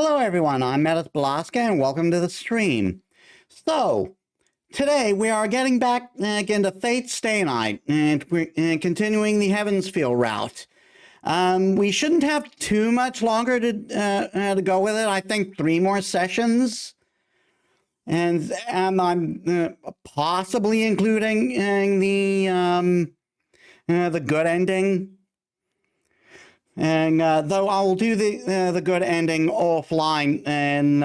Hello everyone, I'm Metis Balaska and welcome to the stream. So, today we are getting back into Fate's Stay Night and we're continuing the Heavensfield route. We shouldn't have too much longer to go with it. I think 3 more sessions. And I'm possibly including the good ending. And though I will do the good ending offline, and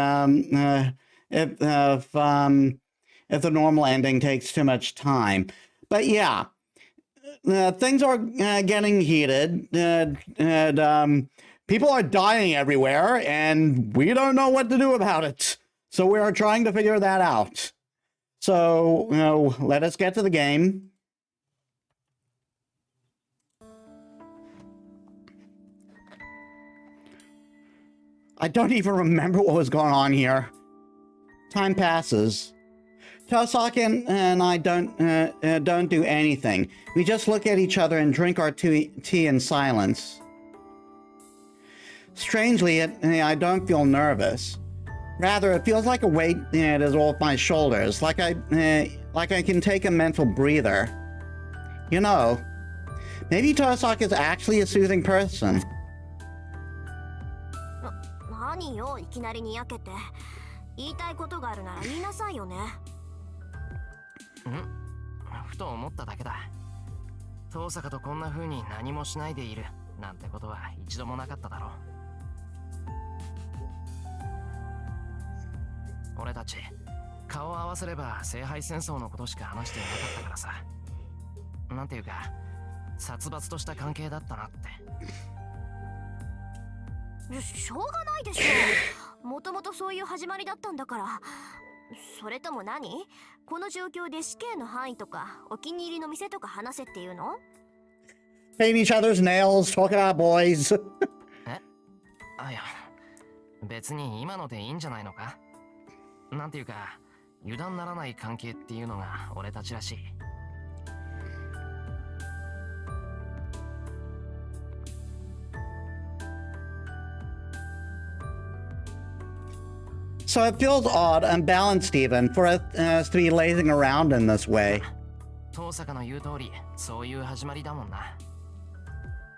if the normal ending takes too much time, but yeah, things are getting heated, and people are dying everywhere, and we don't know what to do about it. So we are trying to figure that out. So let us get to the game. I don't even remember what was going on here. Time passes. Tosaka and I don't do anything. We just look at each other and drink our tea in silence. Strangely, I don't feel nervous. Rather, it feels like a weight is off my shoulders, like I can take a mental breather. You know, maybe Tosaka is actually a soothing person. 何よ、いきなりにやけて。言いたいことがあるなら言いなさいよね。ふと思っただけだ。遠坂とこんな風に何もしないでいるなんてことは一度もなかっただろう。俺たち顔を合わせれば聖杯戦争のことしか話していなかったからさ。なんていうか殺伐とした関係だったなって。しょうがないでしょ。もともとそういう始まりだったんだから。それとも何？この状況で死刑の範囲とかお気に入りの店とか話せっていうの？ Paint each other's nails, talk about boys. いや、別に今のでいいんじゃないのか？なんていうか油断ならない関係っていうのが俺たちらしい。So it feels odd, unbalanced even, for us to be lazing around in this way. 遠坂の言う通り、そういう始まりだもんな。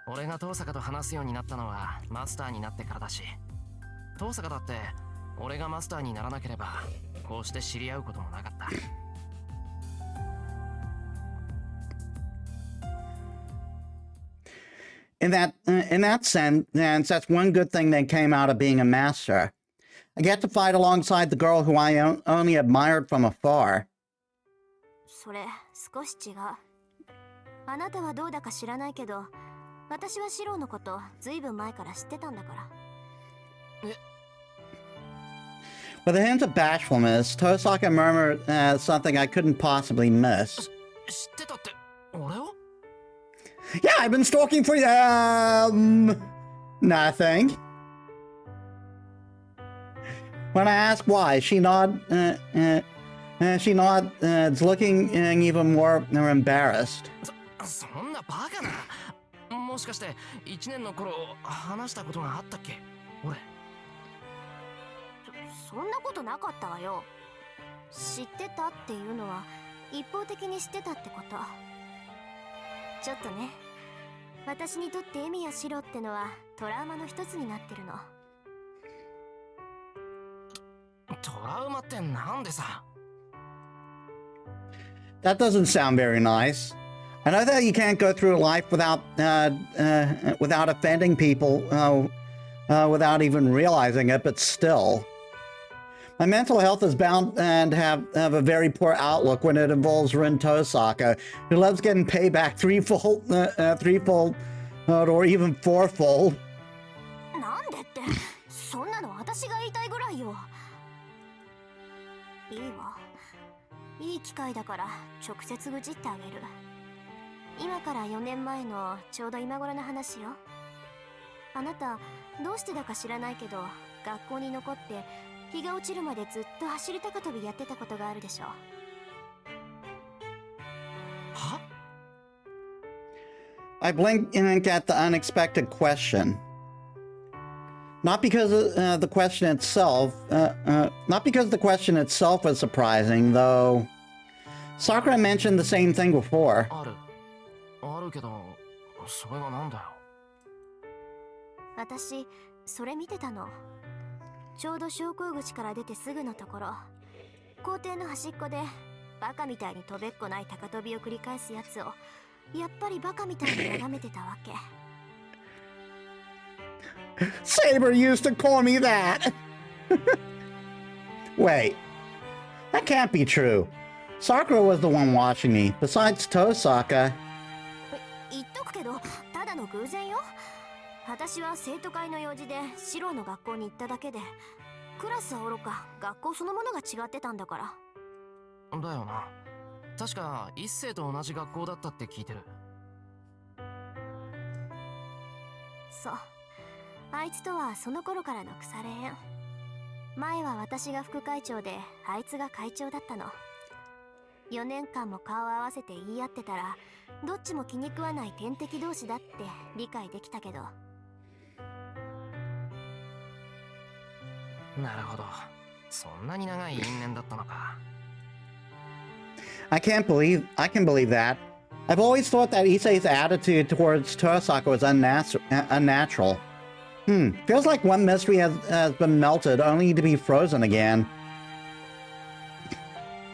俺が遠坂と話すようになったのはマスターになってからだし、遠坂だって俺がマスターにならなければこうして知り合うこともなかった。In that sense, that's one good thing that came out of being a master. I get to fight alongside the girl who I only admired from afar. それ少し違う。あなたはどうだか知らないけど、私はシロのことずいぶん前から知ってたんだから。With a hint of bashfulness, Tosaka murmured something I couldn't possibly miss. 知ってたって俺を？ Yeah, I've been stalking for nothing. When I ask why, she nods, looking even more embarrassed. そんなバカな。もしかして1年の頃話したことがあったっけ？俺。そんなことなかったわよ。知ってたっていうのは一方的に知ってたってこと。ちょっとね。私にとってエミやシロってのはトラウマの一つになってるの。トラウマってなんでさ？ That doesn't sound very nice. I know that you can't go through life without offending people, without even realizing it, but still. My mental health is bound to have a very poor outlook when it involves Rin Tosaka, who loves getting payback threefold, or even fourfold. なんでって、そんなの私が言いたいぐらいよ。いいわ。いい機会だから直接愚痴ってあげる。今から4年前のちょうど今頃の話よ。あなた、どうしてだか知らないけど、学校に残って日が落ちるまでずっと走り高跳びやってたことがあるでしょ。は？ I blinked at the unexpected question. Not because the question itself, not because the question itself was surprising, though. Sakura mentioned the same thing before. あるけど、それがなんだよ。私それ見てたの。ちょうど昇降口から出てすぐのところ、校庭の端っこでバカみたいに飛べっこない高跳びを繰り返すやつをやっぱりバカみたいに眺めてたわけ。Saber used to call me that! Wait, that can't be true. Sakura was the one watching me, besides Tosaka. 言っとくけど、ただの偶然よ。私は生徒会の用事でシロの学校に行っただけで、クラスはおろか学校そのものが違ってたんだから。だよな。確か一世と同じ学校だったって聞いてる。そう。あいつとはその頃からの腐れ縁。前は私が副会長であいつが会長だったの。4年間も顔を合わせて言い合ってたら、どっちも気に食わない天敵同士だって理解できたけど。なるほど。そんなに長い因縁だったのか。I can believe that. I've always thought that Issei's attitude towards Tosaka was unnatural. Feels like one mystery has been melted only to be frozen again.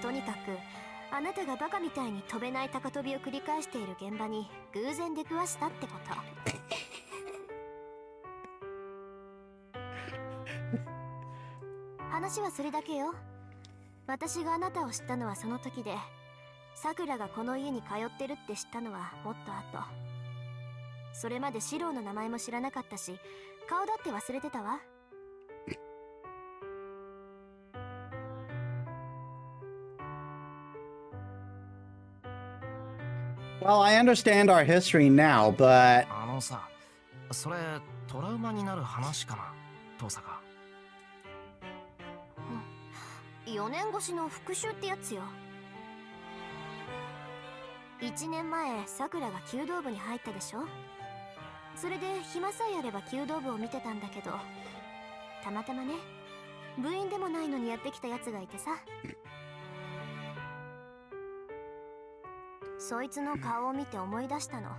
とにかく、あなたがバカみたいに飛べない高跳びを繰り返している現場に偶然出くわしたってこと。話はそれだけよ。私があなたを知ったのはその時で、さくらがこの家に通ってるって知ったのはもっと後。それまでシローの名前も知らなかったし、顔だって忘れてたわ。Well, I understand our history now, but あのさ、それトラウマになる話かな、遠坂。4年越しの復讐ってやつよ。1年前さくらが弓道部に入ったでしょ。それで暇さえあれば弓道部を見てたんだけど、たまたまね、部員でもないのにやってきたやつがいてさ。そいつの顔を見て思い出したの。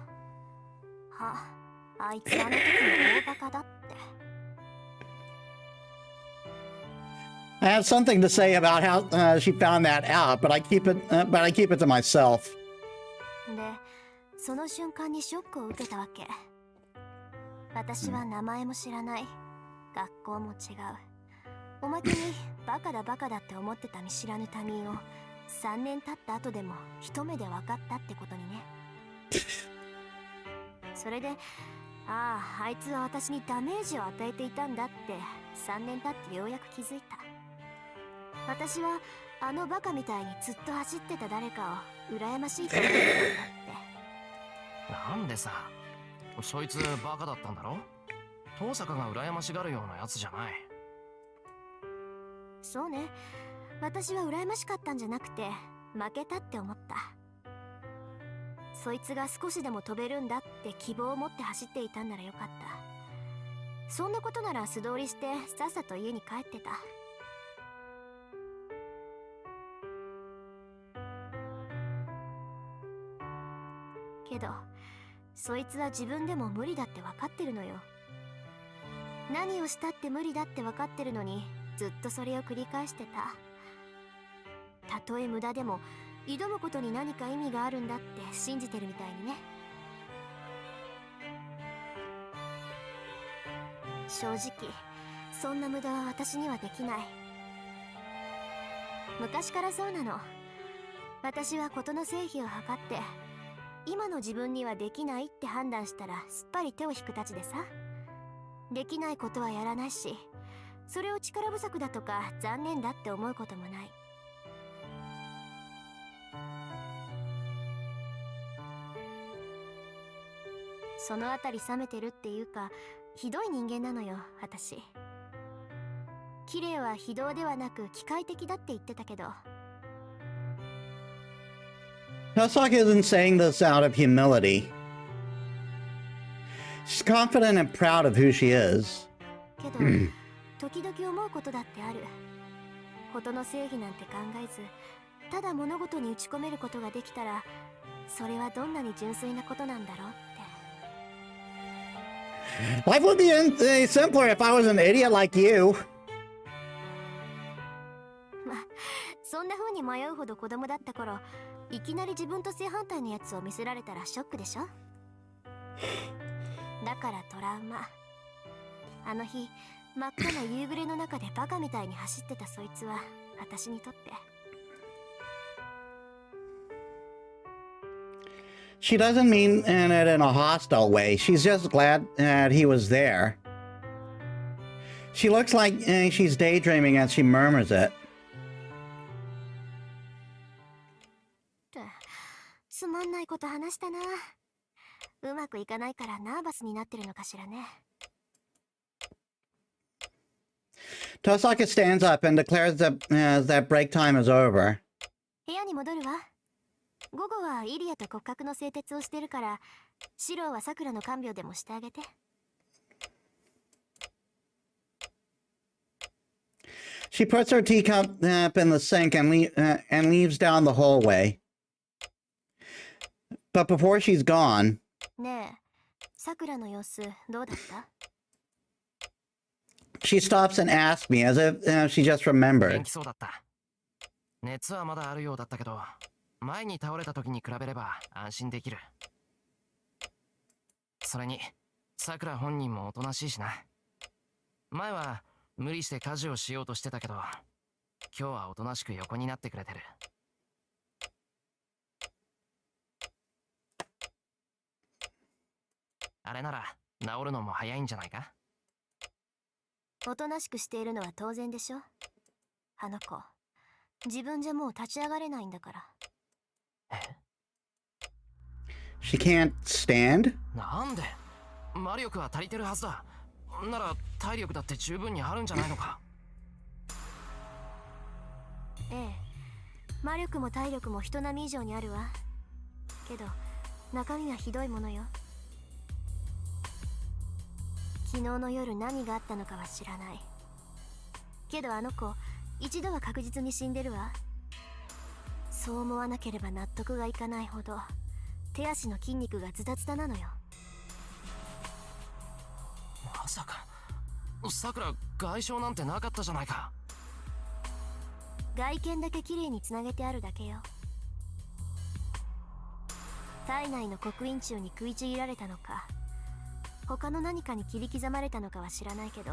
あいつあの時の大バカだって。I have something to say about how she found that out, but I keep it to myself. で、その瞬間にショックを受けたわけ。私は名前も知らない。学校も違う。おまけにバカだって思ってた見知らぬ他人を3年経った後でも一目で分かったってことにね。それで、あいつは私にダメージを与えていたんだって3年経ってようやく気づいた。私はあのバカみたいにずっと走ってた誰かを羨ましいと思ってたんだって。なんでさ、そいつバカだったんだろ。遠坂が羨ましがるようなやつじゃない。そうね。私は羨ましかったんじゃなくて負けたって思った。そいつが少しでも飛べるんだって希望を持って走っていたんならよかった。そんなことなら素通りしてさっさと家に帰ってた。けどそいつは自分でも無理だって分かってるのよ。何をしたって無理だって分かってるのにずっとそれを繰り返してた。たとえ無駄でも挑むことに何か意味があるんだって信じてるみたいにね。正直そんな無駄は私にはできない。昔からそうなの。私は事の成否を図って今の自分にはできないって判断したらすっぱり手を引くたちでさ。できないことはやらないし、それを力不足だとか残念だって思うこともない。そのあたり冷めてるっていうか、ひどい人間なのよ私。綺麗は非道ではなく機械的だって言ってたけど。Tosaka isn't saying this out of humility. She's confident and proud of who she is. けどど時々思うことだってある。事の正義なんて考えずただ物事に打ち込めることができたら、それはどんなに純粋なことなんだろうって。 Life would be simpler if I was an idiot like you. まあそんな風に迷うほど子供だった頃、いきなり自分と正反対のやつを見せられたらショックでしょ。だからトラウマ。あの日真っ赤な夕暮れの中でバカみたいに走ってたそいつは私にとって。 She doesn't mean it in a hostile way. She's just glad that he was there. She looks like she's daydreaming as she murmurs it. つまんないこと話したな。うまくいかないからナーバスになってるのかしらね。 Tosaka stands up and declares that break time is over. 部屋に戻るわ。午後はイリアと骨格の製鉄をしてるから、シローはサクラの看病でもしてあげて。 She puts her teacup in the sink and leaves down the hallway. But before she's gone, ねえ、サクラの様子どうだった？ she stops and asks me as if she just remembered. 元気そうだった。熱はまだあるようだったけど、前に倒れた時に比べれば安心できる。それに、さくら本人もおとなしいしな。前は無理して家事をしようとしてたけど、今日はおとなしく横になってくれてる。あれなら治るのも早いんじゃないか？おとなしくしているのは当然でしょ。あの子、自分じゃもう立ち上がれないんだから。え？ She can't stand? なんで？魔力は足りてるはずだ。なら体力だって十分にあるんじゃないのか？ええ、魔力も体力も人並み以上にあるわ。けど中身はひどいものよ。昨日の夜何があったのかは知らない。けどあの子一度は確実に死んでるわ。そう思わなければ納得がいかないほど手足の筋肉がズタズタなのよ。まさかさくら外傷なんてなかったじゃないか。外見だけ綺麗につなげてあるだけよ。体内の刻印柱に食いちぎられたのか、他の何かに切り刻まれたのかは知らないけど、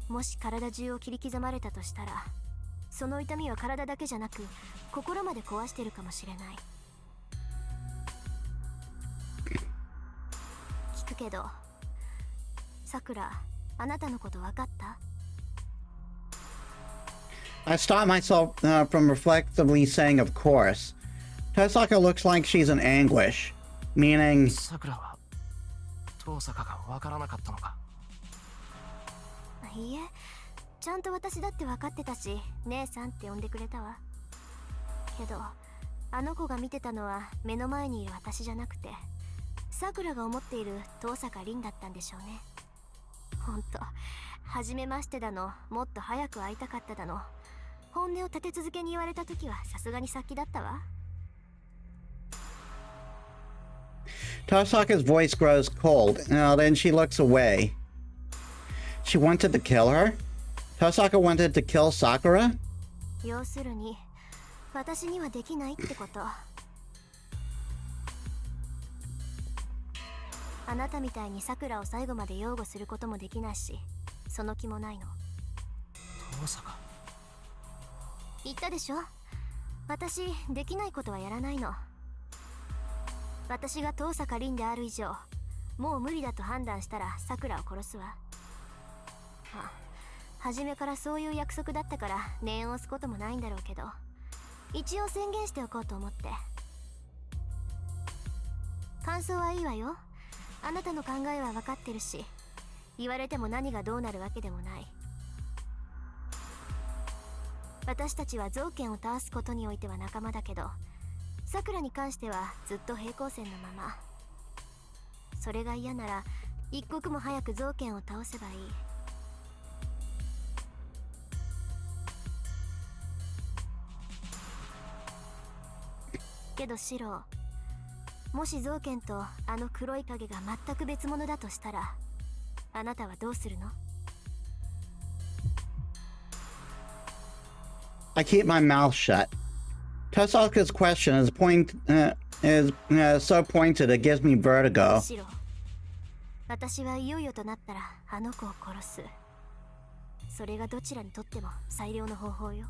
もし体中を切り刻まれたとしたら、その痛みは体だけじゃなく心まで壊してるかもしれない。聞くけど、さくら、あなたのこと分かった？ I stop myself from reflectively saying, of course. Tosaka looks like she's in anguish, meaning... さくらは遠坂が分からなかったのか？いいえ、ちゃんと私だって分かってたし、姉さんって呼んでくれたわ。けどあの子が見てたのは目の前にいる私じゃなくて、さくらが思っている遠坂凛だったんでしょうね。ほんと、初めましてだの、もっと早く会いたかっただの、本音を立て続けに言われた時はさすがに先だったわ。 Tosaka's voice grows cold. Then she looks away. She wanted to kill her? Tosaka wanted to kill Sakura? 要するに私にはできないってこと。あなたみたいにさくらを最後まで擁護することもできないし、その気もないの。遠坂。言ったでしょ、私できないことはやらないの。私が遠坂凛である以上、もう無理だと判断したらさくらを殺すわ。あ、初めからそういう約束だったから念を押すこともないんだろうけど、一応宣言しておこうと思って。感想はいいわよ。あなたの考えは分かってるし、言われても何がどうなるわけでもない。私たちは造剣を倒すことにおいては仲間だけど、さくらに関してはずっと平行線のまま。それが嫌なら一刻も早く造剣を倒せばいい。けどシロ、もし造剣とあの黒い影が全く別物だとしたら、あなたはどうするの？ I keep my mouth shut. Tosaka's question is so pointed it gives me vertigo. シロ、私はいよいよとなったらあの子を殺す。それがどちらにとっても最良の方法よ。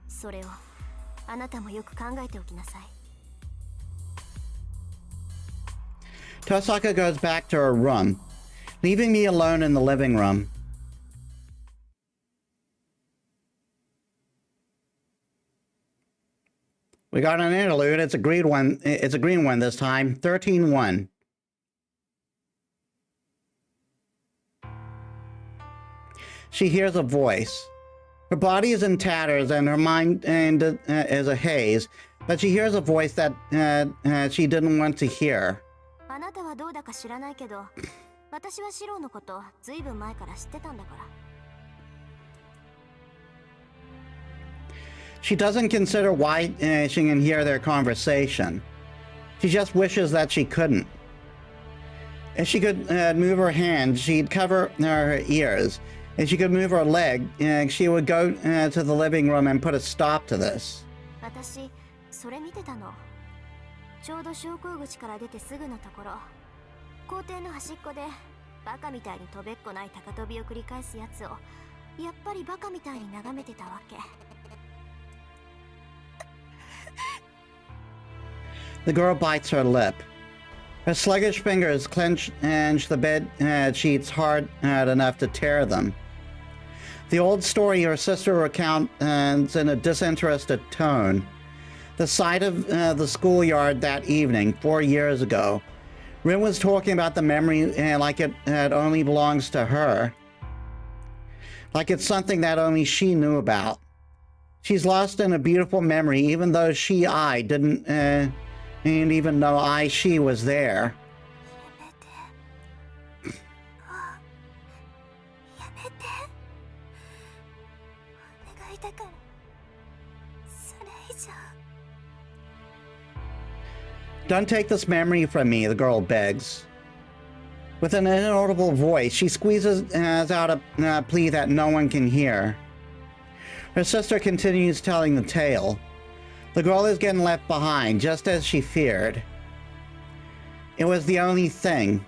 それをあなたもよく考えておきなさい。Tosaka goes back to her room, leaving me alone in the living room. We got an interlude. It's a green one. It's a green one this time. 13-1. She hears a voice. Her body is in tatters and her mind is a haze, but she hears a voice that she didn't want to hear. あなたはどうだか知らないけど、私はシロのことずいぶん前から知ってたんだから。She doesn't consider why she can hear their conversation. She just wishes that she couldn't. If she could move her hand, she'd cover her ears. If she could move her leg, she would go to the living room and put a stop to this. 私、それ見てたの。ちょうど昇降口から出てすぐのところ、校庭の端っこでバカみたいにとべっこない高跳びを繰り返すやつをやっぱりバカみたいに眺めてたわけ。The girl bites her lip. Her sluggish fingers clench the bed sheets hard enough to tear them. The old story her sister recounts in a disinterested tone. The sight of the schoolyard that evening, 4 years ago. Rin was talking about the memory like it only belongs to her. Like it's something that only she knew about. She's lost in a beautiful memory, even though I didn't even know she was there. Don't take this memory from me, the girl begs. With an inaudible voice, she squeezes out a plea that no one can hear. Her sister continues telling the tale. The girl is getting left behind, just as she feared. It was the only thing.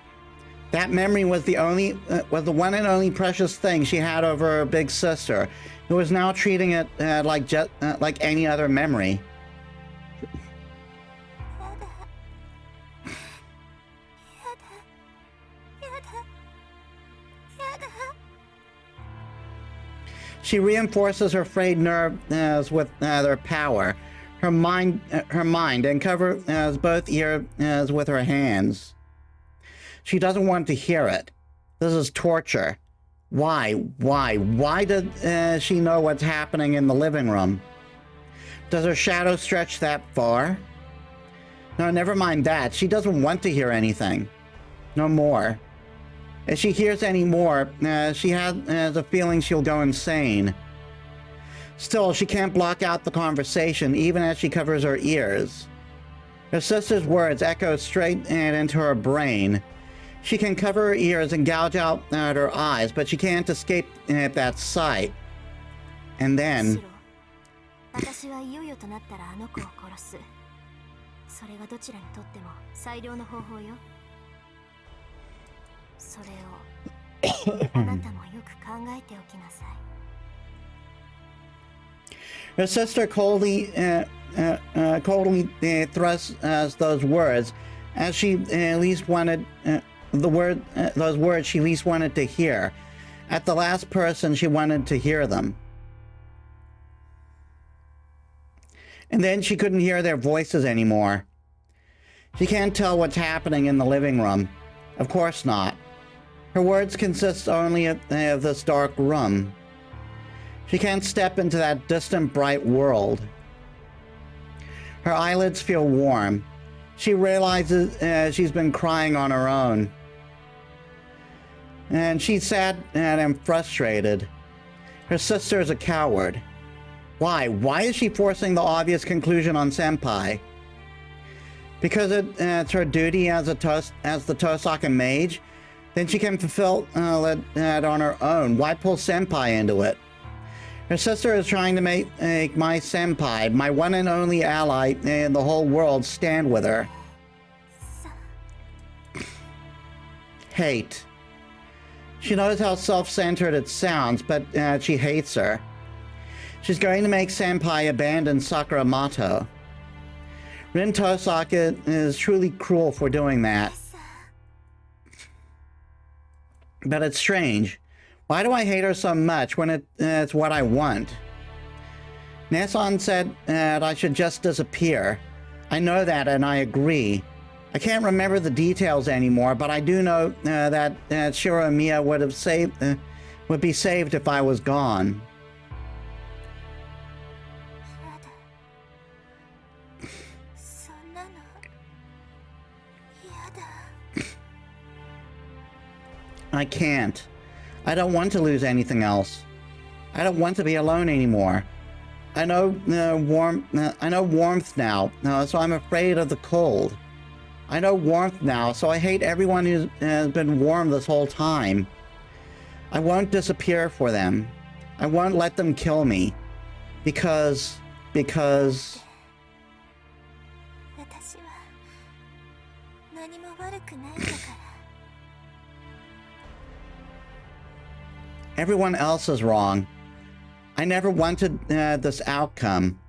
That memory was the one and only precious thing she had over her big sister, who was now treating it like any other memory. She reinforces her frayed nerves with their power, her mind, and covers both ears with her hands. She doesn't want to hear it. This is torture. Why does she know what's happening in the living room? Does her shadow stretch that far? No, never mind that. She doesn't want to hear anything. No more. If she hears any more, she has a feeling she'll go insane. Still, she can't block out the conversation, even as she covers her ears. Her sister's words echo straight into her brain. She can cover her ears and gouge out her eyes, but she can't escape that sight. And then... 私はいよいよとなったらあの子を殺す。それがどちらにとっても最良の方法よ。それをあなたもよく考えておきなさい。Her sister coldly thrusts those words, as she at least wanted those words she least wanted to hear, at the last person she wanted to hear them. And then she couldn't hear their voices anymore. She can't tell what's happening in the living room. Of course not. Her words consist only of this dark room. She can't step into that distant bright world. Her eyelids feel warm. She realizes she's been crying on her own. And she's sad and frustrated. Her sister is a coward. Why? Why is she forcing the obvious conclusion on Senpai? Because it's her duty as the Tosaka mage, then she can fulfill that on her own. Why pull Senpai into it? Her sister is trying to make my Senpai, my one and only ally in the whole world, stand with her. Hate. She knows how self-centered it sounds, but she hates her. She's going to make Senpai abandon Sakura Mato. Rin Tosaka is truly cruel for doing that. But it's strange. Why do I hate her so much when it's what I want? Nason said that I should just disappear. I know that and I agree. I can't remember the details anymore, but I do know that Shiromiya would be saved if I was gone. I can't. I don't want to lose anything else. I don't want to be alone anymore. I know warmth now, so I'm afraid of the cold. I know warmth now, so I hate everyone who has been warm this whole time. I won't disappear for them. I won't let them kill me. Because... Everyone else is wrong. I never wanted this outcome.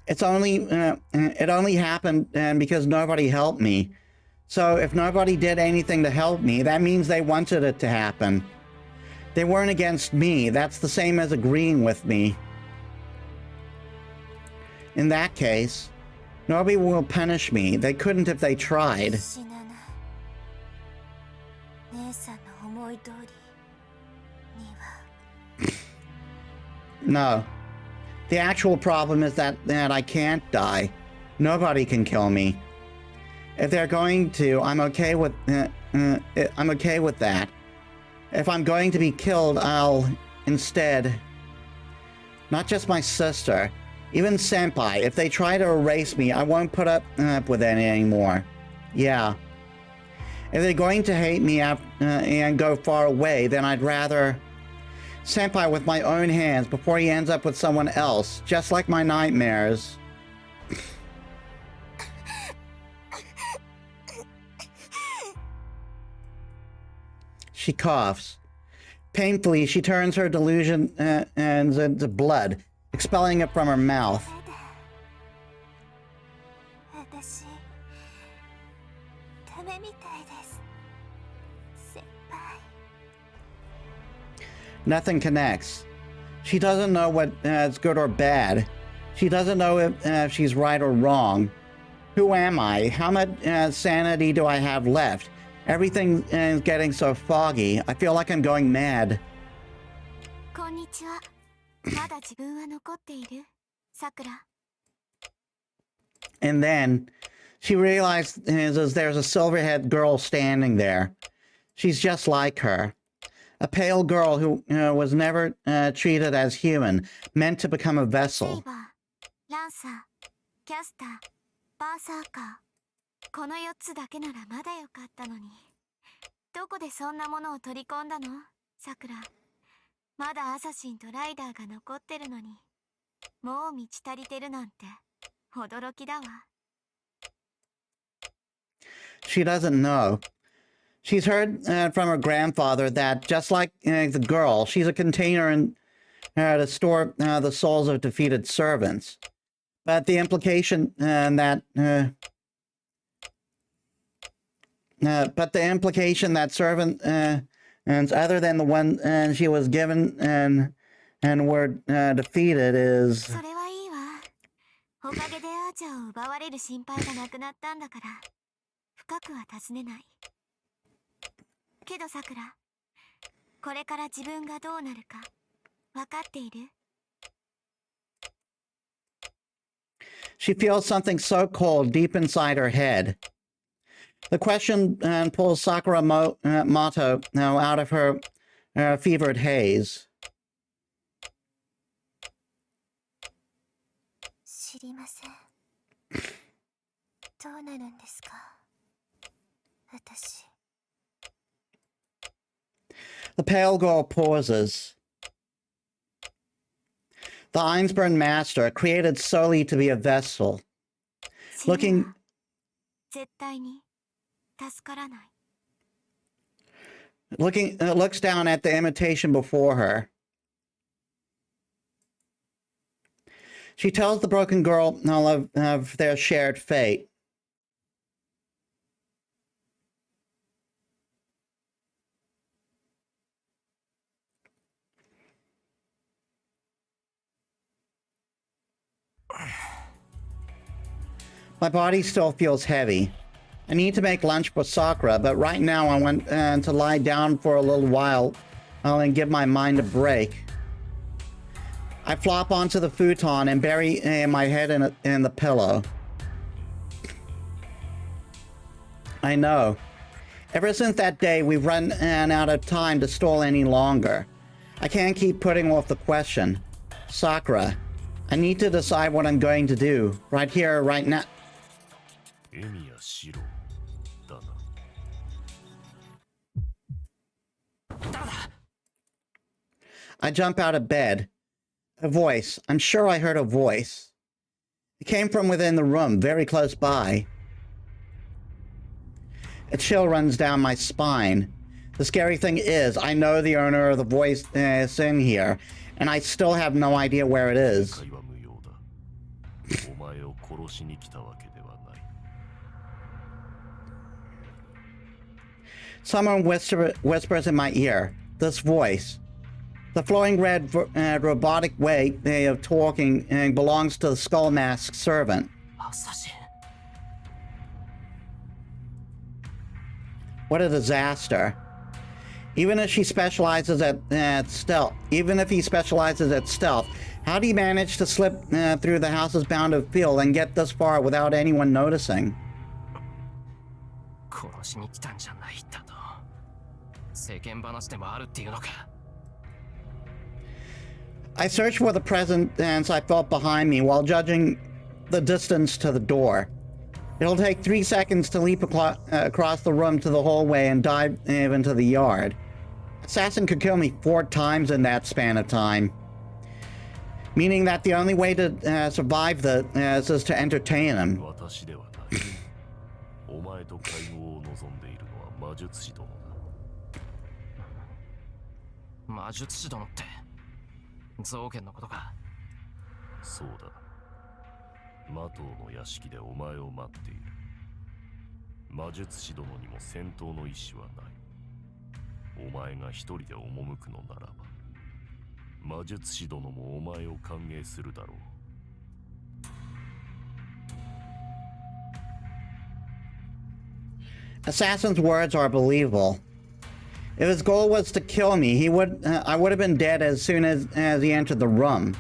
It only happened because nobody helped me. So if nobody did anything to help me, that means they wanted it to happen. They weren't against me. That's the same as agreeing with me. In that case, nobody will punish me. They couldn't if they tried. No. The actual problem is that I can't die. Nobody can kill me. If they're going to, I'm okay with that. If I'm going to be killed, I'll instead... Not just my sister, even Senpai. If they try to erase me, I won't put up with it anymore. Yeah. If they're going to hate me and go far away, then I'd rather... Senpai with my own hands before he ends up with someone else, just like my nightmares. She coughs. Painfully, she turns her delusion into blood, expelling it from her mouth. Nothing connects. She doesn't know what is good or bad. She doesn't know if she's right or wrong. Who am I? How much sanity do I have left? Everything is getting so foggy. I feel like I'm going mad. And then she realizes there's a silver-haired girl standing there. She's just like her. A pale girl who was never treated as human, meant to become a vessel. She doesn't know. She's heard from her grandfather that, just like the girl, she's a container to store the souls of defeated servants. But the implication that servants other than the one she was given and were defeated is. She feels something so cold deep inside her head. The question pulls Sakura Mato out of her fevered haze. どうなるんですか、私。The pale girl pauses. The Einsburn master, created solely to be a vessel. 死ぬわ Looking 絶対に助からない。 looks down at the imitation before her. She tells the broken girl of their shared fate. My body still feels heavy. I need to make lunch for Sakura, but right now I want to lie down for a little while and give my mind a break. I flop onto the futon and bury my head in the pillow. I know. Ever since that day, we've run out of time to stall any longer. I can't keep putting off the question. Sakura, I need to decide what I'm going to do, right here, right now. I jump out of bed. A voice. I'm sure I heard a voice. It came from within the room, very close by. A chill runs down my spine. The scary thing is, I know the owner of the voice is in here, and I still have no idea where it is. Someone whispers in my ear. This voice. The flowing red robotic way of talking belongs to the skull mask servant. What a disaster. Even if he specializes at stealth, how do you manage to slip through the house's bounded field and get this far without anyone noticing? I search for the presence I felt behind me while judging the distance to the door. It'll take 3 seconds to leap across the room to the hallway and dive into the yard. Assassin could kill me 4 times in that span of time. Meaning that the only way to survive this is to entertain him. Assassin's words are believable. If his goal was to kill me, I would have been dead as soon as he entered the room.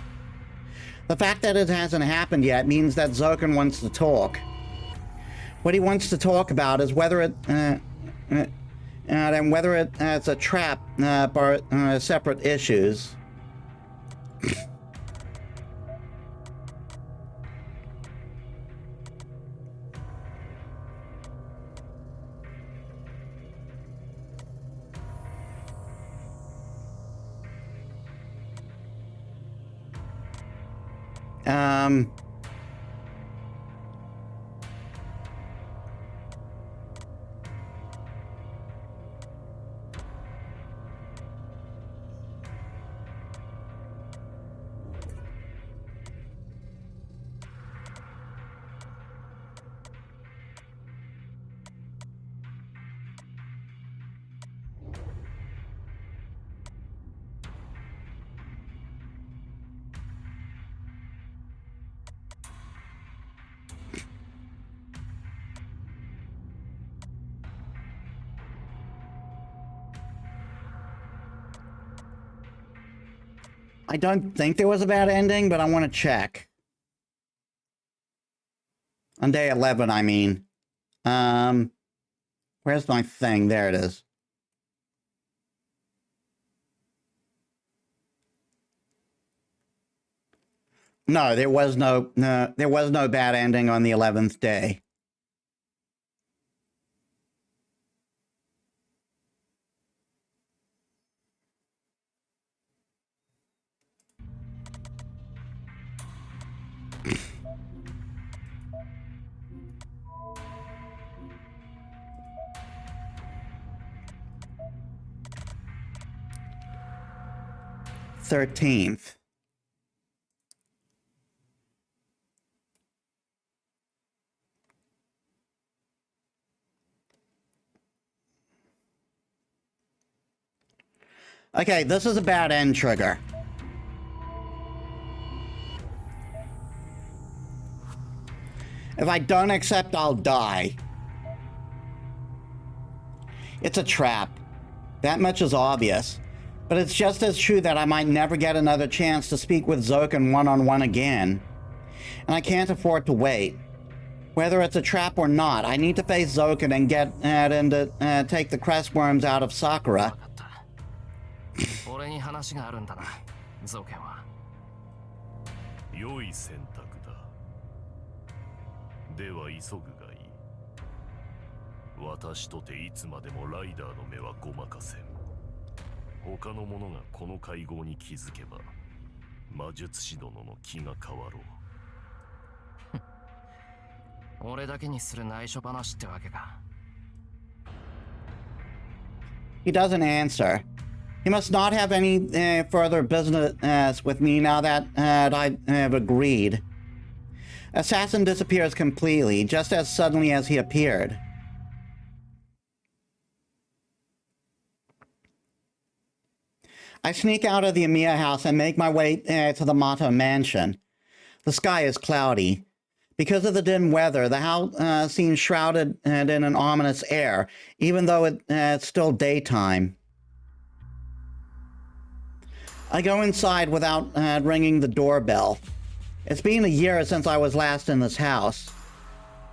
The fact that it hasn't happened yet means that Zoken wants to talk. What he wants to talk about is whether it's a trap or separate issues. I don't think there was a bad ending, but I want to check. On day 11, I mean. Where's my thing? There it is. No, there was no bad ending on the 11th day. 13th. Okay, this is a bad end trigger. If I don't accept, I'll die. It's a trap. That much is obvious. But it's just as true that I might never get another chance to speak with Zoken one-on-one again. And I can't afford to wait. Whether it's a trap or not, I need to face Zoken and get and take the crest worms out of Sakura. 俺に話があるんだな、ゾウケンは。良い選択だ。では急ぐがいい。私とていつまでもライダーの目はごまかせん。他の者がこの会合に気づけば、魔術師殿の気が変わろう。俺だけにする内緒話ってわけか。He doesn't answer. He must not have any further business with me now that I have agreed. Assassin disappears completely, just as suddenly as he appeared. I sneak out of the Amiya house and make my way to the Mata mansion. The sky is cloudy. Because of the dim weather, the house seems shrouded in an ominous air, even though it's still daytime. I go inside without ringing the doorbell. It's been a year since I was last in this house.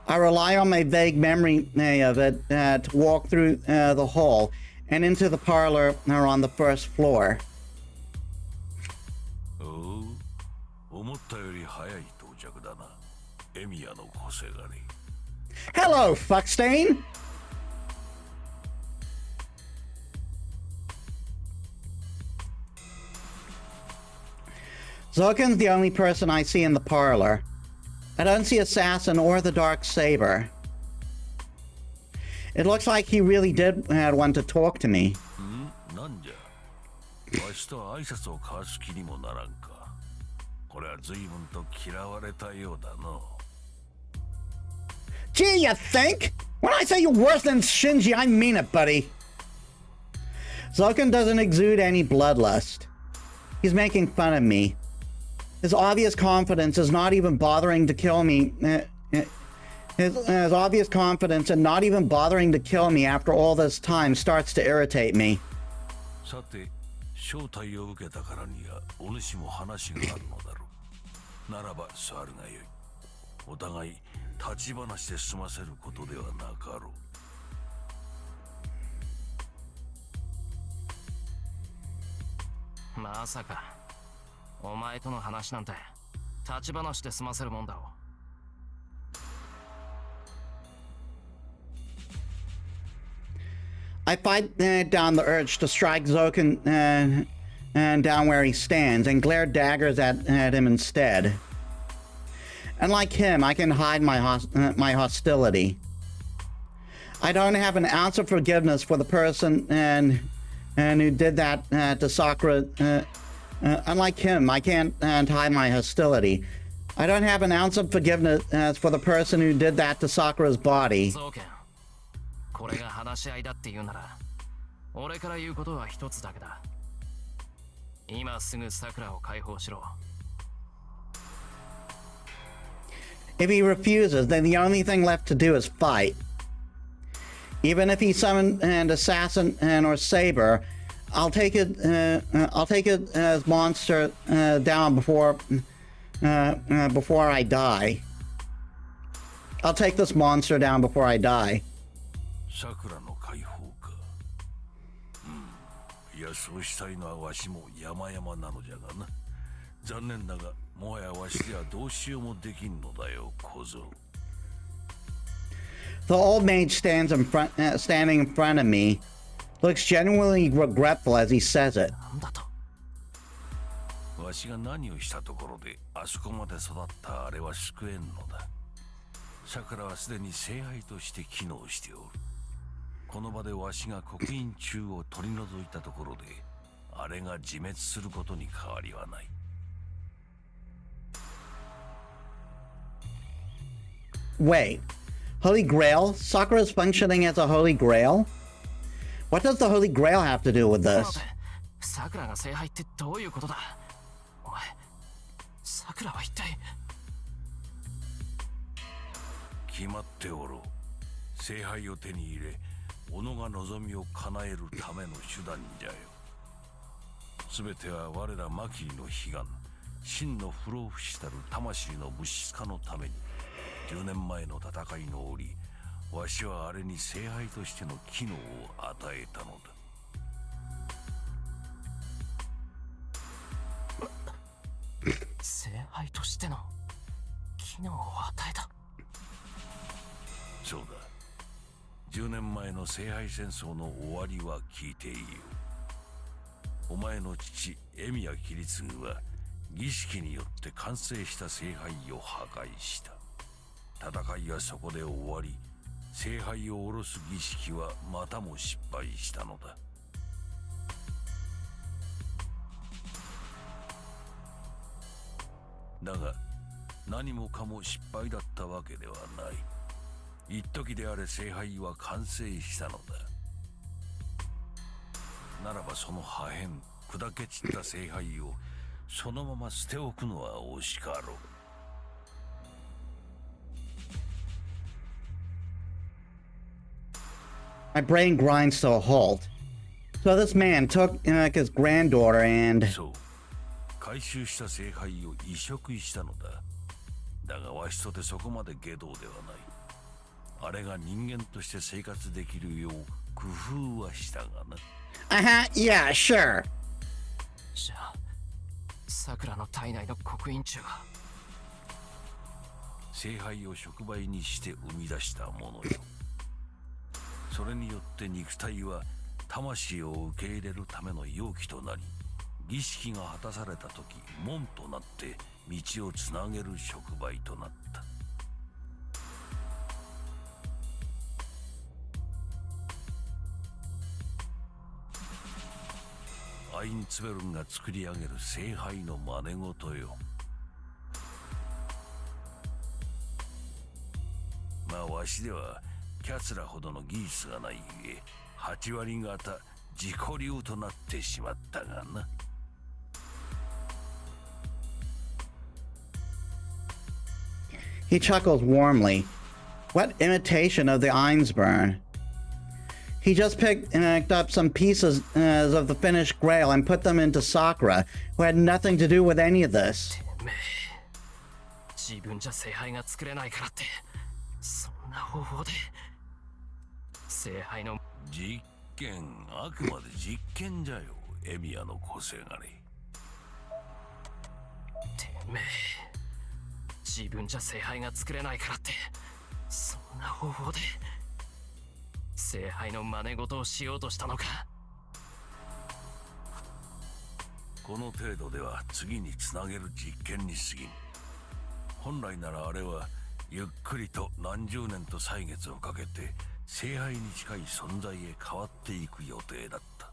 I rely on my vague memory of it to walk through the hall and into the parlor on the first floor. Hello, Fuckstain! Zoken's the only person I see in the parlor. I don't see Assassin or the Dark Saber. It looks like he really did want to talk to me. Gee, you think? When I say you're worse than Shinji, I mean it, buddy. Zoken doesn't exude any bloodlust. He's making fun of me. His obvious confidence is not even bothering to kill me. His obvious confidence in not even bothering to kill me after all this time starts to irritate me. Masaka. お前との話なんて立ち話で済ませるもんだろう。I fight down the urge to strike Zoken and down where he stands and glare daggers at him instead. Unlike him, I can hide my hostility. I don't have an ounce of forgiveness for the person who did that to Sakura. Unlike him, I can't hide my hostility. I don't have an ounce of forgiveness for the person who did that to Sakura's body. これが話し合いだって言うなら、俺から言うことは一つだけだ。今すぐ桜を解放しろ。If he refuses, then the only thing left to do is fight. Even if he summoned an assassin or saber, I'll take it as monster down before I die. I'll take this monster down before I die. 桜の解放か。いや、そうしたいのはわしも山々なのじゃがな。残念だが、もはやわしではどうしようもできんのだよ、小僧。The old mage standing in front of me, looks genuinely regretful as he says it. わしが何をしたところであそこまで育ったあれは救えんのだ。桜はすでに聖杯として機能しておる。この場でわしが刻印中を取り除いたところであれが自滅することに変わりはない。Wait, Holy Grail? Sakura's functioning as a Holy Grail? What does the Holy Grail have to do with 待 this? て、さくらが聖杯ってどういうことだ。お前、さくらは一体。決まっておろう。聖杯を手に入れ、己が望みを叶えるための手段じゃよ。すべては我らマキリの悲願、真の不老不死たる魂の物質化のために、10年前の戦いの折、わしはあれに聖杯としての機能を与えたのだ。聖杯としての機能を与えた。そうだ。10年前の聖杯戦争の終わりは聞いていいよ。お前の父エミヤキリツグは儀式によって完成した聖杯を破壊した。戦いはそこで終わり、聖杯を下ろす儀式はまたも失敗したのだ。だが何もかも失敗だったわけではない。一時であれ聖杯は完成したのだ。ならばその破片、砕け散った聖杯をそのまま捨ておくのは惜しかろう。My brain grinds to a halt. So this man took his granddaughter and... そう。回収した聖杯を移植したのだ。だがわしとてそこまで下道ではない。あれが人間として生活できるよう工夫はしたがな。Yeah, sure. じゃあ、さくらの体内の刻印虫は聖杯を触媒にして生み出したものよ。それによって肉体は魂を受け入れるための容器となり、儀式が果たされた時門となって道をつなげる触媒となった。アインツベルンが作り上げる聖杯の真似事よ。まあわしではキャツラほどの技術がないゆえ、8割方自己流となってしまったがな。He chuckles warmly. What imitation of the Einsburn? He just picked up some pieces of the finished Grail and put them into Sakura, who had nothing to do with any of this. てめえ、自分じゃ聖杯が作れないからってそんな方法で聖杯の実験、あくまで実験じゃよ、エミヤの個性がね。てめえ、自分じゃ聖杯が作れないからってそんな方法で聖杯の真似事をしようとしたのか。この程度では次につなげる実験に過ぎん。本来ならあれはゆっくりと何十年と歳月をかけて聖杯に近い存在へ変わっていく予定だった。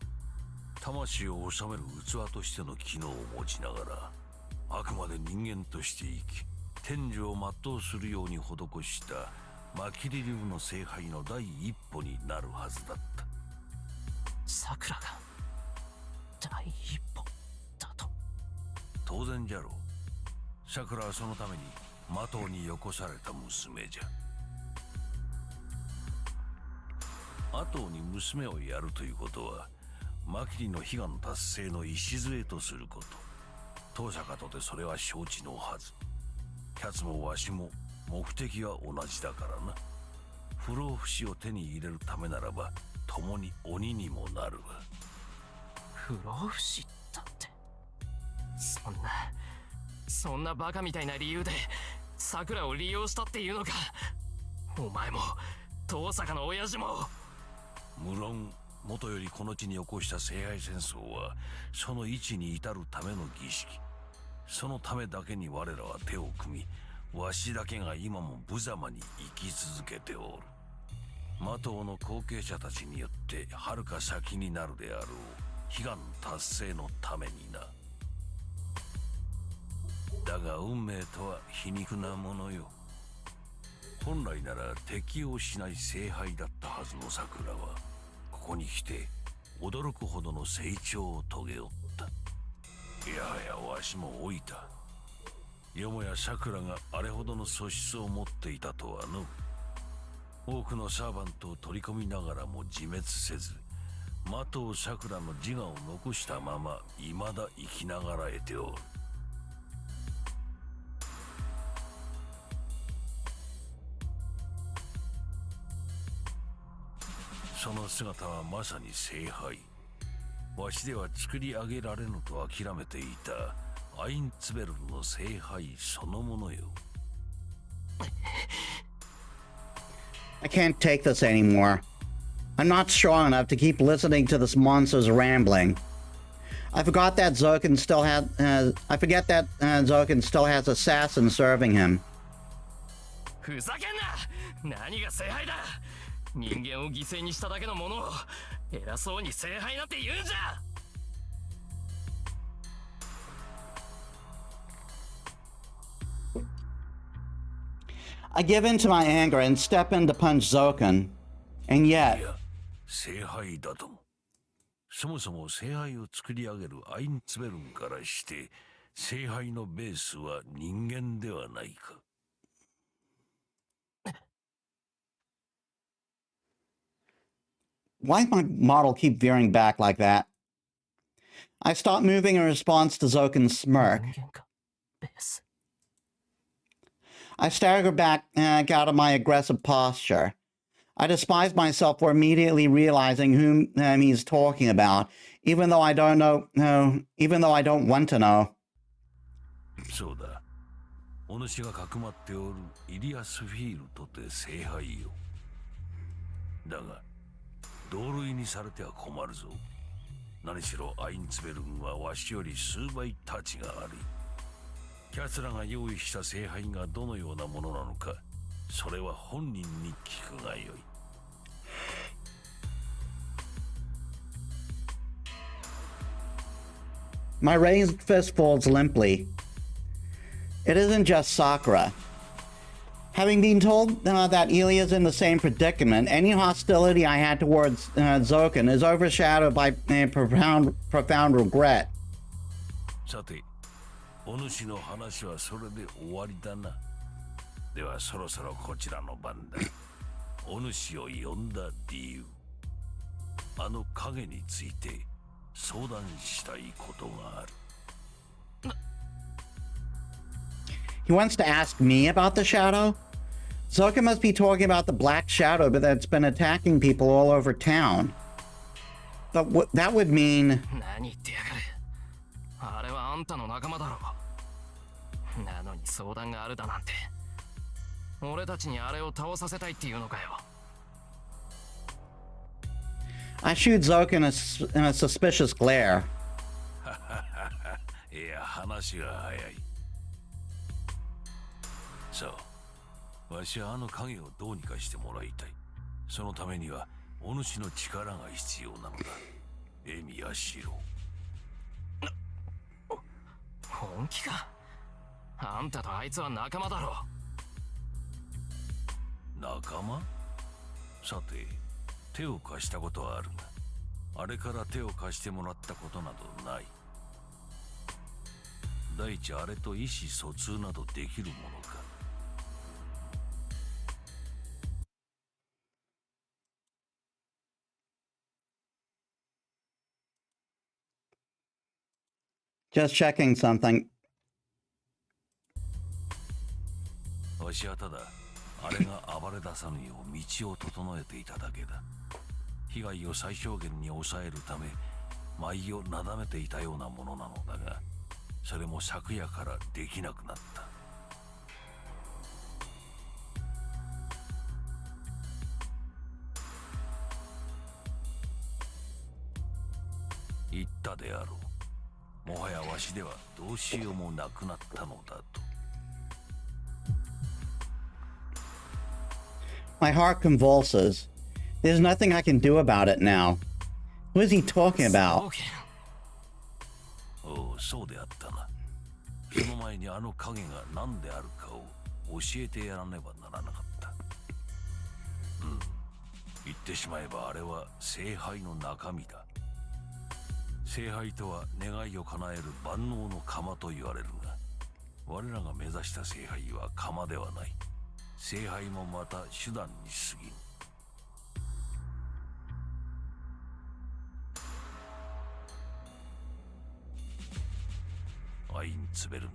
魂を収める器としての機能を持ちながら、あくまで人間として生き天寿を全うするように施したマキリ流の聖杯の第一歩になるはずだった。さくらが第一歩だと。当然じゃろう。さくらはそのために魔頭によこされた娘じゃ。アトウに娘をやるということはマキリの悲願達成の礎とすること。当社かとてそれは承知のはず。キャツもわしも目的は同じだからな。不老不死を手に入れるためならば共に鬼にもなるわ。不老不死だって、そんなバカみたいな理由でさくらを利用したっていうのか。お前も遠坂の親父も。無論元よりこの地に起こした聖杯戦争はその位置に至るための儀式。そのためだけに我らは手を組み、わしだけが今も無様に生き続けておる。魔頭の後継者たちによってはるか先になるであろう悲願達成のためにな。だが運命とは皮肉なものよ。本来なら適応しない聖杯だったはずの桜はここに来て驚くほどの成長を遂げおった。いやはやわしも老いた。よもや桜があれほどの素質を持っていたとはの。多くのサーバントを取り込みながらも自滅せず、麻藤桜の自我を残したまま未だ生きながらえておる。その姿はまさに聖杯。わしでは作り上げられぬと諦めていたアインツベルンの聖杯そのものよ。I can't take this anymore. I'm not strong enough to keep listening to this monster's rambling. I forget that Zokin still has assassins serving him. ふざけんな。何が聖杯だ。人間を犠牲にしただけのものを偉そうに聖杯なんて言うんじゃ。I give in to my anger and step in to punch Zokin. And い yet, や、聖杯だとも。そもそも聖杯を作り上げるアインツベルンからして聖杯のベースは人間ではないか。why does my model keep veering back like that? I stop moving in response to Zokin's smirk. 人間かベース。I stagger back out of my aggressive posture. I despise myself for immediately realizing whom he's talking about, even though I don't want to know. そうだ。お主がかくまっておるイリアスフィールとて聖杯よ。だが、同類にされては困るぞ。何しろアインツベルンはわしより数倍太刀が悪い。奴らが用意した聖杯がどのようなものなのか、それは本人に聞くがよい。My raised fist folds limply. It isn't just Sakura. Having been told that Ilya's in the same predicament, any hostility I had towards Zokin is overshadowed by profound regret. さて、お主の話はそれで終わりだな。ではそろそろこちらの番だ。お主を呼んだ理由。あの影について相談したいことがある。He wants to ask me about the shadow? Zokin must be talking about the black shadow that's been attacking people all over town. But that would mean... 何言ってやがる。あれはあんたの仲間だろう。なのに相談があるだなんて。俺たちにあれを倒させたいっていうのかよ。I shoot Zokin in a suspicious glare. いや、話が早い。そう。わしはあの影をどうにかしてもらいたい。そのためには、お主の力が必要なのだ。エミヤシロ。本気か。あんたとあいつは仲間だろう。仲間？さて、手を貸したことはあるが、あれから手を貸してもらったことなどない。第一、あれと意思疎通などできるものか。Just checking something. わしはただ、あれが暴れ出さぬよう道を整えていただけだ。被害を最小限に抑えるため、舞をなだめていたようなものなのだが、それも昨夜からできなくなった。言ったであろう。もはやわしではどうしようもなくなったのだと。My heart convulses. There's nothing I can do about it now. Who is he talking about? そうであったな。その前にあの影が何であるかを教えてやらねばならなかった。言ってしまえばあれは聖杯の中身だ。聖杯とは願いを叶える万能の釜と言われるが、我らが目指した聖杯は釜ではない。聖杯もまた手段に過ぎん。アインツベルン、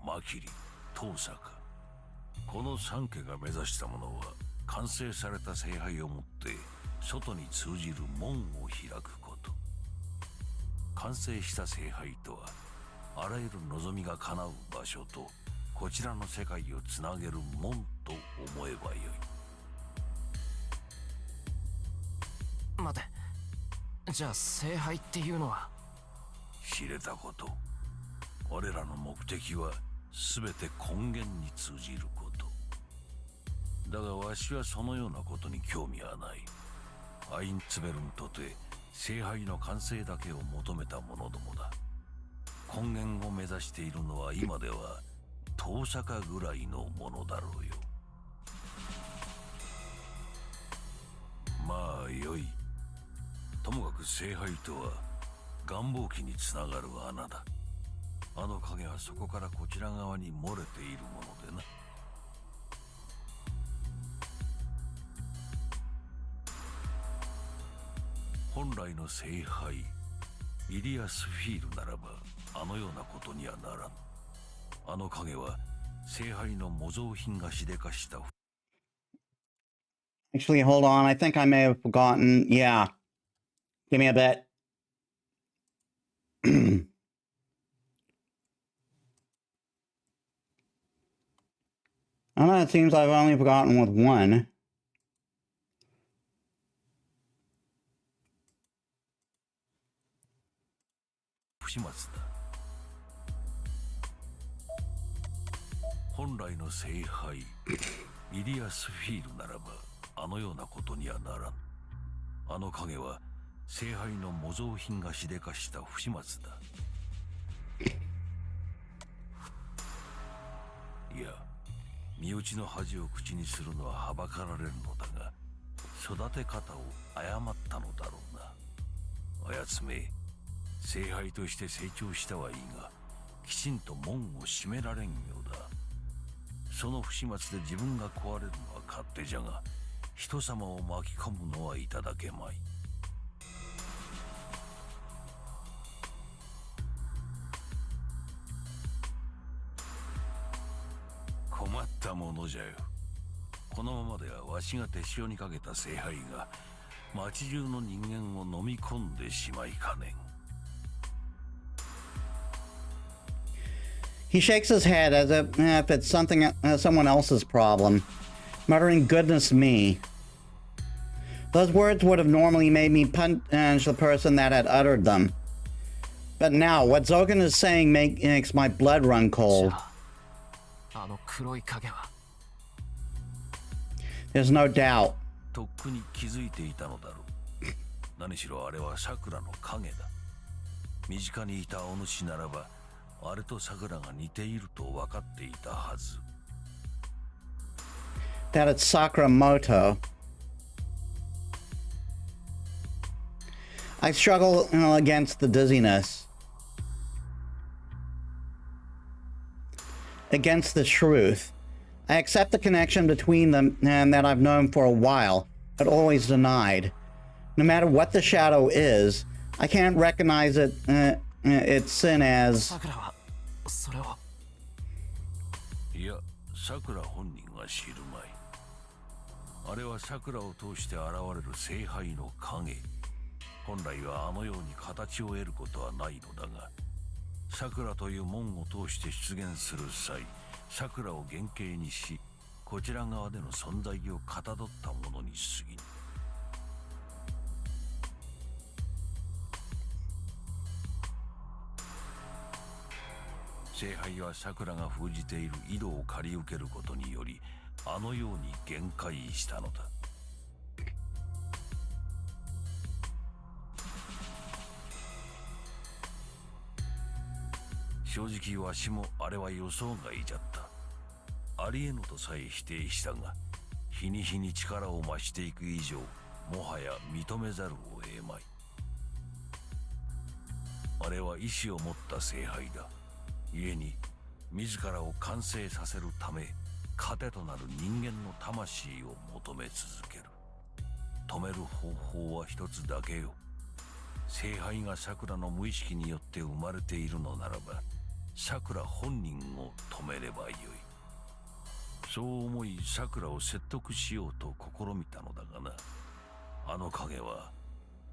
マキリ、トーサカ、この3家が目指したものは完成された聖杯をもって外に通じる門を開くこと。完成した聖杯とはあらゆる望みが叶う場所とこちらの世界をつなげる門と思えばよい。待て、じゃあ聖杯っていうのは。知れたこと。我らの目的は全て根源に通じること。だがわしはそのようなことに興味はない。アインツベルンとて聖杯の完成だけを求めた者どもだ。根源を目指しているのは今では遠坂ぐらいのものだろうよ。まあよい。ともかく聖杯とは願望期につながる穴だ。あの影はそこからこちら側に漏れているものでな。本来の聖杯イリアスフィールならばあのようなことにはならん。あの影は聖杯の模造品がしでかした。 Actually, hold on. I think I may have forgotten. Yeah. Give me a bit. I don't know, it seems I've only forgotten with one. 不始末だ。本来の聖杯イリアスフィールならばあのようなことにはならん。あの影は聖杯の模造品がしでかした不始末だ。いや、身内の恥を口にするのははばかられるのだが、育て方を誤ったのだろうな。あやつめ、聖杯として成長したはいいが、きちんと門を閉められんようだ。その不始末で自分が壊れるのは勝手じゃが、人様を巻き込むのはいただけまい。困ったものじゃよ。このままではわしが手塩にかけた聖杯が町中の人間を飲み込んでしまいかねん。He shakes his head as if it's someone else's problem, muttering, "Goodness me." Those words would have normally made me punch the person that had uttered them. But now, what Zogan is saying makes my blood run cold. あの黒い影は。There's no doubt. とっくに気づいていたのだろう。何しろあれは桜の影だ。身近にいたお主ならばあれと桜が似ていると分かっていたはず。That it's Sakamoto. I struggle against the dizziness. Against the truth. I accept the connection between them and that I've known for a while, but always denied. No matter what the shadow is, I can't recognize its sin as... 桜はそれを。いや、桜本人が知るまい。あれは桜を通して現れる聖杯の影。本来はあのように形を得ることはないのだが、桜という門を通して出現する際、桜を原型にし、こちら側での存在をかたどったものに過ぎん。聖杯は桜が封じている井戸を借り受けることにより、あのように限界したのだ。正直わしもあれは予想外じゃった。ありえぬとさえ否定したが、日に日に力を増していく以上、もはや認めざるを得まい。あれは意志を持った聖杯だ。故に自らを完成させるため、糧となる人間の魂を求め続ける。止める方法は一つだけよ。聖杯が桜の無意識によって生まれているのならば、桜本人を止めればよい。そう思い桜を説得しようと試みたのだがな。あの影は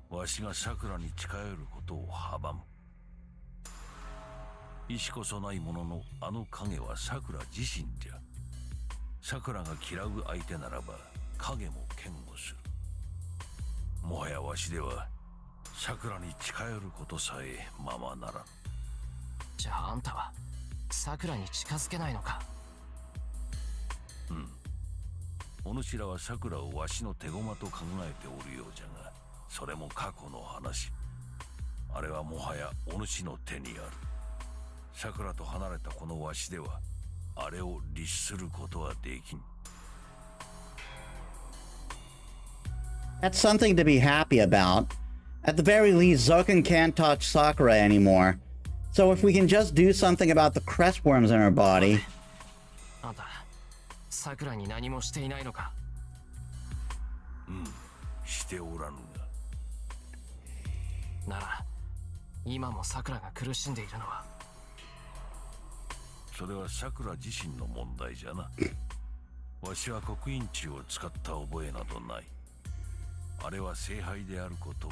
わしが桜に近寄ることを阻む。意志こそないものの、あの影は桜自身じゃ。桜が嫌う相手ならば影も嫌悪する。もはやわしでは桜に近寄ることさえままならん。じゃああんたは桜に近づけないのか。うん。お主らは桜をわしの手駒と考えておるようじゃが、それも過去の話。あれはもはやお主の手にある。桜と離れたこのわしではあれを律することはできん。 That's something to be happy about. At the very least, Zoken can't touch Sakura anymore. So if we can just do something about the crestworms in her body... あんた桜に何もしていないのか。うん、しておらぬが。なら今も桜が苦しんでいるのは。それは桜自身の問題じゃな。わしは刻印地を使った覚えなどない。あれは聖杯であること、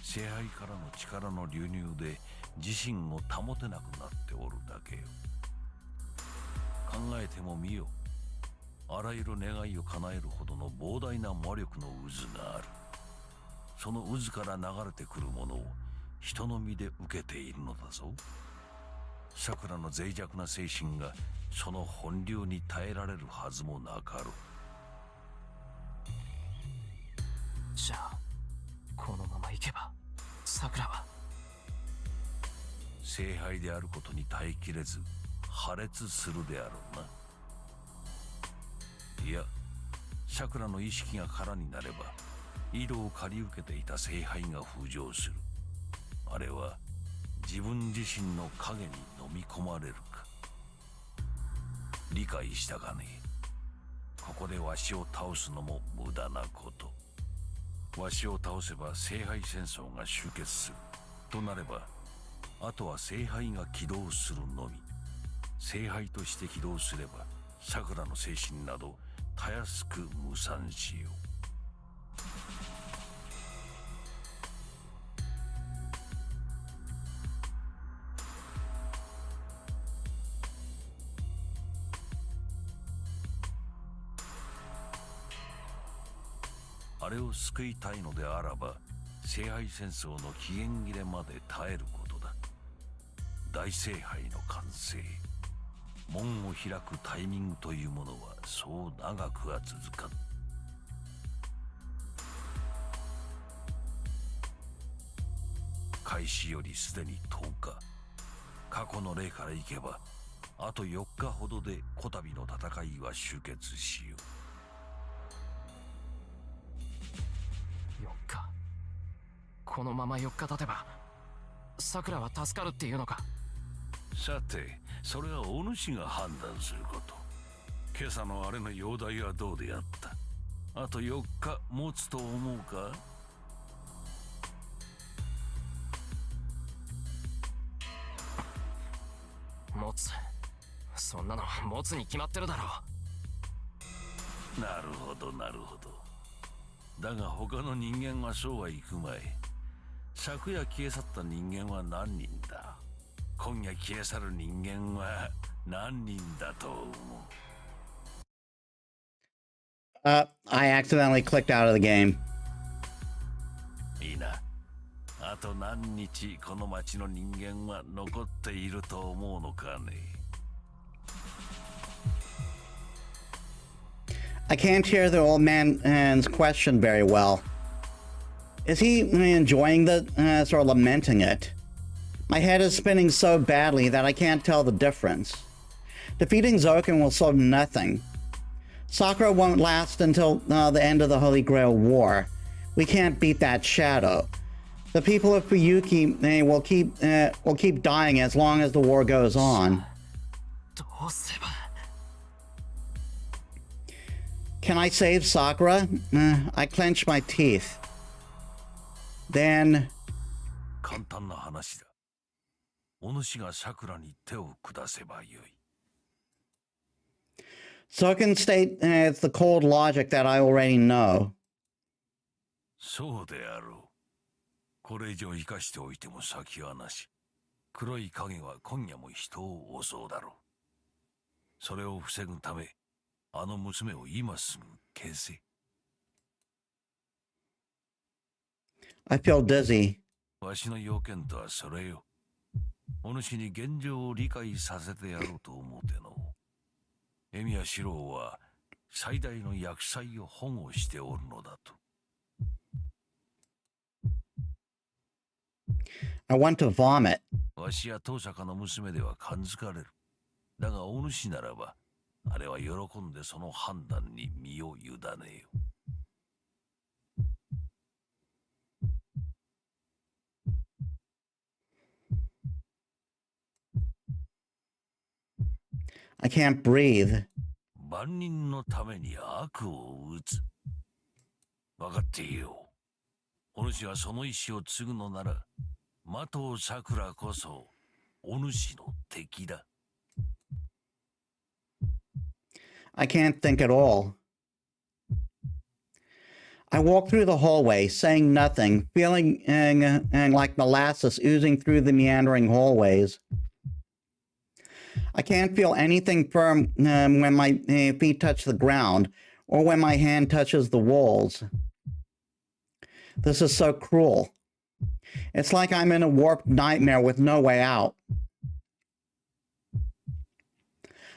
聖杯からの力の流入で自身を保てなくなっておるだけよ。考えてもみよ。あらゆる願いを叶えるほどの膨大な魔力の渦がある。その渦から流れてくるものを人の身で受けているのだぞ。桜の脆弱な精神がその本流に耐えられるはずもなかろう。じゃあこのままいけば桜は聖杯であることに耐えきれず破裂するであろうな。いや、桜の意識が空になれば井戸を借り受けていた聖杯が浮上する。あれは自分自身の影に飲み込まれるか。理解したかね。ここでわしを倒すのも無駄なこと。わしを倒せば聖杯戦争が終結するとなれば、あとは聖杯が起動するのみ。聖杯として起動すれば桜の精神などたやすく無産しよう。あれを救いたいのであらば、聖杯戦争の期限切れまで耐えることだ。大聖杯の完成、門を開くタイミングというものはそう長くは続かん。開始よりすでに10日。過去の例からいけばあと4日ほどでこたびの戦いは終結しよう。4日。このまま4日経てば桜は助かるっていうのか。さて、それはお主が判断すること。今朝のあれの容体はどうであった。あと4日持つと思うか。持つ。そんなの持つに決まってるだろう。なるほどなるほど。だが他の人間はそうはいくまい。昨夜消え去った人間は何人だ。今夜消え去る人間は何人だと思う。I accidentally clicked out of the game. いいな。あと何日この町の人間は残っていると思うのかね。I can't hear the old man's question very well. Is he enjoying the or lamenting it? My head is spinning so badly that I can't tell the difference. Defeating Zoken will solve nothing. Sakura won't last until the end of the Holy Grail War. We can't beat that shadow. The people of Fuyuki will keep dying as long as the war goes on. どうすれば Can I save Sakura? I clench my teeth. Then 簡単な話だ。お主が桜に手を下せばよい。Zoken state it's the cold logic that I already know. そうであろう。これ以上生かしておいても先はなし。黒い影は今夜も人を襲うだろう。それを防ぐため、あの娘を今すぐ消せ。I feel dizzy. わしの要件とはそれよ。お主に現状を理解させてやろうと思うての。エミヤ四郎は最大の厄災を保護しておるのだと。I want to vomit. わしや遠坂の娘では感づかれる。だがお主ならば、あれは喜んでその判断に身を委ねよ。I can't breathe. 万人のために悪を打つ。分かっていよう。お主がその意志を継ぐのなら、的藤さくらこそお主の敵だ。I can't think at all. I walk through the hallway, saying nothing, feeling like molasses oozing through the meandering hallways. I can't feel anything firm when my feet touch the ground or when my hand touches the walls. This is so cruel. It's like I'm in a warped nightmare with no way out.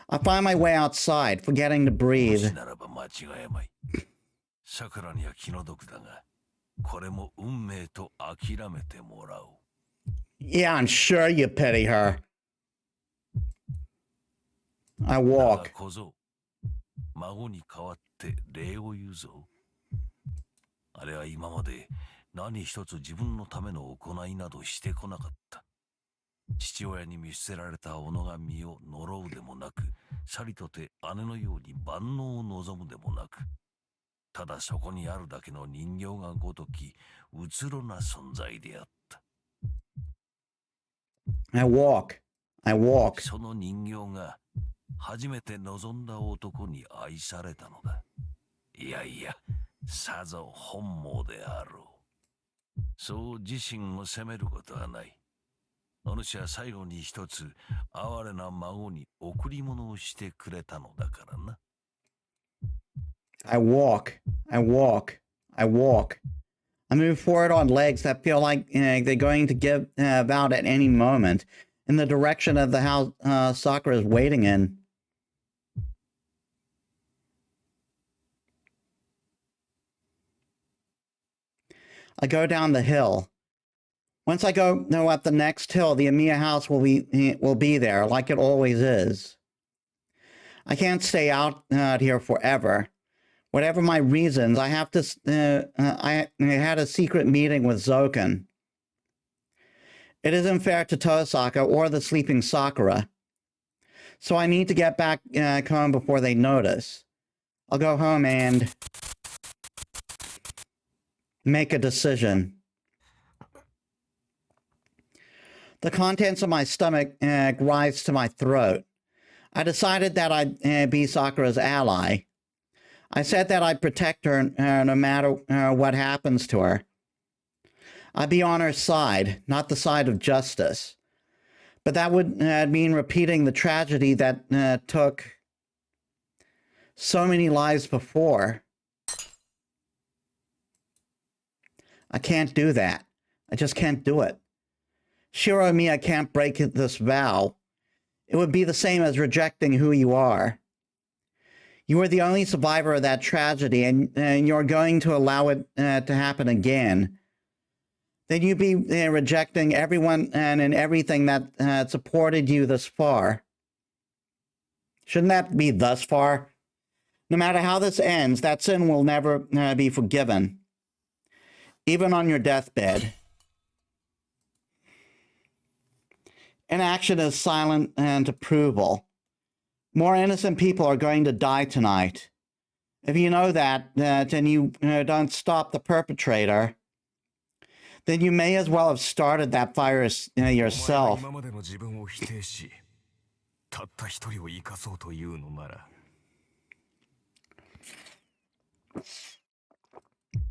I find my way outside, forgetting to breathe. ならば間違いまい。さくらには気の毒だが、これも運命と諦めてもらおう。Yeah, I'm sure you pity her. I だが walk. 小僧、孫に代わって礼を言うぞ。あれは今まで何一つ自分のための行いなどしてこなかった。父親に見捨てられた小野が身を呪うでもなく、さりとて姉のように万能を望むでもなく、ただそこにあるだけの人形がごとき、うつろな存在であった。I walk. I walk. その人形が初めて望んだ男に愛されたのだ。いやいや、さぞ本望であろう。そう自身を責めることはない。お主は最後に一つ哀れな孫に贈り物をしてくれたのだからな。I walk. I walk. I walk. I move forward on legs that feel like they're going to give out at any moment in the direction of the house Sakura is waiting in. I go down the hill. Once I go up the next hill, the Amiya house will be there, like it always is. I can't stay out here forever. Whatever my reasons, I have to. I had a secret meeting with Zoken. It isn't fair to Tosaka or the sleeping Sakura. So I need to get back home before they notice. I'll go home and make a decision. The contents of my stomach rise to my throat. I decided that I'd be Sakura's ally. I said that I'd protect her no matter what happens to her. I'd be on her side, not the side of justice. But that would mean repeating the tragedy that took so many lives before. I can't do that. I just can't do it. Shiro Miya can't break this vow. It would be the same as rejecting who you are. You were the only survivor of that tragedy, and you're going to allow it to happen again. then you'd be rejecting everyone and everything that supported you thus far. Shouldn't that be thus far? No matter how this ends, that sin will never be forgiven, even on your deathbed. Inaction is silent and approval. More innocent people are going to die tonight. If you know that, and you don't stop the perpetrator, then you may as well have started that fire yourself. 今までの自分を否定し、たった一人を生かそうというのなら。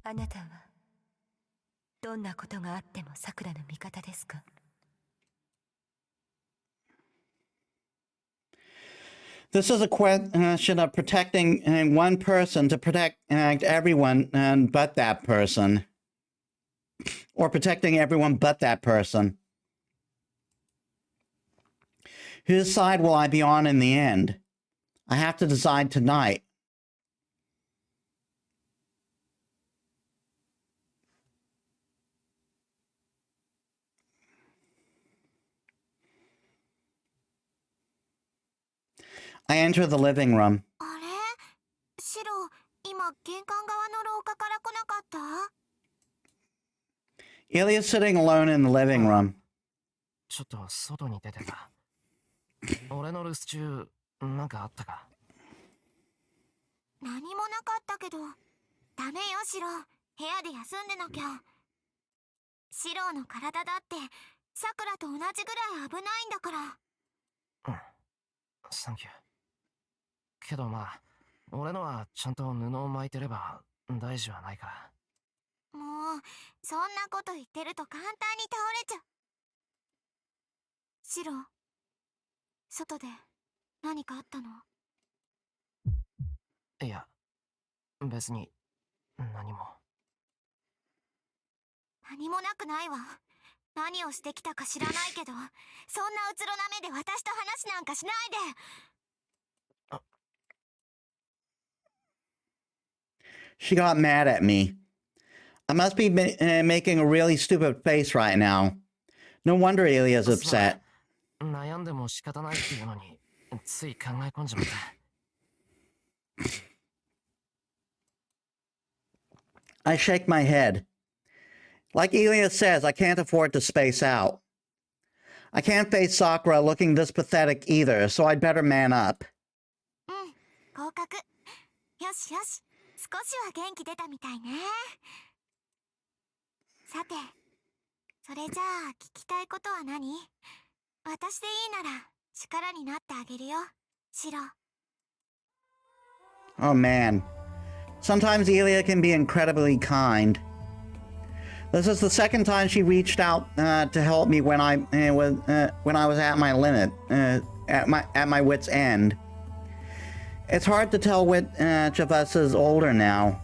あなたはどんなことがあってもさくらの味方ですか? This is a question of protecting one person to protect everyone but that person. Or protecting everyone but that person. Whose side will I be on in the end? I have to decide tonight. I enter the living room. あれシロ、今玄関側の廊下から来なかった？ Ilya's sitting alone in the living room. ちょっと外に出てた。俺の留守中、なんかあったか？何もなかったけど、ダメよシロ、部屋で休んでなきゃ。シロの体だってさくらと同じぐらい危ないんだから。うん、サンキュー。けどまあ、俺のはちゃんと布を巻いてれば大事はないから。もうそんなこと言ってると簡単に倒れちゃう。シロ、外で何かあったの？いや、別に何も。何もなくないわ。何をしてきたか知らないけど、そんなうつろな目で私と話なんかしないで。She got mad at me. I must be making a really stupid face right now. No wonder Ilya's upset. 悩んでも仕方ないっていうのに、つい考え込んじまった。I shake my head. Like Ilya says, I can't afford to space out. I can't face Sakura looking this pathetic either, so I'd better man up. 合格。よしよし。少しは元気出たみたいね。さて、それじゃあ聞きたいことは何？私でいいなら力になってあげるよ、シロ。Oh man. Sometimes Ilya can be incredibly kind. This is the second time she reached out to help me when I was at my limit, at my wit's end. It's hard to tell which of us is older now.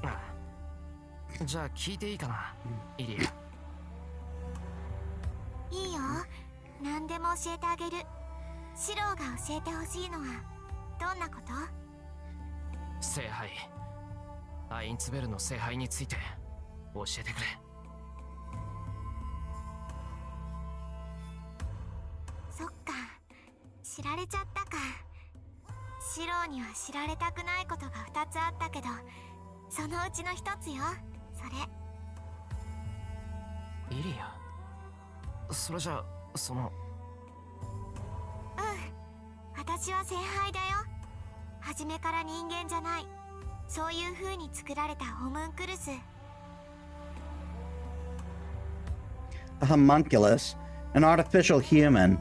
じゃあ聞いていいかな、イリア。いいよ。何でも教えてあげる。シロが教えてほしいのはどんなこと？聖杯。アインツベルの聖杯について教えてくれ。そっか。知られちゃったか。シロには知られたくないことが2つあったけど、そのうちの1つよ、それ。イリア、それじゃ、その。私は聖杯だよ。初めから人間じゃない。そういう風に作られたホムンクルス。A homunculus, an artificial human.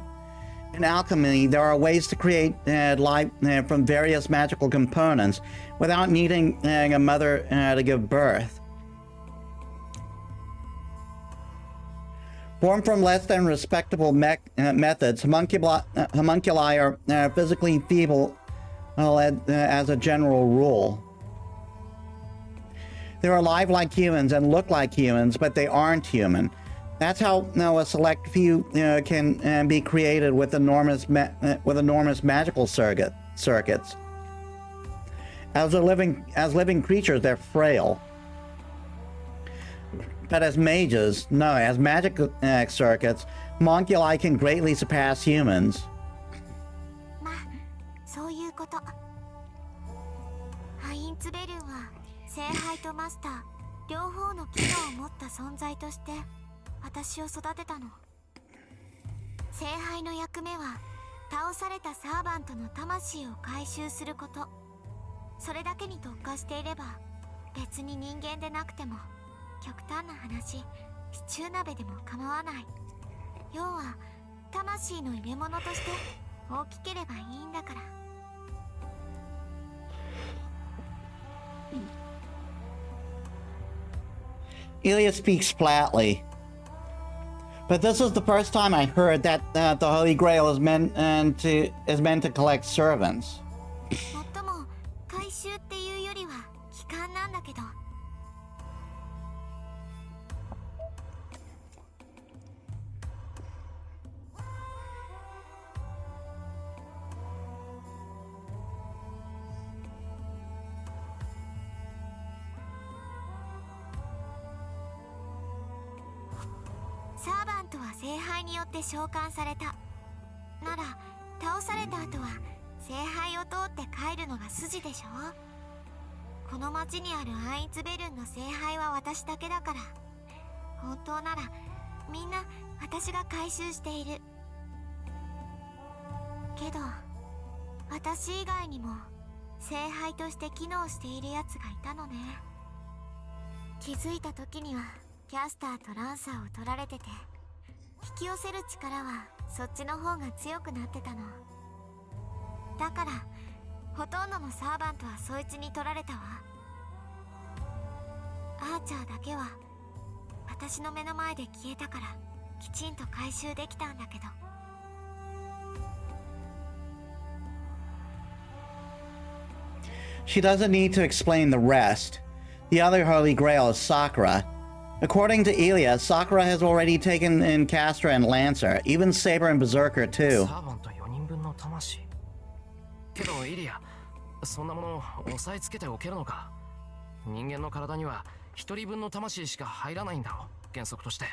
In alchemy, there are ways to create life from various magical components without needing a mother to give birth. Formed from less than respectable methods, homunculi are physically feeble as a general rule. They're alive like humans and look like humans, but they aren't human. That's how a select few can be created with enormous magical circuits. As living creatures, they're frail. But as mages, no, as magic circuits, Monculi can greatly surpass humans. まあそういうこと。ハインツベルンは聖杯とマスター両方の機能を持った存在として私を育てたの。聖杯の役目は倒されたサーバントの魂を回収すること。それだけに特化していれば別に人間でなくても、極端な話シチュー鍋でも構わない。要は魂の入れ物として大きければいいんだから。Ilya speaks flatly. But this is the first time I heard that the Holy Grail is meant to collect servants. もっとも回収っていうよりは帰還なんだけど。サーバントは聖杯によって召喚された。なら倒された後は聖杯を通って帰るのが筋でしょ。この町にあるアインツベルンの聖杯は私だけだから、本当ならみんな私が回収している。けど私以外にも聖杯として機能しているやつがいたのね。気づいた時にはキャスターとランサーを取られてて、引き寄せる力はそっちの方が強くなってたの。だからほとんどのサーバントはそいつに取られたわ。アーチャーだけは私の目の前で消えたからきちんと回収できたんだけど。She doesn't need to explain the rest. The other Holy Grail is Sakura. According to Ilya, Sakura has already taken in Castra and Lancer, even Saber and Berserker too. サーバント4人分の魂。けどイリア、そんなものを押さえつけておけるのか。人間の体には1人分の魂しか入らないんだろ、原則として。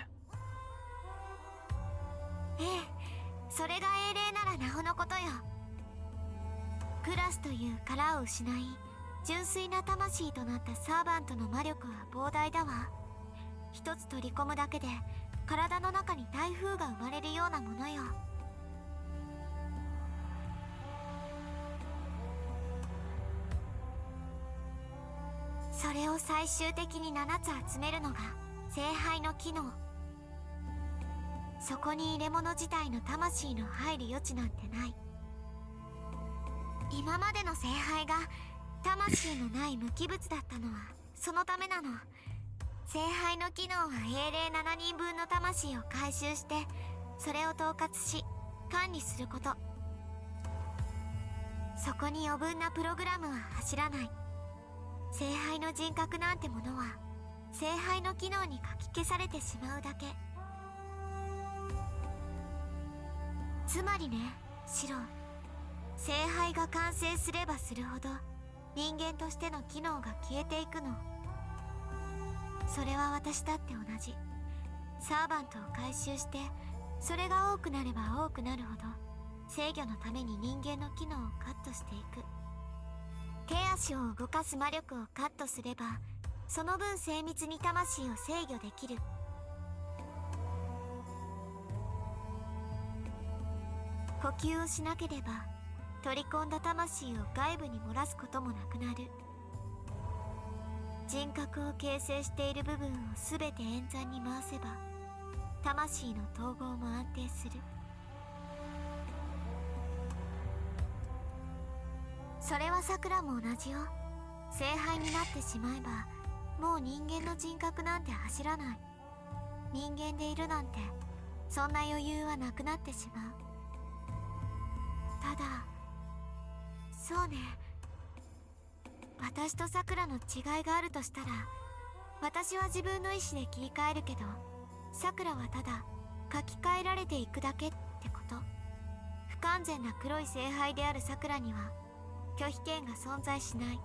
ええ、それが英霊ならなおのことよ。クラスという殻を失い純粋な魂となったサーバントの魔力は膨大だわ。一つ取り込むだけで体の中に台風が生まれるようなものよ。それを最終的に7つ集めるのが聖杯の機能。そこに入れ物自体の魂の入る余地なんてない。今までの聖杯が魂のない無機物だったのはそのためなの。聖杯の機能は英霊7人分の魂を回収してそれを統括し管理すること。そこに余分なプログラムは走らない。聖杯の人格なんてものは聖杯の機能にかき消されてしまうだけ。つまりね、シロ、聖杯が完成すればするほど人間としての機能が消えていくの。それは私だって同じ。サーバントを回収してそれが多くなれば多くなるほど制御のために人間の機能をカットしていく。手足を動かす魔力をカットすればその分精密に魂を制御できる。呼吸をしなければ取り込んだ魂を外部に漏らすこともなくなる。人格を形成している部分を全て演算に回せば魂の統合も安定する。それは桜も同じよ。聖杯になってしまえばもう人間の人格なんて走らない。人間でいるなんてそんな余裕はなくなってしまう。ただそうね、私とさくらの違いがあるとしたら私は自分の意思で切り替えるけどさくらはただ書き換えられていくだけってこと。不完全な黒い聖杯であるさくらには拒否権が存在しない。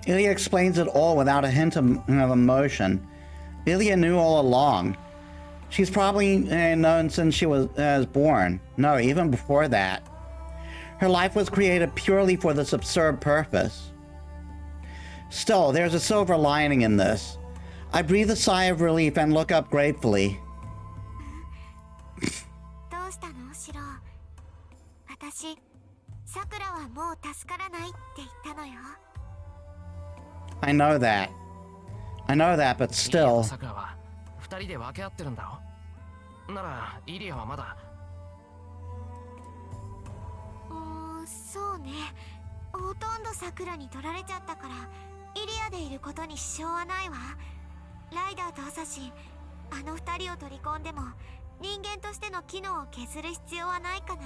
Ilya explains it all without a hint of emotion. Ilya knew all along. She's probably known since she was born. No, even before that. Her life was created purely for this absurd purpose. Still, there's a silver lining in this. I breathe a sigh of relief and look up gratefully. どうしたのシロ？私、さくらはもう助からないって言ったのよ。I know that. I know that, but イリアと still. さくらは二人で分け合ってるんだろ。ならイリアはまだ。そうね。ほとんどさくらに取られちゃったから、イリアでいることに支障はないわ。ライダーとアサシン、あの二人を取り込んでも人間としての機能を削る必要はないかな。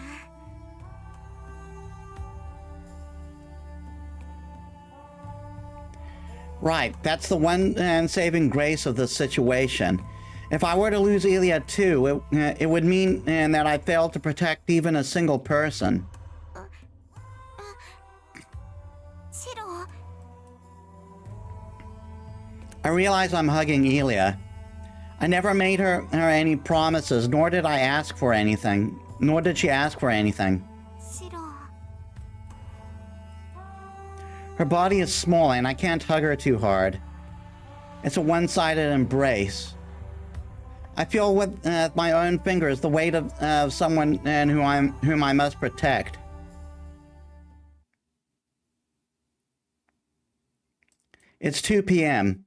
Right, that's the one saving grace of this situation. If I were to lose Ilya too, it would mean that I failed to protect even a single person. シロ、 I realize I'm hugging Ilya. I never made her any promises, nor did I ask for anything. Nor did she ask for anything. シロ。 Her body is small and I can't hug her too hard. It's a one-sided embrace. I feel with my own fingers the weight of someone whom I must protect. It's 2 p.m.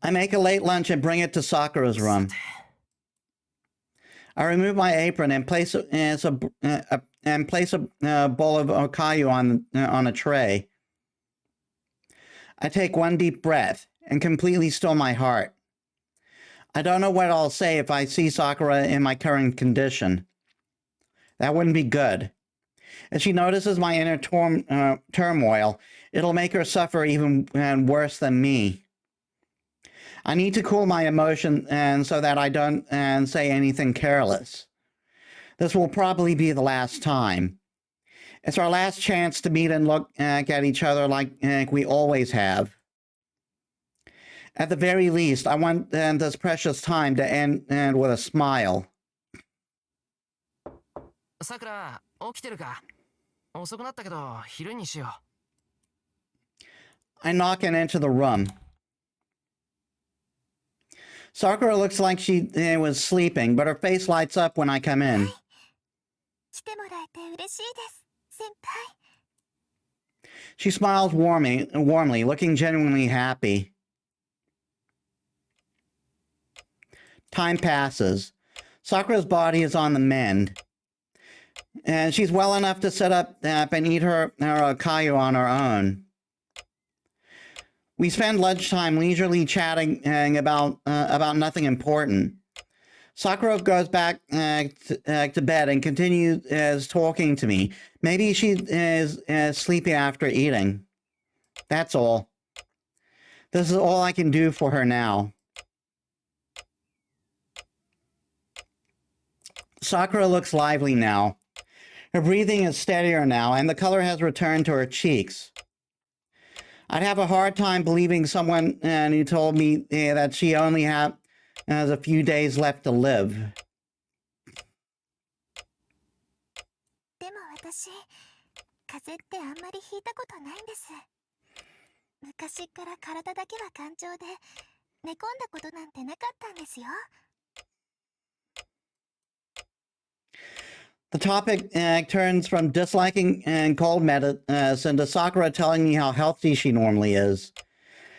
I make a late lunch and bring it to Sakura's room. I remove my apron and place a bowl of okayu on a tray. I take one deep breath and completely still my heart. I don't know what I'll say if I see Sakura in my current condition. That wouldn't be good. If she notices my inner turmoil, it'll make her suffer even worse than me. I need to cool my emotion so that I don't say anything careless. This will probably be the last time. It's our last chance to meet and look at each other like we always have. At the very least, I want this precious time to end with a smile. さくら、起きてるか？遅くなったけど昼にしよう。 I knock into the room. Sakura looks like she was sleeping, but her face lights up when I come in. 来てもらえて嬉しいです、先輩。 She smiles warmly, looking genuinely happy. Time passes. Sakura's body is on the mend. And she's well enough to sit up and eat her okayu on her own. We spend lunchtime leisurely chatting about nothing important. Sakura goes back to bed and continues talking to me. Maybe she is sleepy after eating. That's all. This is all I can do for her now. Sakura looks lively now. Her breathing is steadier now, and the color has returned to her cheeks. I'd have a hard time believing someone who told me that she only has a few days left to live. でも私、風邪ってあんまりひいたことないんです。昔から体だけは頑丈で、寝込んだことなんてなかったんですよ。 The topic turns from disliking cold medicine to Sakura telling me how healthy she normally is.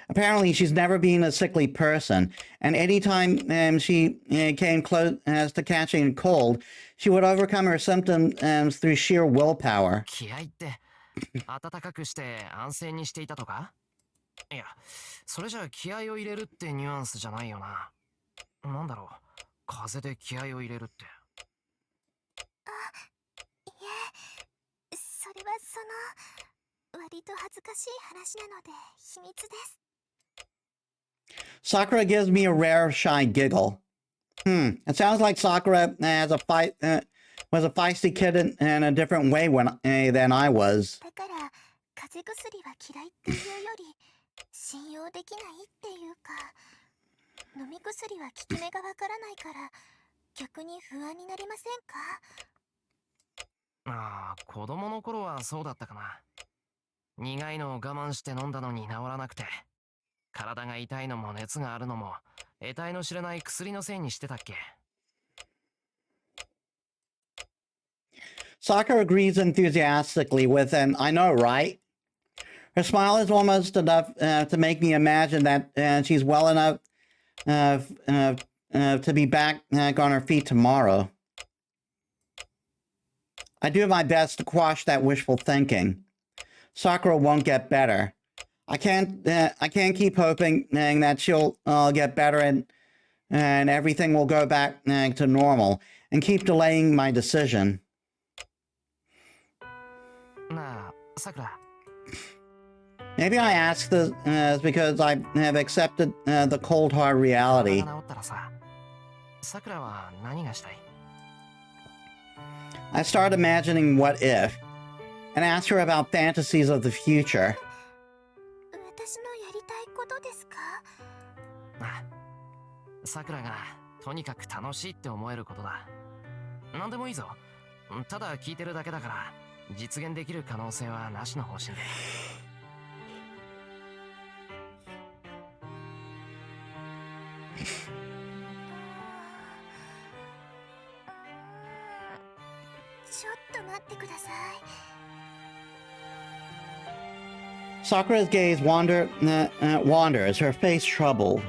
Apparently, she's never been a sickly person, and anytime she came close to catching a cold, she would overcome her symptoms through sheer willpower. 気合って暖かくして安静にしていたとか？いや、それじゃ気合を入れるってニュアンスじゃないよな。なんだろう、風で気合を入れるって。 いえ、それは割と恥ずかしい話なので秘密です。 Sakura gives me a rare, shy giggle. It sounds like Sakura was a feisty kid in a different way than I was. だから風邪薬は嫌いっていうより信用できないっていうか、飲み薬は効き目がわからないから逆に不安になりませんか？ああ、子供の頃はそうだったかな。苦いのを我慢して飲んだのに治らなくて、体が痛いのも熱があるのも、得体の知れない薬のせいにしてたっけ。Sakura agrees enthusiastically with an "I know, right?" Her smile is almost enough to make me imagine that she's well enough to be back on her feet tomorrow. I do my best to quash that wishful thinking. Sakura won't get better. I can't keep hoping that she'll get better and everything will go back to normal and keep delaying my decision. なあ、さくら。 Maybe I ask this because I have accepted the cold hard reality. 体が治ったらさ、さくらは何がしたい？ I start imagining what if and ask her about fantasies of the future. 私のやりたいことですか？あ、さくらがとにかく楽しいって思えることだ。なんでもいいぞ。ただ聞いてるだけだから、実現できる可能性はなしの方針で。ちょっと待ってください。 Sakura's gaze wanders, her face troubled.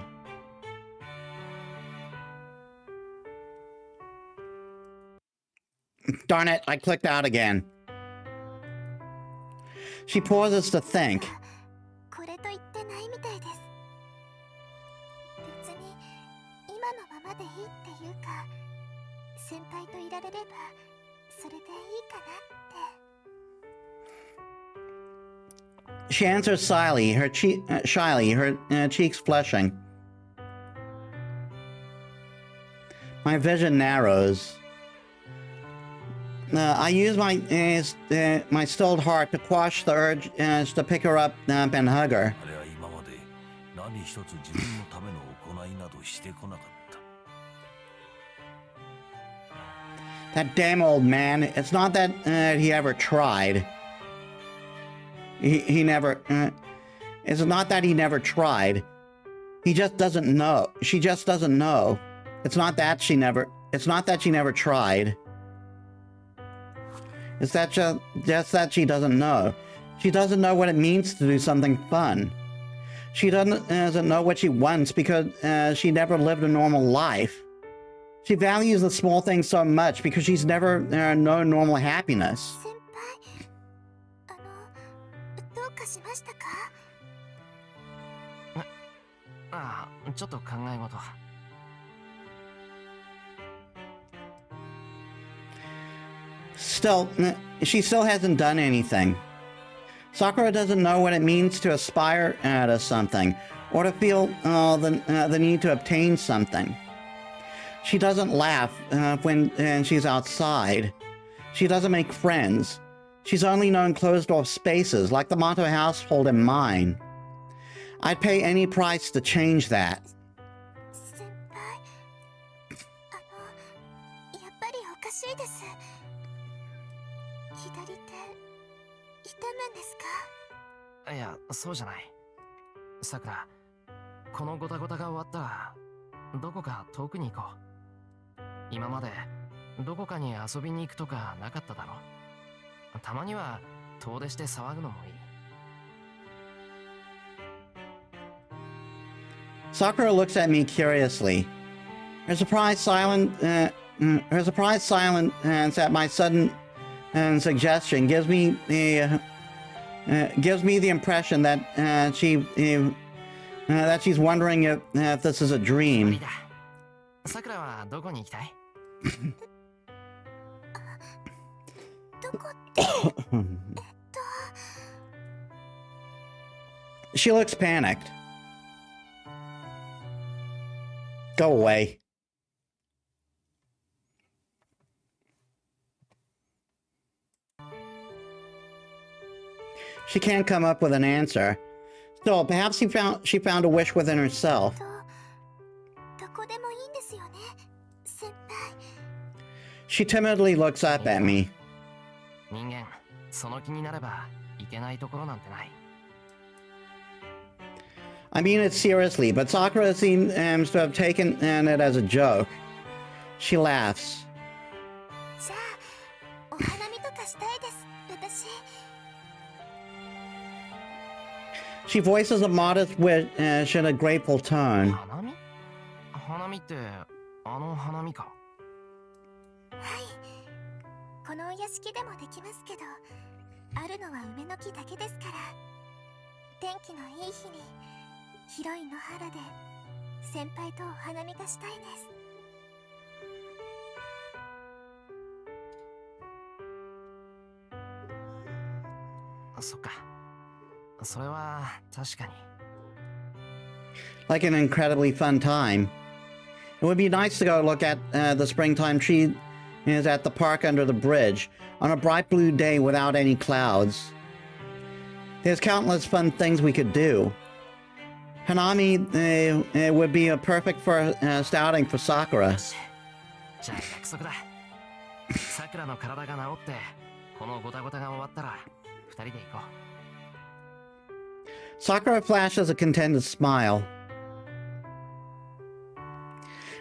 Darn it, I clicked out again. She pauses to think. これと言ってないみたいです。別に今のままでいいっていうか、先輩といられればそれでいいかなって。 She answers shyly, her cheeks flushing. My vision narrows. I use my stilled heart to quash the urge to pick her up and hug her. あれは今まで何一つ自分のための行いなどしてこなかった。 That damn old man. It's not that he ever tried. He never. It's not that he never tried. He just doesn't know. She just doesn't know. It's not that she never. It's not that she never tried. It's that just that she doesn't know. She doesn't know what it means to do something fun. She doesn't know what she wants because she never lived a normal life. She values the small things so much because she's never known normal happiness. 先輩、どうかしましたか？ああ、ちょっと考え事。 Still, she still hasn't done anything. Sakura doesn't know what it means to aspire to something or to feel the need to obtain something. She doesn't laugh when she's outside. She doesn't make friends. She's only known closed-off spaces like the Mato household and mine. I'd pay any price to change that. 先輩、やっぱりおかしいです。左手、痛むんですか？いや、そうじゃない。さくら、このゴタゴタが終わったら、どこか遠くに行こう。今まで、どこかに遊びに行くとかなかっただろ。たまには、遠出して騒ぐのもいい。Sakura looks at me curiously. Her surprised silence at my sudden suggestion gives me the impression that she's wondering if this is a 無理 dream. だ。さくらはどこに行きたい？どこって、She looks panicked. Go away. She can't come up with an answer. Still, perhaps she found a wish within herself. どこでもいいんですよね、先輩。 She timidly looks up at me. 人間、その気になればいけないところなんてない。 I mean it seriously, but Sakura seems to have taken it as a joke. She laughs. じゃあ、お花見とかしたいです、私。 She voices a modest wish in a grateful tone. 花見？花見ってあの花見か。はい。このお屋敷でもできますけど、あるのは梅の木だけですから。天気のいい日に広い野原で先輩とお花見がしたいです。 そっか。それは確かに。 Like an incredibly fun time. It would be nice to go look at the springtime tree is at the park under the bridge on a bright blue day without any clouds. There's countless fun things we could do. Hanami would be a perfect for outing for Sakura. じゃあ約束だ。さくらの体が治ってこのゴタゴタが終わったら二人で行こう。 Sakura flashes a contented smile.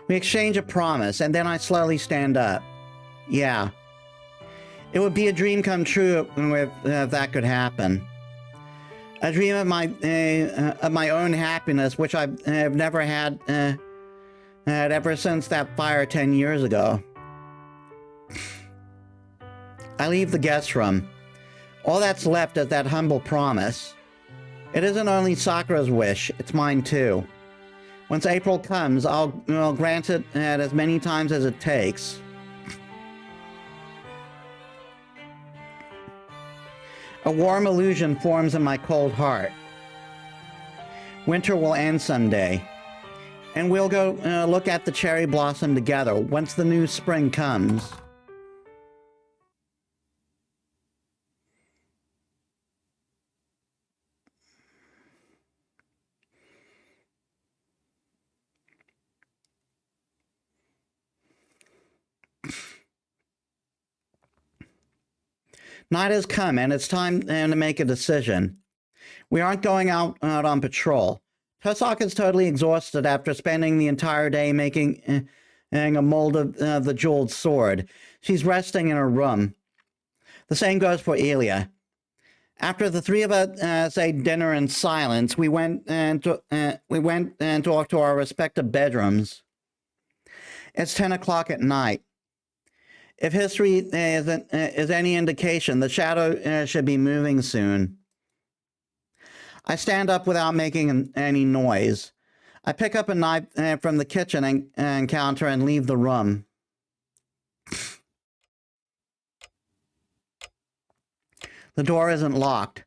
We exchange a promise, and then I slowly stand up. Yeah. It would be a dream come true if that could happen. A dream of my own happiness, which I have never had ever since that fire 10 years ago. I leave the guest room. All that's left is that humble promise. It isn't only Sakura's wish, it's mine too. Once April comes, I'll grant it as many times as it takes. A warm illusion forms in my cold heart. Winter will end someday, and we'll go look at the cherry blossom together once the new spring comes. Night has come, and it's time to make a decision. We aren't going out on patrol. Tosaka's totally exhausted after spending the entire day making a mold of the jeweled sword. She's resting in her room. The same goes for Ilya. After the three of us ate dinner in silence, we went and talked to our respective bedrooms. It's 10 o'clock at night. If history is any indication, the shadow should be moving soon. I stand up without making any noise. I pick up a knife from the kitchen and counter and leave the room. The door isn't locked.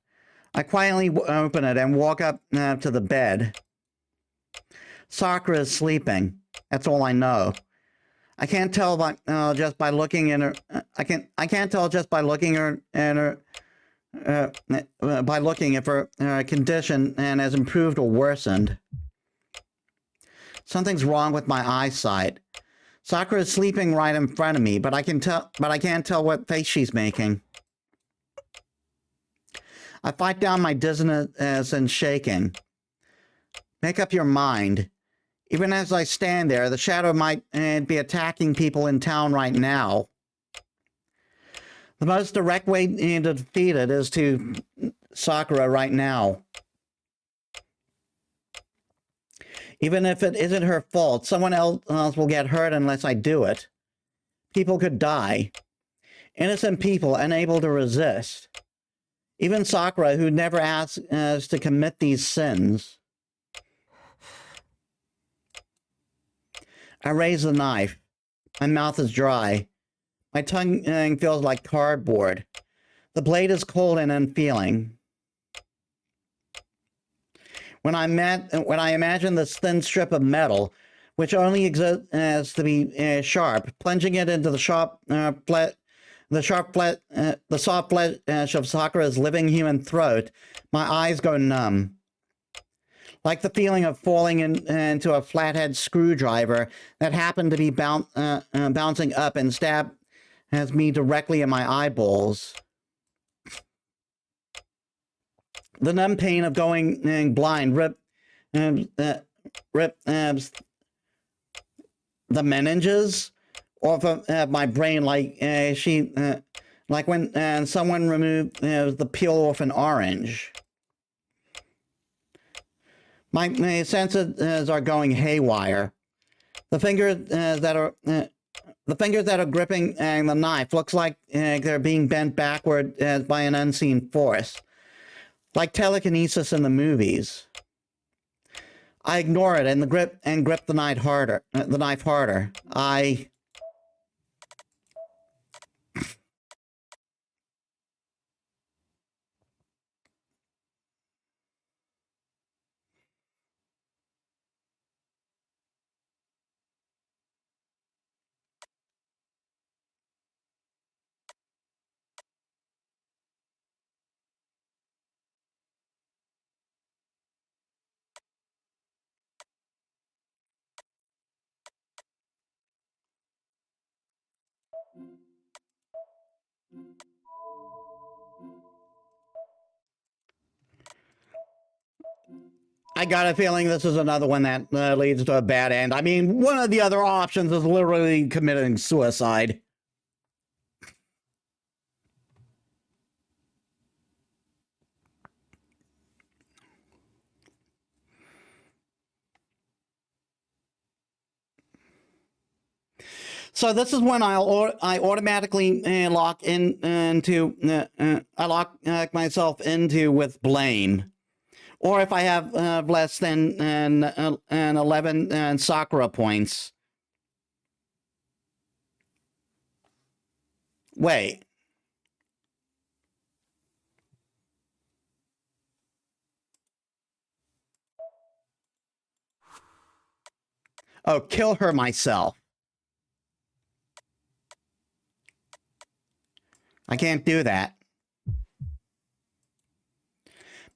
I quietly open it and walk up to the bed. Sakura is sleeping. That's all I know. I can't tell just by looking in her. I can't tell just by looking her and her by looking if her condition has improved or worsened. Something's wrong with my eyesight. Sakura is sleeping right in front of me, but I can't tell what face she's making. I fight down my dizziness and shaking. Make up your mind. Even as I stand there, the shadow might be attacking people in town right now. The most direct way to defeat it is to Sakura right now. Even if it isn't her fault, someone else will get hurt unless I do it. People could die. Innocent people unable to resist. Even Sakura, who never asked us to commit these sins. I raise the knife. My mouth is dry. My tongue feels like cardboard. The blade is cold and unfeeling. When I imagine this thin strip of metal, which only exists to be sharp, plunging it into the sharp the the soft flesh of Sakura's living human throat, my eyes go numb. Like the feeling of falling into a flathead screwdriver that happened to be bouncing up and stab has me directly in my eyeballs. The numb pain of going blind rip the meninges off of my brain like like when someone removed the peel off an orange. My senses are going haywire. The fingers that are gripping the knife looks like they're being bent backward by an unseen force, like telekinesis in the movies. I ignore it and grip the knife harder. I got a feeling this is another one that leads to a bad end. I mean, one of the other options is literally committing suicide. So this is when I automatically lock myself into with blame. Or if I have less than 11 Sakura points. Wait. Oh, kill her myself. I can't do that.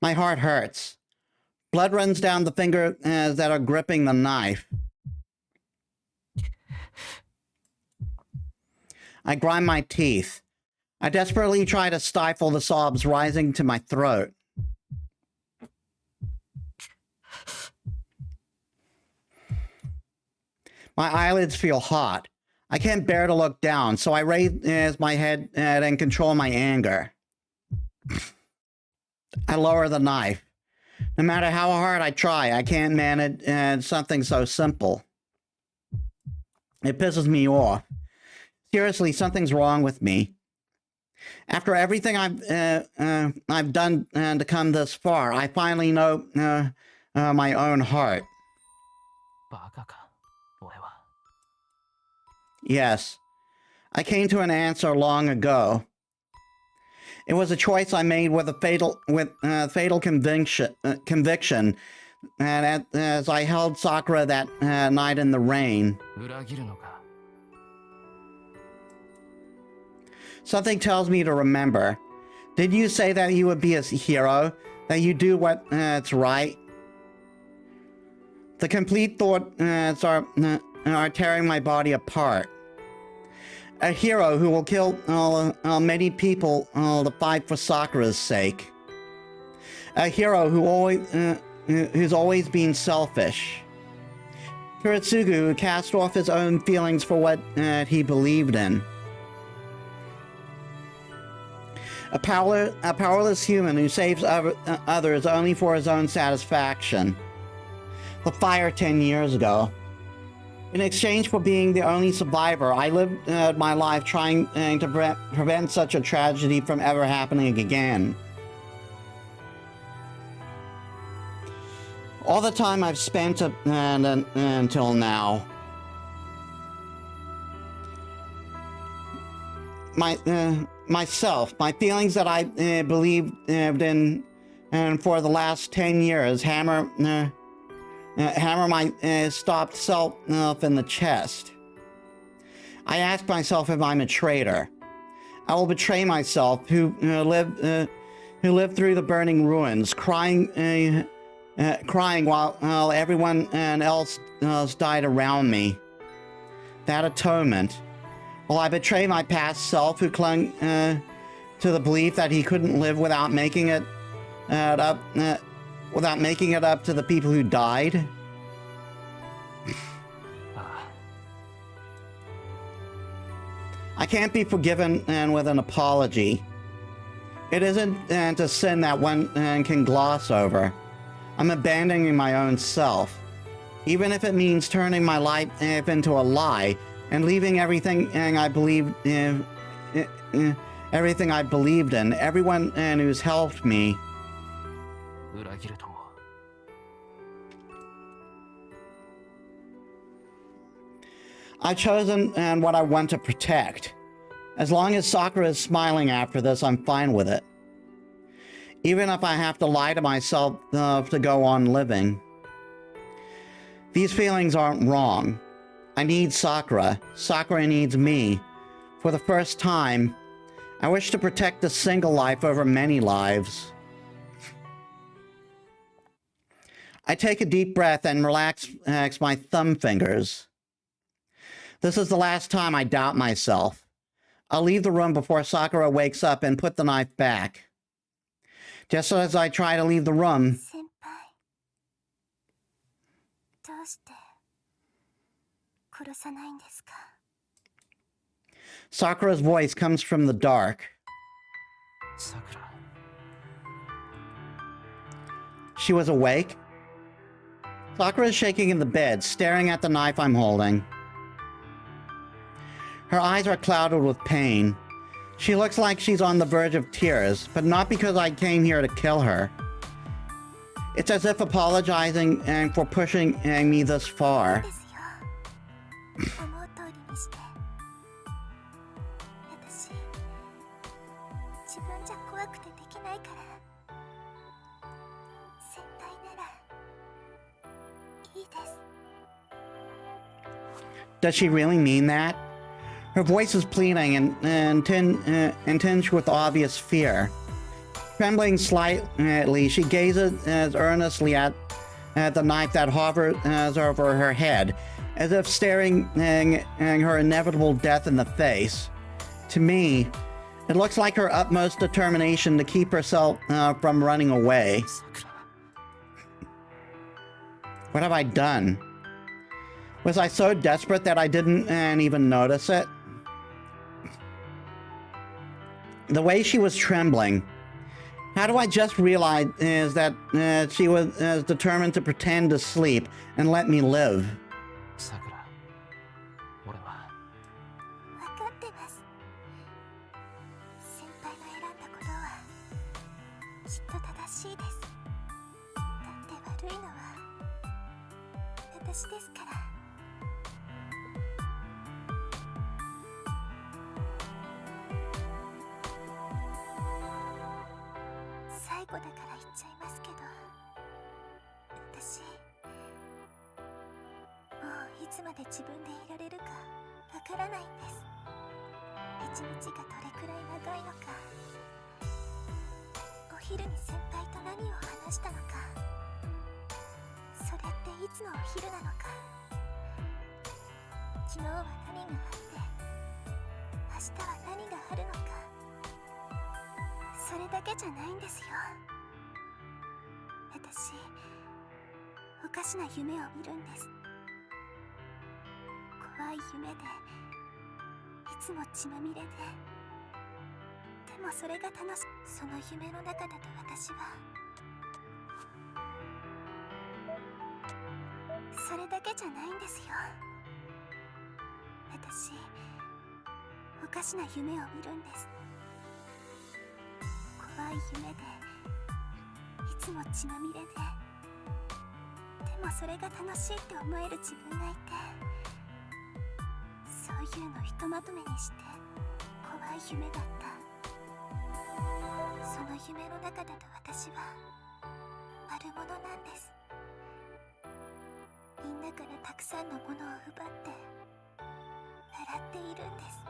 My heart hurts. Blood runs down the fingers that are gripping the knife. I grind my teeth. I desperately try to stifle the sobs rising to my throat. My eyelids feel hot. I can't bear to look down, so I raise my head and control my anger. I lower the knife. No matter how hard I try, I can't manage something so simple. It pisses me off. Seriously, something's wrong with me. After everything I've done to come this far, I finally know my own heart. Yes, I came to an answer long ago. It was a choice I made with a fatal conviction, and as I held Sakura that night in the rain. Something tells me to remember. Did you say that you would be a hero? That you do what's right? The complete thoughts are tearing my body apart. A hero who will kill many people to fight for Sakura's sake. A hero who's always been selfish. Kuretsugu, who cast off his own feelings for what he believed in. A powerless human who saves others only for his own satisfaction. The fire 10 years ago. In exchange for being the only survivor, I lived my life trying to prevent such a tragedy from ever happening again. All the time I've spent until now. Myself, my feelings that I believed in for the last 10 years hammer my stopped self in the chest. I ask myself if I'm a traitor. I will betray myself, who lived through the burning ruins, crying while everyone else died around me. That atonement. Will I betray my past self, who clung to the belief that he couldn't live without making it up to the people who died? I can't be forgiven with an apology. It isn't a sin that one can gloss over. I'm abandoning my own self, even if it means turning my life into a lie and leaving everything I believed in, everyone who's helped me. I've chosen what I want to protect. As long as Sakura is smiling after this, I'm fine with it. Even if I have to lie to myself to go on living. These feelings aren't wrong. I need Sakura. Sakura needs me. For the first time, I wish to protect a single life over many lives. I take a deep breath and relax my thumb fingers. This is the last time I doubt myself. I'll leave the room before Sakura wakes up and put the knife back. Just as I try to leave the room, 先輩どうして殺さないんですか Sakura's voice comes from the dark. Sakura. She was awake. Sakura is shaking in the bed, staring at the knife I'm holding. Her eyes are clouded with pain. She looks like she's on the verge of tears, but not because I came here to kill her. It's as if apologizing for pushing me this far. ですよ思う通りにして私自分じゃ怖くてできないから先輩ならいいです Does she really mean that? Her voice is pleading and tinged with obvious fear. Trembling slightly, she gazes earnestly at the knife that hovers over her head, as if staring her inevitable death in the face. To me, it looks like her utmost determination to keep herself from running away. What have I done? Was I so desperate that I didn't even notice it? The way she was trembling. How do I just realize that she was determined to pretend to sleep and let me live? Sakura. 俺は分かってます先輩の選んだことはきっと正しいですだって悪いのは私ですから最後だから言っちゃいますけど私もういつまで自分でいられるかわからないんです一日がどれくらい長いのかお昼に先輩と何を話したのかそれっていつのお昼なのか昨日は何があって明日は何があるのかそれだけじゃないんですよ私おかしな夢を見るんです怖い夢でいつも血まみれででもそれが楽しいその夢の中だと私はそれだけじゃないんですよ私おかしな夢を見るんです怖い夢でいつも血まみれででもそれが楽しいって思える自分がいてそういうのひとまとめにして怖い夢だったその夢の中だと私は悪者なんですみんなからたくさんのものを奪って笑っているんです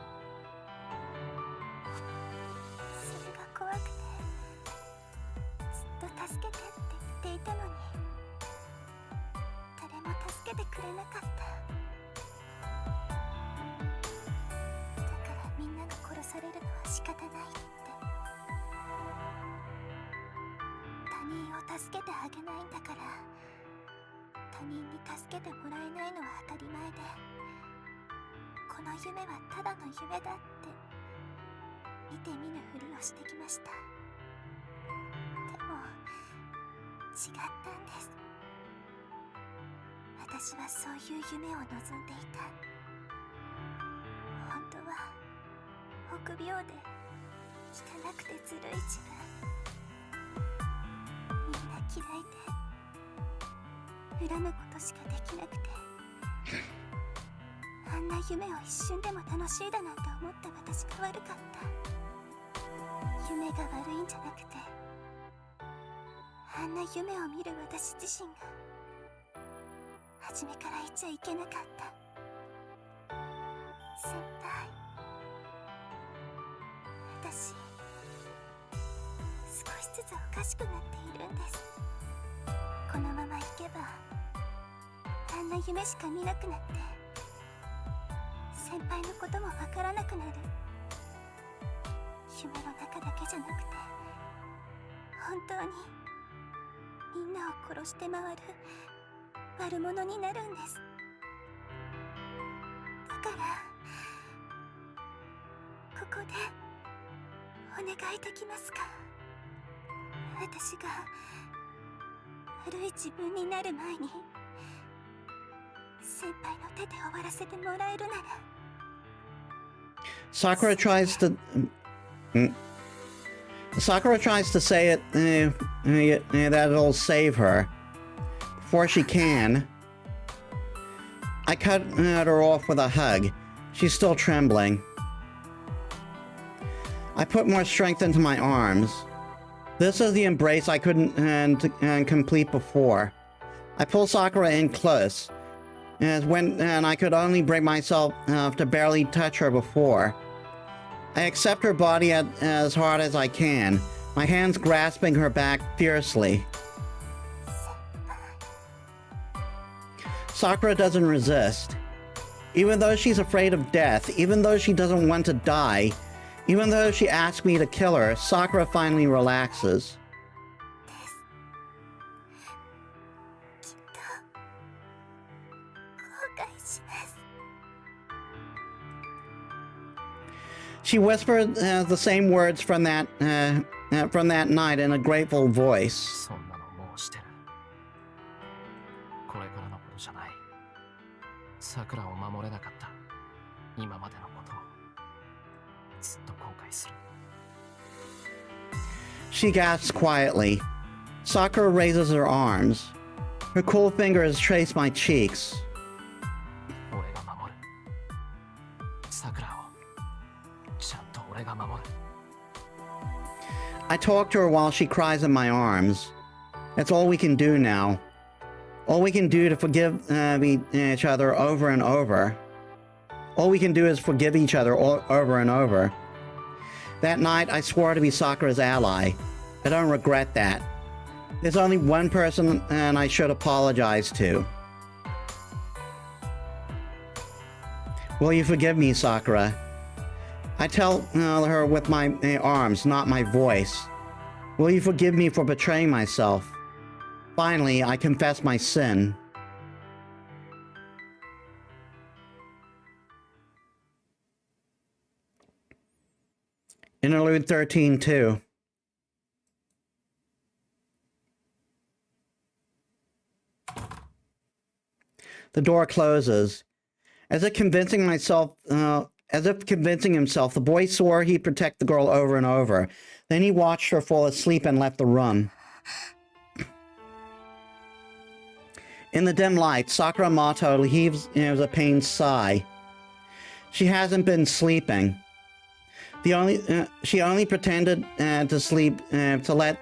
けてって言っていたのに、誰も助けてくれなかった。だからみんなが殺されるのは仕方ないって。他人を助けてあげないんだから、他人に助けてもらえないのは当たり前で、この夢はただの夢だって見て見ぬふりをしてきました。でも違ったんです。私はそういう夢を望んでいた。本当は臆病で汚くてずるい自分、みんな嫌いで恨むことしかできなくて、あんな夢を一瞬でも楽しいだなんて思った私が悪かった。夢が悪いんじゃなくて、あんな夢を見る私自身が初めから言っちゃいけなかった。先輩、私少しずつおかしくなっているんです。このままいけばあんな夢しか見なくなって、先輩のこともわからなくなる。夢の中だけじゃなくて、本当にみんなを殺して回る悪者になるんです。だからここでお願いできますか。私が悪い自分になる前に先輩の手で終わらせてもらえるなら。Sakura tries to say it that it'll save her. Before she can, I cut her off with a hug. She's still trembling. I put more strength into my arms. This is the embrace I couldn't complete before. I pull Sakura in close, and I could only bring myself to barely touch her before. I accept her body as hard as I can, my hands grasping her back fiercely. Sakura doesn't resist. Even though she's afraid of death, even though she doesn't want to die, even though she asks me to kill her, Sakura finally relaxes. She whispered the same words from that night in a grateful voice. そんなのもうしてる。これからのことじゃない。桜を守れなかった今までのことをずっと後悔する。She gasps quietly. Sakura raises her arms. Her cool fingers trace my cheeks. 俺が守る。桜をちゃんと俺が守る。I talk to her while she cries in my arms. That's all we can do now. All we can do to forgive each other over and over. All we can do is forgive each other over and over. That night, I swore to be Sakura's ally. I don't regret that. There's only one person I should apologize to. Will you forgive me, Sakura? I tell her with my arms, not my voice. Will you forgive me for betraying myself? Finally, I confess my sin. Interlude 13-2. The door closes. As if convincing himself, the boy swore he'd protect the girl over and over. Then he watched her fall asleep and left the room. In the dim light, Sakura Mato heaves a pained sigh. She hasn't been sleeping. She only pretended to sleep to let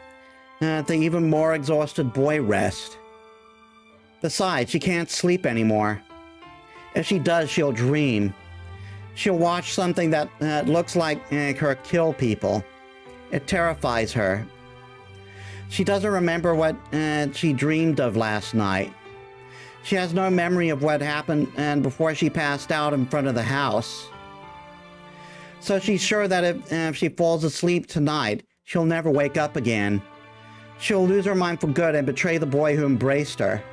the even more exhausted boy rest. Besides, she can't sleep anymore. If she does, she'll dream. She'll watch something that looks like her kill people. It terrifies her. She doesn't remember what she dreamed of last night. She has no memory of what happened before she passed out in front of the house. So she's sure that if she falls asleep tonight, she'll never wake up again. She'll lose her mind for good and betray the boy who embraced her.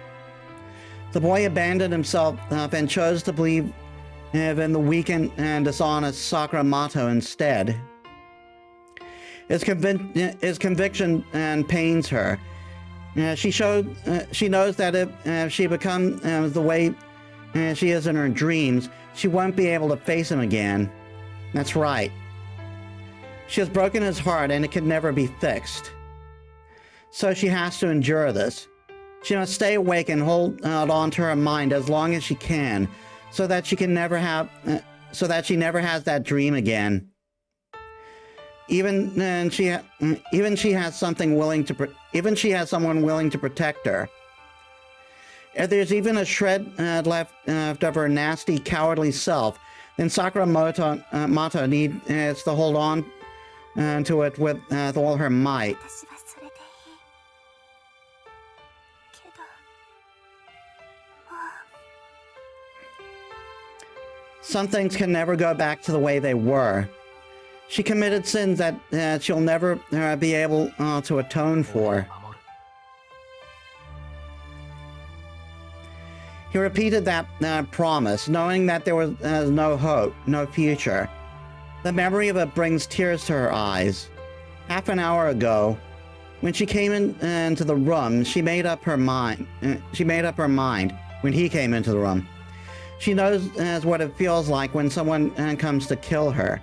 The boy abandoned himself and chose to believe in the weak and dishonest Sakura instead. His conviction pains her. She knows that if she becomes the way she is in her dreams, she won't be able to face him again. That's right. She has broken his heart and it can never be fixed. So she has to endure this. She must stay awake and hold on to her mind as long as she can, so that she never has that dream again. Even she has someone willing to protect her. If there's even a shred left of her nasty, cowardly self, then Sakura Mato needs to hold on to it with all her might. 私はそれでいいけどもう Some things can never go back to the way they were. She committed sins that she'll never be able to atone for. He repeated that promise, knowing that there was no hope, no future. The memory of it brings tears to her eyes. Half an hour ago, when she came into the room, she made up her mind. When he came into the room. She knows what it feels like when someone comes to kill her.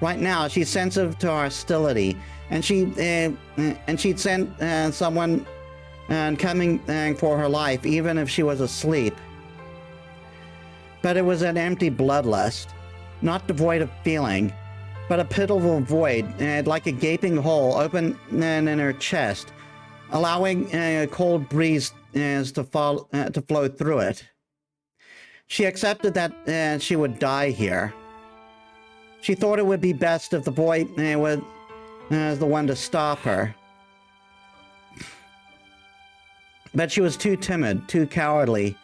Right now, she's sensitive to hostility, and she'd send someone coming for her life, even if she was asleep. But it was an empty bloodlust, not devoid of feeling, but a pitiful void, like a gaping hole open in her chest, allowing a cold breeze to flow through it. She accepted that she would die here. She thought it would be best if the boy was the one to stop her. But she was too timid, too cowardly.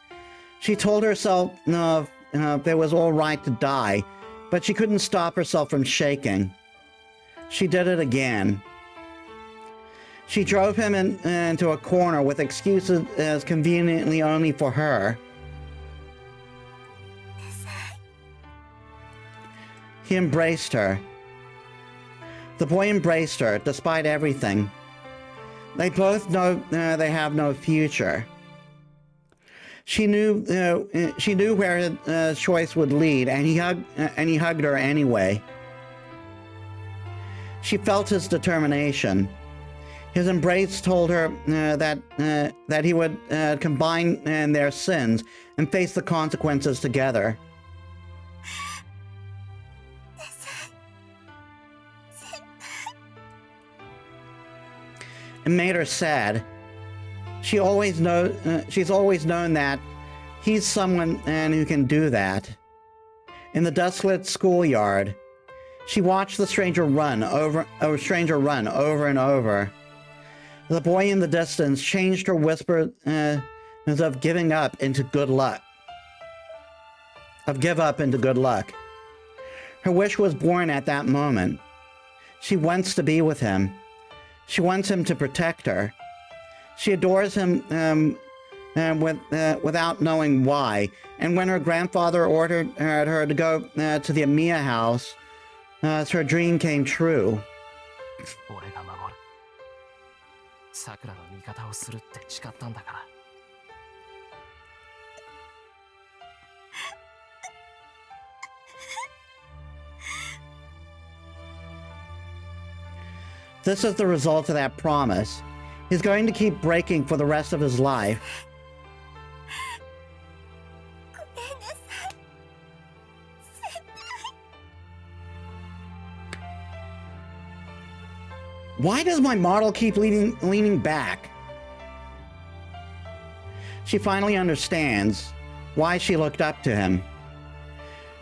She told herself it was all right to die, but she couldn't stop herself from shaking. She did it again. She drove him into a corner with excuses as conveniently only for her. He embraced her. The boy embraced her, despite everything. They both know they have no future. She knew where his choice would lead, and he hugged her anyway. She felt his determination. His embrace told her that he would combine their sins and face the consequences together. It made her sad. She's always known that he's someone who can do that. In the dusklit schoolyard, she watched the stranger run over and over. The boy in the distance changed her whisper of giving up into good luck. Her wish was born at that moment. She wants to be with him. She wants him to protect her. She adores him without knowing why. And when her grandfather ordered her to go to the Amiya house, her dream came true. 俺が守る。さくらの味方をするって誓ったんだから。This is the result of that promise. He's going to keep breaking for the rest of his life. Why does my model keep leaning back? She finally understands why she looked up to him.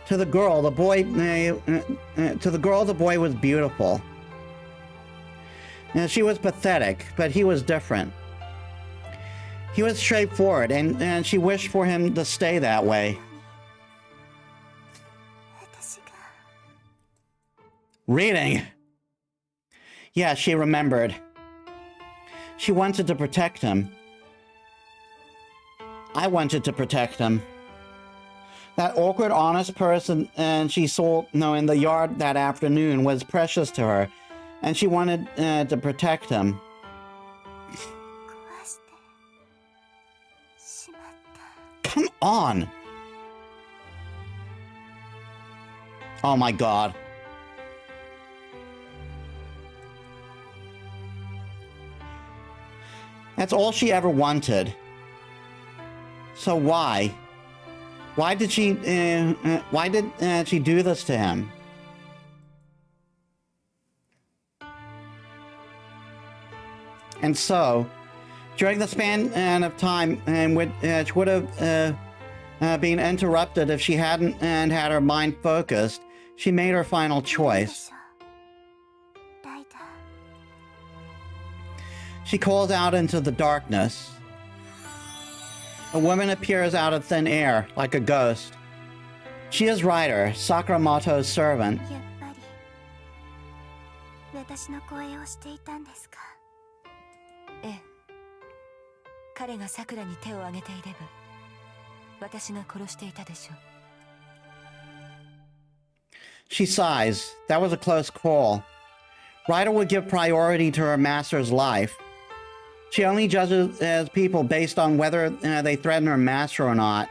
To the girl, the boy was beautiful. She was pathetic, but he was different. He was straightforward, and she wished for him to stay that way. 私が Reading! Yeah, she remembered. She wanted to protect him. I wanted to protect him. That awkward, honest person she saw in the yard that afternoon was precious to her, and she wanted to protect him. 壊してしまった Come on! Oh my god. That's all she ever wanted. So why? Why did she do this to him? And so, during the span of time which would have been interrupted if she hadn't had her mind focused, she made her final で choice. しょライダー She calls out into the darkness. A woman appears out of thin air, like a ghost. She is Ryder, Sakamoto's servant. やっぱり私の声をしていたんですかええ。彼がさくらに手を挙げていれば、私が殺していたでしょう。 She sighs. That was a close call. Ryder would give priority to her master's life. She only judges people based on whether they threaten her master or not.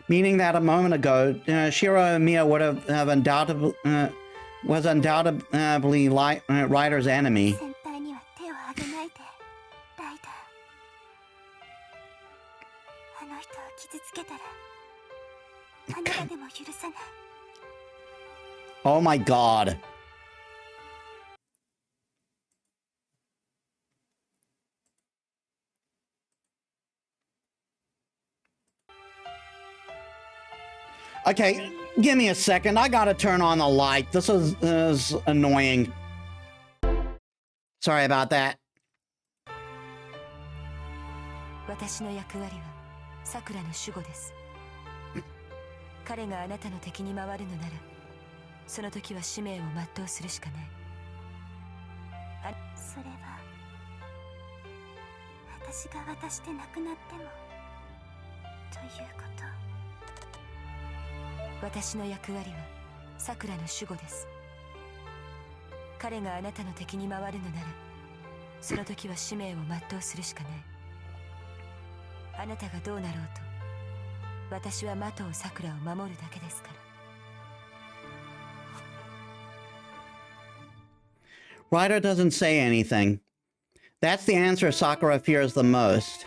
Meaning that a moment ago, Shiro Omiya would have undoubtedly was undoubtedly Ryder's enemy. 先輩には手を挙げないでライダーあの人を傷つけたらあなたでも許さない Oh my god. Okay, give me a second. I gotta turn on the light. This is annoying. Sorry about that. 私の役割はさくらの守護です。彼があなたの敵に回るのなら、その時は使命を全うするしかない。それは私が渡して亡くなってもということ 私の役割はさくらの守護です。彼があなたの敵に回るのなら、その時は使命を全うするしかない。あなたがどうなろうと、私は的をさくらを守るだけですから。 Ryder doesn't say anything. That's the answer Sakura fears the most.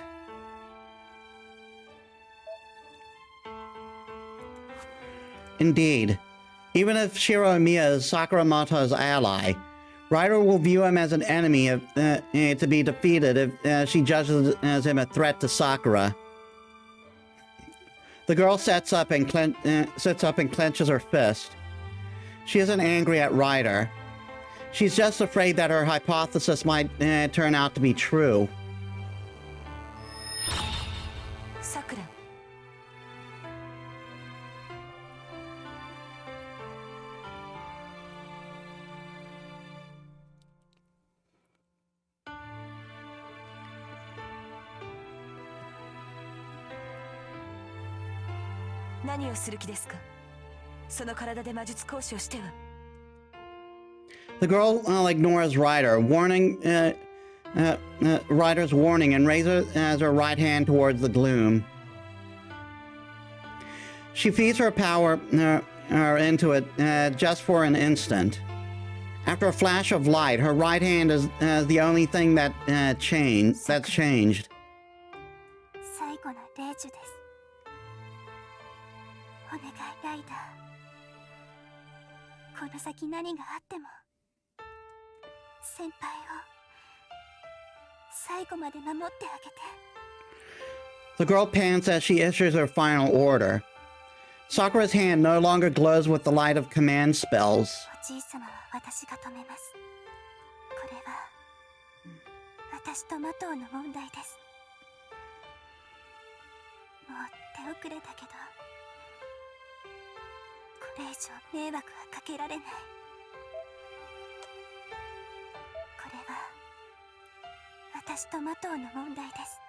Indeed, even if Shiro Omiya is Sakuramoto's ally, Ryder will view him as an enemy to be defeated if she judges him a threat to Sakura. The girl sits up and clenches her fist. She isn't angry at Ryder. She's just afraid that her hypothesis might turn out to be true. さくら。何をする気ですか？その体で魔術講師をしては。 The girl ignores Ryder, Ryder's warning, and raises her right hand towards the gloom. She feeds her power into it just for an instant. After a flash of light, her right hand is the only thing that's changed. 最後の霊樹ですお願いライダーこの先何があっても 先輩を最後まで守ってあげて The girl pants as she issues her final order. Sakura's hand no longer glows with the light of command spells. おじい様は私が止めますこれは私とマトウの問題です。もう手遅れだけど、これ以上迷惑はかけられない。これは私とマトウの問題です。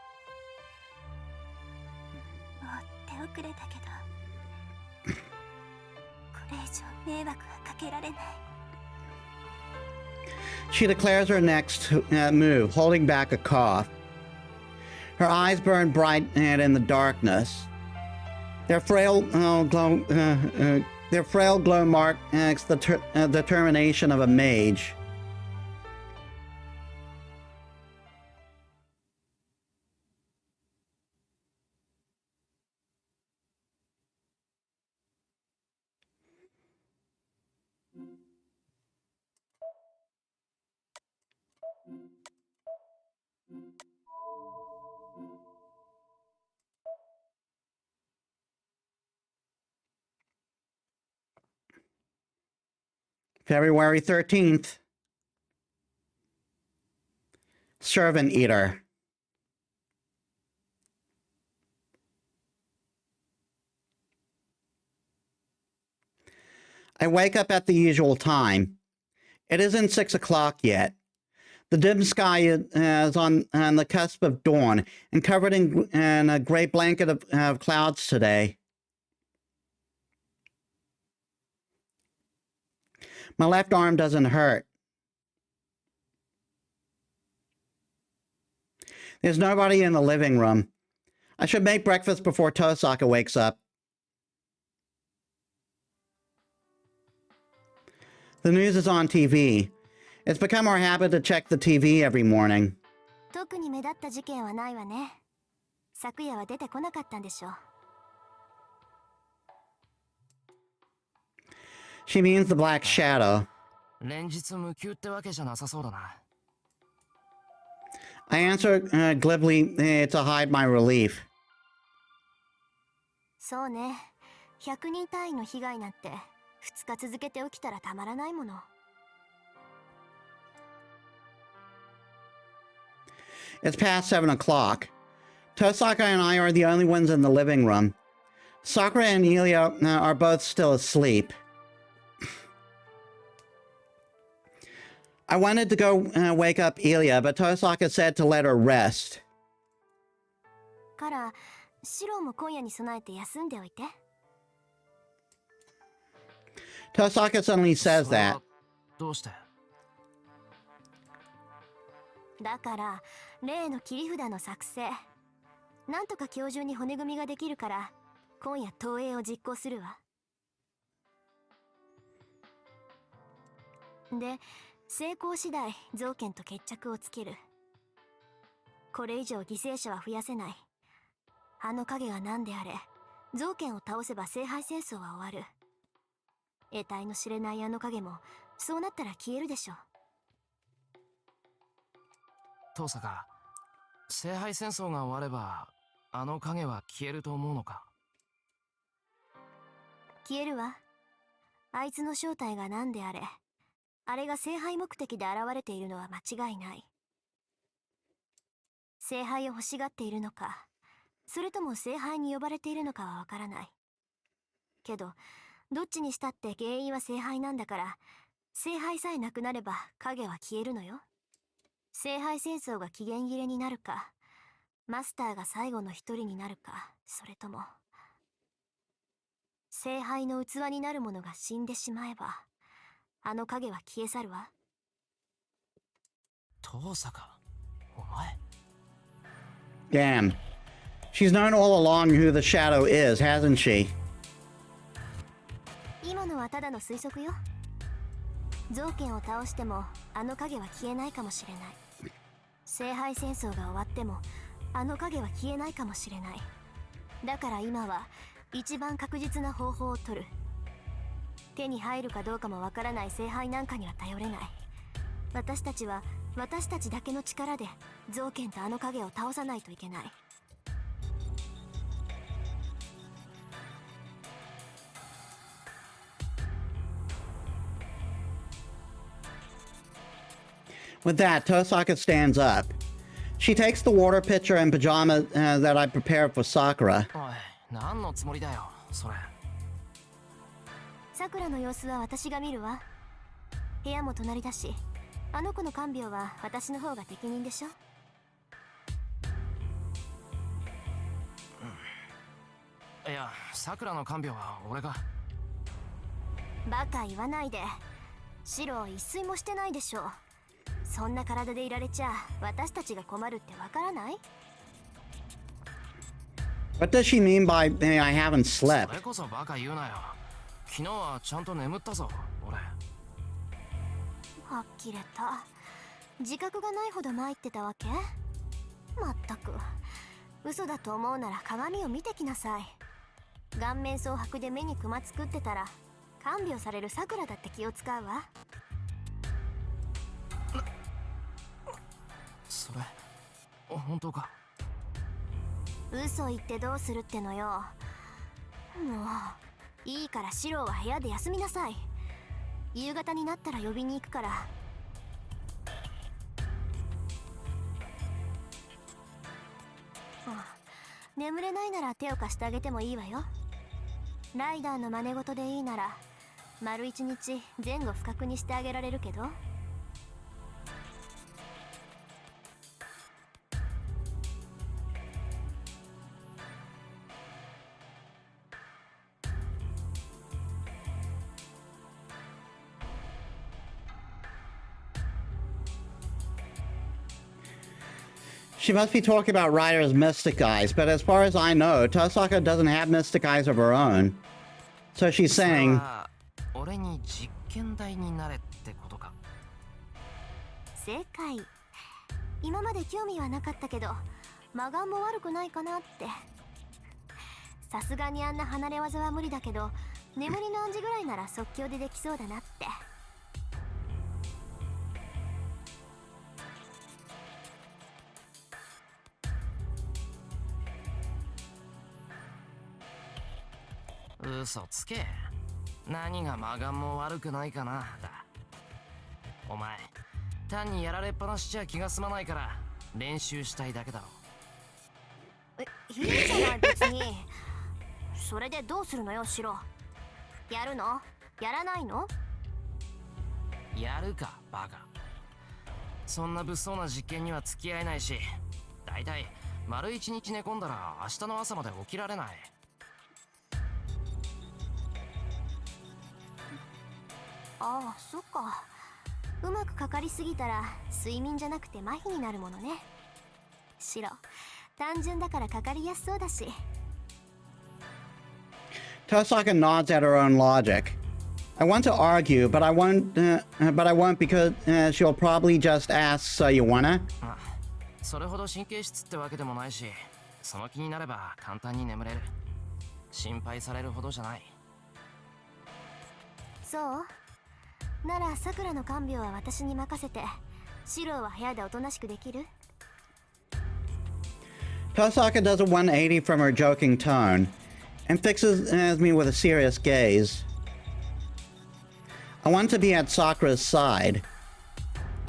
もう手遅れだけど、これ以上迷惑はかけられない。She declares her next move, holding back a cough. Her eyes burn bright and in the darkness. Their frail glow marks the determination of a mage. February 13th. Servant Eater. I wake up at the usual time. It isn't 6 o'clock yet. The dim sky is on the cusp of dawn and covered in a gray blanket of clouds today. My left arm doesn't hurt. There's nobody in the living room. I should make breakfast before Tosaka wakes up. The news is on TV. It's become our habit to check the TV every morning. 特に目立った事件はないわね。昨夜は出てこなかったんでしょう。She means the Black Shadow. 連日無休ってわけじゃなさそうだな。I answer glibly to hide my relief. そうね。100人単位の被害なんて2日続けて起きたらたまらないもの。It's past 7 o'clock. Tosaka and I are the only ones in the living room. Sakura and Ilya are both still asleep. I wanted to go wake up Ilya, but Tosaka said to let her rest. から、シロも今夜に備えて休んでおいて。Tosaka suddenly says that. どうして？だから、例の切り札の作成。なんとか今日中に骨組みができるから、今夜投影を実行するわ。で、成功次第、造剣と決着をつける。これ以上犠牲者は増やせない。あの影が何であれ、造剣を倒せば聖杯戦争は終わる。得体の知れないあの影も、そうなったら消えるでしょ。遠坂、聖杯戦争が終わればあの影は消えると思うのか？消えるわ。あいつの正体が何であれ、あれが聖杯目的で現れているのは間違いない。聖杯を欲しがっているのか、それとも聖杯に呼ばれているのかはわからない。けど、どっちにしたって原因は聖杯なんだから、聖杯さえなくなれば影は消えるのよ。聖杯戦争が期限切れになるか、マスターが最後の一人になるか、それとも聖杯の器になる者が死んでしまえば、あの影は消え去るわ。遠坂、お前。Damn. She's known all along who the shadow is, hasn't she? 今のはただの推測よ。造剣を倒してもあの影は消えないかもしれない。聖杯戦争が終わってもあの影は消えないかもしれない。だから今は一番確実な方法を取る。手に入るかどうかもわからない聖杯なんかには頼れない。私たちは私たちだけの力で造剣とあの影を倒さないといけない。With that, Tosaka stands up. She takes the water pitcher and pajamas that I prepared for Sakura. おい、何のつもりだよ、それ。さくらの様子は私が見るわ。部屋も隣だし、あの子の看病は私の方が適任でしょ。いや、さくらの看病は俺が。バカ言わないで。シロ一睡もしてないでしょ。そんな体でいられちゃ私たちが困るってわからない？ What does she mean by I haven't そ slept? れこそバカ言うなよ。昨日はちゃんと眠ったぞ、俺。はっきれた。自覚がないほど参ってたわけ？まったく。嘘だと思うなら鏡を見てきなさい。顔面蒼白で目にクマ作ってたら看病されるさくらだって気を使うわ。それ、本当か？嘘言ってどうするってのよ。もういいからシロは部屋で休みなさい。夕方になったら呼びに行くから。眠れないなら手を貸してあげてもいいわよ。ライダーの真似事でいいなら丸一日前後不覚にしてあげられるけど。She must be talking about Ryder's mystic eyes, but as far as I know, Tosaka doesn't have mystic eyes of her own. So she's それ saying, は俺に実験台になれってことか。正解。今まで興味はなかったけど魔眼も悪くないかなって。さすがにあんな離れ技は無理だけど眠りの暗示ぐらいなら即興でできそうだなって。嘘つけ。何が魔眼も悪くないかなだ。お前単にやられっぱなしじゃ気が済まないから練習したいだけだろ。いいじゃない別に。それでどうするのよシロ。やるの？やらないの？やるかバカ。そんな物騒な実験には付き合えないし、だいたい丸一日寝込んだら明日の朝まで起きられない。ああ、そっか。うまくかかりすぎたら睡眠じゃなくて麻痺になるものね。シロ、単純だからかかりやすそうだし。Tosaka nods at her own logic. I want to argue, but I won't because she'll probably just ask, so you wanna? あ、それほど神経質ってわけでもないし、その気になれば簡単に眠れる。心配されるほどじゃない。そうならさくらの看病は私に任せて、シロは部屋でおとなしくできる？ Tosaka does a 180 from her joking tone and fixes me with a serious gaze. I want to be at Sakura's side.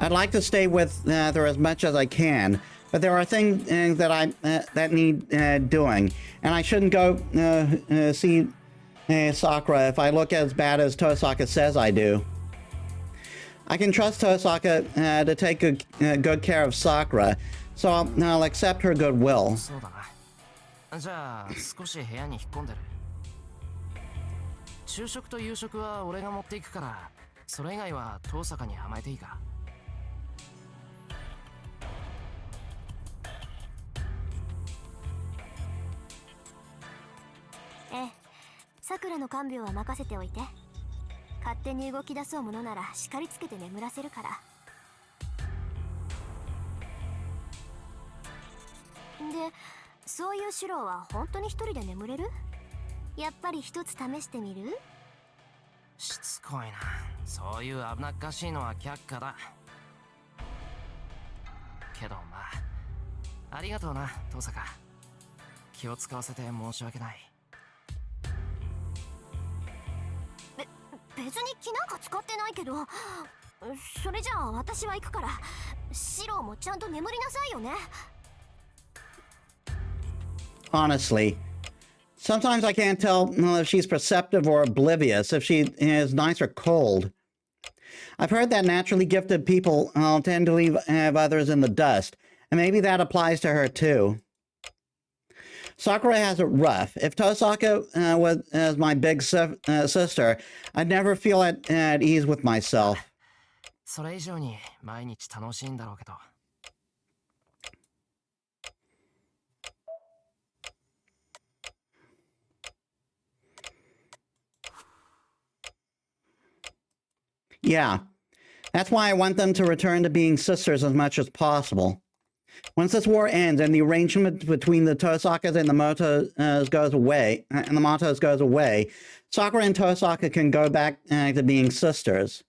I'd like to stay with her as much as I can, but there are things that need doing, and I shouldn't go see Sakura if I look as bad as Tosaka says I do. I can trust Tosaka to take good care of Sakura, so I'll accept her goodwill. そうだな。じゃあ少し部屋に引っ込んでる。昼食と夕食は俺が持っていくから、それ以外は遠坂に甘えていいか？ええ、さくらの看病は任せておいて。勝手に動き出そうものなら叱りつけて眠らせるから。で、そういうシロは本当に一人で眠れる？やっぱり一つ試してみる？しつこいな。そういう危なっかしいのは却下だ。けどまあ、ありがとうな遠坂。気を使わせて申し訳ない。別に気なんか使ってないけど。それじゃあ私は行くから、シロもちゃんと眠りなさいよね。 Honestly, sometimes I can't tell if she's perceptive or oblivious, if she is nice or cold. I've heard that naturally gifted people tend to leave others in the dust, and maybe that applies to her too. Sakura has it rough. If Tosaka was my big sister, I'd never feel at ease with myself. それ以上に毎日楽しいんだろうけど。Yeah, that's why I want them to return to being sisters as much as possible. Once this war ends and the arrangement between the Tosakas and the Motos goes away, Sakura and Tosaka can go back to being sisters.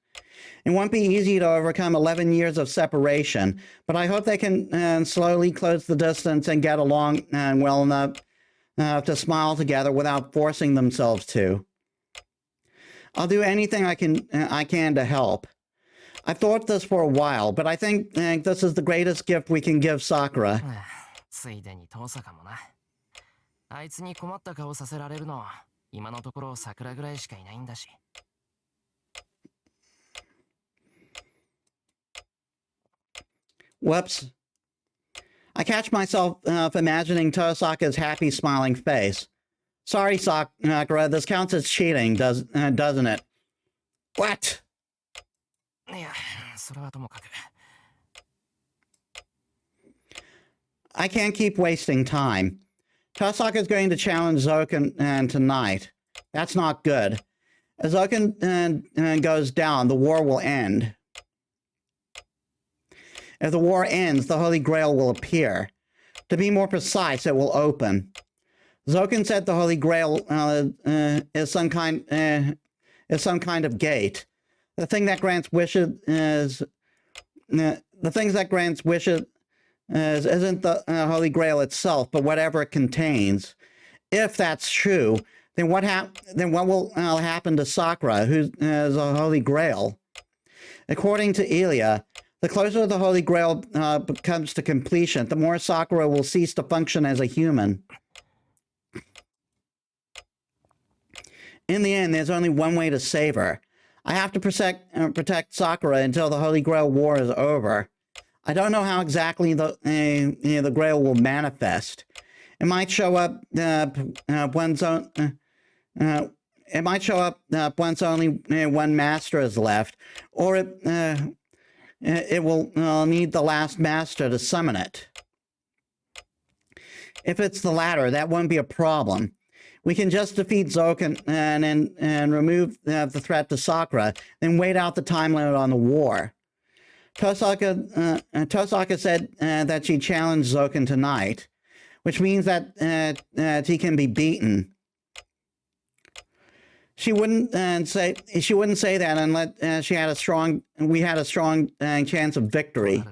It won't be easy to overcome 11 years of separation, but I hope they can slowly close the distance and get along well enough to smile together without forcing themselves to. I'll do anything I can to help. I've thought this for a while, but I think this is the greatest gift we can give Sakura. ついでに遠坂もな。あいつに困った顔させられるの、今のところ桜ぐらいしかいないんだし。Whoops. I catch myself imagining Tosaka's happy, smiling face. Sorry, Sakura, this counts as cheating, doesn't it? What? いや、それはともかく。I can't keep wasting time. Tosaka's going to challenge Zoken tonight. That's not good. As Zoken goes down, the war will end. If the war ends, the Holy Grail will appear. To be more precise, it will open. Zoken said the Holy Grail is some kind of gate. The thing that grants wishes isn't the Holy Grail itself, but whatever it contains. If that's true, then what will happen to Sakura, who is a Holy Grail? According to Ilya, the closer the Holy Grail comes to completion, the more Sakura will cease to function as a human. In the end, there's only one way to save her. I have to protect Sakura until the Holy Grail War is over. I don't know how exactly the Grail will manifest. It might show up once only one master is left, or it will need the last master to summon it. If it's the latter, that won't be a problem. We can just defeat Zoken and remove the threat to Sakura, then wait out the time limit on the war. Tosaka said that she challenged Zoken tonight, which means that he can be beaten. She wouldn't say that unless we had a strong chance of victory.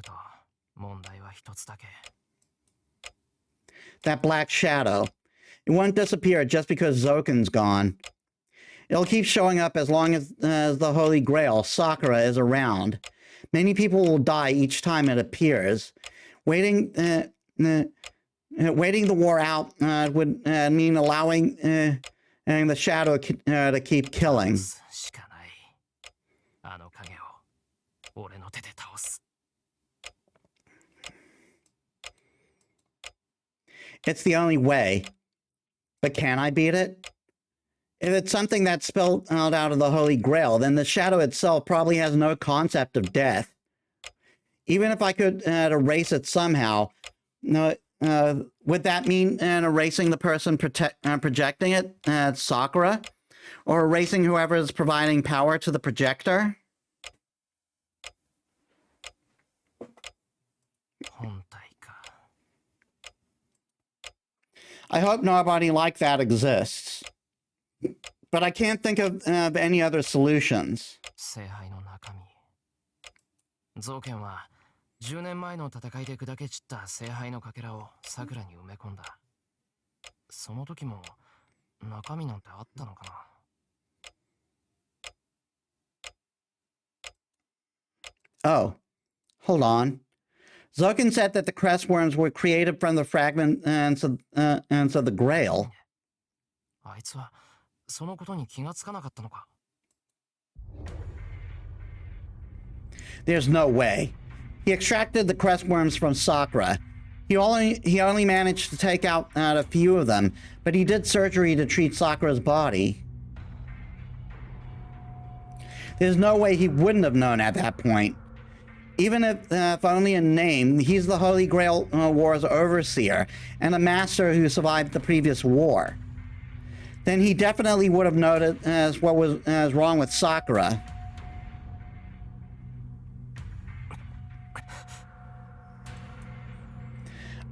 That black shadow. It won't disappear just because Zoken's gone. It'll keep showing up as long as the Holy Grail, Sakura, is around. Many people will die each time it appears. Waiting the war out would mean allowing the shadow to keep killing. It's the only way. But can I beat it? If it's something that's spilled out of the Holy Grail, then the shadow itself probably has no concept of death. Even if I could erase it somehow, would that mean erasing the person projecting it, Sakura? Or erasing whoever is providing power to the projector? I hope nobody like that exists. But I can't think of any other solutions. ゾウケンは10年前の戦いで砕け散った聖杯のかけらを桜に埋め込んだ。その時も中身なんてあったのかな。Oh, hold on. Zokin said that the crest worms were created from the fragments of the Grail. あいつはそのことに気がつかなかったのか。 There's no way. He extracted the crest worms from Sakura. He only managed to take out a few of them, but he did surgery to treat Sakura's body. There's no way he wouldn't have known at that point. Even if only in name, he's the Holy Grail War's overseer and a master who survived the previous war. Then he definitely would have noticed what was wrong with Sakura.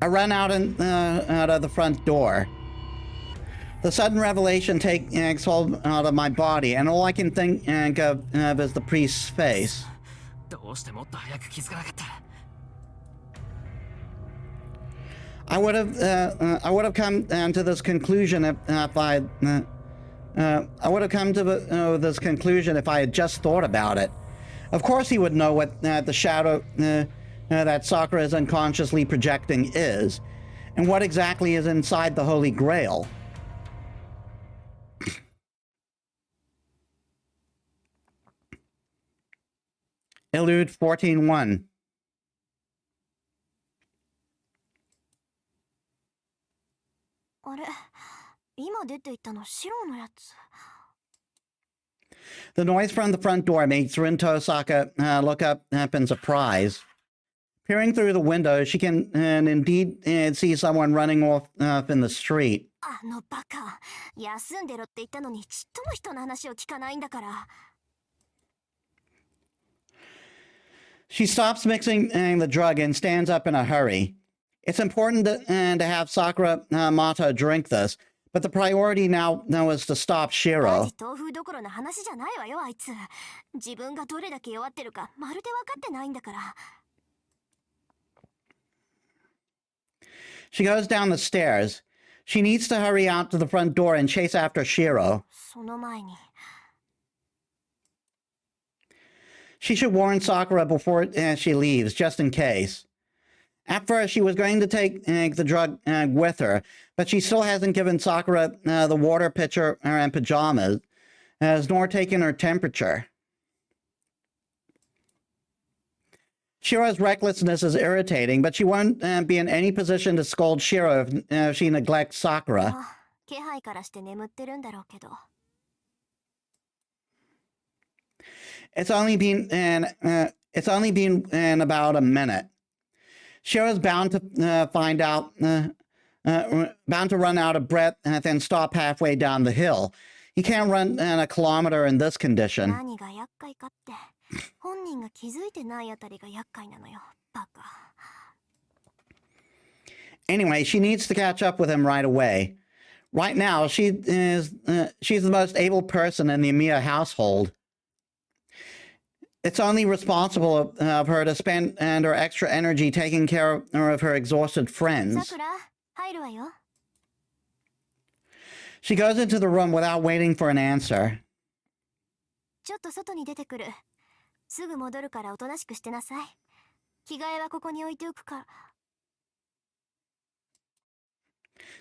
I run out of the front door. The sudden revelation takes hold out of my body, and all I can think of is the priest's face. どうしてもっと早く気づかなかった。 I would have come to this conclusion if I would have come to this conclusion if I had just thought about it. Of course, he would know what the shadow that Sakura is unconsciously projecting is, and what exactly is inside the Holy Grail. Elude 14:1. あれ、今出て行ったの白のやつ。 The noise from the front door makes Rin Tosaka look up in surprise. Peering through the window, she can indeed see someone running off in the street. あのバカ、休んでろって言ったのにちっとも人の話を聞かないんだから。 She stops mixing the drug and stands up in a hurry. It's important to have Sakura Mata drink this, but the priority now is to stop マ Shiro. ジ豆腐どころの話じゃないわよ、あいつ。自分がどれだけ弱ってるかまるで分かってないんだから。 She goes down the stairs. She needs to hurry out to the front door and chase after Shiro. その前に。 She should warn Sakura before she leaves, just in case. At first, she was going to take the drug with her, but she still hasn't given Sakura the water pitcher and pajamas, nor taken her temperature. Shiro's recklessness is irritating, but she won't be in any position to scold Shiro if she neglects Sakura. あ、気配からして眠ってるんだろうけど。 It's only been about a minute. Shiro's bound to bound to run out of breath and then stop halfway down the hill. He can't run a kilometer in this condition. 何が厄介かって、本人が気づいてないあたりが厄介なのよ、バカ。 Anyway, she needs to catch up with him right away. Right now, she's the most able person in the Amiya household. It's only responsible of her to spend her extra energy taking care of her exhausted さ friends. くら、入るわよ。 She goes into the room without waiting for an answer. ちょっと外に出てくる。すぐ戻るからおとなしくしてなさい。着替えはここに置いておくから。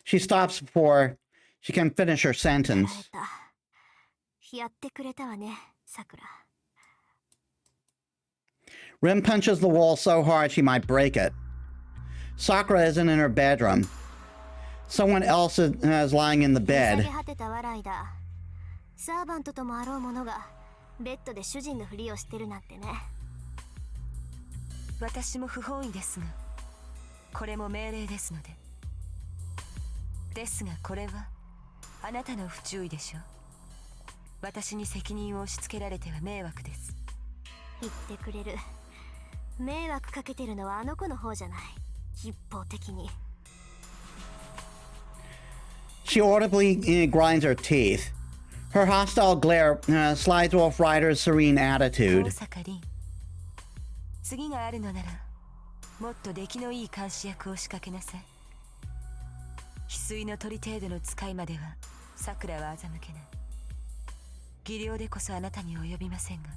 She stops before she can finish her やら sentence. れた。やってくれたわね、さくら。 Rim punches the wall so hard she might break it. Sakura isn't in her bedroom. Someone else is lying in the 下 bed. げ果てた笑いだ。サーバントともあろうものがベッドで主人のふりをしてるなんてね。私も不本意ですが、これも命令ですので。ですがこれはあなたの不注意でしょう。私に責任を押し付けられては迷惑です。言ってくれる。迷惑かけてるのはあの子の方じゃない。一方的に。 She audibly grinds her teeth. Her hostile glare slides off Ryder's serene 大 attitude. 阪凛、次があるのならもっと出来のいい監視役を仕掛けなさい。翡翠の鳥程度の使いまでは桜は欺けない。技量でこそあなたに及びませんが、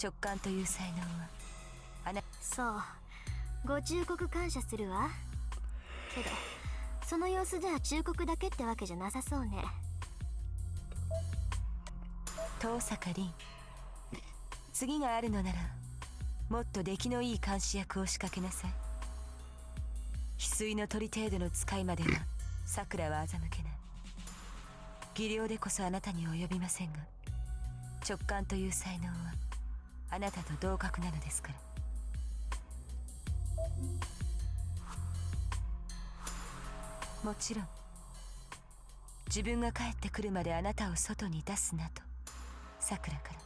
直感という才能はそう、ご忠告感謝するわ。けどその様子では忠告だけってわけじゃなさそうね。遠坂凛、次があるのならもっと出来のいい監視役を仕掛けなさい。翡翠の鳥程度の使いまでは桜は欺けない。技量でこそあなたに及びませんが、直感という才能はあなたと同格なのですから。もちろん自分が帰ってくるまであなたを外に出すなと桜から。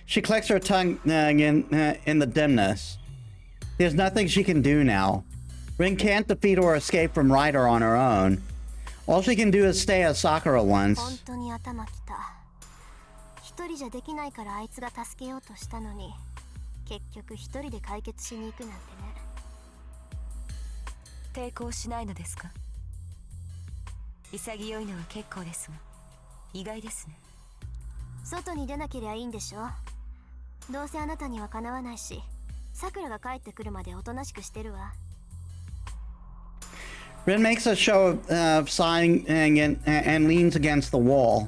She clicks her tongue in the dimness. There's nothing she can do now. Rin can't defeat or escape from Ryder on her own. All she can do is stay as Sakura 本 once. 当に頭きた。一人じゃできないからあいつが助けようとしたのに、結局一人で解決しに行くなんてね。抵抗しないのですか？潔いのは結構ですが、意外ですね。外に出なけりゃいいんでしょ。どうせあなたにはかなわないし、さくらが帰ってくるまでおとなしくしてるわ。Rin makes a show of sighing and leans against the wall.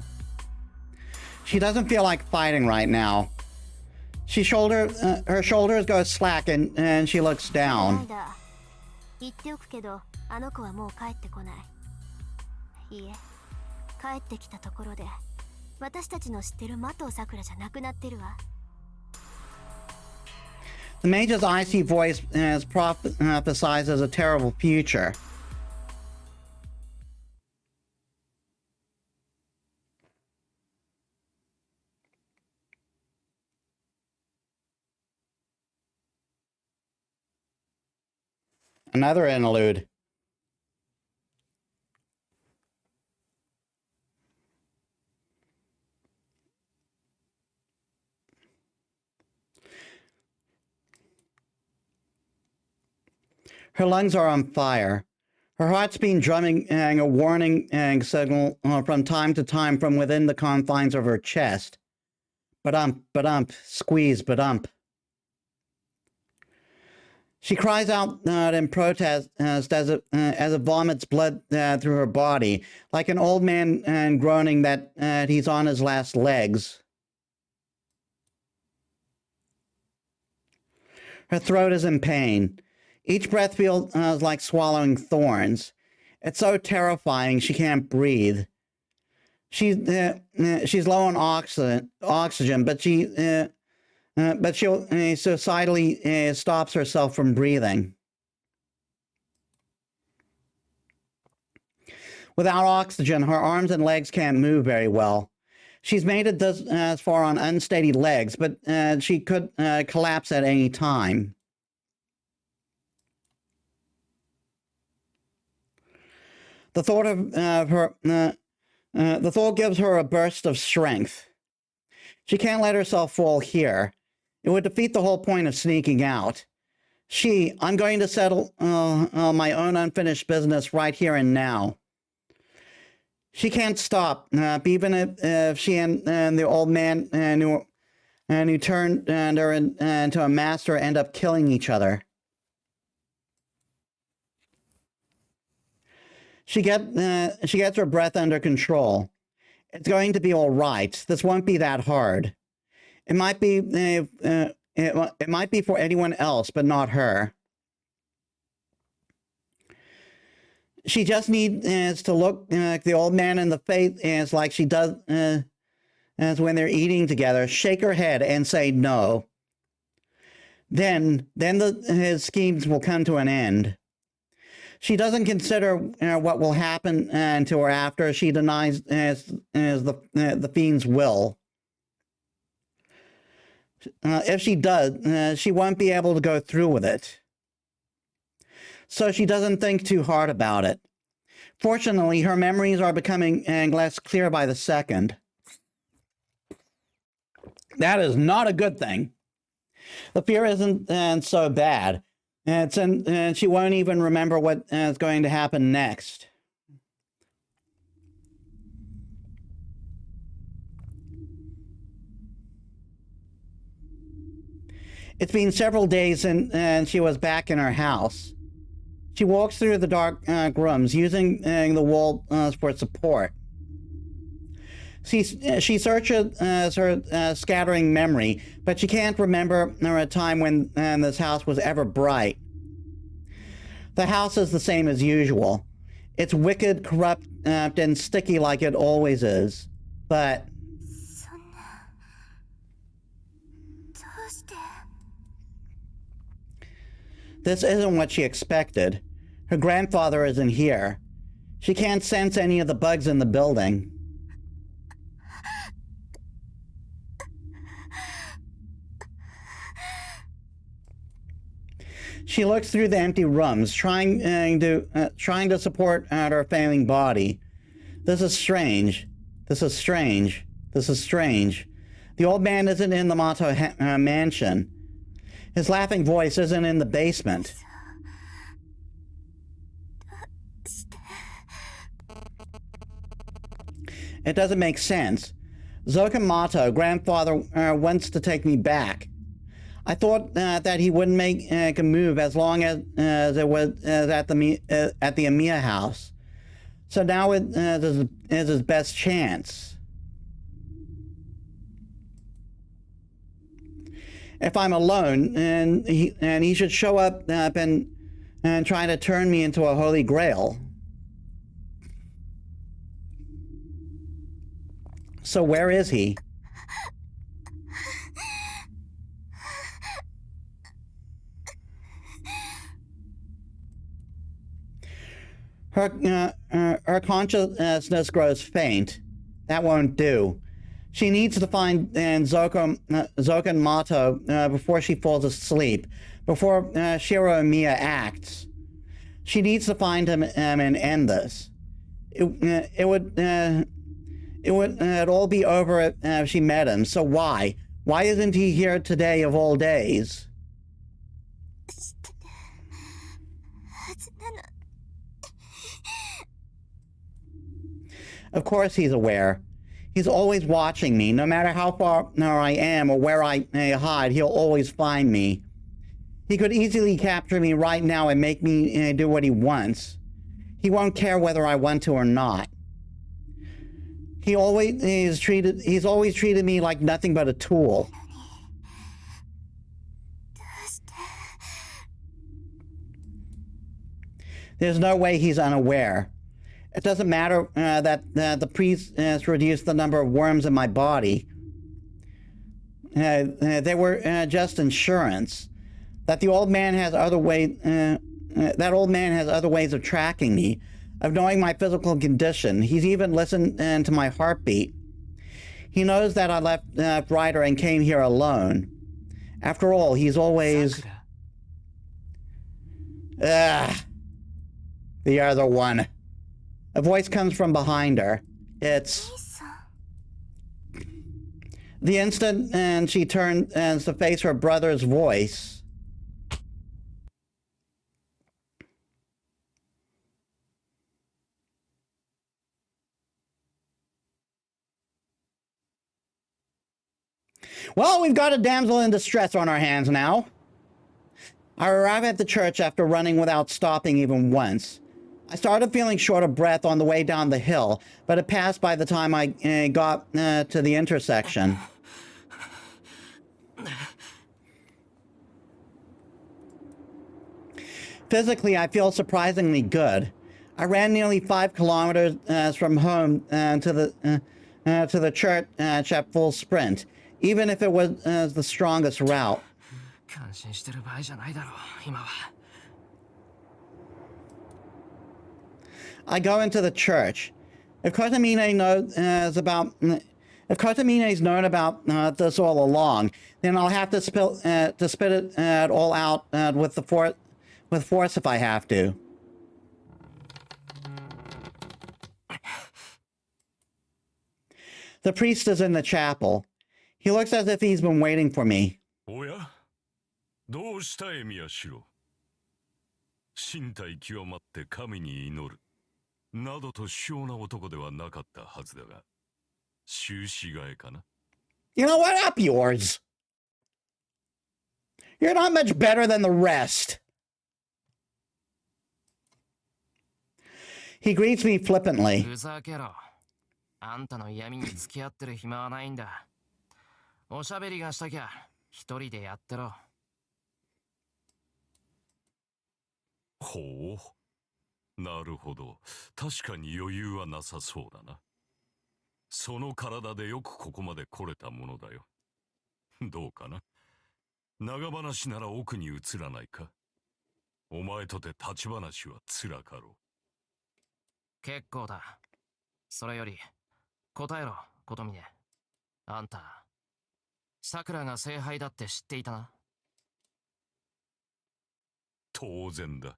She doesn't feel like fighting right now. Her shoulders go slack and she looks ない down. だ。言っておくけど、あの子はもう帰ってこない。いいえ、帰ってきたところで、私たちの知ってる麻藤さくらじゃなくなってるわ。The mage's icy voice prophesizes a terrible future. Another interlude. Her lungs are on fire. Her heart's been drumming a warning signal from time to time from within the confines of her chest. Ba-dump, squeeze, ba-dump. She cries out in protest as it vomits blood through her body, like an old man groaning that he's on his last legs. Her throat is in pain. Each breath feels like swallowing thorns. It's so terrifying she can't breathe. She's low on oxygen, but she suicidally stops herself from breathing. Without oxygen, her arms and legs can't move very well. She's made it as far on unsteady legs, but she could collapse at any time. The thought gives her a burst of strength. She can't let herself fall here. It would defeat the whole point of sneaking out. I'm going to settle my own unfinished business right here and now. She can't stop, even if she and the old man who turned her into a master end up killing each other. She gets her breath under control. It's going to be all right. This won't be that hard. It might be for anyone else, but not her. She just needs to look the old man in the face like she does as when they're eating together, shake her head and say no. Then his schemes will come to an end. She doesn't consider what will happen to her after she denies the fiend's will. If she does, she won't be able to go through with it. So she doesn't think too hard about it. Fortunately, her memories are becoming less clear by the second. That is not a good thing. The fear isn't so bad. And she won't even remember what is going to happen next. It's been several days and she was back in her house. She walks through the dark rooms, using the wall for support. She searches her scattering memory, but she can't remember a time when this house was ever bright. The house is the same as usual. It's wicked, corrupt, and sticky like it always is. But そんなどうして this isn't what she expected. Her grandfather isn't here. She can't sense any of the bugs in the building. She looks through the empty rooms, trying to support her failing body. This is strange. This is strange. This is strange. The old man isn't in the Mato mansion. His laughing voice isn't in the basement. It doesn't make sense. Zokan grandfather, wants to take me back. I thought that he wouldn't make a move as long as it was at the Amiya house. So now it is his best chance. If I'm alone, and he should show up and try to turn me into a holy grail. So where is he? Her consciousness grows faint. That won't do. She needs to find Zokan Mato before she falls asleep, before Shiro Amiya acts. She needs to find him and end this. It would all be over if she met him. So why? Why isn't he here today of all days? Of course he's aware. He's always watching me. No matter how far I am or where I hide, he'll always find me. He could easily capture me right now and make me do what he wants. He won't care whether I want to or not. He's always treated me like nothing but a tool. There's no way he's unaware. It doesn't matter that the priest has reduced the number of worms in my body. They were just insurance. That the old man has other ways. That old man has other ways of tracking me, of knowing my physical condition. He's even listened to my heartbeat. He knows that I left Ryder and came here alone. After all, he's always... The other one. A voice comes from behind her. It's... The instant and she turns to face her brother's voice. Well, we've got a damsel in distress on our hands now. I arrive at the church after running without stopping even once. I started feeling short of breath on the way down the hill, but it passed by the time I got to the intersection. Physically, I feel surprisingly good. I ran nearly 5 kilometers from home to the church at full sprint, even if it was the strongest route. I go into the church. If Kotamine Kotamina's known about this all along, then I'll have to spit it all out with force if I have to. The priest is in the chapel. He looks as if he's been waiting for me. おやどうしたエミヤシロ身体極まって神に祈るなどと卑怯な男ではなかったはずだが終始替えかな You know what? Up yours. You're not much better than the rest. He greets me flippantly. ふざけろ。あんたの闇に付き合ってる暇はないんだ。おしゃべりがしたきゃ、一人でやってろ。ほう。なるほど。確かに余裕はなさそうだな。その体でよくここまで来れたものだよ。どうかな。長話なら奥に移らないか。お前とて立ち話はつらかろう。結構だ。それより、答えろ、琴峰。あんた、桜が聖杯だって知っていたな。当然だ。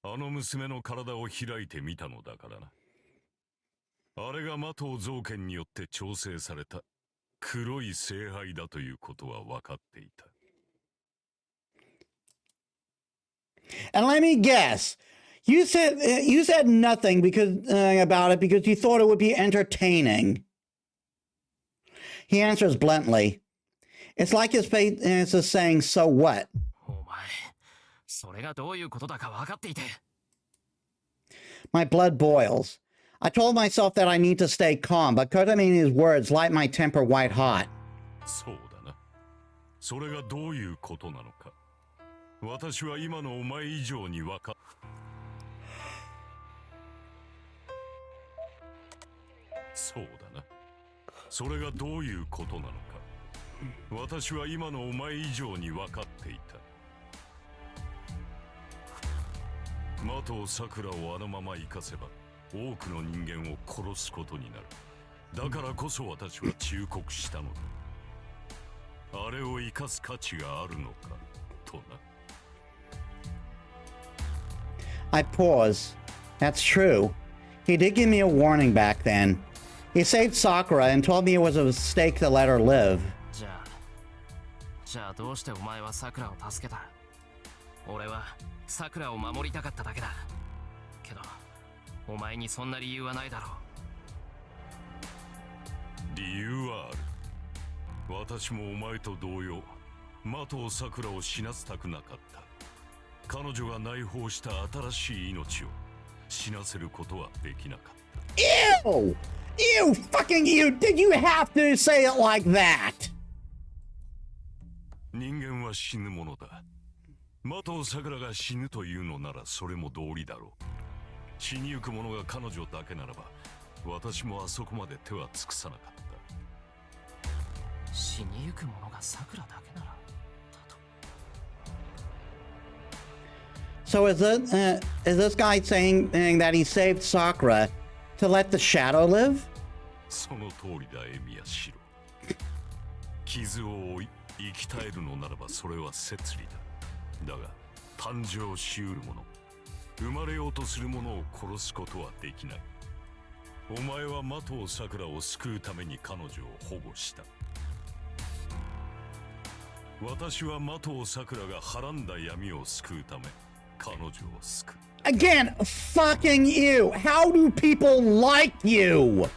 あの娘の体を開いてみたのだからな。あれが魔頭造剣によって調整された黒い聖杯だということは分かっていた。And let me guess. You said nothing about it because you thought it would be entertaining. He answers bluntly. It's like his face is saying, so what? お前、それがどういうことだか分かっていて。My blood boils. I told myself that I need to stay calm, but Kotamina's words light my temper white hot. そうだな。それがどういうことなのか。私は今のお前以上に分かっ。そうだな。それがどういうことなのか。私は今のお前以上に分かっていた。魔頭さくらをあのまま生かせば多くの人間を殺すことになる。だからこそ私は忠告したのだ。あれを生かす価値があるのかとな。I pause. That's true. He did give me a warning back then. He saved Sakura and told me it was a mistake to let her live. じゃあどうしてお前は桜を助けた？俺は桜を守りたかっただけだ。けど、お前にそんな理由はないだろう。理由はある。私もお前と同様、魔頭さくらを死なせたくなかった。彼女が内包した新しい命を死なせることはできなかった。Ew! You fucking you! Did you have to say it like that? 人間は死ぬものだ。魔頭さくらが死ぬというのならそれも道理だろう。死にゆく者が彼女だけならば、私もあそこまで手は尽くさなかった。死にゆく者が桜だけなら。So is this guy saying that he saved Sakura to let the shadow live? その通りだ、エミヤシロ。傷を負い、生き絶えるのならばそれは摂理だ。だが、誕生しうる者、生まれようとする者を殺すことはできない。お前は魔頭さくらを救うために彼女を保護した。私は魔頭さくらがはらんだ闇を救うため、彼女を救う。Again, fucking you! How do people like you?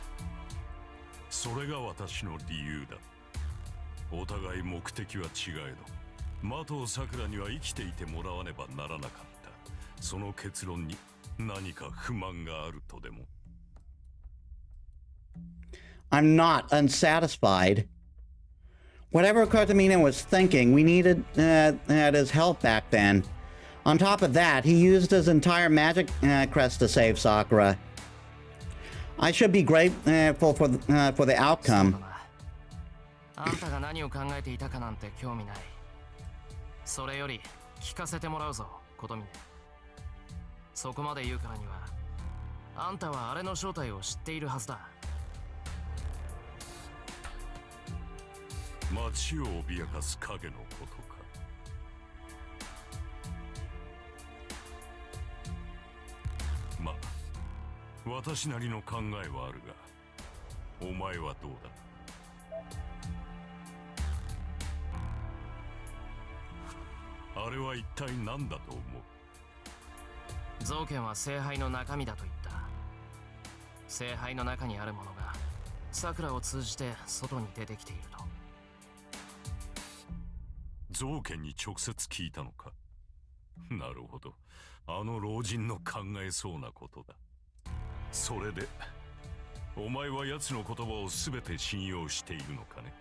それが私の理由だ。お互い目的は違えど、魔頭さくらには生きていてもらわねばならなかった。その結論に何か不満があるとでも。I'm not unsatisfied. Whatever Kotamina was thinking, we needed his help back then. On top of that, he used his entire magic crest to save Sakura. I should be grateful for the outcome. あんたが何を考えていたかなんて興味ない。それより聞かせてもらうぞ、琴峰。そこまで言うからには、あんたはあれの正体を知っているはずだ。街を脅かす影のことか。まあ、私なりの考えはあるが、お前はどうだ？あれは一体何だと思う？造剣は聖杯の中身だと言った。聖杯の中にあるものが桜を通じて外に出てきていると。造家に直接聞いたのか。なるほど。あの老人の考えそうなことだ。それでお前は奴の言葉を全て信用しているのかね。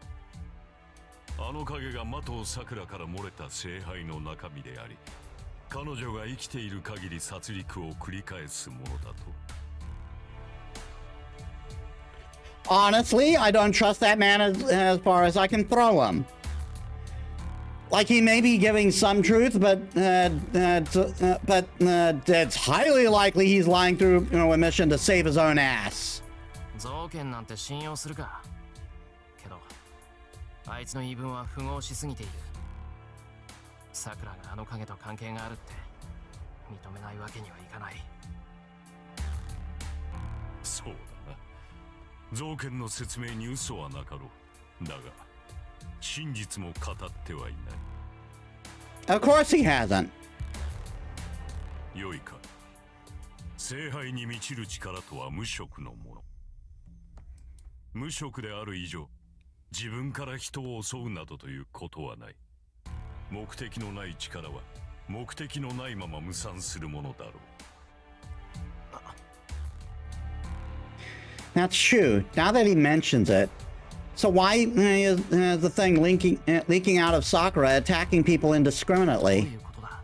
あの影が的尾さくらから漏れた聖杯の中身であり、彼女が生きている限り殺戮を繰り返すものだと。Honestly, I don't trust that man as far as I can throw him. Like, he may be giving some truth, but it's highly likely he's lying through, a mission to save his own ass. 造剣なんて信用するか。けどあいつの言い分は符合しすぎている。さくらがあの影と関係があるって認めないわけにはいかない。そうだな。造剣の説明に嘘はなかろう。だが真実も語ってはいない。 Of course he hasn't. よいか。聖杯に満ちる力とは無色のもの。無色である以上、自分から人を襲うなどということはない。目的のない力は目的のないまま無産するものだろう。 That's true. Now that he mentions it. So why is the thing leaking out of Sakura attacking people どうい indiscriminately? うことだ。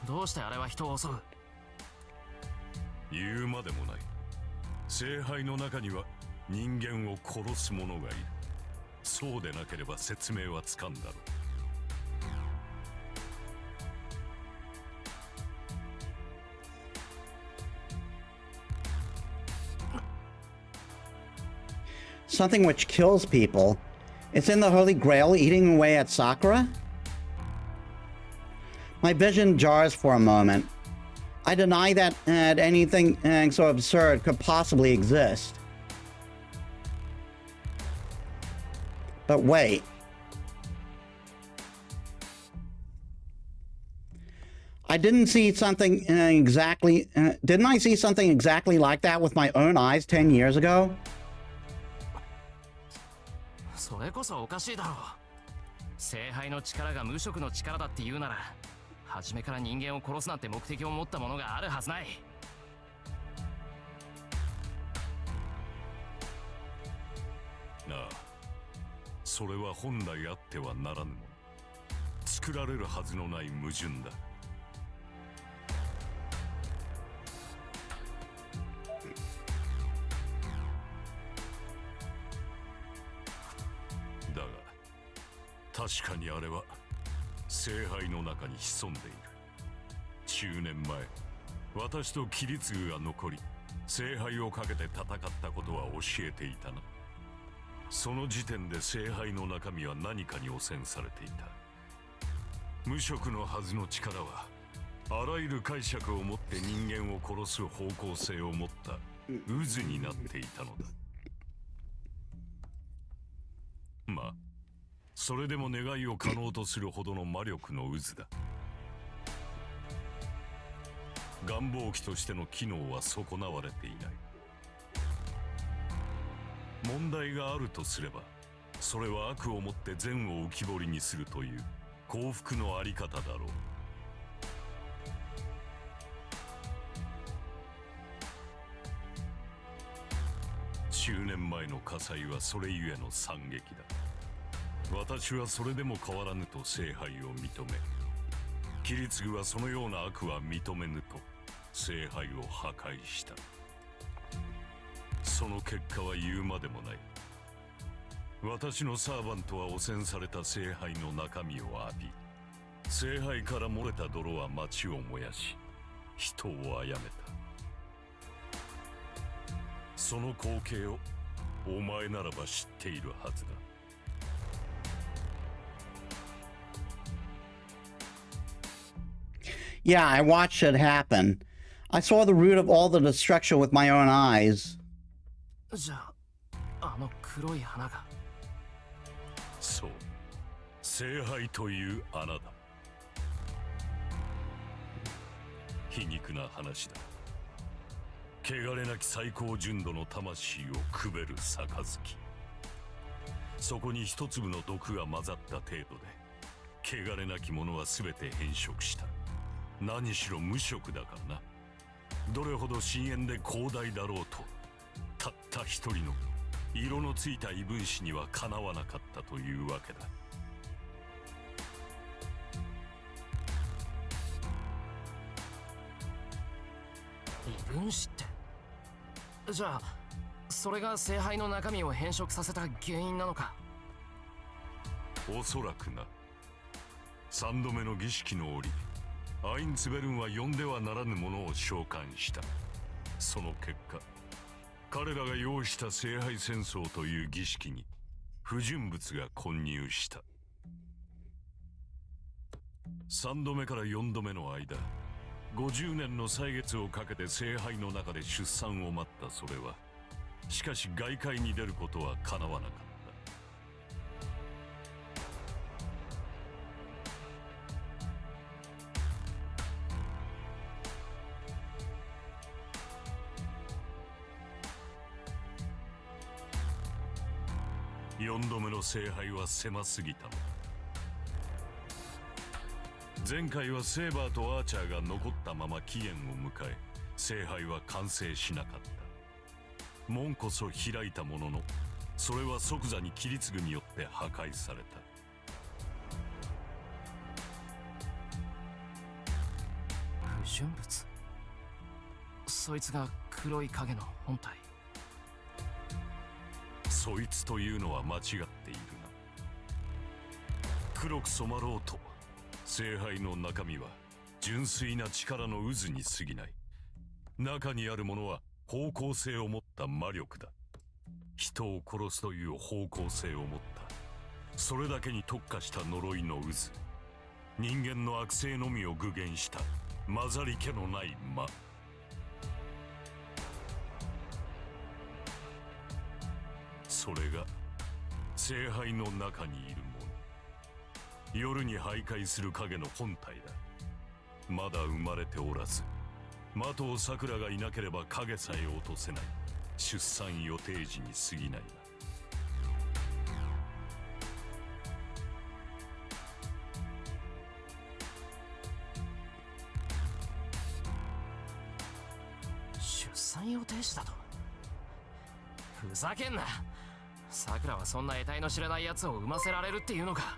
どうしてあれは人を襲う。言うまでもない。聖杯の中には人間を殺す者がいる。そうでなければ説明はつかんだろう。 Something which kills people. It's in the Holy Grail eating away at Sakura? My vision jars for a moment. I deny that anything so absurd could possibly exist. But wait. I didn't see something exactly... didn't I see something exactly like that with my own eyes 10 years ago? それこそおかしいだろう。聖杯の力が無色の力だって言うなら、初めから人間を殺すなんて目的を持ったものがあるはずない。なあ、それは本来あってはならぬもの。作られるはずのない矛盾だ。だが確かにあれは聖杯の中に潜んでいる。10年前、私とキリツグが残り聖杯をかけて戦ったことは教えていたな。その時点で聖杯の中身は何かに汚染されていた。無色のはずの力はあらゆる解釈を持って人間を殺す方向性を持った渦になっていたのだ。まあそれでも願いを可能とするほどの魔力の渦だ。願望機としての機能は損なわれていない。問題があるとすれば、それは悪をもって善を浮き彫りにするという幸福のあり方だろう。10年前の火災はそれゆえの惨劇だ。私はそれでも変わらぬと聖杯を認め、キリツグはそのような悪は認めぬと聖杯を破壊した。その結果は言うまでもない。私のサーバントは汚染された聖杯の中身を浴び、聖杯から漏れた泥は町を燃やし、人を殺めた。その光景をお前ならば知っているはずだ。Yeah, I watched it happen. I saw the root of all the destruction with my own eyes. じゃあ、あの黒い花が。そう、聖杯という穴だ。皮肉な話だ。汚れなき最高純度の魂をくべる杯。そこに一粒の毒が混ざった程度で、汚れなき者は全て変色した。何しろ無色だからな。どれほど深淵で広大だろうと、たった一人の色のついた異分子にはかなわなかったというわけだ。異分子って、じゃあそれが聖杯の中身を変色させた原因なのか。おそらくな。3度目の儀式の折、アインツベルンは呼んではならぬものを召喚した。その結果、彼らが要した聖杯戦争という儀式に不純物が混入した。3度目から4度目の間、50年の歳月をかけて聖杯の中で出産を待ったそれは、しかし外界に出ることはかなわなかった。4度目の聖杯は狭すぎたのだ。前回はセーバーとアーチャーが残ったまま期限を迎え、聖杯は完成しなかった。門こそ開いたものの、それは即座にキリツグによって破壊された。不純物、そいつが黒い影の本体。そいつというのは間違っているな。黒く染まろうと聖杯の中身は純粋な力の渦に過ぎない。中にあるものは方向性を持った魔力だ。人を殺すという方向性を持った、それだけに特化した呪いの渦。人間の悪性のみを具現した混ざり気のない魔。それが聖杯の中にいるもの。夜に徘徊する影の本体だ。まだ生まれておらず、的尾さくらがいなければ影さえ落とせない出産予定時に過ぎないな。出産予定時だと。ふざけんな。さくらはそんな得体の知れないやつを産ませられるっていうのか。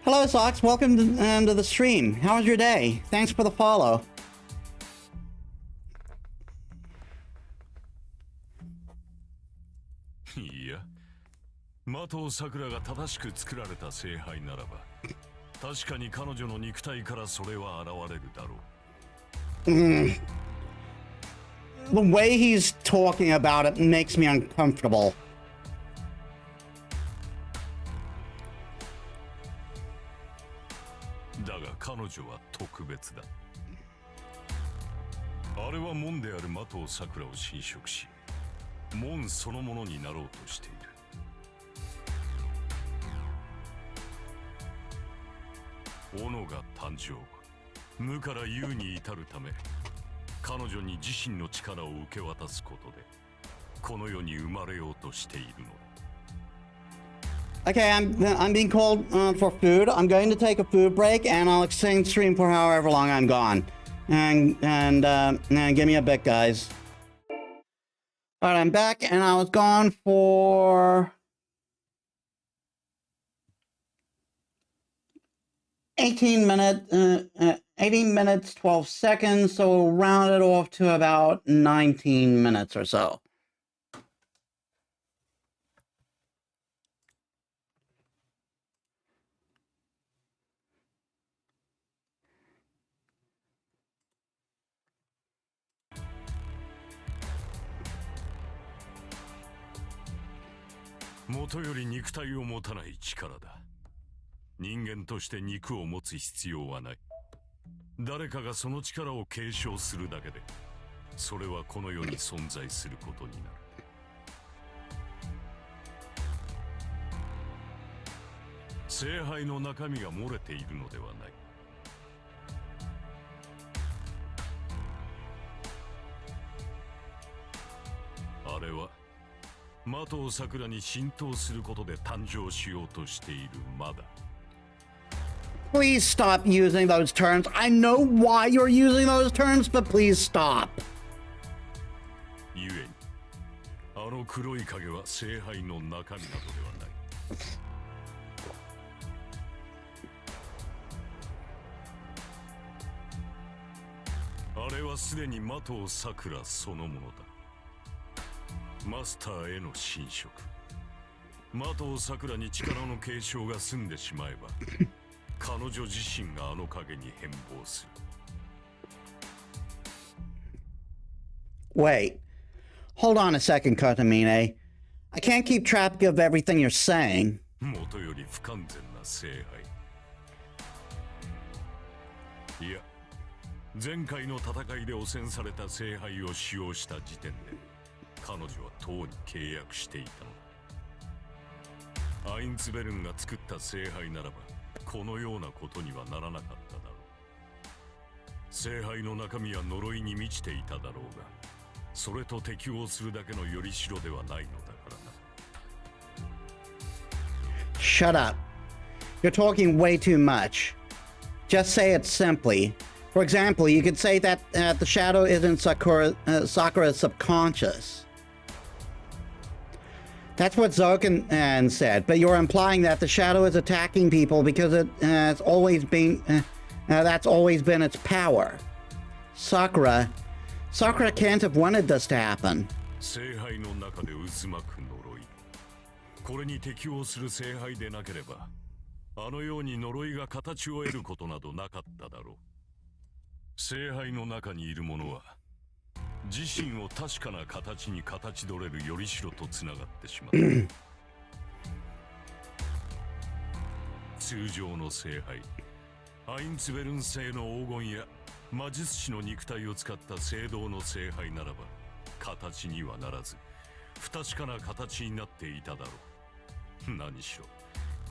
Hello, Socks. Welcome to the stream. How was your day? Thanks for the follow. いや、的尾さくらが正しく作られた聖杯ならば、確かに彼女の肉体からそれは現れるだろう。The way he's talking about it makes me uncomfortable. だが彼女は特別だ。あれは門である的尾さくらを侵食し、門そのものになろうとしている。斧が誕生、無から有に至るため、彼女に自身の力を受け渡すことで、この世に生まれようとしているのだ。Okay, I'm being called for food. I'm going to take a food break, and I'll extend stream for however long I'm gone. And give me a bit, guys. All right, I'm back, and I was gone for 18 minutes, 12 seconds, so we'll round it off to about 19 minutes or so. .もとより肉体を持たない力だ。人間として肉を持つ必要はない。誰かがその力を継承するだけで、それはこの世に存在することになる。聖杯の中身が漏れているのではない。れは的を桜に浸透することで誕生しようとしている魔だ。 Please stop using those terms. I know why you're using those terms, but please stop. 故にあの黒い影は聖杯の中身などではない。あれはすでに的を桜そのものだ。マスターへの侵食。的を桜に力の継承が済んでしまえば彼女自身があの影に変貌する。 Wait. Hold on a second, Katamine. I can't keep track of everything you're saying. もとより不完全な聖杯。いや、前回の戦いで汚染された聖杯を使用した時点で彼女はとうに契約していたのだ。アインツベルンが作った聖杯ならばこのようなことにはならなかっただろう。聖杯の中身は呪いに満ちていただろうが、それと適応するだけのよりしろではないのだからな。 Shut up. You're talking way too much. Just say it simply. For example, you could say that the shadow isn't Sakura's subconscious. That's what Zokan said, but you're implying that the shadow is attacking people because it's always been that's always been its power. Sakura can't have wanted this to happen. 聖杯の中で渦巻く呪い。これに適応する聖杯でなければ、あのように呪いが形を得ることなどなかっただろう。聖杯の中にいる者は、自身を確かな形に形取れるよりしろとつながってしまった。通常の聖杯、アインツベルン製の黄金や魔術師の肉体を使った聖堂の聖杯ならば形にはならず不確かな形になっていただろう。何しろ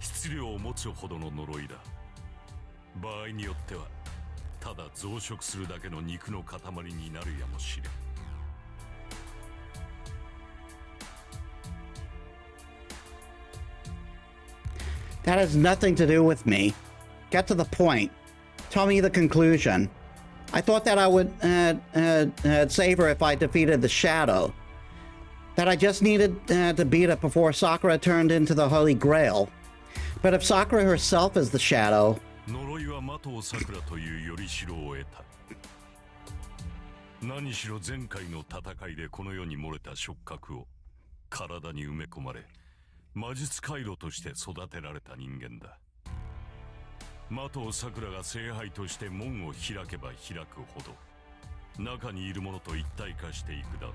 質量を持つほどの呪いだ。場合によってはただ増殖するだけの肉の塊になるやもしれん。That has nothing to do with me. Get to the point. Tell me the conclusion. I thought that I would save her if I defeated the shadow. That I just needed to beat it before Sakura turned into the Holy Grail. But if Sakura herself is the shadow... 呪いは的を桜というよりしろを得た。何しろ前回の戦いでこの世に漏れた触覚を体に埋め込まれ魔術回路として育てられた人間だ。的を桜が聖杯として門を開けば開くほど中にいるものと一体化していくだろう。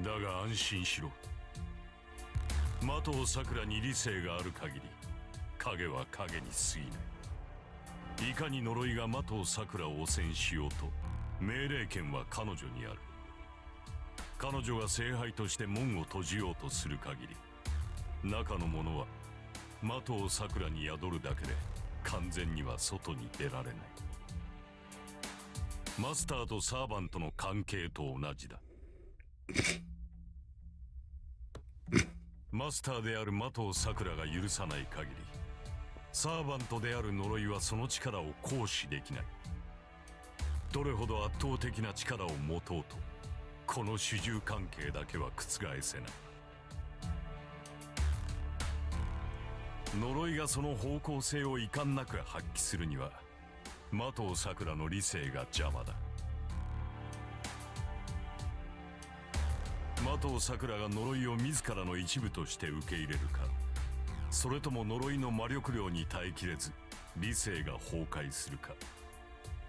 だが安心しろ。的を桜に理性がある限り影は影に過ぎない。いかに呪いが的を桜を汚染しようと命令権は彼女にある。彼女が聖杯として門を閉じようとする限り中の者は的を桜に宿るだけで完全には外に出られない。マスターとサーバントの関係と同じだ。マスターである的を桜が許さない限りサーバントである呪いはその力を行使できない。どれほど圧倒的な力を持とうとこの主従関係だけは覆せない。呪いがその方向性を遺憾なく発揮するには的を桜の理性が邪魔だ。的を桜が呪いを自らの一部として受け入れるか、それとも呪いの魔力量に耐えきれず理性が崩壊するか、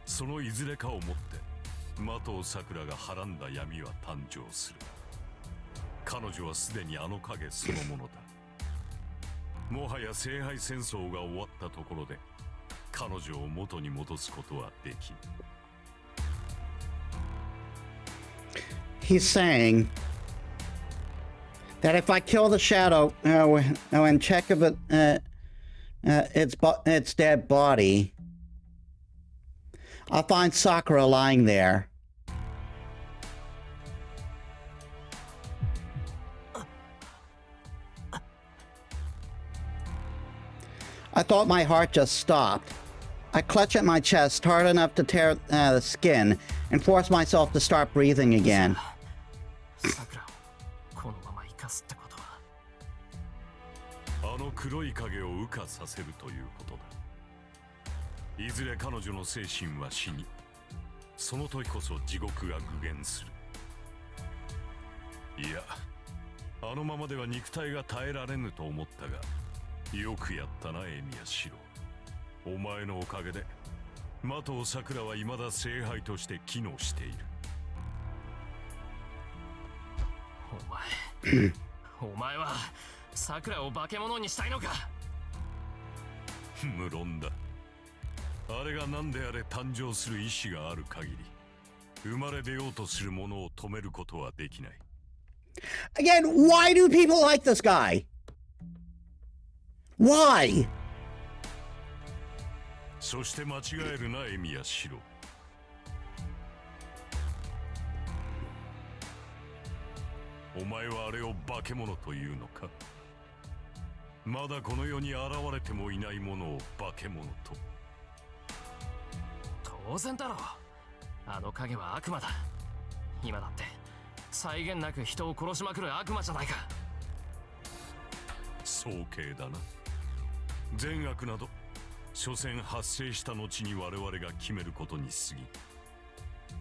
そのいずれかをもって的を桜がはらんだ闇は誕生する。彼女はすでにあの影そのものだ。もはや聖杯戦争が終わったところで彼女を元に戻すことはできん。 He's saying that if I kill the shadow and check of its dead body, I'll find Sakura lying there. I thought my heart just stopped. I clutch at my chest hard enough to tear the skin and force myself to start breathing again. さくらをこのまま生かすってことは。あの黒い影を羽化させるということだ。いずれ彼女の精神は死に、その時こそ地獄が具現する。いや、あのままでは肉体が耐えられぬと思ったが、よくやったなエミヤシロ。お前のおかげで的尾さくらは未だ聖杯として機能している。お前はさくらを化け物にしたいのか。無論だ。あれが何であれ誕生する意志がある限り、生まれ出ようとするものを止めることはできない。 Again, why do people like this guy? Why? そして間違えるなエミヤシロ。お前はあれを化け物というのか。まだこの世に現れてもいないものを化け物と。当然だろう。あの影は悪魔だ。今だって際限なく人を殺しまくる悪魔じゃないか。早計だな。善悪など所詮発生した後に我々が決めることに過ぎ、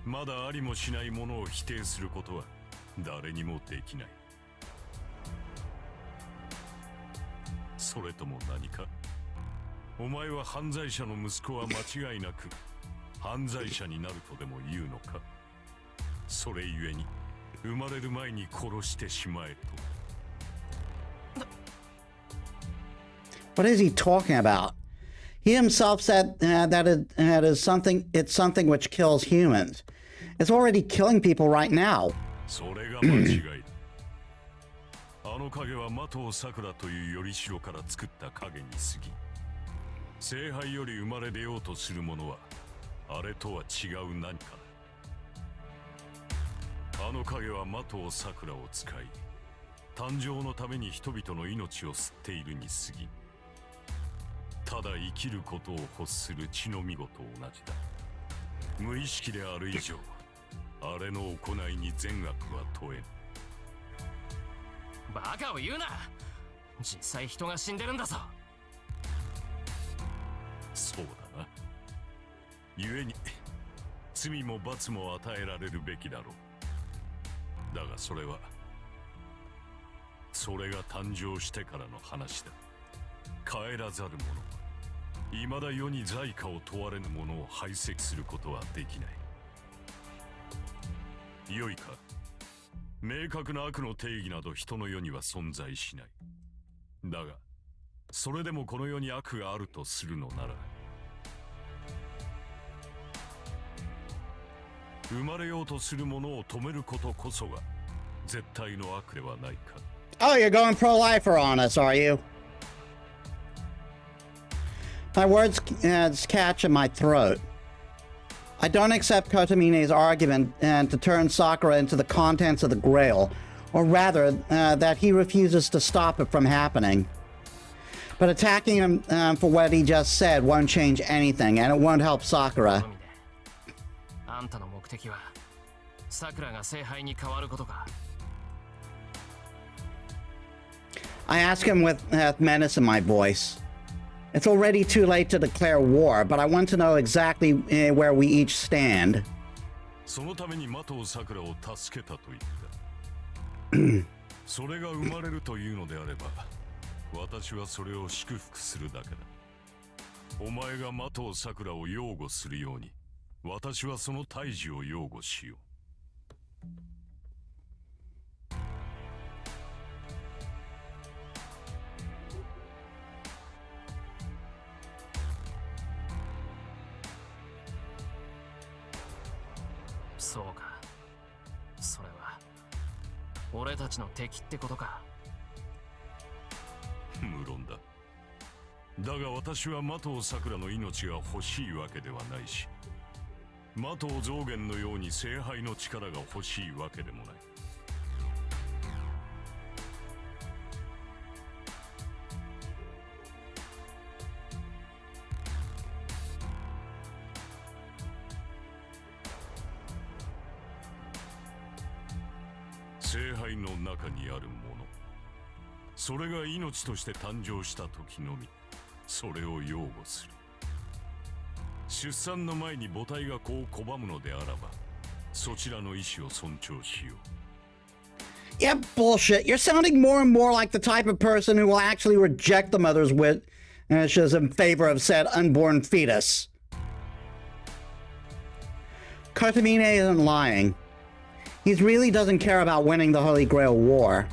まだありもしないものを否定することは誰にもできない。それとも何か、お前は犯罪者の息子は間違いなく犯罪者になるとでも言うのか。それゆえに生まれる前に殺してしまえと。 What is he talking about? He himself said that it's something which kills humans. It's already killing people right now. それが間違いだ。あの影は的尾さくらというよりしろから作った影に過ぎ、聖杯より生まれ出ようとする者はあれとは違う何かだ。あの影は的尾さくらを使い、誕生のために人々の命を吸っているに過ぎ、ただ生きることを欲する血のみごと同じだ。無意識である以上、あれの行いに善悪は問えん。バカを言うな。実際人が死んでるんだぞ。そうだな。故に罪も罰も与えられるべきだろう。だがそれが誕生してからの話だ。帰らざる者、未だ世に在価を問われぬ者を排斥することはできない。良いか、明確な悪の定義など人の世には存在しない。だがそれでもこの世に悪があるとするのなら、生まれようとするものを止めることこそが絶対の悪ではないか。 Oh, you're going pro-lifer on us, are you? My words catch in my throat. I don't accept Kotamine's argument to turn Sakura into the contents of the Grail, or rather, that he refuses to stop it from happening. But attacking him for what he just said won't change anything, and it won't help Sakura. あんたの目的はさくらが聖杯に変わることか。I ask him with menace in my voice. It's already too late to declare war, but I want to know exactly where we each stand. そのために的尾さくらを助けたと言った。それが生まれるというのであれば、私はそれを祝福するだけだ。お前が的尾さくらを擁護するように、私はその胎児を擁護しよう。そうか。それは俺たちの敵ってことか。無論だ。だが私は麻藤さくらの命が欲しいわけではないし、麻藤増減のように聖杯の力が欲しいわけでもない。聖杯の中にあるもの、それが命として誕生した時のみそれを擁護する。出産の前に母体が子を拒むのであらば、そちらの意志を尊重しよう。Yep, bullshit. You're sounding more and more like the type of person who will actually reject the mother's wishes in favor of said unborn fetus. Kartamine isn't lying. He really doesn't care about winning the Holy Grail War.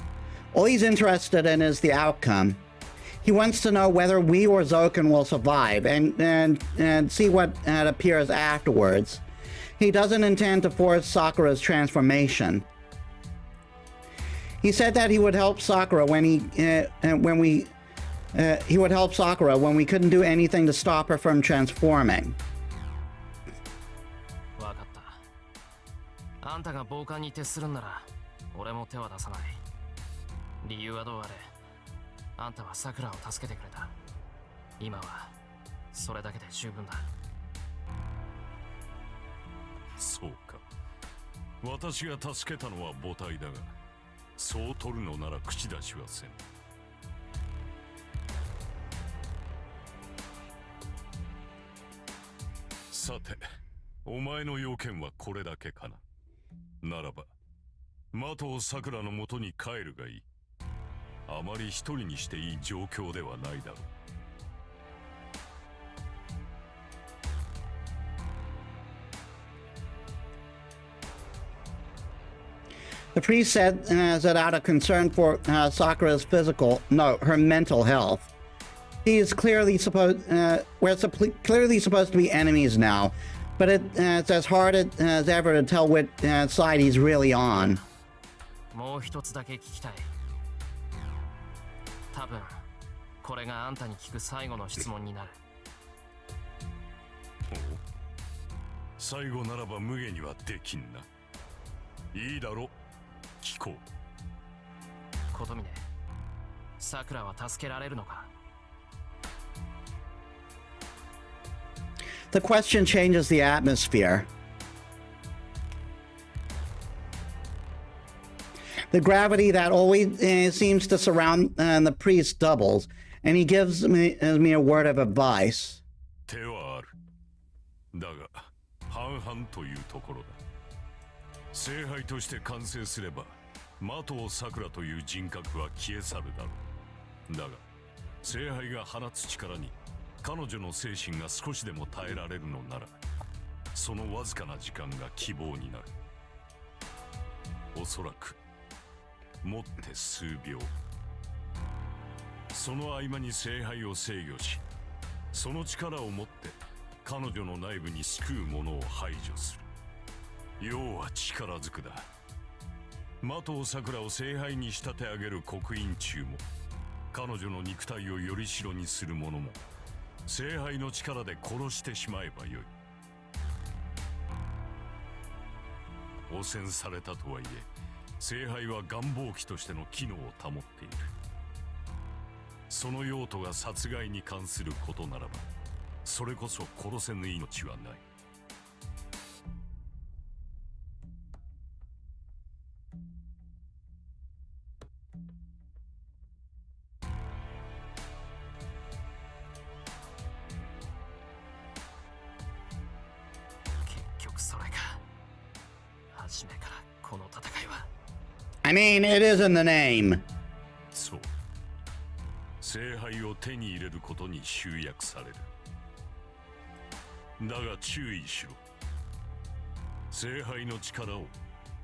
All he's interested in is the outcome. He wants to know whether we or Zoken will survive and see what appears afterwards. He doesn't intend to force Sakura's transformation. He said that he would help Sakura when we couldn't do anything to stop her from transforming. わかった。あんたが傍観に徹するんなら、俺も手は出さない。理由はどうあれ、あんたは桜を助けてくれた。今はそれだけで十分だ。そうか。私が助けたのは母体だが、そう取るのなら口出しはせん。さて、お前の要件はこれだけかな。ならば、麻藤さくらのもとに帰るがいい。あまり一人にしていい状況ではないだろう。The priest said that out of concern for Sakura's her mental health, he is clearly clearly supposed to be enemies now, but it's as hard as ever to tell which side he's really on. もう一つだけ聞きたい。多分これがあんたに聞く最後の質問になる。最後ならば無下にはできんな。いいだろう。聞こう。琴峰、さくらは助けられるのか？ The question changes the atmosphere. The gravity that always seems to surround the priest doubles, and he gives me a word of advice. 手はある。だが半々というところだ。聖杯として完成すれば、麻藤さくらという人格は消え去るだろう。だが聖杯が放つ力に彼女の精神が少しでも耐えられるのなら、そのわずかな時間が希望になる。おそらくもって数秒。その合間に聖杯を制御し、その力をもって彼女の内部に救う者を排除する。要は力ずくだ。麻藤さくらを聖杯に仕立て上げる刻印中も、彼女の肉体をより代にする者も、聖杯の力で殺してしまえばよい。汚染されたとはいえ、聖杯は願望機としての機能を保っている。その用途が殺害に関することならば、それこそ殺せぬ命はない。結局それか。初めからこの戦いは。I mean, it is in the name. そう。聖杯を手に入れることに集約される。だが注意しろ。聖杯の力を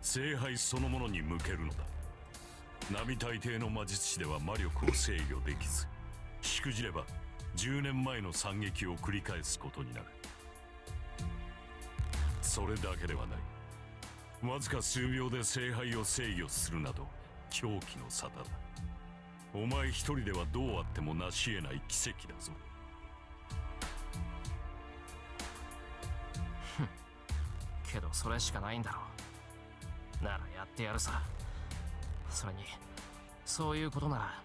聖杯そのものに向けるのだ。並大抵の魔術師では魔力を制御できず、しくじれば10年前の惨劇を繰り返すことになる。それだけではない。わずか数秒で聖杯を制御するなど狂気の沙汰だ。お前一人ではどうあっても成し得ない奇跡だぞ。けどそれしかないんだろう。ならやってやるさ。それにそういうことなら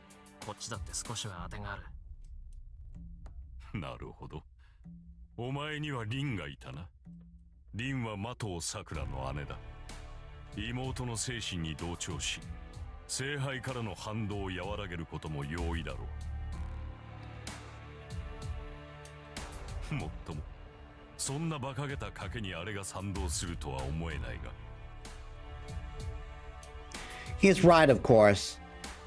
こっちだって少しは当てがある。なるほど。お前には凛がいたな。凛は的尾さくらの姉だ。妹の精神に同調し、聖杯からの反動を和らげることも容易だろう。もっともそんな馬鹿げた賭けにあれが賛同するとは思えないが。 He's right, of course.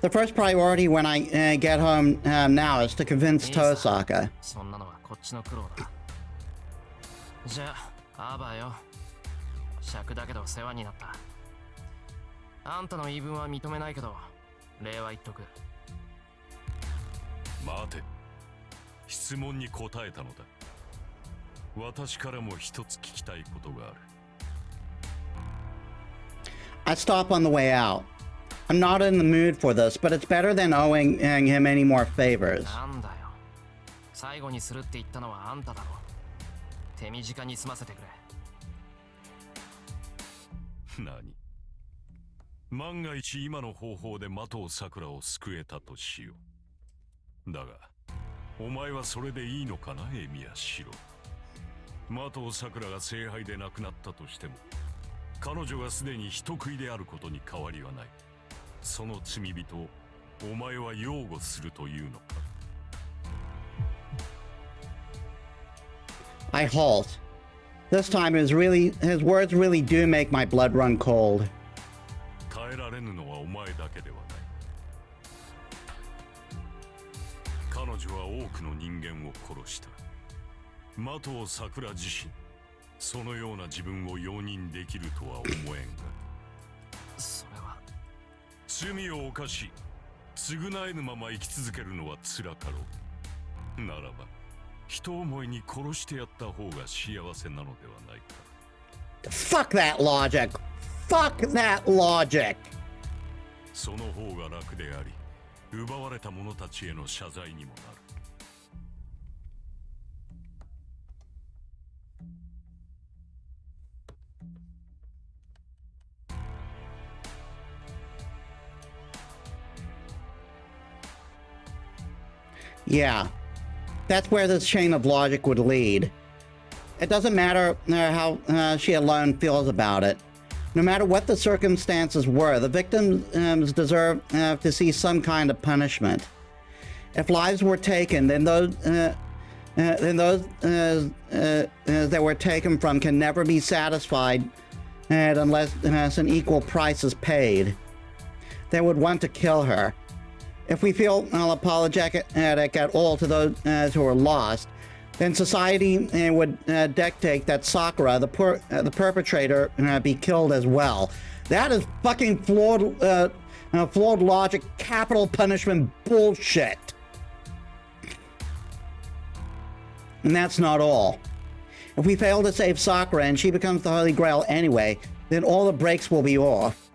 The first priority when I get home now is to convince Tosaka. そんなのはこっちの苦労だ。じゃあアーバーよ。尺だけど世話になった。あんたの言い分は認めないけど礼は言っとく。待て、質問に答えたのだ。私からも一つ聞きたいことがある。 I stop on the way out. I'm not in the mood for this, but it's better than owing him any more favors. なんだよ。最後にするって言ったのはあんただろ。手短に済ませてくれ。何？万が一今の方法で的尾さくらを救えたとしよう。だがお前はそれでいいのかな、エミヤシロ。的尾さくらが聖杯で亡くなったとしても彼女がすでに人食いであることに変わりはない。その罪人をお前は擁護するというのか。 I halt. This time his words really do make my blood run cold. 耐えられぬのはお前だけではない。彼女は多くの人間を殺した。的尾さくら自身、そのような自分を容認できるとは思えんが。それは罪を犯し償えぬまま生き続けるのは辛かろう。ならば人思いに殺してやった方が幸せなのではないか。 Fuck that logic! Fuck that logic! その方が楽であり奪われた者たちへの謝罪にもなる。 Yeah, that's where this chain of logic would lead. It doesn't matter how she alone feels about it. No matter what the circumstances were, the victims deserve to see some kind of punishment. If lives were taken, then those that were taken from can never be satisfied unless an equal price is paid. They would want to kill her. If we feel apologetic at all to those who are lost, then society would dictate that Sakura, the perpetrator, be killed as well. That is fucking flawed logic, capital punishment bullshit. And that's not all. If we fail to save Sakura and she becomes the Holy Grail anyway, then all the brakes will be off.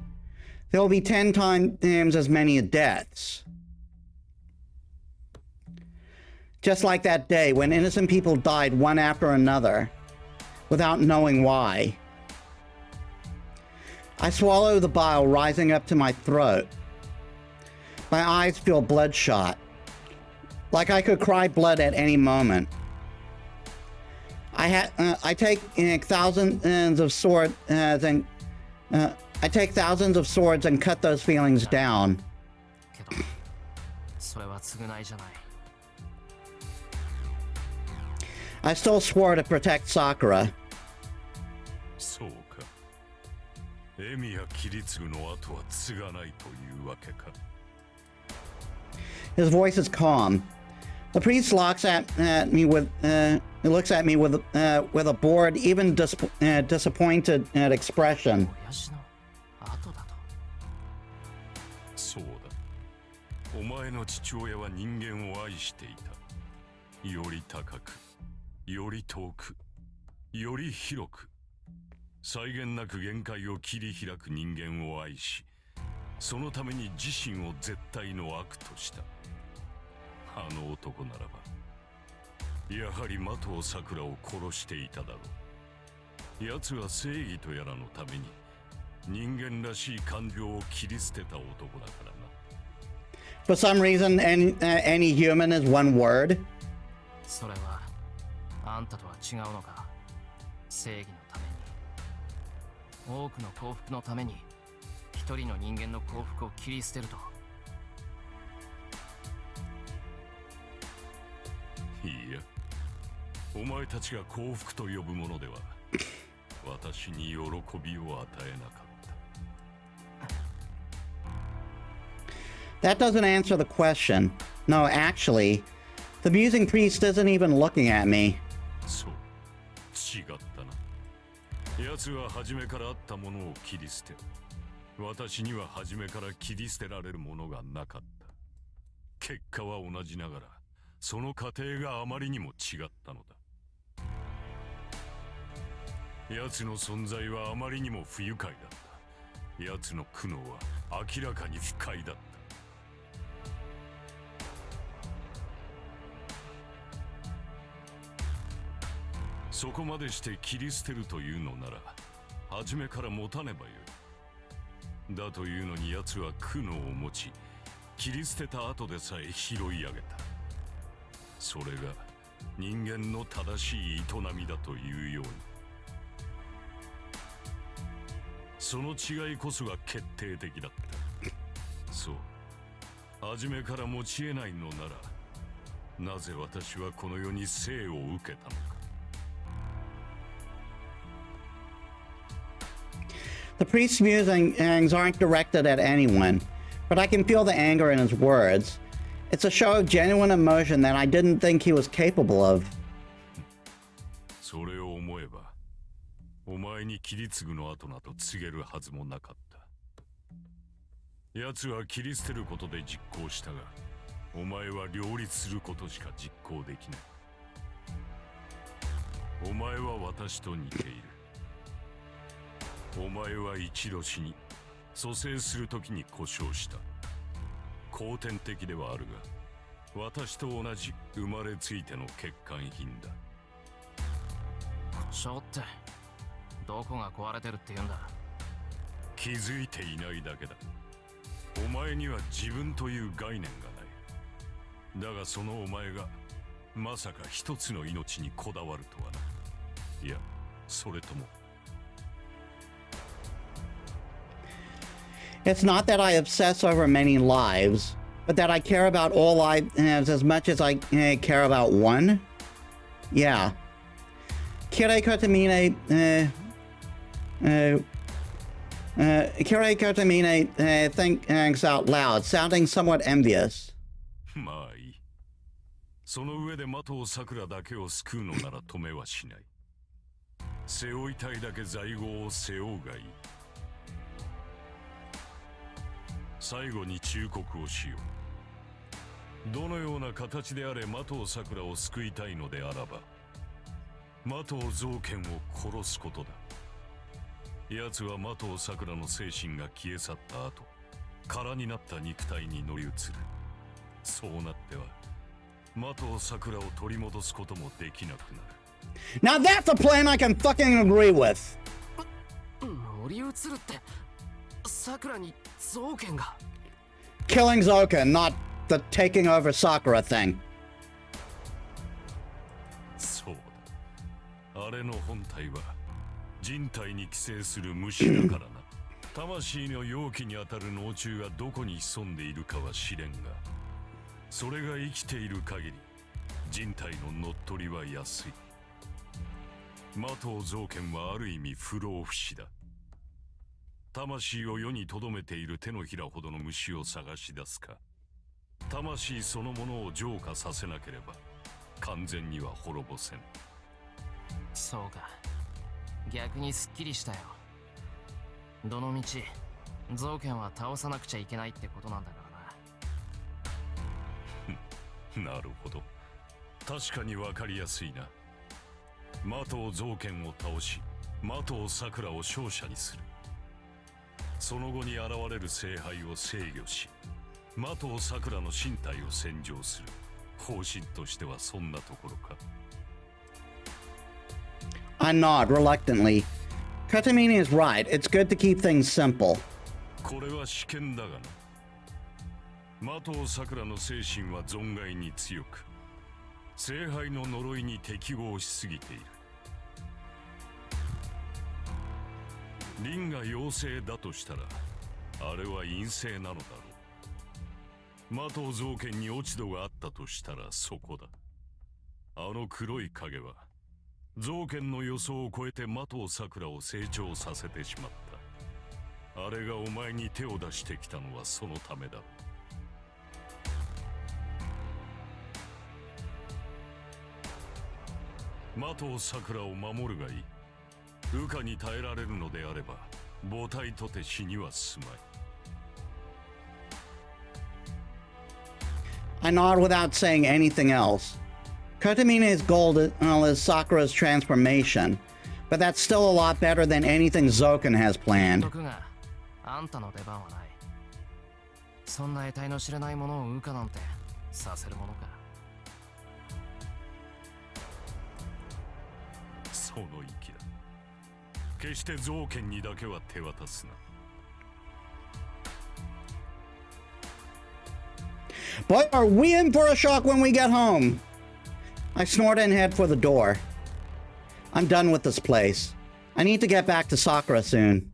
There will be 10 times as many deaths. Just like that day when innocent people died one after another, without knowing why. I swallow the bile rising up to my throat. My eyes feel bloodshot, like I could cry blood at any moment. I take thousands of swords and cut those feelings down. けどそれは償いじゃない。 I still swore to protect Sakura. そうか。エミやキリツグの後は継がないというわけか。 His voice is calm. The priest looks at me with a bored, even disappointed expression. 親父の後だと。そうだ。お前の父親は人間を愛していた。より高く、より遠く、より広く。際限なく限界を切り開く人間を愛し、そのために自身を絶対の悪としたあの男ならば、やはり的尾さくらを殺していただろう。奴は正義とやらのために人間らしい感情を切り捨てた男だからな。 For some reason, any human is one word. それはあんたとは違うのか。正義のために、多くの幸福のために一人の人間の幸福を切り捨てると。いいや、お前たちが幸福と呼ぶものでは私に喜びを与えなかった。 That doesn't answer the question. No, actually, the musing priest isn't even looking at me. そう、違ったな。奴は初めからあったものを切り捨て、私には初めから切り捨てられるものがなかった。結果は同じながら、その過程があまりにも違ったのだ。奴の存在はあまりにも不愉快だった。奴の苦悩は明らかに不快だった。そこまでして切り捨てるというのなら、初めから持たねばよい。だというのに奴は苦悩を持ち、切り捨てた後でさえ拾い上げた。それが人間の正しい営みだというように。その違いこそが決定的だった。そう、初めから持ち得ないのなら、なぜ私はこの世に生を受けたのか。The priest's musings aren't directed at anyone, but I can feel the anger in his words. It's a show of genuine emotion that I didn't think he was capable of. それを思えば、お前に切り継ぐの後など告げるはずもなかった。奴は切り捨てることで実行したが、お前は両立することしか実行できない。お前は私と似ている。お前は一度死に、蘇生するときに故障した。後天的ではあるが、私と同じ生まれついての欠陥品だ。故障ってどこが壊れてるって言うんだ。気づいていないだけだ。お前には自分という概念がない。だがそのお前がまさか一つの命にこだわるとはな。いや、それとも。It's not that I obsess over many lives, but that I care about all lives as much as I care about one? Yeah. Kirei Kotamine, Kirei Kotamine thinks out loud, sounding somewhat envious. まあいい。その上で的尾さくらだけを救うのなら止めはしない。背負いたいだけ在庫を背負うがいい。最後に忠告をしよう。どのような形であれ的尾さくらを救いたいのであらば、的尾造剣を殺すことだ。奴は的尾さくらの精神が消え去った後、空になった肉体に乗り移る。そうなっては的尾さくらを取り戻すこともできなくなる。 Now that's a plan I can fucking agree with. 乗り移るってさくらに造剣が。 Killing Zoken, not the taking over Sakura thing. そうだ。あれの本体は人体に寄生する虫だからな。魂の容器にあたる脳虫がどこに潜んでいるかは知れんが、それが生きている限り人体の乗っ取りは安い。的尾造剣はある意味不老不死だ。魂を世に留めている手のひらほどの虫を探し出すか、魂そのものを浄化させなければ完全には滅ぼせん。そうか、逆にすっきりしたよ。どのみち造剣は倒さなくちゃいけないってことなんだからな。なるほど、確かに分かりやすいな。的尾造剣を倒し的さくらを勝者にする。その後に現れる聖杯を制御し、的さくらの身体を洗浄する。方針としてはそんなところか。I nod reluctantly. Katamini is right. It's good to keep things simple. これは試験だがな。的さくらの精神は存外に強く、聖杯の呪いに適合しすぎている。輪が陽性だとしたら、あれは陰性なのだろう。的造剣に落ち度があったとしたらそこだ。あの黒い影は、造剣の予想を超えて的さくらを成長させてしまった。あれがお前に手を出してきたのはそのためだ。的さくらを守るがいい。羽化に耐えられるのであれば、母体とて死にはすまい。I nod without saying anything else. Kotamina's goal is Sakura's transformation, but that's still a lot better than anything Zoken has planned. 僕があんたの出番はない。そんな得体の知れないものを羽化なんてさせるものか。その息だ。決して造剣にだけは手渡すな。Boy, are we in for a shock when we get home! I snort and head for the door. I'm done with this place. I need to get back to Sakura soon.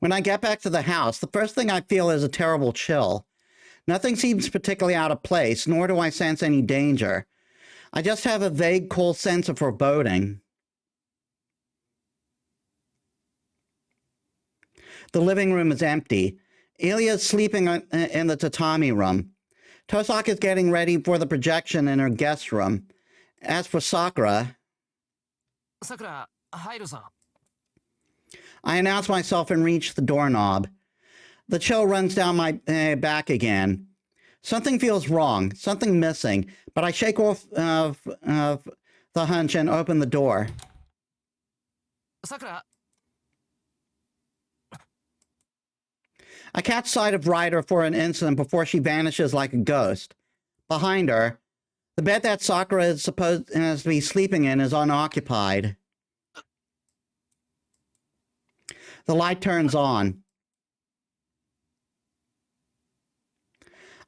When I get back to the house, the first thing I feel is a terrible chill. Nothing seems particularly out of place, nor do I sense any danger. I just have a vague, cold sense of foreboding. The living room is empty. Ilya is sleeping in the tatami room. Tosaka is getting ready for the projection in her guest room. As for Sakura... さくら、入るぞ。I announce myself and reach the doorknob. The chill runs down my back again. Something feels wrong, something missing, but I shake off the hunch and open the door. さくら。 I catch sight of Ryder for an instant before she vanishes like a ghost. Behind her, the bed that Sakura is supposed to be sleeping in is unoccupied. The light turns on.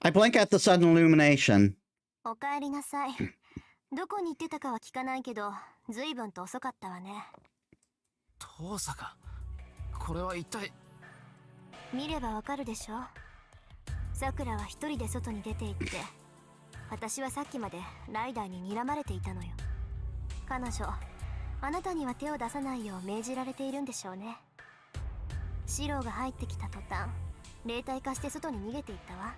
I blink at the sudden illumination. おかえりなさい。どこに行ってたかは聞かないけど、ずいぶんと遅かったわね。遠坂。これは一体。見ればわかるでしょ。さくらは一人で外に出て行って、私はさっきまでライダーに睨まれていたのよ。彼女、あなたには手を出さないよう命じられているんでしょうね。シローが入ってきた途端、霊体化して外に逃げていったわ。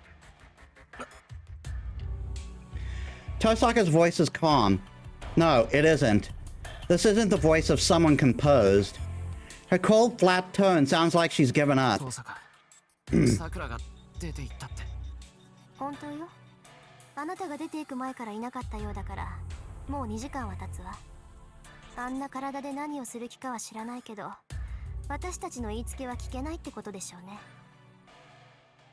Tosaka's voice is calm. No, it isn't. This isn't the voice of someone composed. Her cold, flat tone sounds like she's given up. 遠坂。さくらが出て行ったって。本当よ。あなたが出ていく前からいなかったようだから、もう2時間は経つわ。あんな体で何をする気かは知らないけど、私たちの言いつけは聞けないってことでしょうね。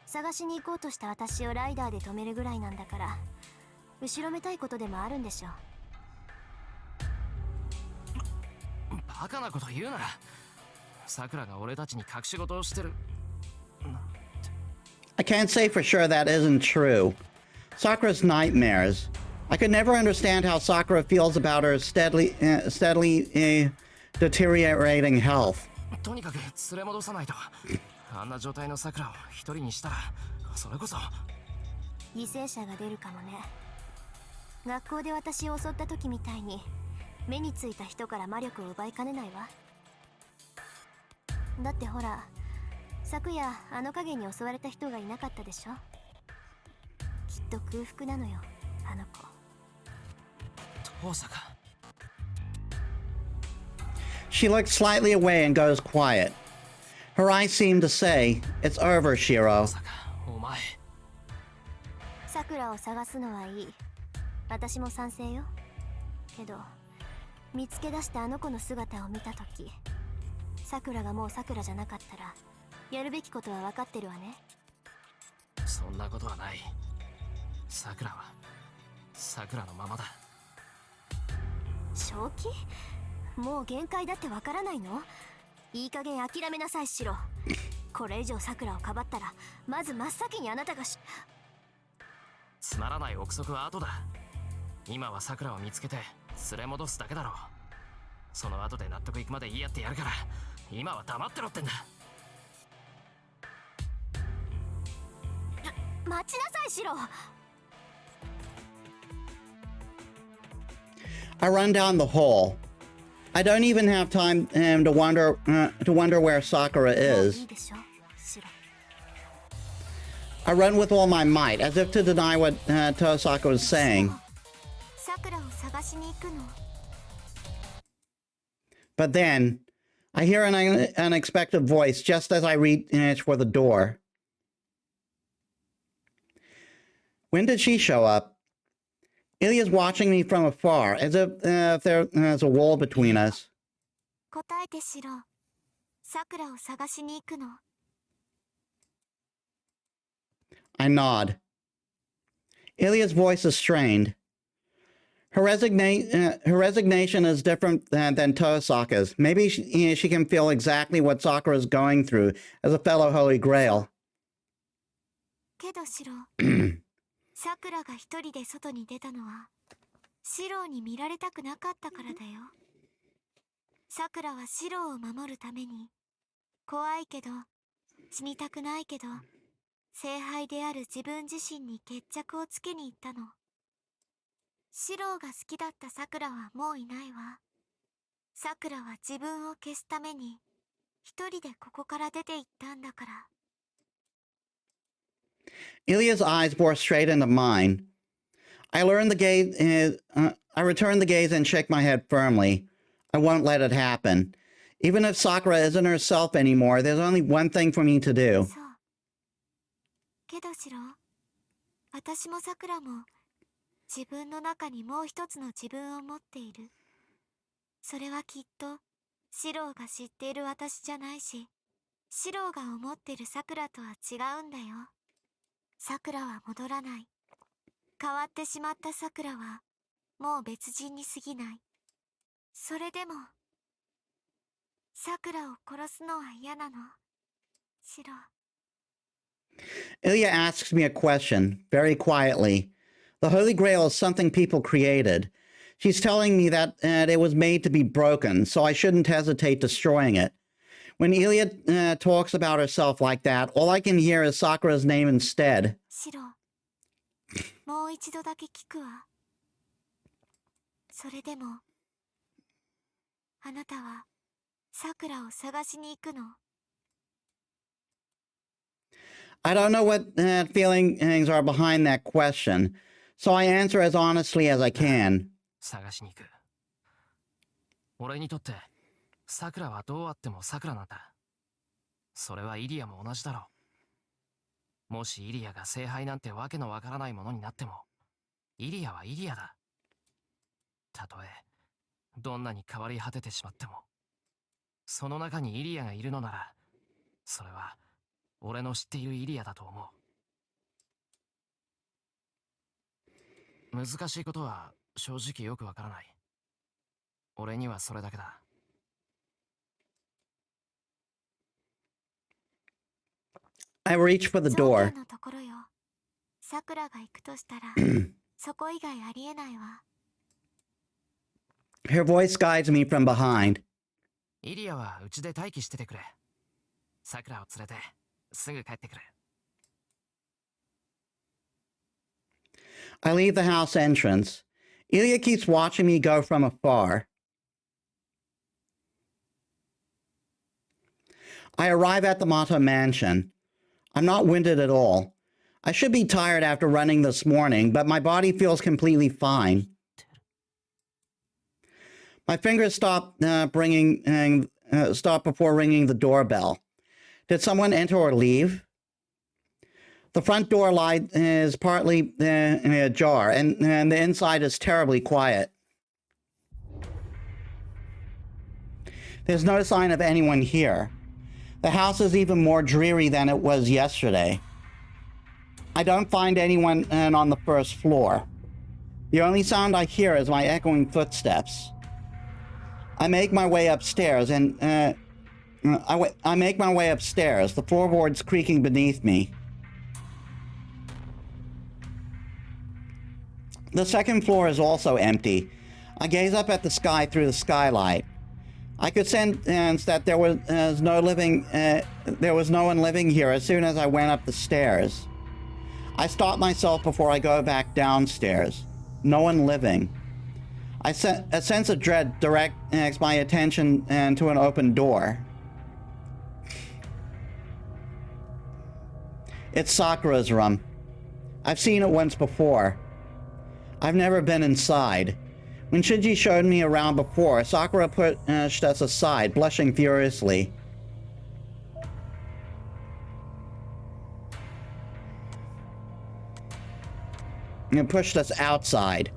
探しに行こうとした私をライダーで止めるぐらいなんだから、後ろめたいことでもあるんでしょう。バカなこと言うな。さくらが俺たちに隠し事をしてる。I can't say for sure that isn't true. Sakura's nightmares. I could never understand how Sakura feels about her steadily deteriorating health. とにかく連れ戻さないと。あんな状態のさくらを一人にしたら、それこそ犠牲者が出るかもね。学校で私を襲った時みたいに目についた人から魔力を奪いかねないわ。だってほら、昨夜あの影に襲われた人がいなかったでしょ。きっと空腹なのよ、あの子。遠坂。She looks slightly away and goes quiet. Her eyes seem to say, "It's over, Shiro." まさかお前。さくらを探すのはいい。私も賛成よ。けど見つけ出したあの子の姿を見た時、さくらがもうさくらじゃなかったらやるべきことは分かってるわね。そんなことはない。さくらはさくらのままだ。正気？もう限界だってわからないの？いい加減諦めなさい、シロ。これ以上さくらをかばったらまず真っ先にあなたがつまらない憶測は後だ。今はさくらを見つけて連れ戻すだけだろう。その後で納得いくまで言い合ってやるから、今は黙ってろってんだ。待ちなさい、シロ。I run down the hall. I don't even have time to wonder where Sakura もうい is. いでしょ、シロ。 I run with all my might, as if to deny what Tosaka was saying. さくらを探しに行くの。 But then, I hear an unexpected voice just as I reach for the door. When did she show up? Ilya's watching me from afar, as if there's a wall between us. 答えて、シロ。さくらを探しに行くの。 I nod. Ilya's voice is strained. Her resignation is different than Tosaka's. Maybe she can feel exactly what Sakura is going through as a fellow Holy Grail. けど、シロ。さくらが一人で外に出たのはシローに見られたくなかったからだよ。さくらはシローを守るために怖いけど死にたくないけど聖杯である自分自身に決着をつけに行ったの。シローが好きだったさくらはもういないわ。さくらは自分を消すために一人でここから出て行ったんだから。 Ilya's eyes bore straight into mine. I return the gaze and shake my head firmly. I won't let it happen. Even if Sakura isn't herself anymore, there's only one thing for me to do. そう。けどシロ、私もさくらも自分の中にもう一つの自分を持っている。それはきっとシローが知っている私じゃないし、シローが思ってるさくらとは違うんだよ。さくらは戻らない。変わってしまったさくらはもう別人に過ぎない。それでもさくらを殺すのは嫌なの、シロ。 Ilya asks me a question, very quietly. The Holy Grail is something people created. She's telling me that it was made to be broken, so I shouldn't hesitate destroying it. When Ilya talks about herself like that, all I can hear is Sakura's name instead. シロ、もう一度だけ聞くわ。それでもあなたはさくらを探しに行くの？ I don't know what feelings are behind that question, so I answer as honestly as I can. 探しに行く。俺にとってさくらはどうあってもさくらなんだ。それはイリアも同じだろう。もしイリアが聖杯なんてわけのわからないものになっても、イリアはイリアだ。たとえどんなに変わり果ててしまっても、その中にイリアがいるのなら、それは俺の知っているイリアだと思う。難しいことは正直よくわからない。俺にはそれだけだ。I reach for the 冗 door. 談のところよ。さくらが行くとしたらそこ以外ありえないわ。 Her voice guides me from behind. イリアはうちで待機しててくれ。さくらを連れてすぐ帰ってくる。I leave the house entrance. Ilya keeps watching me go from afar. I arrive at the Mata mansion. I'm not winded at all. I should be tired after running this morning, but my body feels completely fine. My fingers stop before ringing the doorbell. Did someone enter or leave? The front door light is partly ajar, and the inside is terribly quiet. There's no sign of anyone here. The house is even more dreary than it was yesterday. I don't find anyone on the first floor. The only sound I hear is my echoing footsteps. I make my way upstairs, and I make my way upstairs, the floorboards creaking beneath me. The second floor is also empty. I gaze up at the sky through the skylight. I could sense that there was no one living here as soon as I went up the stairs. I stop myself before I go back downstairs. No one living. A sense of dread directs my attention to an open door. It's Sakura's room. I've seen it once before. I've never been inside. When Shinji showed me around before, Sakura pushed us aside, blushing furiously. And pushed us outside.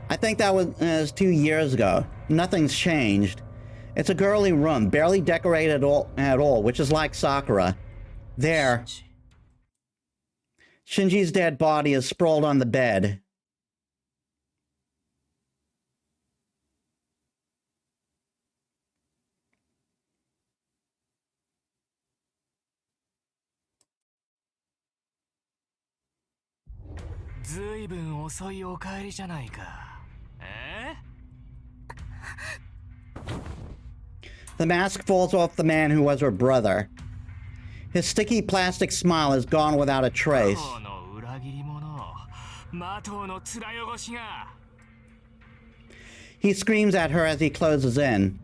I think that was 2 years ago. Nothing's changed. It's a girly room, barely decorated at all, which is like Sakura. There. Shinji's dead body is sprawled on the bed. The mask falls off the man who was her brother. His sticky plastic smile is gone without a trace. He screams at her as he closes in.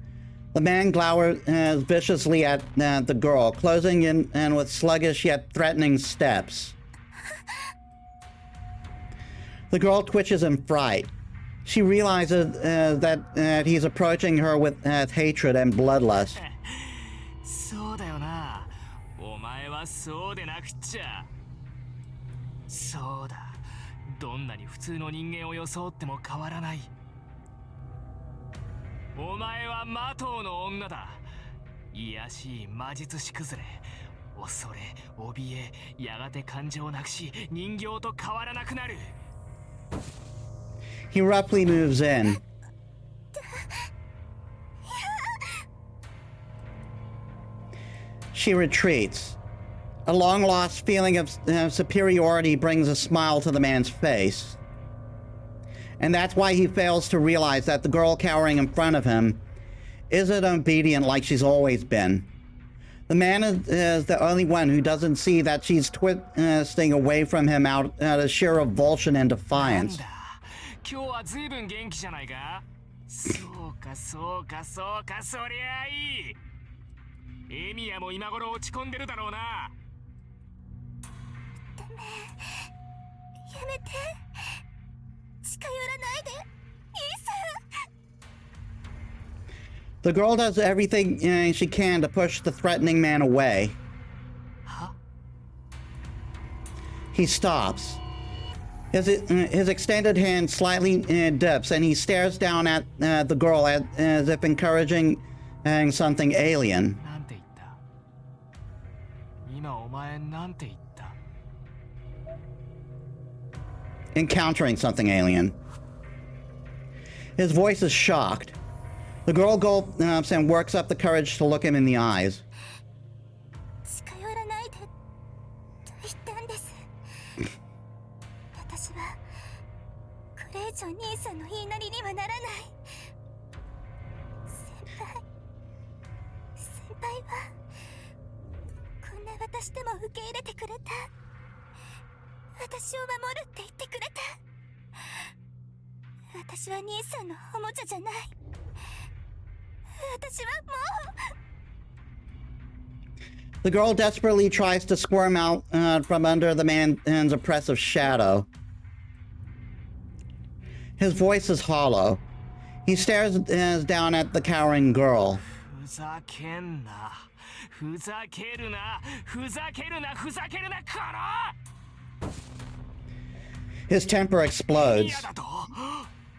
The man glowers viciously at the girl, closing in with sluggish yet threatening steps. The girl twitches in fright. She realizes that he's approaching her with hatred and bloodlust. He roughly moves in. She retreats. A long-lost feeling of superiority brings a smile to the man's face. And that's why he fails to realize that the girl cowering in front of him isn't obedient like she's always been. The man is the only one who doesn't see that she's twisting away from him out of sheer revulsion and defiance. The girl does everything she can to push the threatening man away. He stops. His extended hand slightly dips, and he stares down at the girl as if encouraging something alien. Encountering something alien. His voice is shocked. The girl gulps and works up the courage to look him in the eyes. The girl desperately tries to squirm out from under the man's oppressive shadow. His voice is hollow. He stares down at the cowering girl. ふざけんな。ふざけるな。ふざけるな。ふざけるな。この His temper 嫌 explodes. だと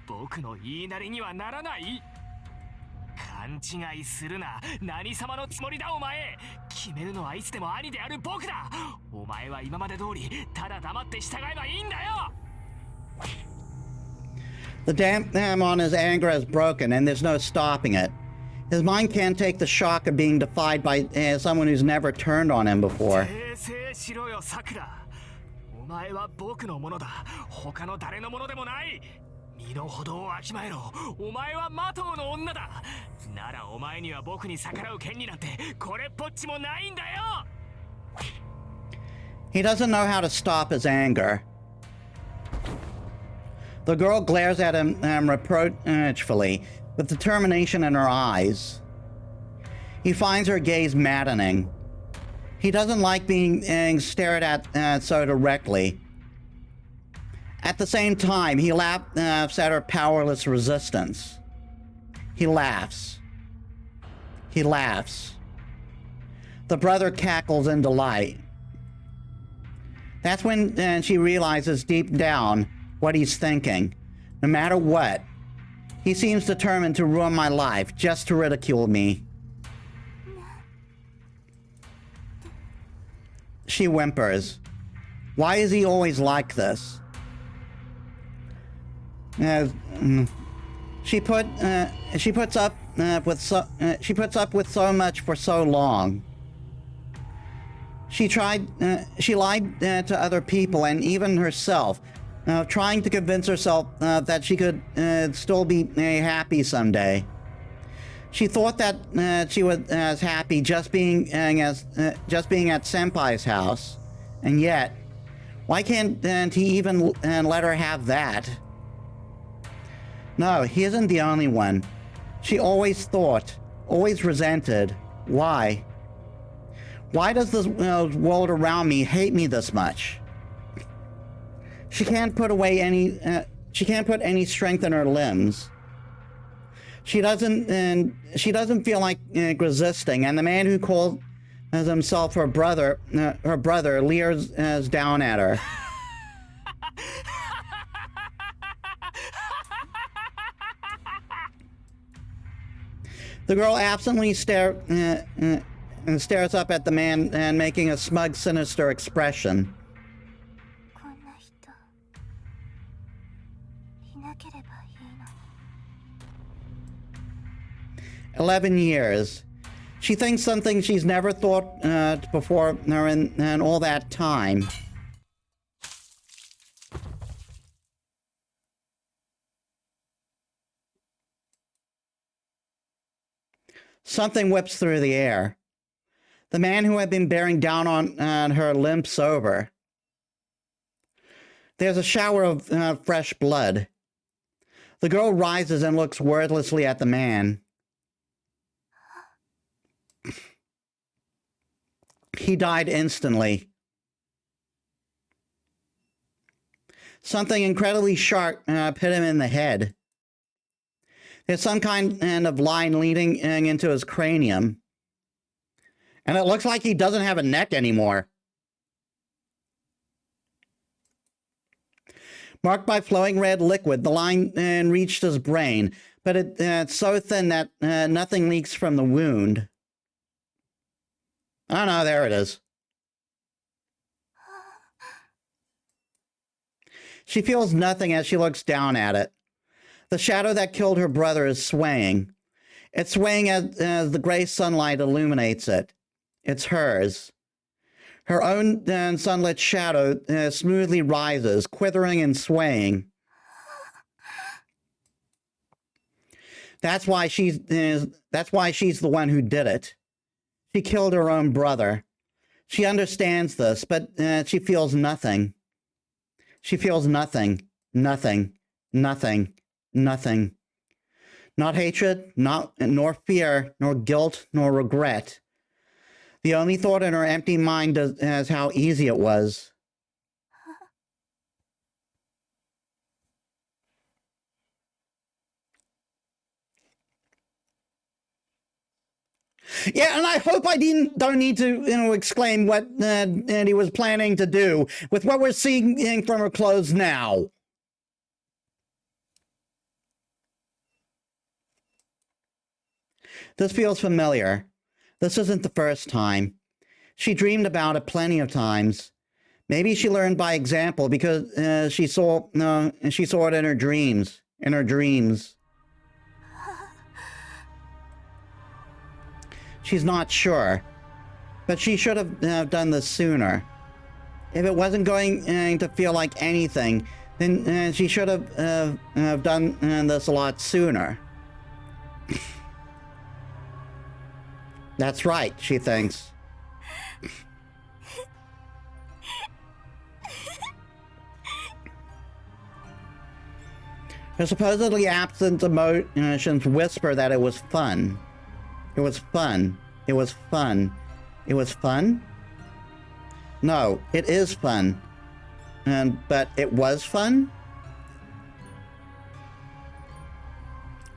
僕の言いなりにはならない。勘違いするな。何様のつもりだお前。決めるのはいつでも兄である僕だ。お前は今まで通りただ黙って従えばいいんだよ。 The dam on his anger has broken, and there's no stopping it. His mind can't take the shock of being defied by someone who's never turned on him before. 訂正しろよさくら。お前は僕のものだ。他の誰のものでもない。身の程をわきまえろ。お前はマトウの女だ。ならお前には僕に逆らう権利なんてこれっぽっちもないんだよ。 He doesn't know how to stop his anger. The girl glares at him reproachfully, with determination in her eyes. He finds her gaze maddening. He doesn't like being stared at so directly. At the same time, he laughs at her powerless resistance. He laughs. He laughs. The brother cackles in delight. That's when she realizes deep down what he's thinking. No matter what, he seems determined to ruin my life just to ridicule me. She whimpers. Why is he always like this? She puts up with so much for so long. She lied to other people and even herself, trying to convince herself that she could still be happy someday. She thought that she was happy just being at Senpai's house, and yet, why can't he even let her have that? No, he isn't the only one. She always thought, always resented. Why? Why does the world around me hate me this much? She can't put any strength in her limbs. She doesn't feel like resisting, and the man who calls himself her brother leers down at her. The girl absently stares up at the man and making a smug, sinister expression. こんな人いなければいいのに。 11 years. She thinks something she's never thought before in all that time. Something whips through the air. The man who had been bearing down on her limps over. There's a shower of fresh blood. The girl rises and looks wordlessly at the man. He died instantly. Something incredibly sharp hit him in the head. There's some kind of line leading into his cranium. And it looks like he doesn't have a neck anymore. Marked by flowing red liquid, the line reached his brain, but it's so thin that nothing leaks from the wound. Oh no, there it is. She feels nothing as she looks down at it. The shadow that killed her brother is swaying. It's swaying as the gray sunlight illuminates it. It's hers. Her own sunlit shadow smoothly rises, quivering and swaying. That's why she's the one who did it. She killed her own brother. She understands this, but she feels nothing. She feels nothing. Nothing. Nothing. Nothing. Not hatred, nor fear, nor guilt, nor regret. The only thought in her empty mind is how easy it was. Yeah, and I hope I don't need to, exclaim what he was planning to do with what we're seeing from her clothes now. This feels familiar. This isn't the first time. She dreamed about it plenty of times. Maybe she learned by example because she saw it in her dreams. In her dreams. She's not sure, but she should have done this sooner. If it wasn't going to feel like anything, then she should have done this a lot sooner. That's right, she thinks. Her supposedly absent emotions whisper that it was fun. It was fun. It was fun. It was fun? No, it is fun. But it was fun?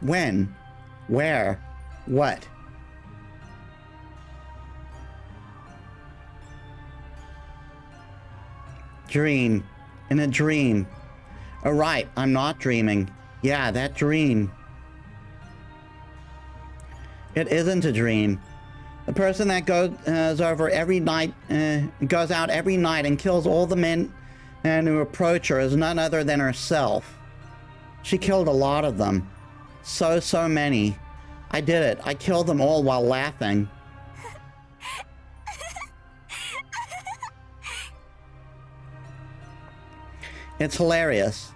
When? Where? What? Dream. In a dream. Oh, right, I'm not dreaming. Yeah, that dream. It isn't a dream. The person that goes out every night and kills all the men who approach her is none other than herself. She killed a lot of them. So many. I did it. I killed them all while laughing. It's hilarious.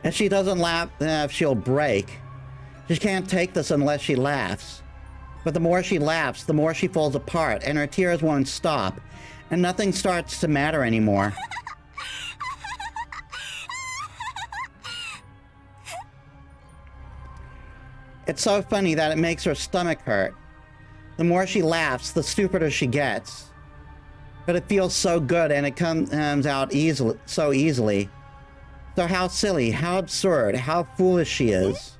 If she doesn't laugh, she'll break. She can't take this unless she laughs. But the more she laughs, the more she falls apart, and her tears won't stop, and nothing starts to matter anymore. It's so funny that it makes her stomach hurt. The more she laughs, the stupider she gets. But it feels so good, and it comes out so easily. So how silly, how absurd, how foolish she is.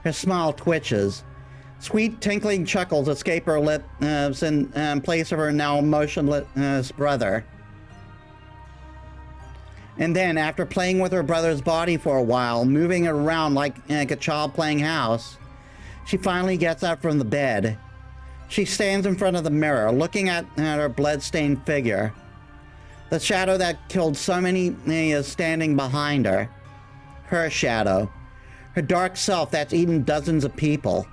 Her smile twitches. Sweet tinkling chuckles escape her lips in place of her now motionless brother. And then, after playing with her brother's body for a while, moving it around like a child playing house, she finally gets up from the bed. She stands in front of the mirror, looking at her blood-stained figure. The shadow that killed so many is standing behind her. Her shadow. Her dark self that's eaten dozens of people.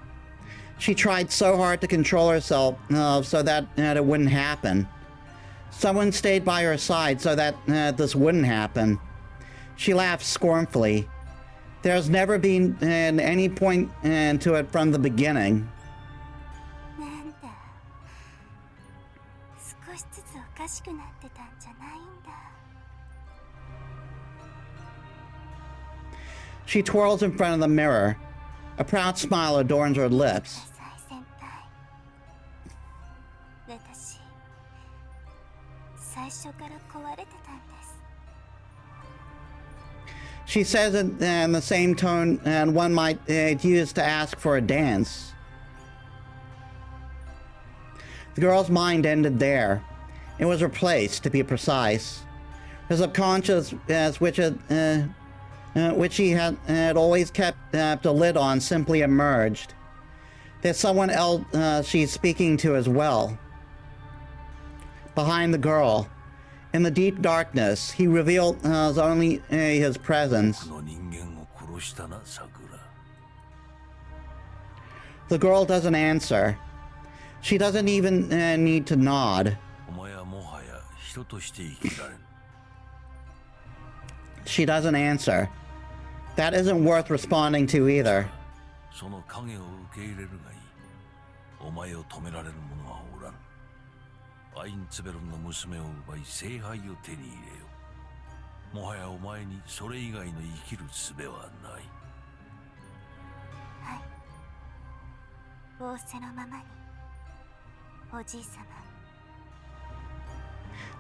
She tried so hard to control herself so that it wouldn't happen. Someone stayed by her side so that this wouldn't happen. She laughed scornfully. There's never been any point to it from the beginning. She twirls in front of the mirror. A proud smile adorns her lips. She says it in the same tone one might use to ask for a dance. The girl's mind ended there. It was replaced, to be precise. Her subconscious, which she had always kept the lid on, simply emerged. There's someone else she's speaking to as well. Behind the girl, in the deep darkness, he reveals only his presence. The girl doesn't answer. She doesn't even need to nod. She doesn't answer. That isn't worth responding to either.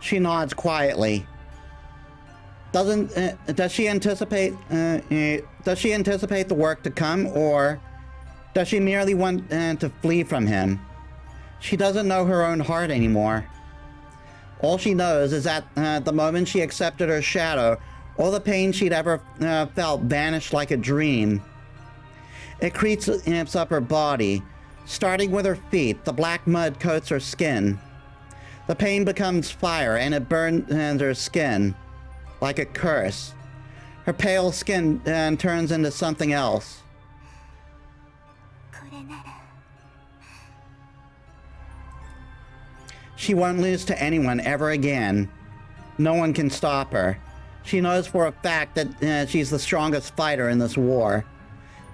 She nods quietly. Does she anticipate the work to come, or does she merely want to flee from him? She doesn't know her own heart anymore. All she knows is that the moment she accepted her shadow, all the pain she'd ever felt vanished like a dream. It creeps up her body, starting with her feet. The black mud coats her skin. The pain becomes fire, and it burns her skin like a curse. Her pale skin turns into something else. これなら She won't lose to anyone ever again. No one can stop her. She knows for a fact that she's the strongest fighter in this war.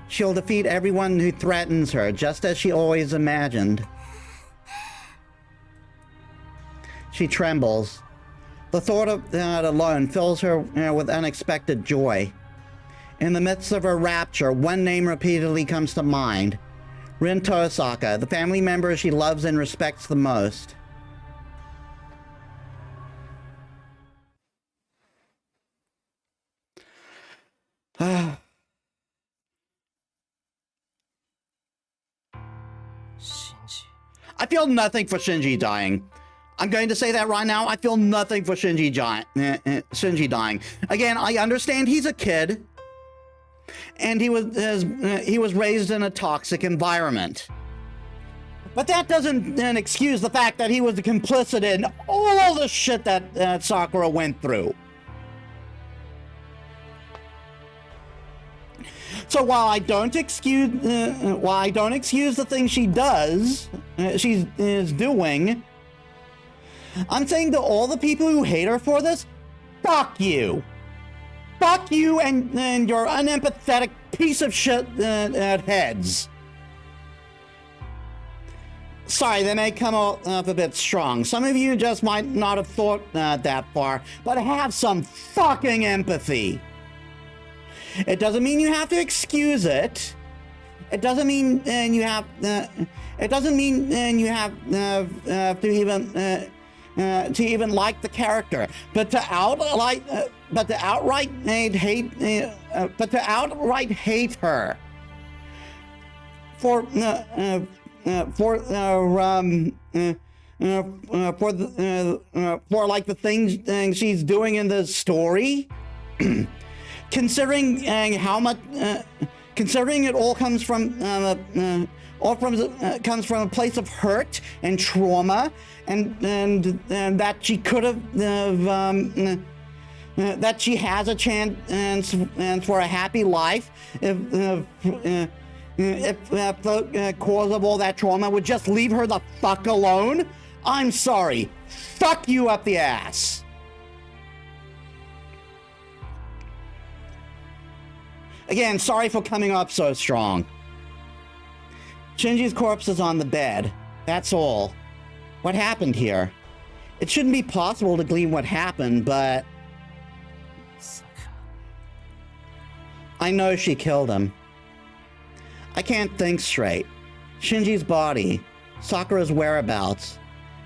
She'll defeat everyone who threatens her, just as she always imagined. She trembles. The thought of that alone fills her with unexpected joy. In the midst of her rapture, one name repeatedly comes to mind. Rin Tosaka, the family member she loves and respects the most. Shinji. I feel nothing for Shinji dying. I'm going to say that right now. I feel nothing for Shinji dying. Again, I understand he's a kid, and he was raised in a toxic environment. But that doesn't then excuse the fact that he was complicit in all the shit that Sakura went through. So while I don't excuse the things she is doing, I'm saying to all the people who hate her for this, fuck you. Fuck you and your unempathetic piece of shit heads. Sorry, they may come off a bit strong. Some of you just might not have thought that far, but have some fucking empathy. It doesn't mean you have to excuse it. It doesn't mean you have. It doesn't mean you have to even like the character. But to outright hate her for like the things she's doing in the story. Considering how much, considering it all comes from comes from a place of hurt and trauma, and that she could have, that she has a chance for a happy life if the cause of all that trauma would just leave her the fuck alone. I'm sorry, fuck you up the ass. Again, sorry for coming up so strong. Shinji's corpse is on the bed. That's all. What happened here? It shouldn't be possible to glean what happened, but I know she killed him. I can't think straight. Shinji's body, Sakura's whereabouts.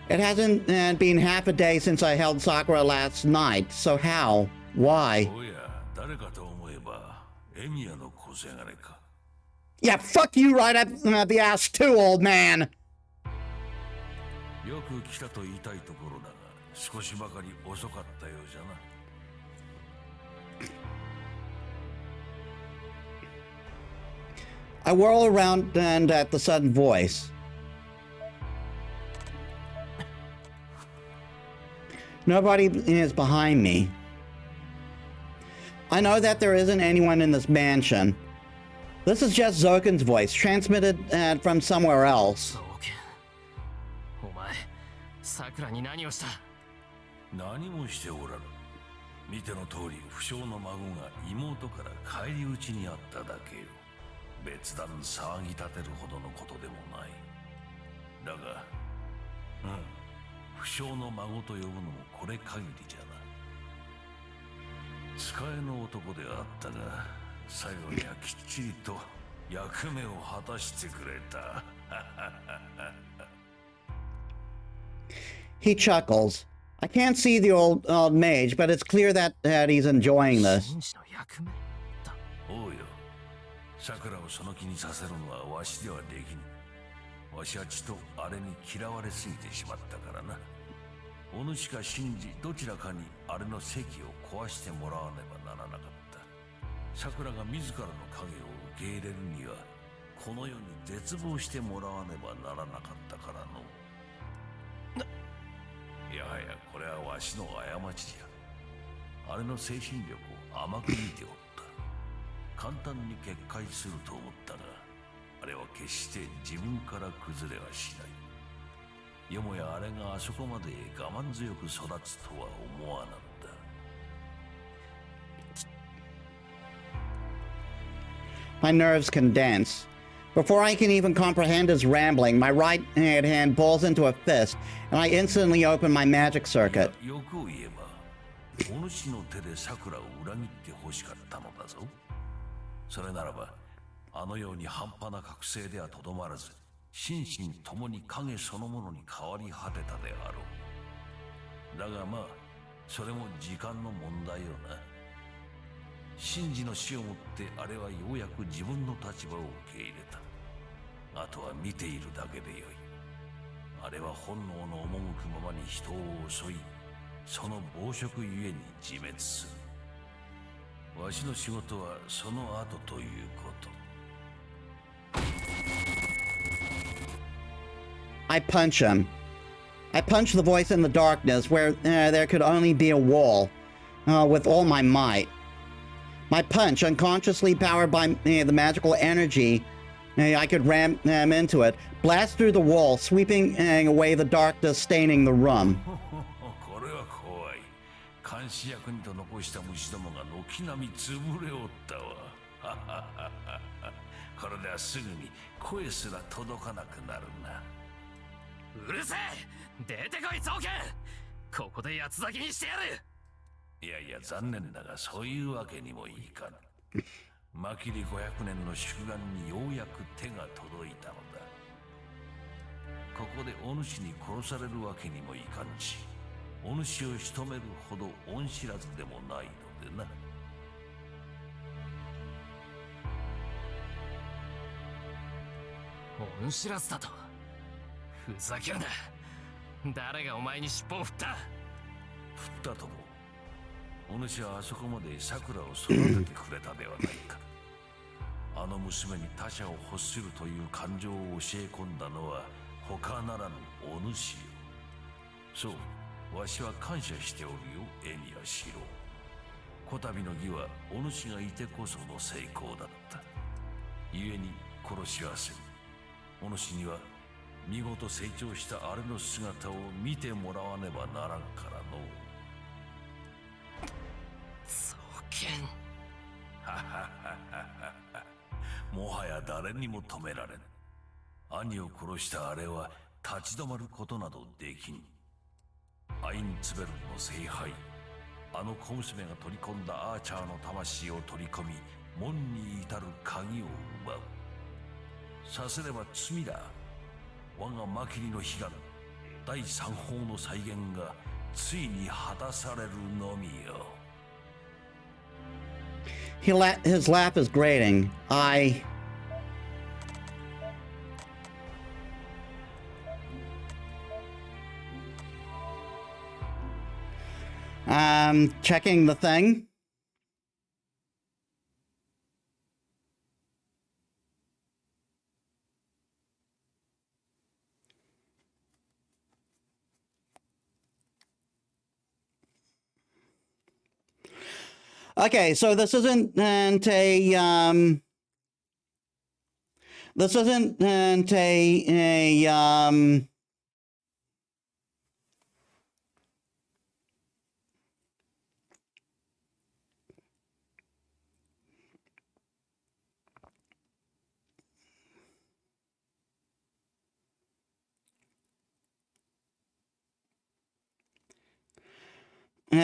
It hasn't been half a day since I held Sakura last night, so how? Why? Yeah, fuck you right up the ass too, old man! I whirl around and at the sudden voice. Nobody is behind me. I know that there isn't anyone in this mansion. This is just Zoken's voice, transmitted from somewhere else. お前、桜に何をした？何もしておらぬ。見ての通り、不肖の孫が妹から返り討ちにあっただけよ。別段騒ぎ立てるほどのことでもない。だが、不肖の孫と呼ぶのもこれ限りじゃな。使えの男であったが、最後にはきっちりと役目を果たしてくれた。He chuckles. I can't see the old mage, but it's clear that he's enjoying this. 紳士の役目だ。おうよ。さくらをその気にさせるのはわしではできぬ。わしはちとあれに嫌われすぎてしまったからな。お主か信じどちらかにあれの席を壊してもらわねばならなかった。さくらが自らの影を受け入れるにはこの世に絶望してもらわねばならなかったからの。いやはやこれはわしの過ちじゃ。あれの精神力を甘く見ておった。簡単に決壊すると思ったが、あれは決して自分から崩れはしない。よもやあれがあそこまで我慢強く育つとは思わなんだ。My nerves condense. Before I can even comprehend his rambling, my right hand balls into a fist, and I instantly open my magic circuit. 欲を言えば、お主の手で桜を裏切って欲しかったのだぞ。それならば、あのように半端な覚醒ではとどまらず、心身ともに影そのものに変わり果てたであろう。だがまあ、それも時間の問題よな。神事の死をもってあれはようやく自分の立場を受け入れた。あとは見ているだけでよい。あれは本能の赴くままに人を襲い、その暴食ゆえに自滅する。わしの仕事はその後ということ。I punch him. I punch the voice in the darkness where there could only be a wall, with all my might. My punch, unconsciously powered by the magical energy I could ram into it, blasts through the wall, sweeping away the darkness staining the room. これは怖い。監視役にと残した虫どもが軒並み潰れおったわ。これではすぐに声すら届かなくなるな。うるせえ、出てこい造形。ここで八つ咲きにしてやる。いやいや残念だがそういうわけにもいかぬ。マキリ500年の祝願にようやく手が届いたのだ。ここでお主に殺されるわけにもいかんし、お主を仕留めるほど恩知らずでもないのでな。恩知らずだと。ふざけるな。誰がお前に尻尾を振った？振ったとも。お主はあそこまで桜を育ててくれたではないか。あの娘に他者を欲するという感情を教え込んだのは他ならぬお主よ。そう、わしは感謝しておるよ、エミヤシロ。こたびの儀はお主がいてこその成功だった。故に殺しはせん。お主には見事成長したあれの姿を見てもらわねばならんからの。造形。もはや誰にも止められん。兄を殺したあれは立ち止まることなどできん。アインツベルンの聖杯、あの小娘が取り込んだアーチャーの魂を取り込み、門に至る鍵を奪う。させれば罪だ。我がマキリの悲願、第三法の再現がついに果たされるのみよ。His laugh is grating. Checking the thing. Okay, so this isn't a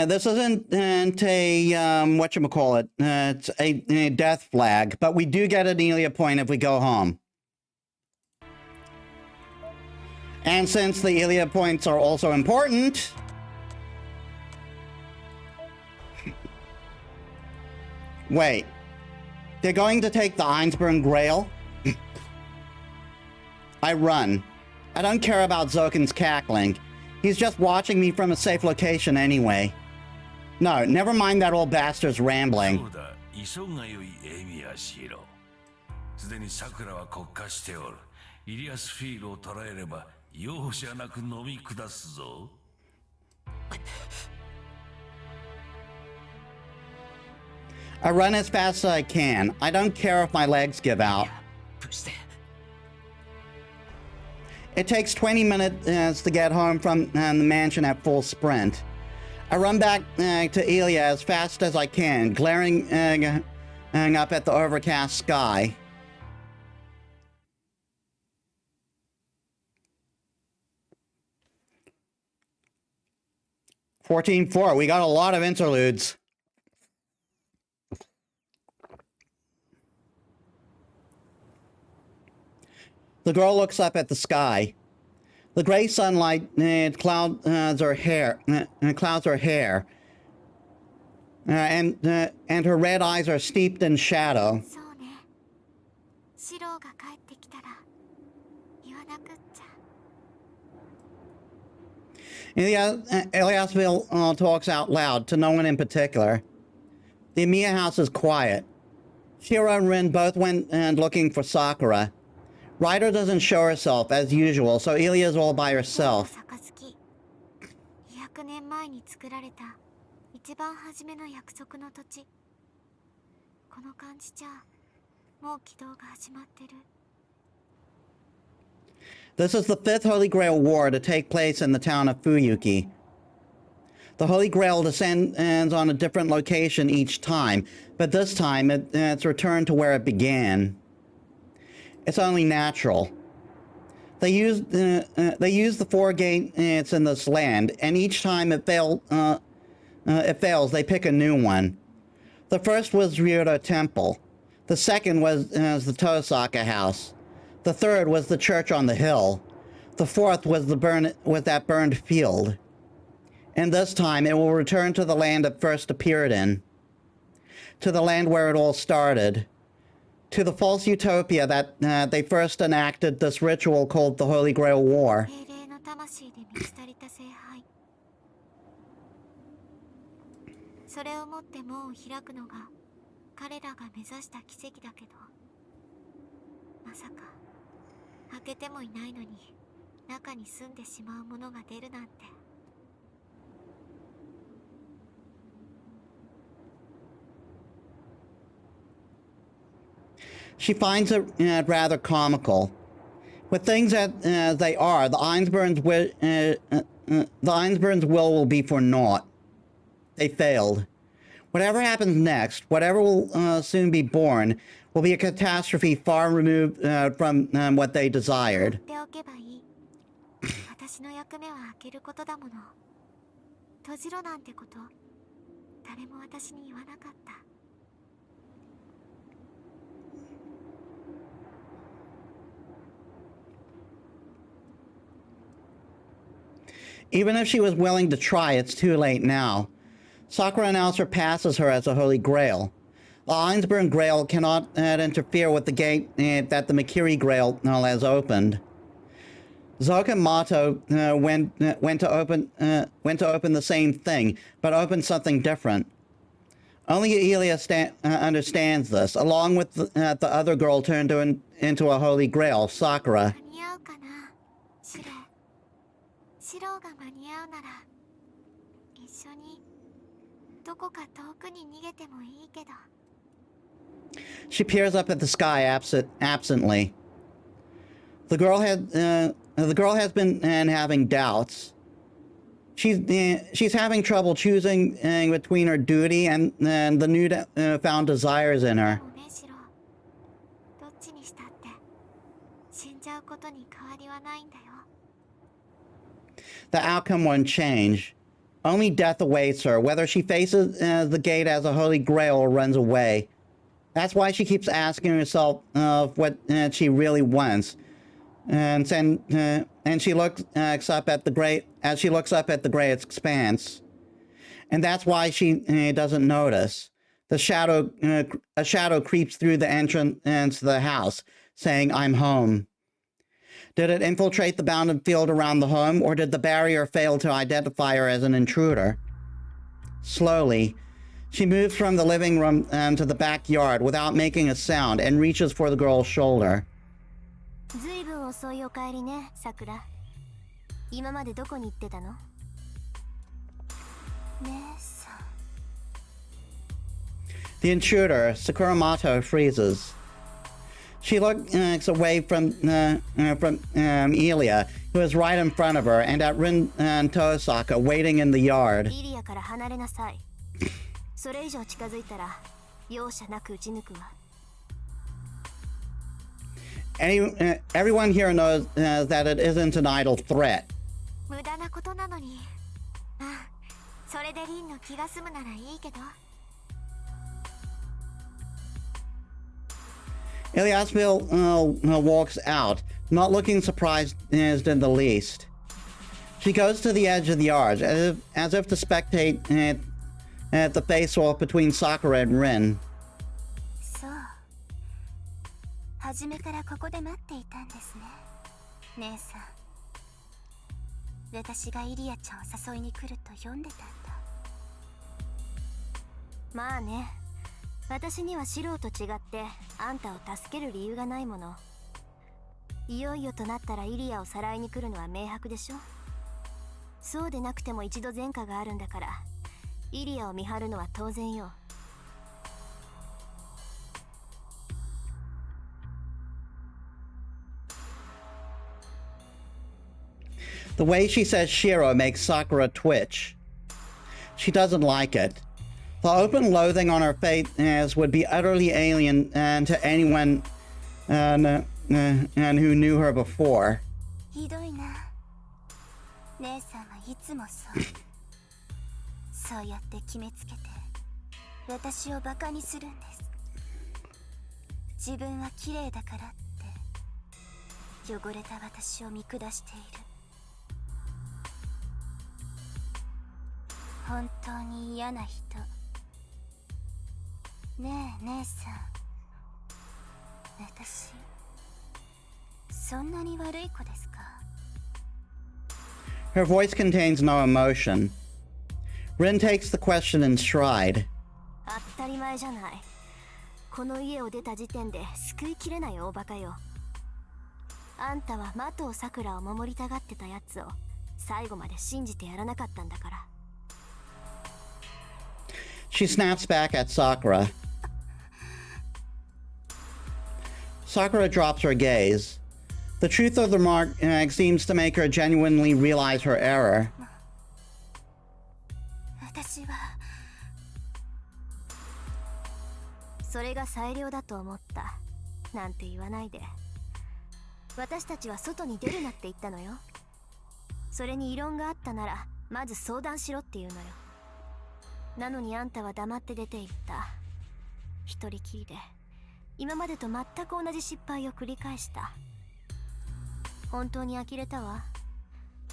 this isn't a whatchamacallit, it's a death flag, but we do get an Elia point if we go home. And since the Elia points are also important, Wait, they're going to take the Einsburn Grail? I run. I don't care about Zokin's cackling. He's just watching me from a safe location anyway. No, never mind that old bastard's rambling. そうだ、急がよいエミヤシロ。すでに桜は国家しておる。イリアスフィールを捕らえれば容赦なく飲み下すぞ。I run as fast as I can. I don't care if my legs give out. プして。 It takes 20 minutes to get home from the mansion at full sprint. I run back to Ilya as fast as I can, glaring up at the overcast sky. "14-4, we got a lot of interludes. The girl looks up at the sky. The gray sunlight clouds her hair, and her red eyes are steeped in shadow. そうね。シローが帰ってきたら言わなくっちゃ。Eliasville talks out loud to no one in particular. The Emiya house is quiet. Shiro and Rin both went looking for Sakura. Ryder doesn't show herself as usual, so Ilya's all by herself. 200年前に作られた一番初めの約束の土地。この感じじゃもう起動が始まってる。 This is the fifth Holy Grail War to take place in the town of Fuyuki. The Holy Grail descends on a different location each time, but this time it's returned to where it began. It's only natural. They use the four gates in this land, and each time it fails, they pick a new one. The first was Ryudo Temple. The second was the Tosaka House. The third was the church on the hill. The fourth was that burned field. And this time it will return to the land it first appeared in. To the land where it all started. To the false utopia that they first enacted this ritual called the Holy Grail War. 精霊の魂で満ち足りた聖杯。それをもって門を開くのが彼らが目指した奇跡だけど、まさか開けてもいないのに中に住んでしまうものが出るなんて。 She finds it rather comical. With things as they are, the Einsburns' will be for naught. They failed. Whatever happens next, whatever will soon be born, will be a catastrophe far removed from what they desired. 放っておけばいい。私の役目は開けることだもの。閉じろなんてこと、誰も私に言わなかった。 Even if she was willing to try, it's too late now. Sakura now surpasses her as a Holy Grail. The Einsburn Grail cannot interfere with the gate that the Mikiri Grail has opened. Zoka and Mato went to open the same thing, but opened something different. Only Ilya understands this, along with the other girl turned into a Holy Grail, Sakura. 間に合うかな、シロー。シローが間に合うなら一緒にどこか遠くに逃げてもいいけど。 She peers up at the sky absently. The girl has been having doubts. She's having trouble choosing between her duty and the new found desires in her. でもね、シロー。どっちにしたって死んじゃうことに変わりはないんだよ。 The outcome won't change. Only death awaits her, whether she faces the gate as a Holy Grail or runs away. That's why she keeps asking herself what she really wants, and she looks up at the great expanse, and that's why she doesn't notice. A shadow creeps through the entrance to the house, saying, "I'm home." Did it infiltrate the bounded field around the home, or did the barrier fail to identify her as an intruder? Slowly, she moves from the living room to the backyard without making a sound and reaches for the girl's shoulder. ずいぶん遅いお帰りね、さくら。今までどこに行ってたの？姉さん。The intruder, Sakuramoto, freezes. She looks away from Elia, who is right in front of her, and at Rin and Tosaka, waiting in the yard. イリアから離れなさい。それ以上近づいたら容赦なく撃ち抜くわ。Everyone here knows that it isn't an idle threat. 無駄なことなのに。あ、それでリンの気が済むならいいけど。Eliasville walks out, not looking surprised in the least. She goes to the edge of the yard, as if to spectate at the face-off between Sakura and Rin. そう。初めからここで待っていたんですね。姉さん。私がイリアちゃんを誘いに来ると読んでたんだ。まあね。私にはシローと違ってあんたを助ける理由がないもの。いよいよとなったらイリアをさらいに来るのは明白でしょ。そうでなくても一度前科があるんだからイリアを見張るのは当然よ。The way she says Shiro makes Sakura twitch. She doesn't like it. The open loathing on her face would be utterly alien to anyone and who knew her before. ひどいな。姉さんはいつもそう。そうやって決めつけて私をバカにするんです。自分は綺麗だからって汚れた私を見下している。本当に嫌な人。ねえ姉さん、私そんなに悪い子ですか？ Her voice contains no emotion. Rin takes the question in stride. 当たり前じゃない。この家を出た時点で救いきれない大バカよ。あんたはマトウサクラを守りたがってたやつを最後まで信じてやらなかったんだから。She snaps back at Sakura. Sakura drops her gaze. The truth of the remark seems to make her genuinely realize her error. 私はそれが最良だと思ったなんて言わないで。私たちは外に出るなって言ったのよ。それに異論があったならまず相談しろって言うのよ。なのにあんたは黙って出て行った。一人きりで今までと全く同じ失敗を繰り返した。本当に呆れたわ。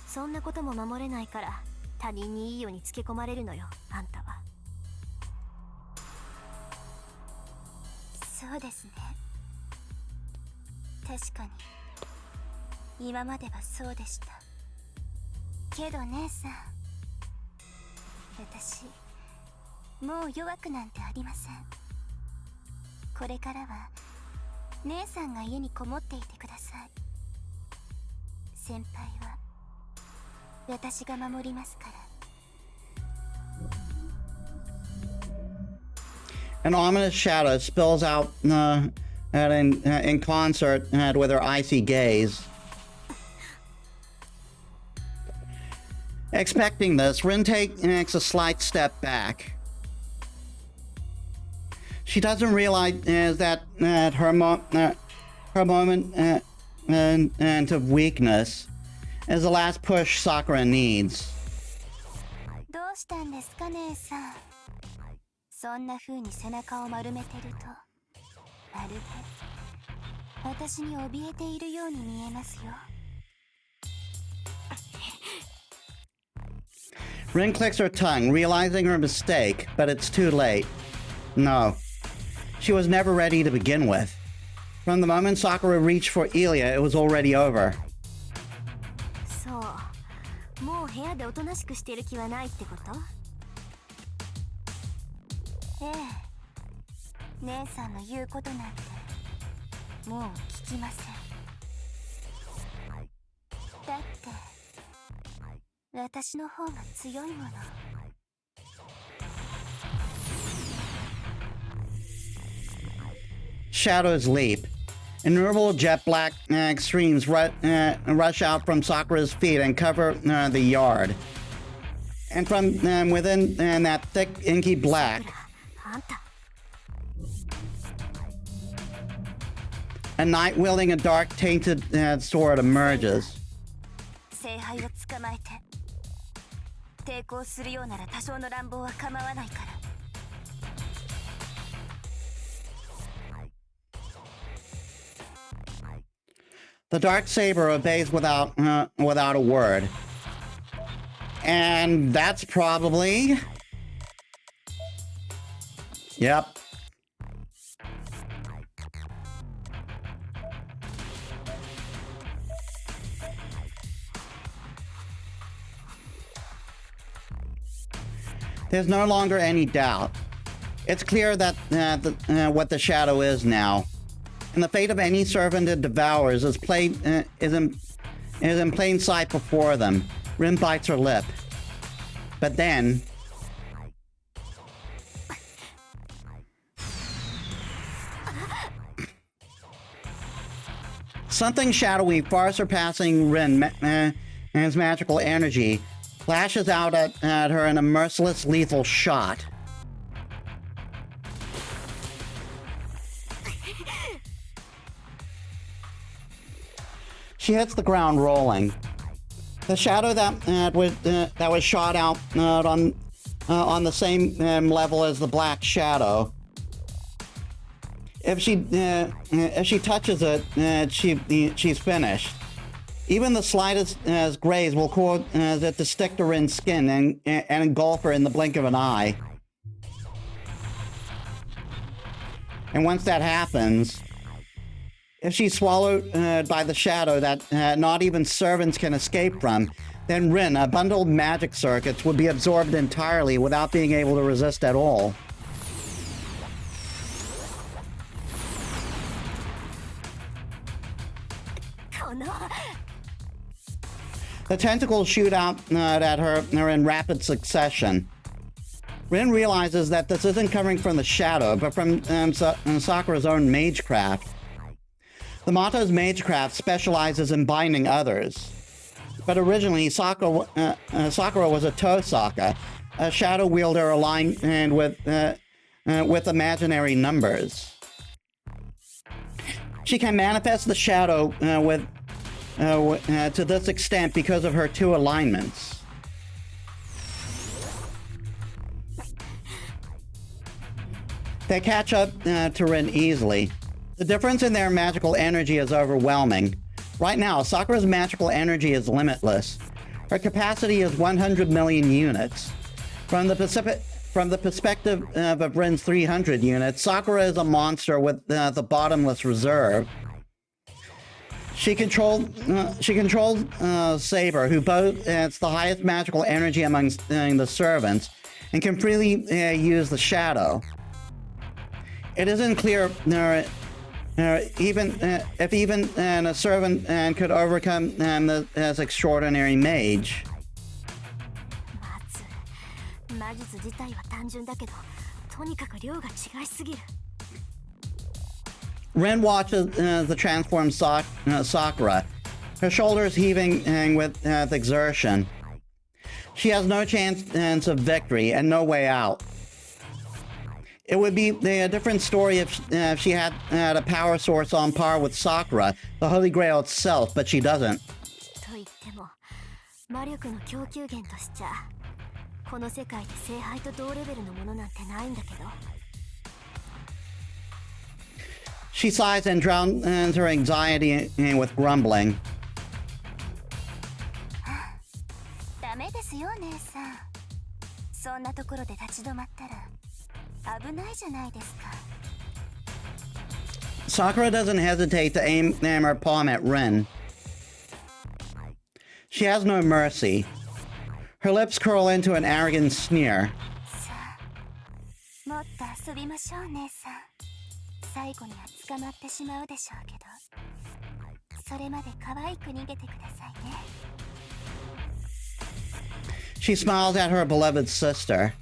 そんなことも守れないから他人にいいようにつけ込まれるのよ、あんたは。そうですね。確かに今まではそうでした。けど姉さん、私もう弱くなんてありません。これからは姉さんが家にこもっていてください。先輩は私が守りますから。 An ominous shadow spills out in concert with her icy gaze. Expecting this, Rin takes a slight step back. She doesn't realize that her moment of weakness is the last push Sakura needs. どうしたんですか姉さん。そんな風に背中を丸めてるとまるで私に怯えているように見えますよ。Rin clicks her tongue, realizing her mistake, but it's too late. No, she was never ready to begin with. From the moment Sakura reached for Ilya, it was already over. そうもう部屋でおとなしくしている気はないってこと？ええ姉さんの言うことなんてもう聞きません。だって私の方が強いもの。Shadows leap. Innumerable jet black streams rush out from Sakura's feet and cover the yard. And from within that thick, inky black, あんた a knight wielding a dark, tainted sword emerges. 聖杯を捕まえて抵抗するようなら多少の乱暴は構わないから。 The dark saber obeys without a word. And that's probably... Yep. There's no longer any doubt. It's clear that what the shadow is now. And the fate of any servant it devours is in plain sight before them. Rin bites her lip. But then... something shadowy, far surpassing Rin and his magical energy, lashes out at her in a merciless, lethal shot. She hits the ground rolling. The shadow that was shot out on the same level as the black shadow. If she touches it, she's finished. Even the slightest graze will cause it to stick to Rin's skin and engulf her in the blink of an eye. And once that happens, if she's swallowed by the shadow that not even servants can escape from, then Rin, a bundle of magic circuits, would be absorbed entirely without being able to resist at all. The tentacles shoot out at her in rapid succession. Rin realizes that this isn't coming from the shadow, but from Sakura's own magecraft. The Mato's magecraft specializes in binding others. But originally, Sakura was a Tosaka, a shadow wielder aligned with imaginary numbers. She can manifest the shadow to this extent because of her two alignments. They catch up to Rin easily. The difference in their magical energy is overwhelming. Right now, Sakura's magical energy is limitless. Her capacity is 100 million units. From the perspective of Rin's 300 units, Sakura is a monster with the bottomless reserve. She controls Saber, who boasts the highest magical energy amongst the servants, and can freely use the shadow. It isn't clear if even a servant could overcome this extraordinary mage. 魔術自体は単純だけど、とにかく量が違いすぎる。 Rin watches the transformed Sakura, her shoulders heaving with exertion. She has no chance of victory and no way out. It would be a different story if she had a power source on par with Sakura, the Holy Grail itself, but she doesn't. と言っても、魔力の供給源としちゃ、この世界で聖杯と同レベルのものなんてないんだけど。 She sighs and drowns her anxiety with grumbling. ダメですよ、姉さん。そんなところで立ち止まったら、危ないじゃないですか。 Sakura doesn't hesitate to aim her palm at Rin. She has no mercy. Her lips curl into an arrogant sneer. さあ、もっと遊びましょう姉さん。最後には捕まってしまうでしょうけど、それまで可愛く逃げてくださいね。 She smiles at her beloved sister.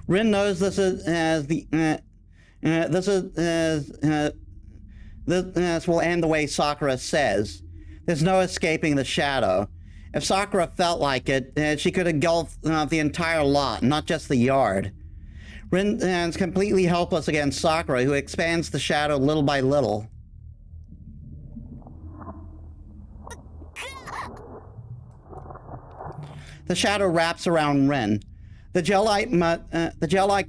Rin knows this will end the way Sakura says. There's no escaping the shadow. If Sakura felt like it, she could engulf the entire lot, not just the yard. Rin is completely helpless against Sakura, who expands the shadow little by little. The shadow wraps around Rin. The gel-like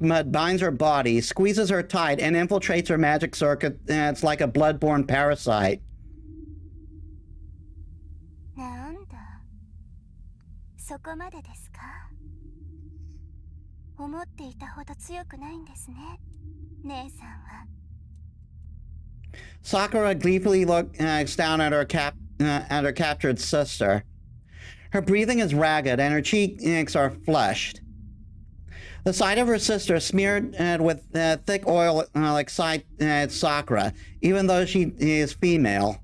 mud binds her body, squeezes her tight, and infiltrates her magic circuit. It's like a blood-borne parasite. なんだ、そこまでですか。思っていたほど強くないんですね、姉さんは。 Sakura gleefully looks down at her captured sister. Her breathing is ragged, and her cheeks are flushed. The sight of her sister smeared with thick oil excites Sakura, even though she is female.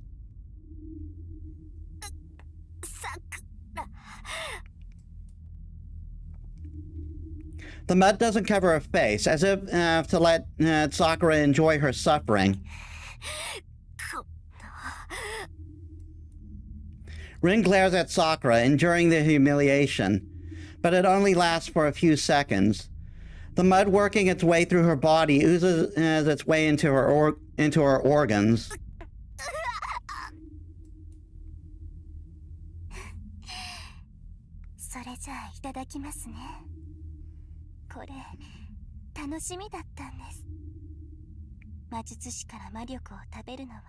The mud doesn't cover her face, as if to let Sakura enjoy her suffering. Rin glares at Sakura, enduring the humiliation, but it only lasts for a few seconds. The mud working its way through her body oozes its way into her organs. それじゃあいただきますね。これ楽しみだったんです。魔術師から魔力を食べるのは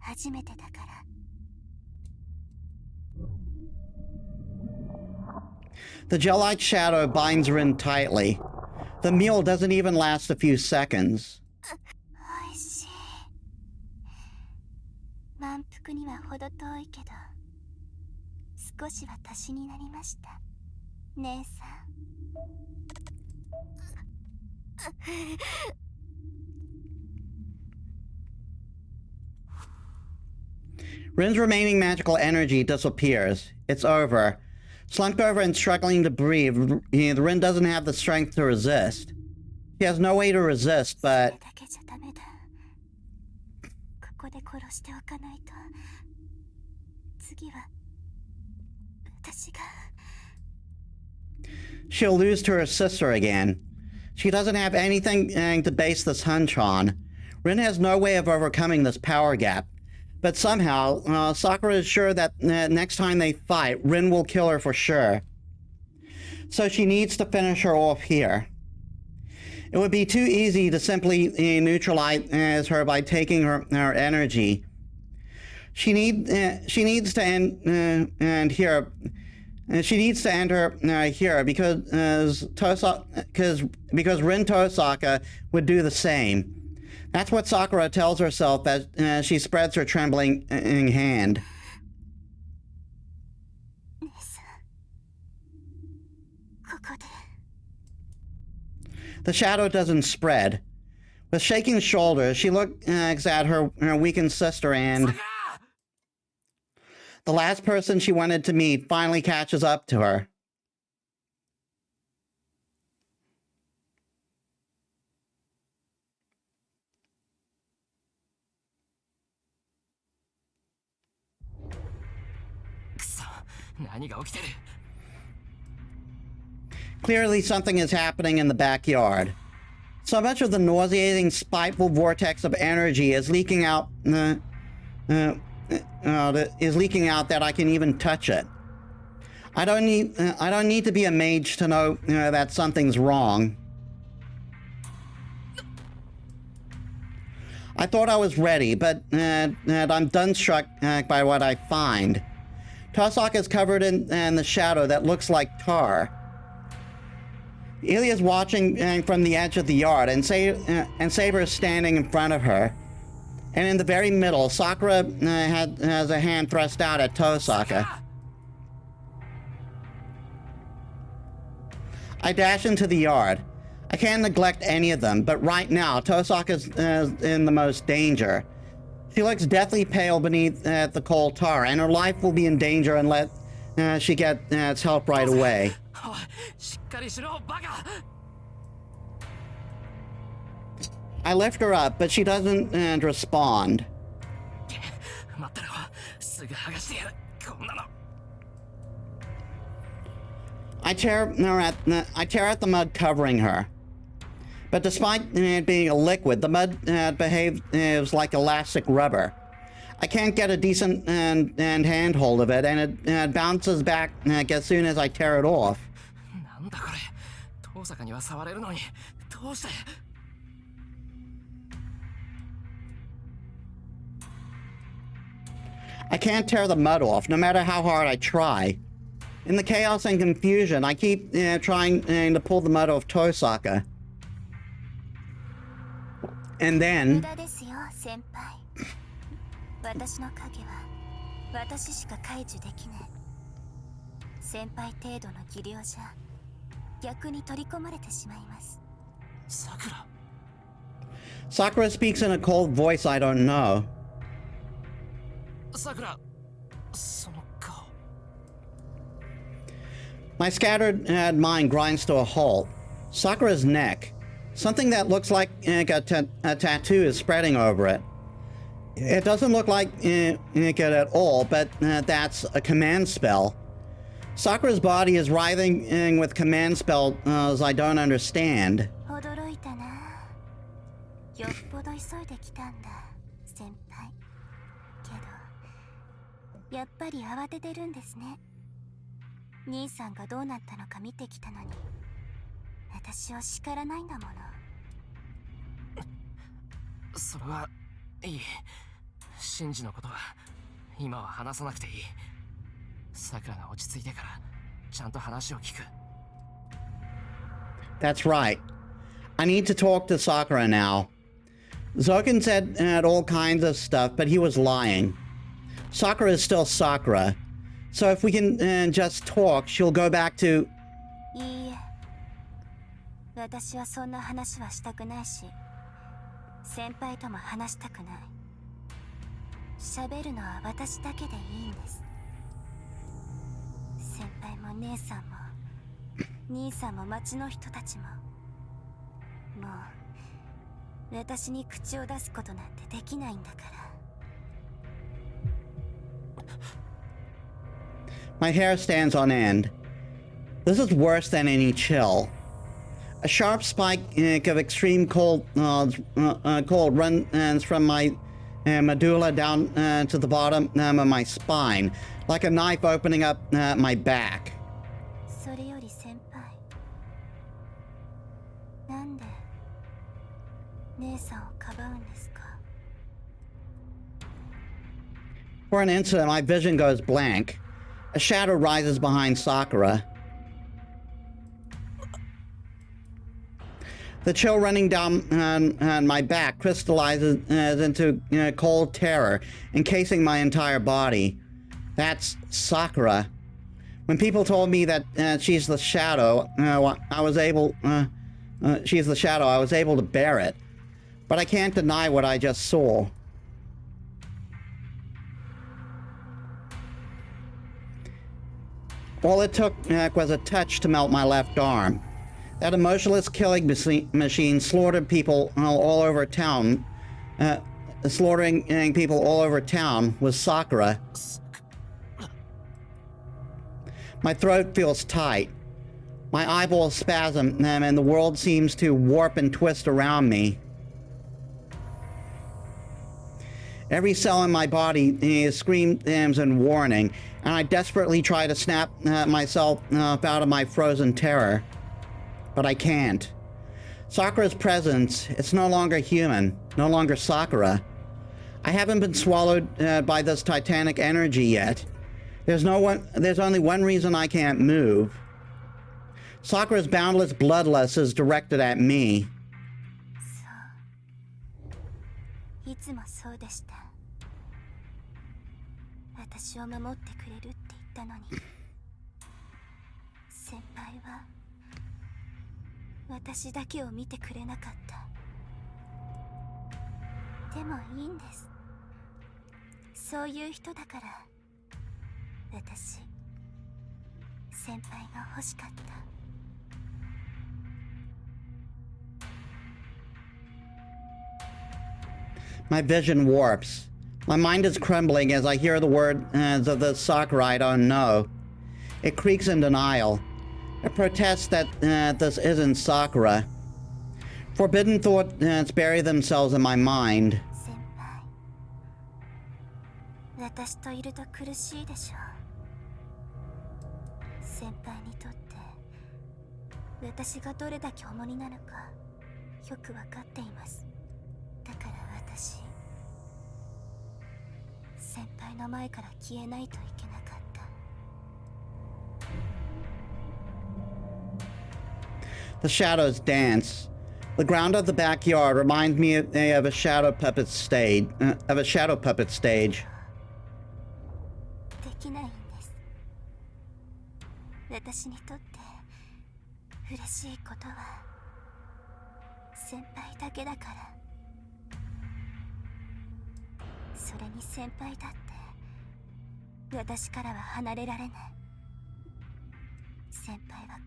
初めてだから。 The gel-like shadow binds Rin tightly. The meal doesn't even last a few seconds. おいしい。満腹には程遠いけど、少しは足しになりました、姉さん。 Rin's remaining magical energy disappears. It's over. Slumped over and struggling to breathe, Rin doesn't have the strength to resist. She has no way to resist, but... それだけじゃダメだ。ここで殺しておかないと。次は私が。 She'll lose to her sister again. She doesn't have anything to base this hunch on. Rin has no way of overcoming this power gap. But somehow, Sakura is sure that next time they fight, Rin will kill her for sure. So she needs to finish her off here. It would be too easy to simply neutralize her by taking her energy. She needs to end here. She needs to end her here because Rin Tosaka would do the same. That's what Sakura tells herself as she spreads her trembling hand. 姉さん、ここで。 The shadow doesn't spread. With shaking shoulders, she looks at her weakened sister and... The last person she wanted to meet finally catches up to her. Clearly something is happening in the backyard. So much of the nauseating, spiteful vortex of energy is leaking out that I can even touch it. I don't need to be a mage to know that something's wrong. I thought I was ready, but I'm dumbstruck by what I find. Tosaka is covered in the shadow that looks like tar. Ilya is watching from the edge of the yard, and Saber is standing in front of her. And in the very middle, Sakura has a hand thrust out at Tosaka. I dash into the yard. I can't neglect any of them, but right now, Tosaka's in the most danger. She looks deathly pale beneath the coal tar, and her life will be in danger unless she gets help right away. I lift her up, but she doesn't respond. I tear at the mud covering her. But despite it being a liquid, the mud behaves like elastic rubber. I can't get a decent handhold of it, and it bounces back as soon as I tear it off. I can't tear the mud off, no matter how hard I try. In the chaos and confusion, I keep trying to pull the mud off Tosaka. And then... Sakura speaks in a cold voice I don't know. My scattered mind grinds to a halt. Sakura's neck. Something that looks like a tattoo is spreading over it. It doesn't look like it at all, but that's a command spell. Sakura's body is writhing with command spells I don't understand. That's right. I need to talk to Sakura now. Zoken said all kinds of stuff, but he was lying. Sakura is still Sakura. So if we can just talk, she'll go back to... My hair stands on end. This is worse than any chill. A sharp spike of extreme cold runs from my medulla down to the bottom of my spine, like a knife opening up my back. For an instant, my vision goes blank. A shadow rises behind Sakura. The chill running down my back crystallizes into cold terror, encasing my entire body. That's Sakura. When people told me that she's the shadow, I was able to bear it. But I can't deny what I just saw. All it took was a touch to melt my left arm. That emotionless killing machine slaughtered people all over town. Slaughtering people all over town was Sakura. My throat feels tight. My eyeballs spasm, and the world seems to warp and twist around me. Every cell in my body screams in warning, and I desperately try to snap myself out of my frozen terror. But I can't. Sakura's presence, it's no longer human, no longer Sakura. I haven't been swallowed by this titanic energy yet. There's only one reason I can't move. Sakura's boundless bloodlust is directed at me. そういつもそうでした。私を守ってくれるって言ったのに、先輩は私だけを見てくれなかった。でもいいんです。そういう人だから。私、先輩が欲しかった。My vision warps. My mind is crumbling as I hear the words of the Sakura I don't know. It creaks in denial. It protests that this isn't Sakura. Forbidden thoughts bury themselves in my mind. 先輩、私といると苦しいでしょう。先輩にとって私がどれだけ重荷なのかよくわかっています。だから私、先輩の前から消えないといけなかった。The shadows dance. The ground of the backyard reminds me of a shadow puppet stage. できないんです。私にとって嬉しいことは先輩だけだから。それに先輩だって私からは離れられない。先輩は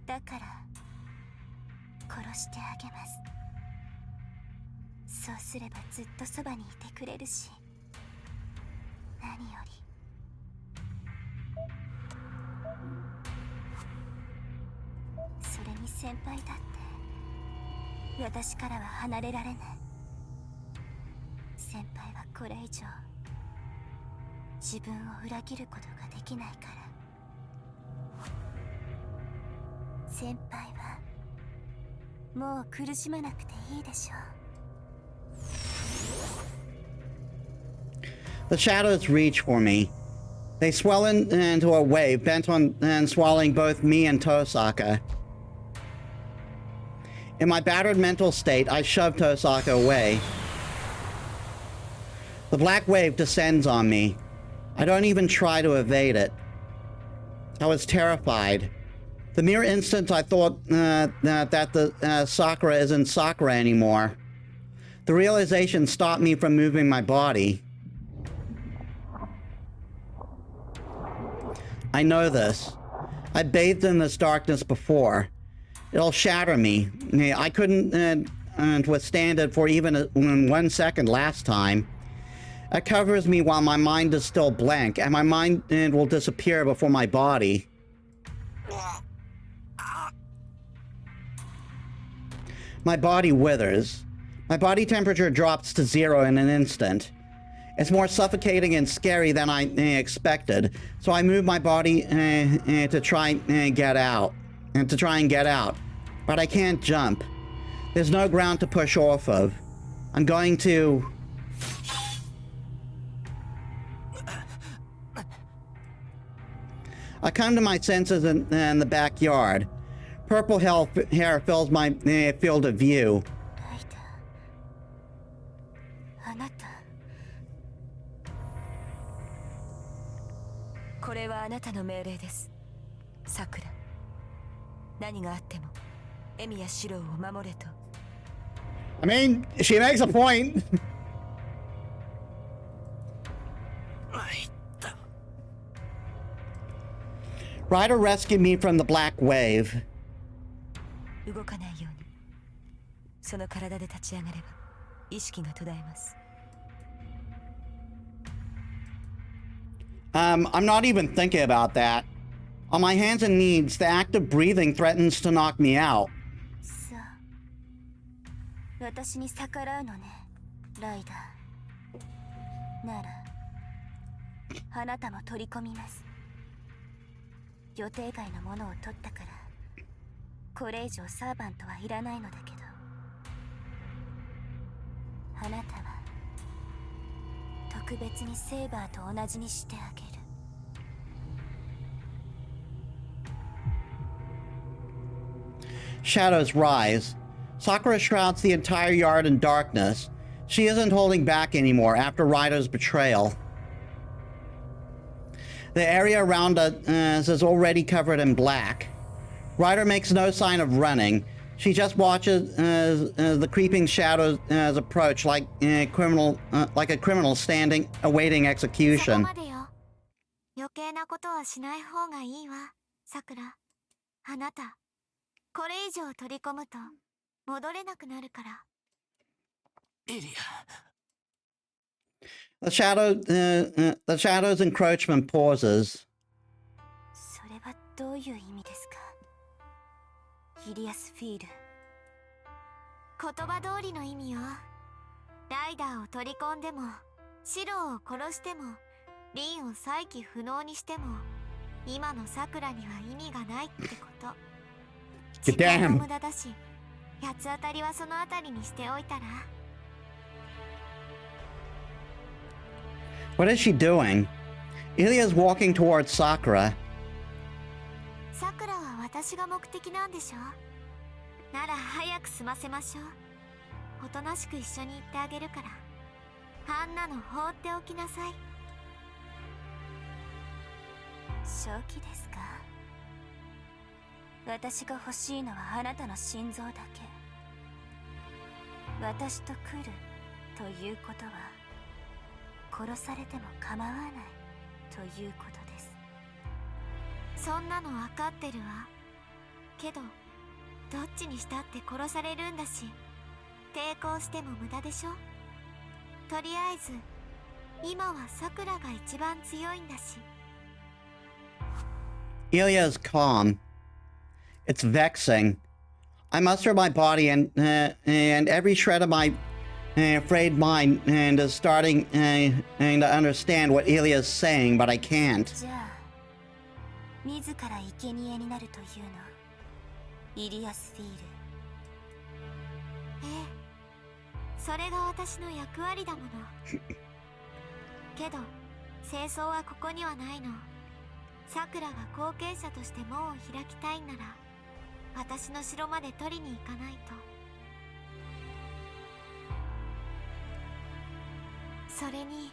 だから殺してあげます。そうすればずっとそばにいてくれるし、何よりそれに先輩だって私からは離れられない。先輩はこれ以上自分を裏切ることができないから。先輩はもう苦しまなくていいでしょう。The shadows reach for me. They swell into a wave bent on swallowing both me and Tosaka. In my battered mental state, I shove Tosaka away. The black wave descends on me. I don't even try to evade it. I was terrified. The mere instant I thought that the Sakura isn't Sakura anymore. The realization stopped me from moving my body. I know this. I bathed in this darkness before. It'll shatter me. I couldn't withstand it for even 1 second last time. It covers me while my mind is still blank, and my mind will disappear before my body. My body withers. My body temperature drops to 0 in an instant. It's more suffocating and scary than I expected, so I move my body to try and get out. But I can't jump. There's no ground to push off of. I'm going to... I come to my senses in the backyard. Purple hair fills my field of view. ライダー、あなた。これはあなたの命令です、さくら。何があってもエミやシロウを守れと。I mean, she makes a point. Ryder rescued me from the black wave. 動かないように。その体で立ち上がれば意識が途絶えます。I'm not even thinking about that. On my hands and knees, the act of breathing threatens to knock me out. さあ、私に逆らうのね、ライダー。なら、あなたも取り込みます。予定外のものを取ったから、これ以上サーバントはいらないのだけど、あなたは特特別にセイバーと同じにしてあげる。Shadows rise. Sakura shrouds the entire yard in darkness. She isn't holding back anymore after Rider's betrayal. The area around us is already covered in black. Rider makes no sign of running. She just watches the creeping shadows approach like a criminal standing awaiting そこ execution. までよ。余計なことはしない方がいいわ、さくら。あなた、これ以上取り込むと戻れなくなるから。エリ The shadow's encroachment pauses. それはどういう意味ですか、イリアスフィール。言葉通りの意味よ。ライダーを取り込んでも、シロを殺しても、リンを再起不能にしても、今のさくらには意味がないってこと。時間も無駄だし、八つ当たりはそのあたりにしておいたら。What is she doing? Ilya's walking towards Sakura. さくらは私が目的なんでしょ。なら早く済ませましょう。おとなしく一緒に行ってあげるから。あんなの放っておきなさい。正気ですか。私が欲しいのはあなたの心臓だけ。私と来るということは、殺されても構わないということです。そんなの分かってるわ。けどどっちにしたって殺されるんだし、抵抗しても無駄でしょ。とりあえず今はさくらが一番強いんだし。Ilya is calm. It's vexing. I muster my body and every shred of my frayed mind is starting to understand what Ilya is saying, but I can't. じゃあ自ら生贄になるというの、イリアスフィール。ええ、それが私の役割だもの。けど清掃はここにはないの。さくらが後継者として門を開きたいんなら、私の城まで取りに行かないと。それに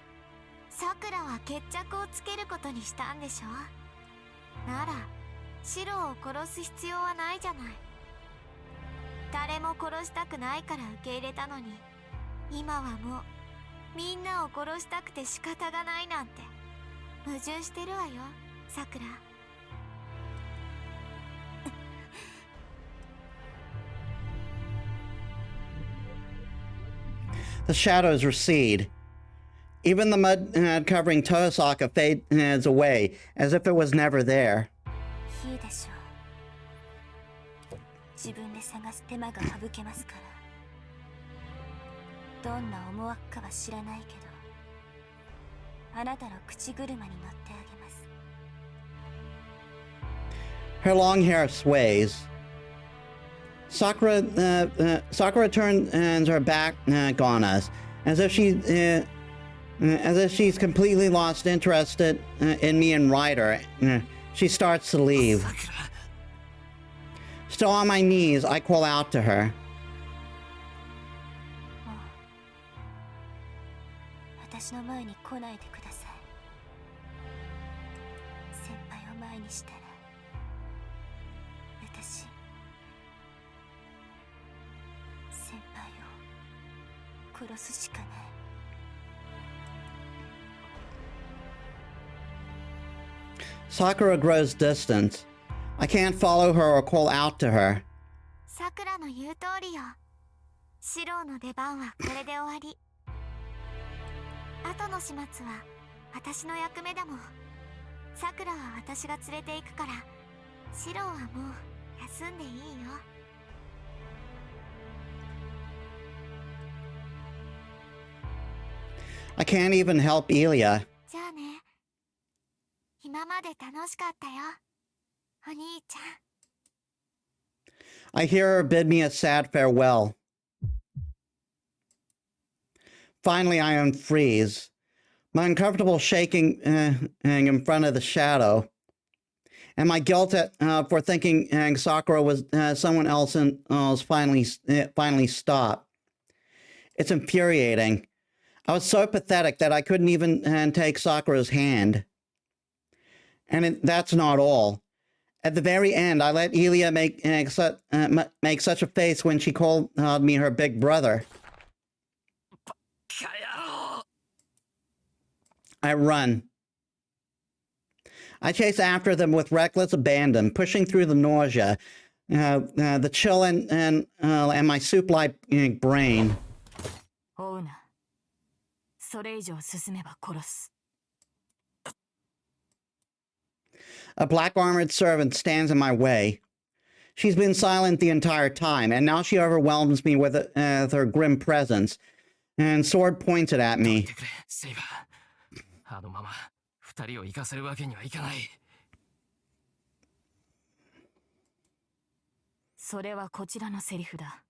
さくらは決着をつけることにしたんでしょ。ならシロを殺す必要はないじゃない。誰も殺したくないから受け入れたのに、今はもうみんなを殺したくて仕方がないなんて矛盾してるわよ、さくら。The shadows recede. Even the mud covering Tosaka fades away, as if it was never there. いいでしょう。自分で探す手間が省けますから。どんな思惑かは知らないけど、あなたの口車に乗ってあげます。 Her long hair sways. Sakura turns her back on us, as if she's completely lost interest in me and Ryder. She starts to leave. Still on my knees, I call out to her. もう私の前に来ないでください。先輩を前にしたら私、先輩を殺すしかない。Sakura grows distant. I can't follow her or call out to her. さくらの言う通りよ。シロの出番はこれで終わり。後の始末は私の役目だもん。さくらは私が連れて行くから、シロはもう休んでいいよ。I can't even help Ilya. じゃあね。今まで楽しかったよ、お兄ちゃん。 I hear her bid me a sad farewell. Finally, I unfreeze. my uncomfortable shaking in front of the shadow, and my guilt for thinking Sakura was someone else and finally stopped. It's infuriating. I was so pathetic that I couldn't even take Sakura's hand. And that's not all. At the very end, I let Elia make such a face when she called me her big brother. I run. I chase after them with reckless abandon, pushing through the nausea, the chill, and my soup-like brain. 追うな。それ以上進めば殺す。 A black-armored servant stands in my way. She's been silent the entire time, and now she overwhelms me with her grim presence, and sword pointed at me. セイバー。あのまま二人を行かせるわけにはいかない。それはこちらのセリフだ。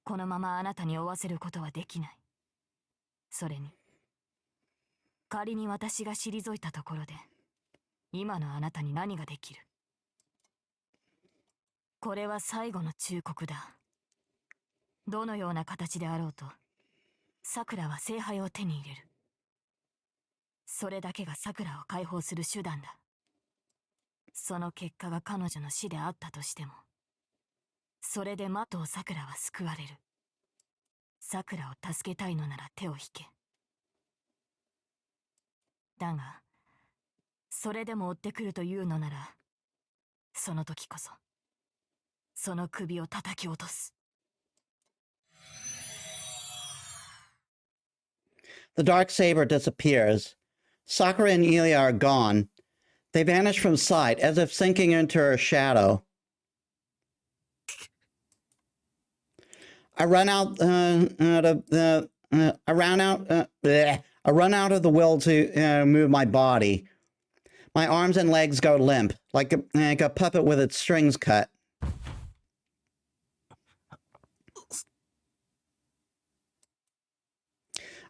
このままあなたに追わせることはできない。それに、仮に私が退いたところで、今のあなたに何ができる？これは最後の忠告だ。どのような形であろうと、さくらは聖杯を手に入れる。それだけがさくらを解放する手段だ。その結果が彼女の死であったとしても、それで麻藤さくらは救われる。さくらを助けたいのなら手を引け。だが、それでも追ってくるというのなら、その時こそ、その首を叩き落とす。The dark saber disappears. Sakura and Elia are gone. They vanish from sight, as if sinking into her shadow. I run out of the will to move my body. My arms and legs go limp, like a puppet with its strings cut.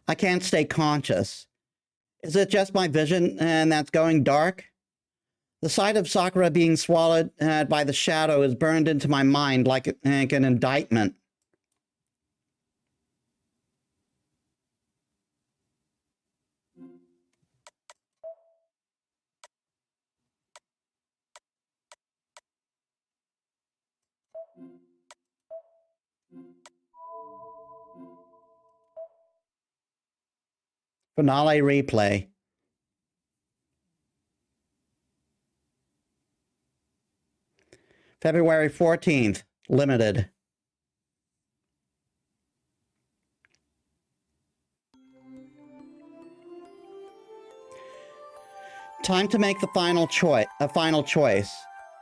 I can't stay conscious. Is it just my vision that's going dark? The sight of Sakura being swallowed by the shadow is burned into my mind like an indictment. Finale replay. February 14th, limited. Time to make the final choice.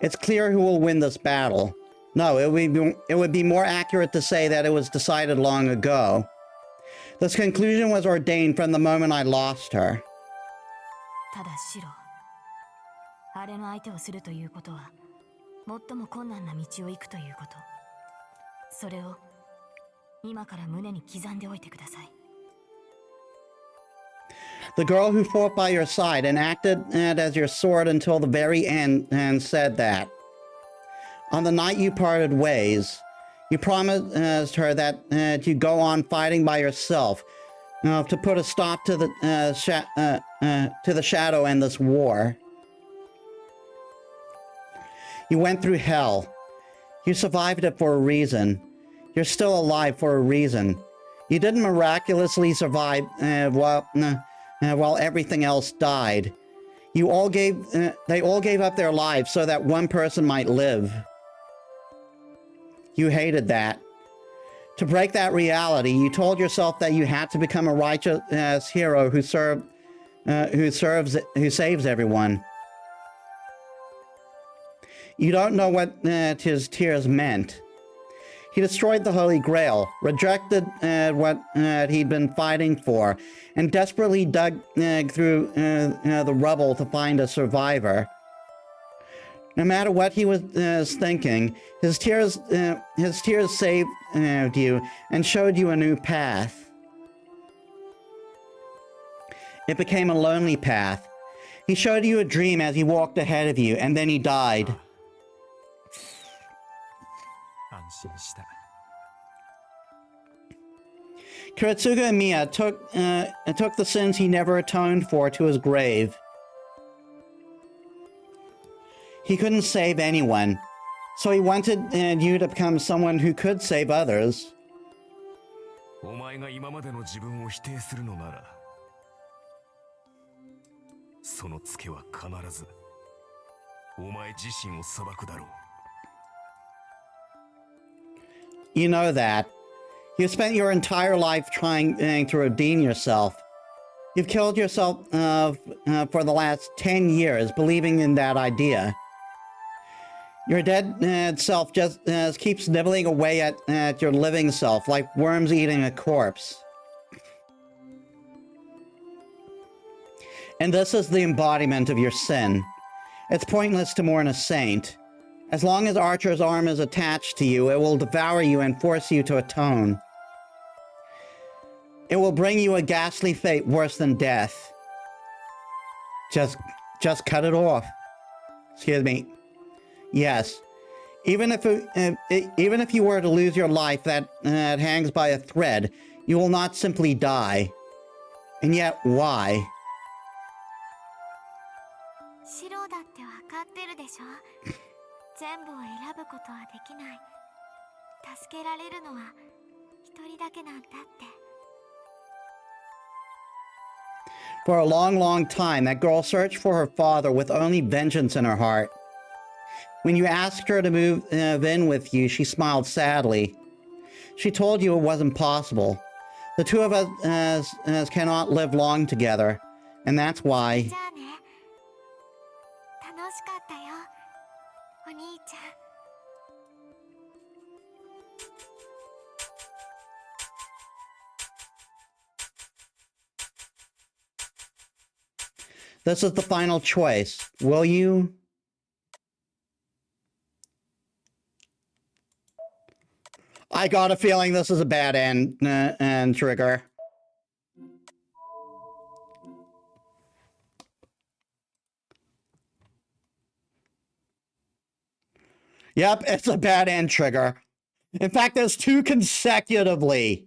It's clear who will win this battle. No, it would be more accurate to say that it was decided long ago. This conclusion was ordained from the moment I lost her. ただシロ、あれの相手をするということは、最も困難な道を行くということ。それを今から胸に刻んでおいてください。The girl who fought by your side and acted as your sword until the very end and said that. On the night you parted ways, you promised her that you'd go on fighting by yourself to put a stop to the shadow and this war. You went through hell. You survived it for a reason. You're still alive for a reason. You didn't miraculously survive while everything else died. They all gave up their lives so that one person might live. You hated that. To break that reality, you told yourself that you had to become a righteous hero who saves everyone. You don't know what his tears meant. He destroyed the Holy Grail, rejected what he'd been fighting for, and desperately dug through the rubble to find a survivor. No matter what he was thinking, his tears saved you and showed you a new path. It became a lonely path. He showed you a dream as he walked ahead of you, and then he died. 安心した。 Kuretsuga Emiya took the sins he never atoned for to his grave. He couldn't save anyone, so he wanted you to become someone who could save others. お前が今までの自分を否定するのなら、そのツケは必ずお前自身を裁くだろう。 You know that. You spent your entire life trying to redeem yourself. You've killed yourself for the last 10 years believing in that idea. Your dead self just keeps nibbling away at your living self like worms eating a corpse. And this is the embodiment of your sin. It's pointless to mourn a saint. As long as Archer's arm is attached to you, it will devour you and force you to atone. It will bring you a ghastly fate worse than death. Just cut it off. Excuse me. Yes. Even if you were to lose your life that hangs by a thread, you will not simply die. And yet, why? シロだってわかってるでしょ。全部を選ぶことはできない。助けられるのは一人だけなんだって。 For a long, long time, that girl searched for her father with only vengeance in her heart. When you asked her to move in with you, she smiled sadly. She told you it wasn't possible. The two of us cannot live long together, and that's why. じゃあね。楽しかったよ、お兄ちゃん。 This is the final choice. Will you? I got a feeling this is a bad end trigger. Yep, it's a bad end trigger. In fact, there's two consecutively.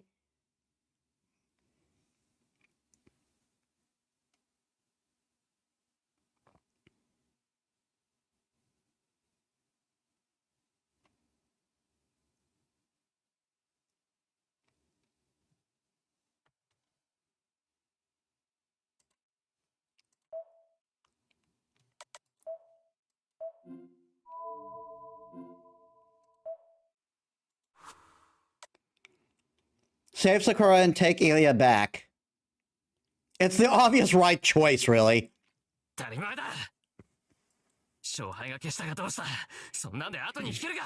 Save Sakura and take Ilya back. It's the obvious right choice, really. 当たり前だ。勝敗が消したがどうした。そんなんで後に引けるか。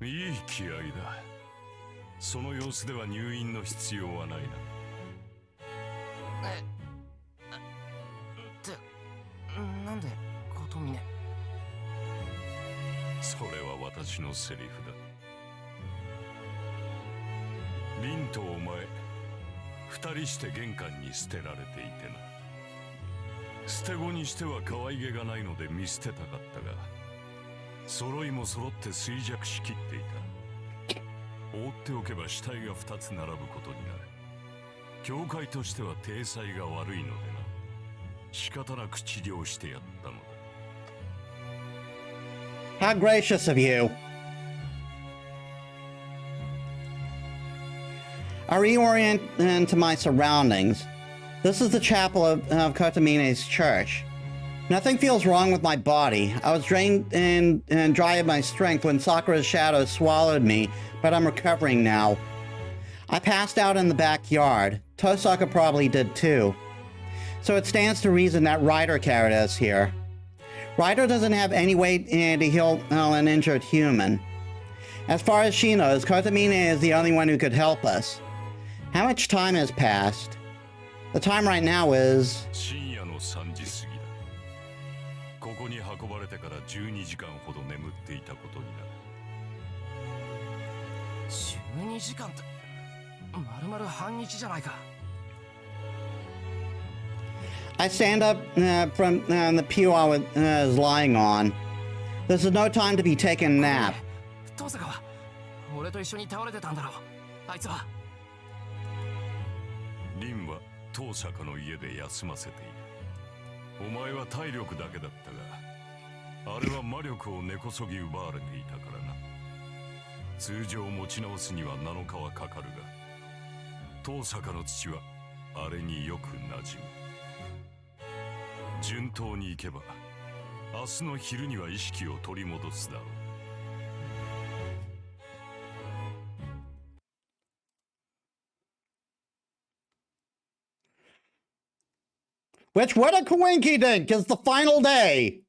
いい気合だ。その様子では入院の必要はないな。なんで琴峰。それは私のセリフだ。凛とお前、二人して玄関に捨てられていてな。捨て子にしては可愛げがないので見捨てたかったが、揃いも揃って衰弱しきっていた。放っておけば死体が二つ並ぶことになる。教会としては体裁が悪いのでな。仕方なく治療してやったのだ。 How gracious of you. I reorient into my surroundings. This is the chapel of Kotamine's church. Nothing feels wrong with my body. I was drained and dry of my strength when Sakura's shadow swallowed me, but I'm recovering now. I passed out in the backyard. Tosaka probably did too. So it stands to reason that Ryder carried us here. Ryder doesn't have any way to heal an injured human. As far as she knows, Kotamine is the only one who could help us. How much time has passed? The time right now is... 深夜の3時過ぎだ。ここに運ばれてから12時間ほど眠っていたことになる。12時間って丸々半日じゃないか。 I stand up from the pew I was lying on. This is no time to be taking a nap. 遠坂は俺と一緒に倒れてたんだろう。あいつは。リンは遠坂の家で休ませている。お前は体力だけだったが、あれは魔力を根こそぎ奪われていたからな。通常持ち直すには7日はかかるが、遠坂の父はあれによく馴染む。順当に行けば明日の昼には意識を取り戻すだろう。Which, what a coinky dink, is the final day.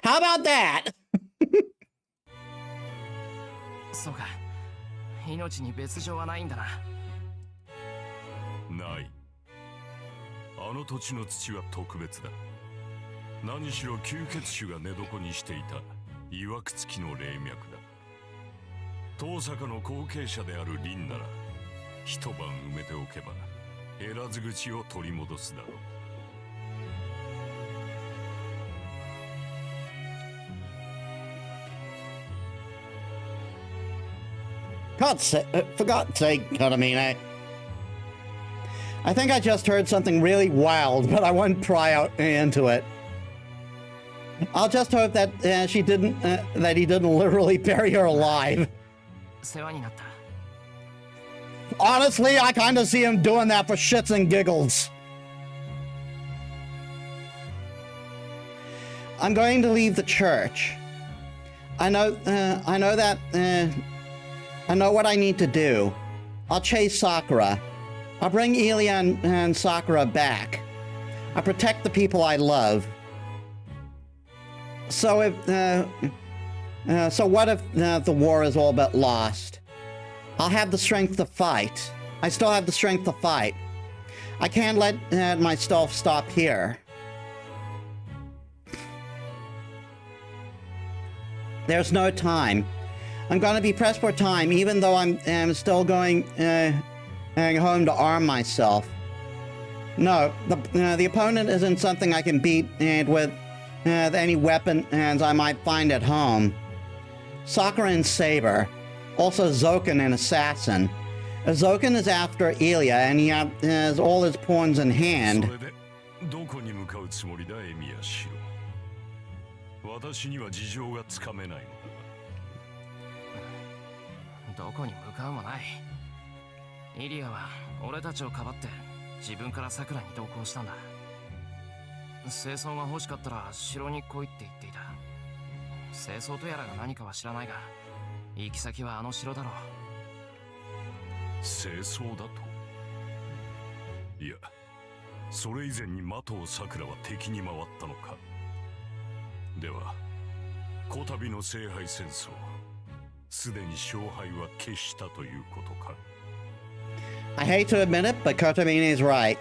How about that? そうか。命に別状はないんだな。ない。あの土地の土は特別だ。何しろ吸血種が寝床にしていた曰く付きの霊脈だ。遠坂の後継者であるリンなら一晩埋めておけば減らず口を取り戻すだろう。For God's sake, Katamine. I think I just heard something really wild, but I won't pry out into it. I'll just hope that that he didn't literally bury her alive. 世話になった。 Honestly, I kind of see him doing that for shits and giggles. I'm going to leave the church. I know what I need to do. I'll chase Sakura. I'll bring Ilya and Sakura back. I'll protect the people I love. So what if the war is all but lost? I'll have the strength to fight. I still have the strength to fight. I can't let myself stop here. There's no time. I'm going to be pressed for time, even though I'm still going home to arm myself. No, the opponent isn't something I can beat with any weapons I might find at home. Sakura and Saber. Also Zoken, an assassin. Zoken is after Ilya, and he has all his pawns in hand. どこに向かうつもりだ、エミヤシロ。私には事情がつかめないのだ。どこに向かうもない。イリアは俺たちをかばって自分から桜に同行したんだ。清掃が欲しかったら城に来いって言っていた。清掃とやらが何かは知らないが、行き先はあの城だろう。清掃だと。いや、それ以前に的尾さくらは敵に回ったのか。では、こたびの聖杯戦争、すでに勝敗は決したということか。I hate to admit it, but Kotomine is right.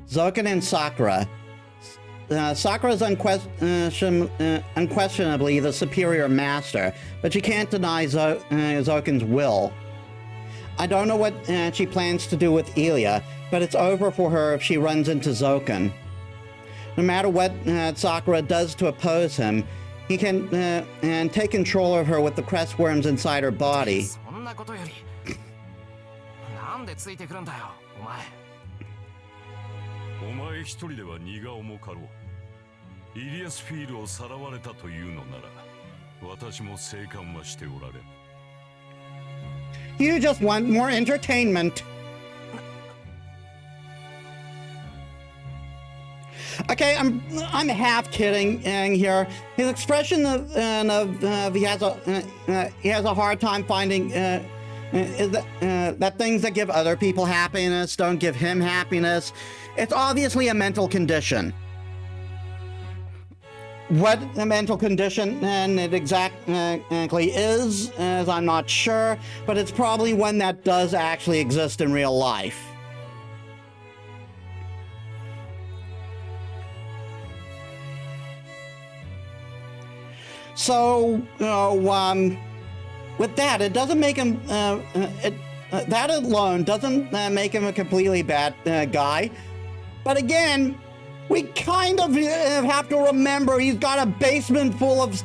Zoken and Sakura. Sakura is unquestionably the superior master, but she can't deny Zoken's will. I don't know what she plans to do with Ilya, but it's over for her if she runs into Zoken. No matter what Sakura does to oppose him, he can take control of her with the crest worms inside her body. そんなことより、なんでついてくるんだよ、お前。お前一人では荷が重かろう。イリアスフィールをさらわれたというのなら、私も静観はしておられん。You just want more entertainment. Okay, I'm half kidding here. His expression of he has a hard time finding is that things that give other people happiness don't give him happiness. It's obviously a mental condition. What the mental condition and it exactly is I'm not sure, but it's probably one that does actually exist in real life. So, with that, it doesn't make him, that alone doesn't make him a completely bad guy. But again, we kind of have to remember he's got a basement full of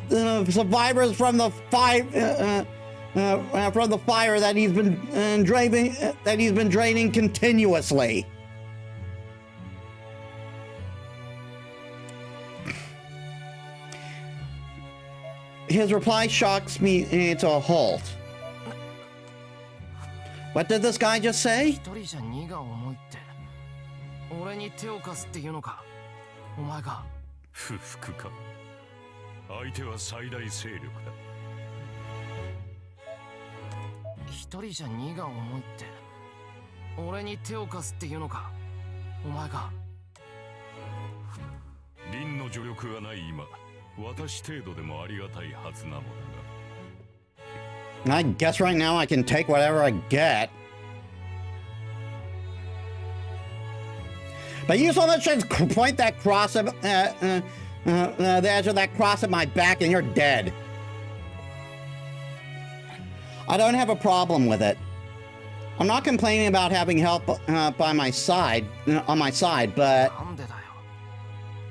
survivors from the fire that he's been draining continuously. His reply shocks me to a halt. What did this guy just say? 一人じゃ荷が重いって。俺に手を貸すっていうのか。お前が。不服か。相手は最大勢力だ。一人じゃ荷が重いって。俺に手を貸すっていうのか。お前が。凛の助力がない今、私程度でもありがたいはずなのだが。I guess right now I can take whatever I get. But you so much as point that cross at the edge of that cross at my back and you're dead. I don't have a problem with it. I'm not complaining about having help by my side, on my side, but... なんでだよ。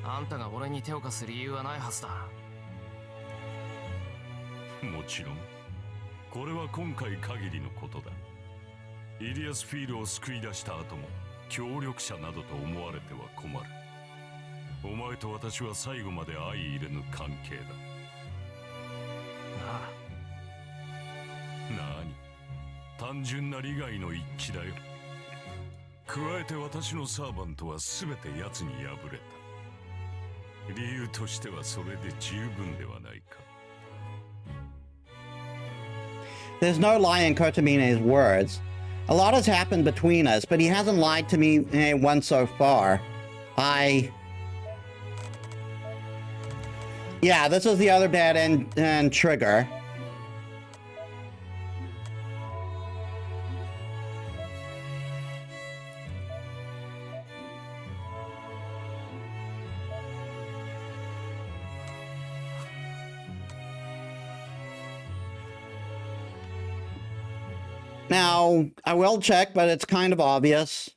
あんたが俺に手を貸す理由はないはずだ。もちろん。これは今回限りのことだ。イリアスフィールを救い出した後も協力者などと思われては困る。お前と私は最後まで相入れぬ関係だ。ななに、単純な利害の一致だよ。加えて私のサーバントは全て奴に敗れた。理由としてはそれで十分ではないか。There's no lie in Kotomine's words. A lot has happened between us, but he hasn't lied to me once so far. Yeah, this is the other bad end trigger. Now, I will check, but it's kind of obvious.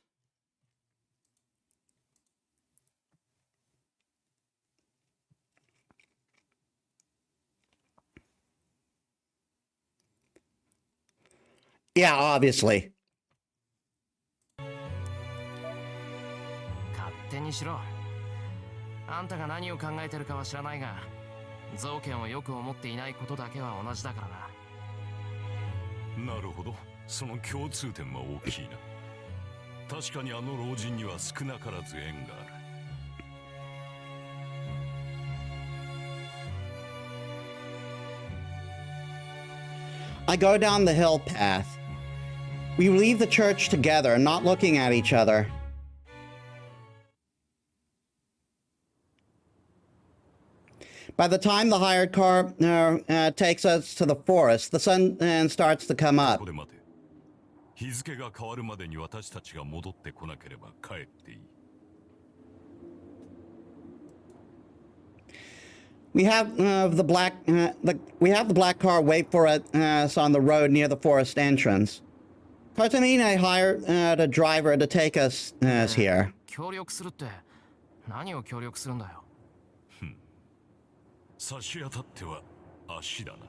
Yeah, obviously. 勝手にしろ。あんたが何を考えてるかは知らないが、造剣をよく思っていないことだけは同じだからな。なるほど。その共通点は大きいな。確かにあの老人には少なからず縁がある。I go down the hill path. We leave the church together, not looking at each other. By the time the hired car takes us to the forest, the sun starts to come up. ここで待て。日付が変わるまでに私たちが戻ってこなければ帰っていい。We have the black car wait for us on the road near the forest entrance. Kotomine hired a driver to take us here. 協力するって何を協力するんだよ。差し当たっては足だな。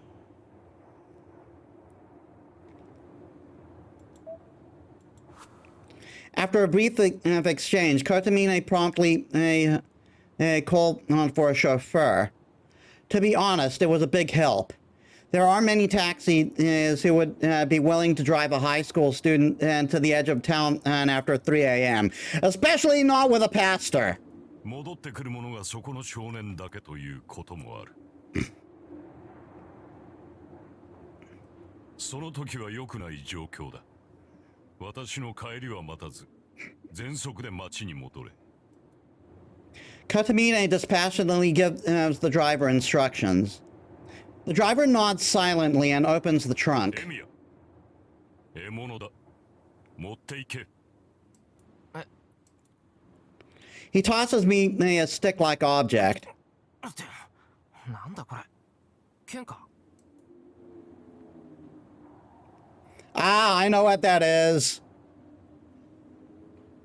After a brief exchange, Kotomine promptly called on for a chauffeur. To be honest, it was a big help. There are many taxis who would be willing to drive a high school student to the edge of town after 3 a.m., especially not with a pastor. 戻ってくる者がそこの少年だけということもある。その時は良くない状況だ。私の帰りは待たず、全速で町に戻れ。Kotomine dispassionately gives the driver instructions. The driver nods silently and opens the trunk. エミヤ、獲物だ。持っていけ。He tosses me a stick-like object. なんだこれ。剣か。Ah, I know what that is.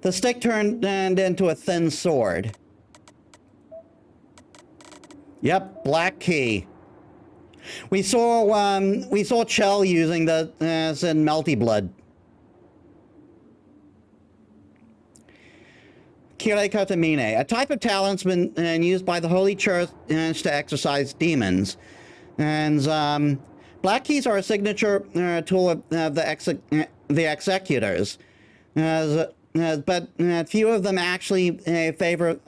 The stick turned into a thin sword. Yep, black key. We saw Chell using the in Melty Blood. Kire Kotamine, a type of talisman used by the Holy Church to exorcise demons. And black keys are a signature tool of the executors. But few of them actually favor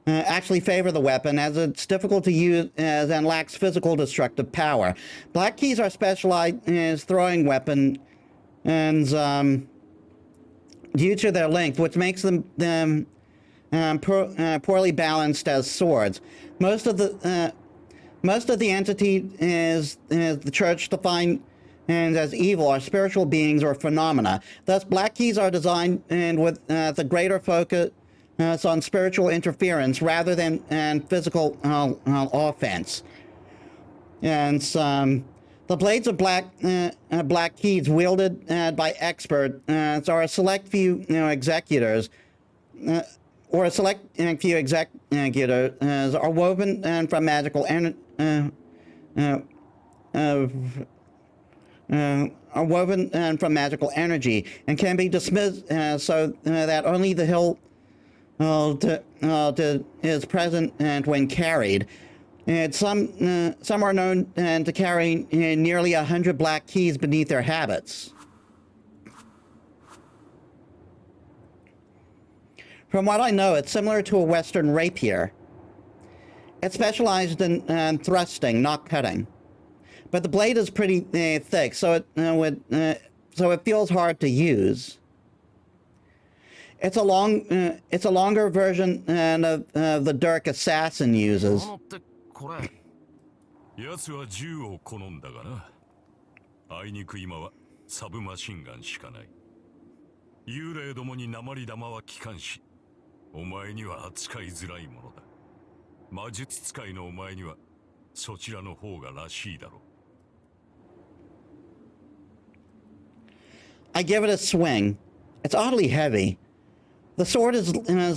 the weapon, as it's difficult to use and lacks physical destructive power. Black keys are specialized as throwing weapon, and due to their length, which makes them poorly balanced as swords. Most of the entity is the church defined and as evil are spiritual beings or phenomena. Thus, black keys are designed and with the greater focus on spiritual interference rather than physical offense. And the blades of black keys wielded by experts are a select few executors. Or a select few executors are woven from magical energy and can be dismissed so that only the hilt is present and when carried. And some are known to carry nearly 100 black keys beneath their habits. From what I know, it's similar to a Western rapier. It's specialized in thrusting, not cutting. But the blade is pretty thick, so it feels hard to use. It's a longer version of the dirk assassin uses. 奴は銃を好んだがな。あいにく今はサブマシンガンしかない。幽霊どもに鉛玉は効かんし、お前には扱いづらいものだ。魔術使いのお前にはそちらの方がらしいだろう。I give it a swing. It's oddly heavy. The sword is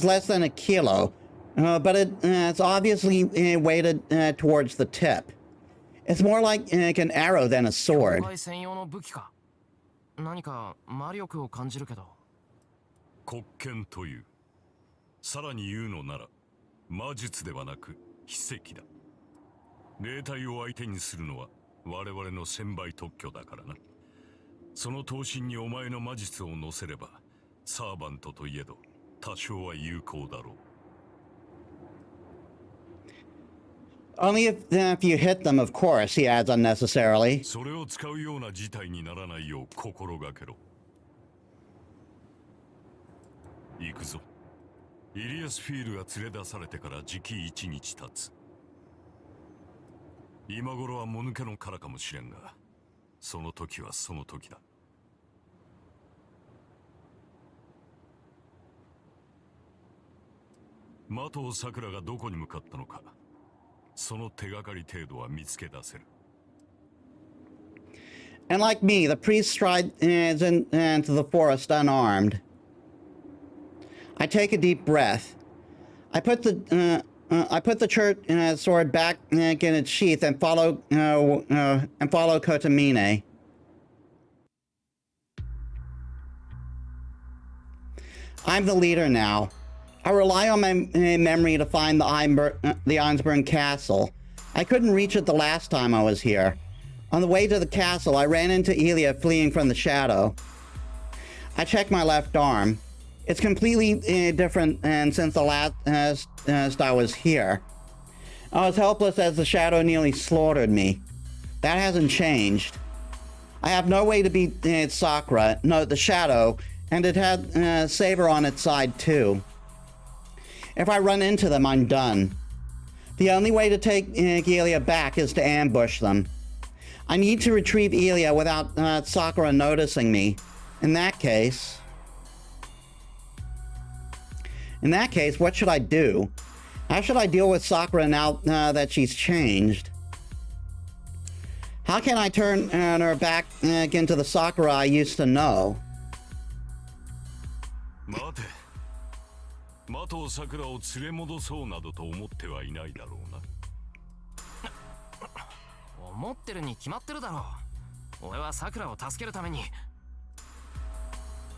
less than a kilo, but it's obviously weighted towards the tip. It's more like an arrow than a sword. 専用の武器か。何か魔力を感じるけど。黒剣という。さらに言うのなら、魔術ではなく奇跡だ。霊体を相手にするのは我々の1000倍特許だからな。その刀身にお前の魔術を乗せれば、サーバントといえど多少は有効だろう。Only if you hit them, of course, he adds unnecessarily. それを使うような事態にならないよう心がけろ。行くぞ。イリアスフィールが連れ出されてからじき1日経つ。今頃はもぬけの殻かもしれんが、その時はその時だ。的尾さくらがどこに向かったのか、その手がかり程度は見つけ出せる。And like me, the priest strides into the forest unarmed. I take a deep breath. I put the church sword back in its sheath and follow Kotamine. I'm the leader now. I rely on my memory to find the Irnsburn Castle. I couldn't reach it the last time I was here. On the way to the castle, I ran into Elia fleeing from the shadow. I checked my left arm. It's completely different since the last I was here. I was helpless as the shadow nearly slaughtered me. That hasn't changed. I have no way to beat Sakura, no, the shadow, and it had Saber on its side too. If I run into them, I'm done. The only way to take Elia back is to ambush them. I need to retrieve Elia without Sakura noticing me. In that case, what should I do? How should I deal with Sakura now that she's changed? How can I turn her back into the Sakura I used to know? 待て。的を桜を連れ戻そうなどと思ってはいないだろうな。思ってるに決まってるだろう。俺は桜を助けるために。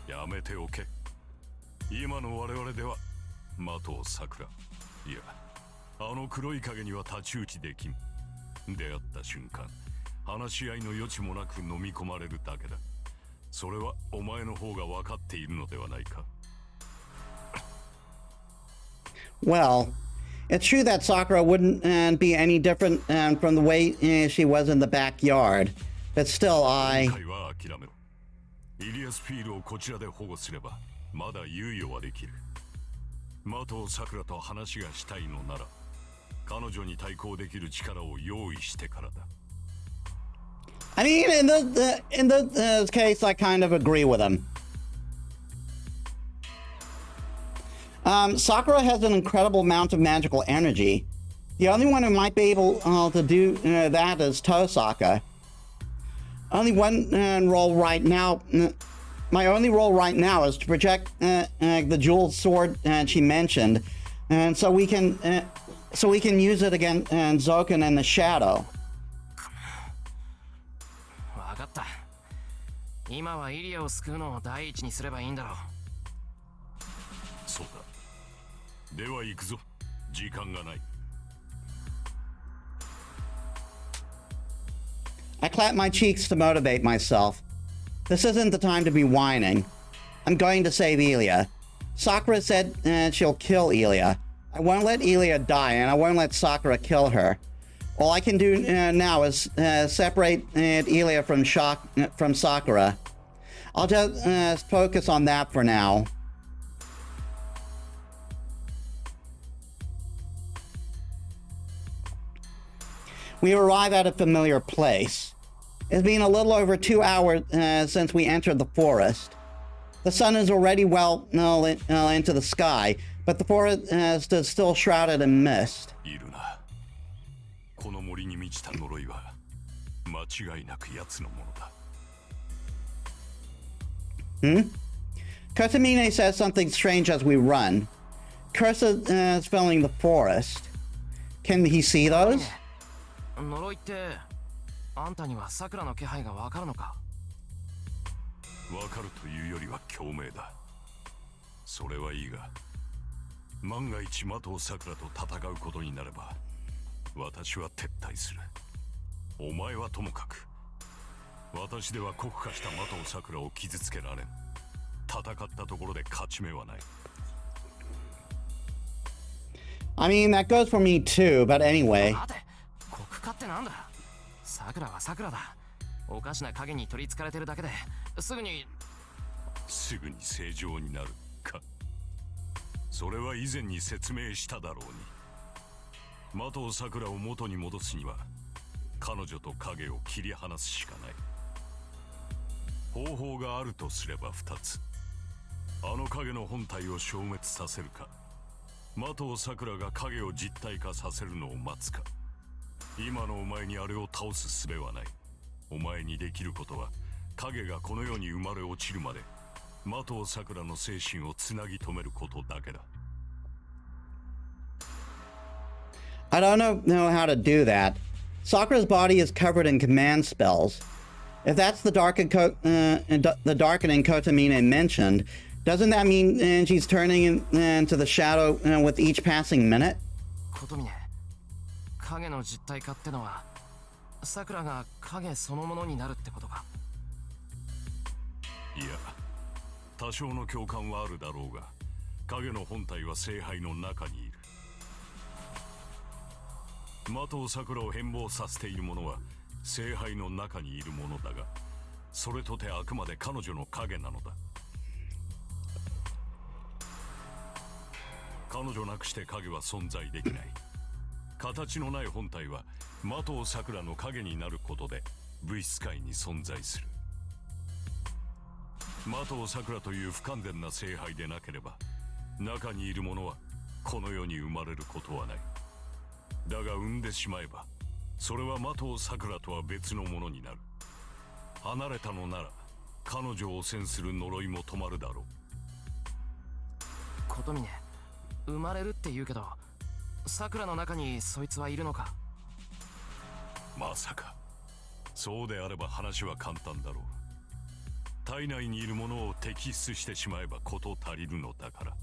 やめておけ。今の我々では的を桜、いや、あの黒い影には太刀打ちできん。出会った瞬間、話し合いの余地もなく飲み込まれるだけだ。それはお前の方が分かっているのではないか。Well, it's true that Sakura wouldn't be any different from the way she was in the backyard. But still, 今回は諦めろ。イリアスフィールをこちらで保護すれば、まだ猶予はできる。的桜と話がしたいのなら、彼女に対抗できる力を用意してからだ。I mean, in the case, I kind of agree with him. Sakura has an incredible amount of magical energy. The only one who might be able to do that is Tosaka. Only one role right now. My only role right now is to project the jeweled sword she mentioned, and so we can use it against Zoken in the shadow. わかった。今はイリアを救うのを第一にすればいいんだろう。そうだ。では行くぞ。時間がない。I clap my cheeks to motivate myself. This isn't the time to be whining. I'm going to save Ilia. Sakura said she'll kill Ilia. I won't let Ilia die, and I won't let Sakura kill her. All I can do now is separate Ilia from Sakura. I'll just focus on that for now. We arrive at a familiar place. It's been a little over 2 hours since we entered the forest. The sun is already well into the sky, but the forest is still shrouded in mist. いるな。この森に満ちた呪いは間違いなく奴のものだ。Kosamine says something strange as we run. Cursa is filling the forest. Can he see those? 呪いってあんたには桜の気配がわかるのか？わかるというよりは共鳴だ。それはいいが、万が一的桜と戦うことになれば、私は撤退する。お前はともかく、私では酷化した的桜を傷つけられん。戦ったところで勝ち目はない。I mean, that goes for me too, but anyway. 待て、酷化ってなんだ？桜は桜だ。おかしな影に取りつかれてるだけですぐに正常になるか。それは以前に説明しただろうに。的桜を元に戻すには彼女と影を切り離すしかない。方法があるとすれば2つ。あの影の本体を消滅させるか、的桜が影を実体化させるのを待つか。今のお前にあれを倒す術はない。お前にできることは影がこの世に生まれ落ちるまで的桜の精神をつなぎ止めることだけだ。I don't know how to do that. Sakura's body is covered in command spells. If that's the darkening Kotamine mentioned, doesn't that mean she's turning into the shadow with each passing minute? ことみね、影の実体化ってのは桜が影そのものになるってことか？いや、多少の共感はあるだろうが、影の本体は聖杯の中にいる。的桜を変貌させているものは聖杯の中にいるものだが、それとてあくまで彼女の影なのだ。彼女なくして影は存在できない。形のない本体は的桜の影になることで物質界に存在する。的桜という不完全な聖杯でなければ、中にいるものはこの世に生まれることはない。だが産んでしまえばそれは的尾さくらとは別のものになる。離れたのなら彼女を汚染する呪いも止まるだろう。琴峰、生まれるって言うけど、桜の中にそいつはいるのか？まさか。そうであれば話は簡単だろう。体内にいるものを摘出してしまえば事足りるのだから。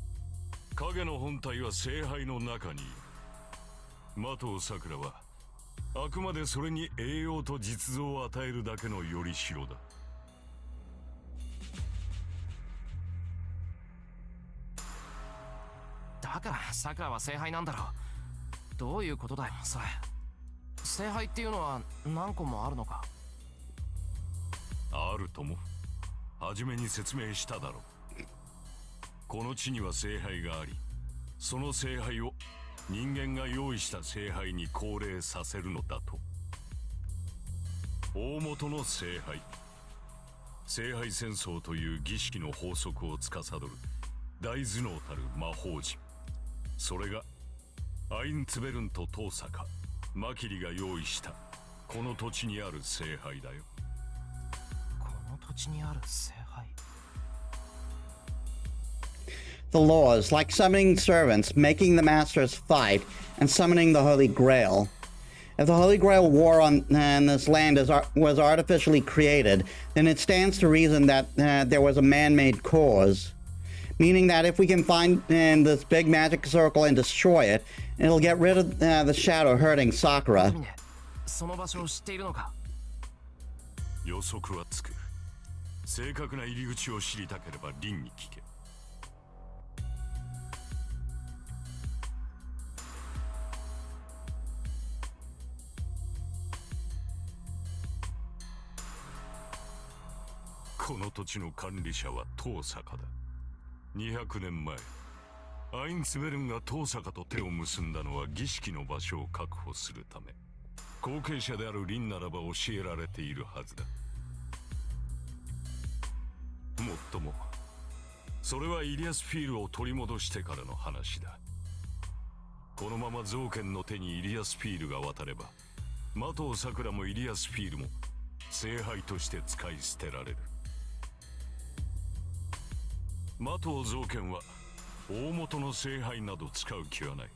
影の本体は聖杯の中にいる。的尾さくらはあくまでそれに栄養と実像を与えるだけのよりしろだ。だから桜は聖杯なんだろう。どういうことだよそれ。聖杯っていうのは何個もあるのか？あるとも初めに説明しただろう。この地には聖杯があり、その聖杯を人間が用意した聖杯に降霊させるのだと。大元の聖杯、聖杯戦争という儀式の法則を司る大頭脳たる魔法陣、それがアインツベルンとトーサカ、マキリが用意したこの土地にある聖杯だよ。この土地にある聖杯。The laws, like summoning servants, making the masters fight, and summoning the Holy Grail. If the Holy Grail war on this land was artificially created, then it stands to reason that there was a man-made cause. Meaning that if we can find this big magic circle and destroy it, it'll get rid of the shadow hurting Sakura. その場所を知っているのか？予測はつく。正確な入り口を知りたければ凛に聞け。この土地の管理者は遠坂だ。200年前、アインツベルンが遠坂と手を結んだのは儀式の場所を確保するため。後継者である凛ならば教えられているはずだ。もっとも、それはイリアスフィールを取り戻してからの話だ。このまま造剣の手にイリアスフィールが渡れば、的尾さくらもイリアスフィールも聖杯として使い捨てられる。的尾造剣は大元の聖杯など使う気はない。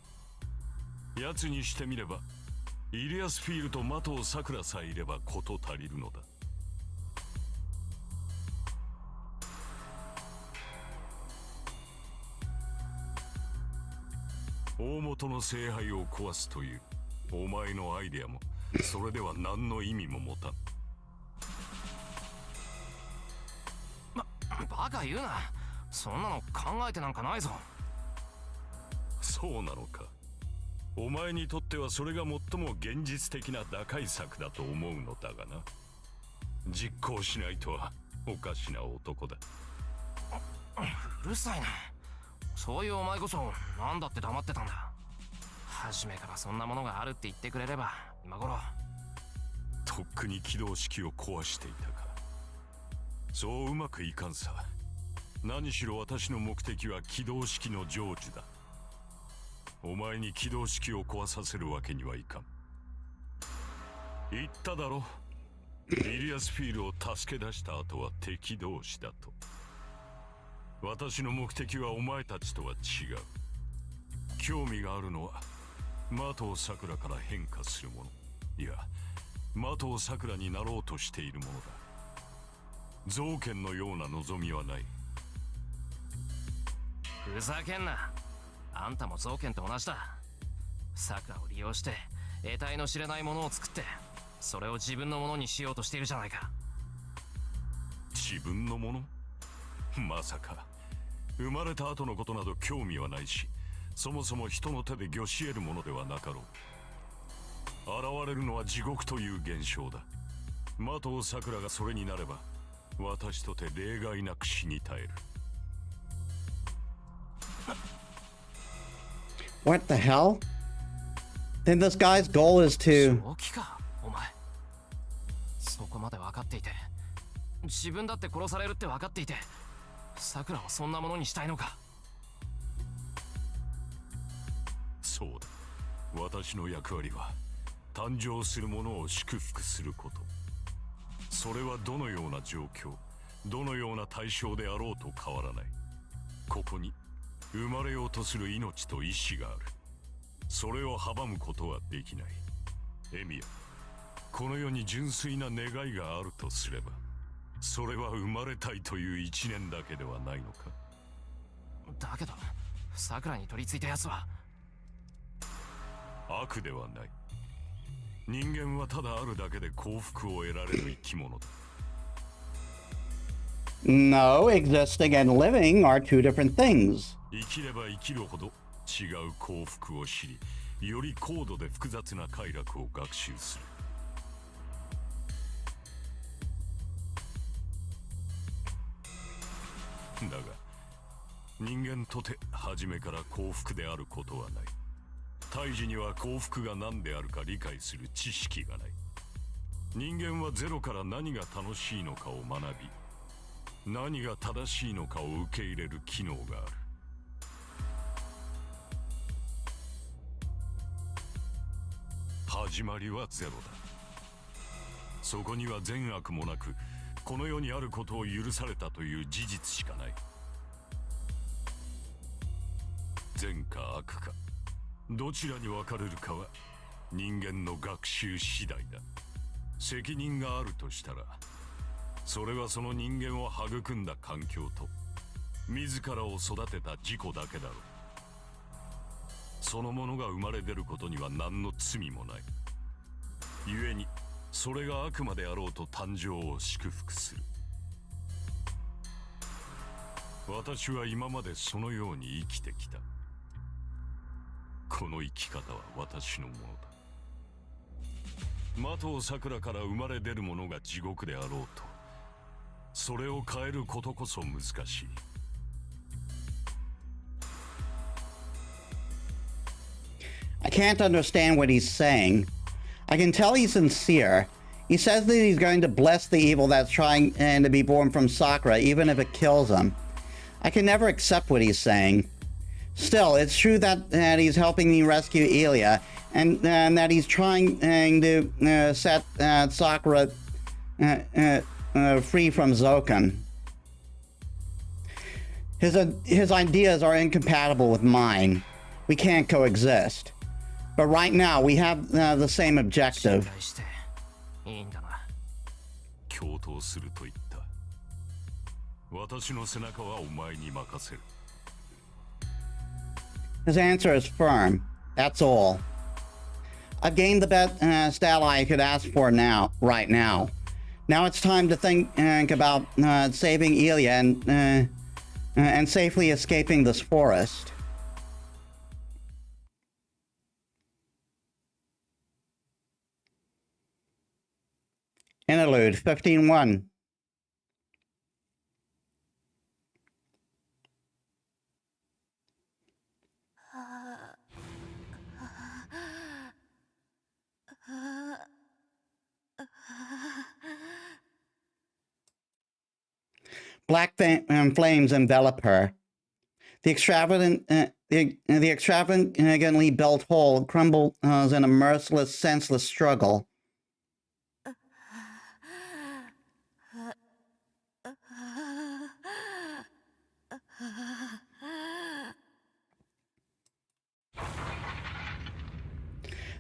奴にしてみればイリアスフィールと的尾さくらさえいれば事足りるのだ。大元の聖杯を壊すというお前のアイデアもそれでは何の意味も持たん。バカ言うな。そんなの考えてなんかないぞ。そうなのか。お前にとってはそれが最も現実的な打開策だと思うのだがな。実行しないとはおかしな男だ。うるさいな。そういうお前こそ何だって黙ってたんだ。初めからそんなものがあるって言ってくれれば今頃。とっくに起動式を壊していたか。そううまくいかんさ。何しろ私の目的は起動式の成就だ。お前に起動式を壊させるわけにはいかん。言っただろ。イリアスフィールを助け出した後は敵同士だと。私の目的はお前たちとは違う。興味があるのは的尾さくらから変化するもの、いや的尾さくらになろうとしているものだ。造剣のような望みはない。ふざけんな。あんたも造剣と同じだ。桜を利用して得体の知れないものを作って、それを自分のものにしようとしているじゃないか。自分のもの？まさか。生まれた後のことなど興味はないし、そもそも人の手で御し得るものではなかろう。現れるのは地獄という現象だ。的尾さくらがそれになれば、私とて例外なく死に絶える。What the hell? Then this guy's goal is to... 正気か、お前。そこまで分かっていて、自分だって殺されるって分かっていて、桜をそんなものにしたいのか。そうだ。私の役割は誕生するものを祝福すること。それはどのような状況、どのような対象であろうと変わらない。ここに生まれようとする命と意志がある。それを阻むことはできない。エミヤ、この世に純粋な願いがあるとすれば、それは生まれたいという一念だけではないのか。だけどさくらに取り付いたやつは悪ではない。人間はただあるだけで幸福を得られる生き物だ。No, existing and living are two different things. 生きれば生きるほど違う幸福を知り、より高度で複雑な快楽を学習する。だが人間とて初めから幸福であることはない。胎児には幸福が何であるか理解する知識がない。人間はゼロから何が楽しいのかを学び、何が正しいのかを受け入れる機能がある。始まりはゼロだ。そこには善悪もなく、この世にあることを許されたという事実しかない。善か悪か、どちらに分かれるかは人間の学習次第だ。責任があるとしたら、それはその人間を育んだ環境と自らを育てた自己だけだろう。そのものが生まれ出ることには何の罪もない。故にそれが悪魔であろうと誕生を祝福する。私は今までそのように生きてきた。この生き方は私のものだ。的を桜から生まれ出るものが地獄であろうと、それを変えることこそ難しい。I can't understand what he's saying. I can tell he's sincere. He says that he's going to bless the evil that's trying to be born from Sakura, even if it kills him. I can never accept what he's saying. Still, it's true that he's helping me rescue Ilya, and that he's trying to set Sakura free from Zokan. His ideas are incompatible with mine. We can't coexist. But right now, we have the same objective. 信頼していいんだな。共闘すると言った。私の背中はお前に任せる。His answer is firm. That's all. I've gained the best ally I could ask for right now. Now it's time to think about saving Ilya and safely escaping this forest. Interlude 15-1. Black flames envelop her. The extravagantly built hole crumbles in a merciless, senseless struggle.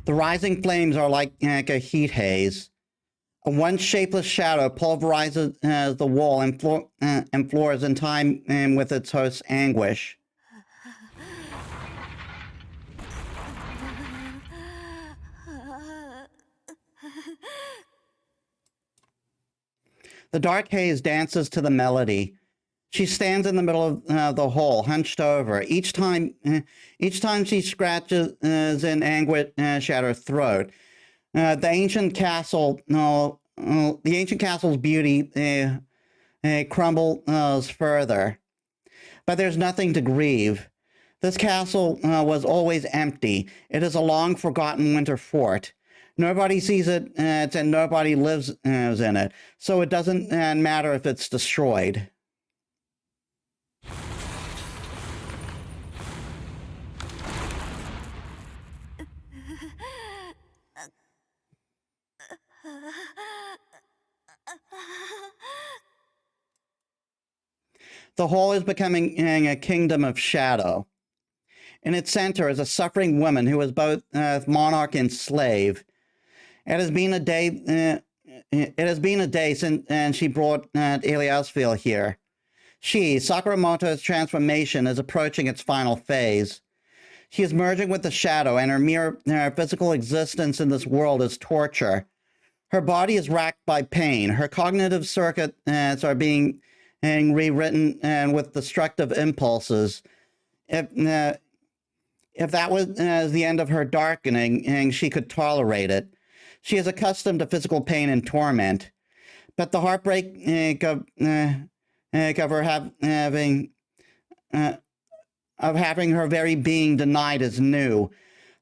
The rising flames are like a heat haze. A once shapeless shadow pulverizes the wall and floors in time with its host's anguish. The dark haze dances to the melody. She stands in the middle of the hole, hunched over. Each time she scratches in anguish at her throat. The ancient castle's beauty crumbles further. But there's nothing to grieve. This castle was always empty. It is a long forgotten winter fort. Nobody sees it, and nobody lives in it. So it doesn't matter if it's destroyed. The hall is becoming a kingdom of shadow. In its center is a suffering woman who is both monarch and slave. It has been a day. It has been a day since she brought Eliasville here. Sakuramoto's transformation is approaching its final phase. She is merging with the shadow, and her mere physical existence in this world is torture. Her body is racked by pain. Her cognitive circuits are being rewritten with destructive impulses. If that was the end of her darkening, she could tolerate it. She is accustomed to physical pain and torment. But the heartbreak of her having her very being denied is new.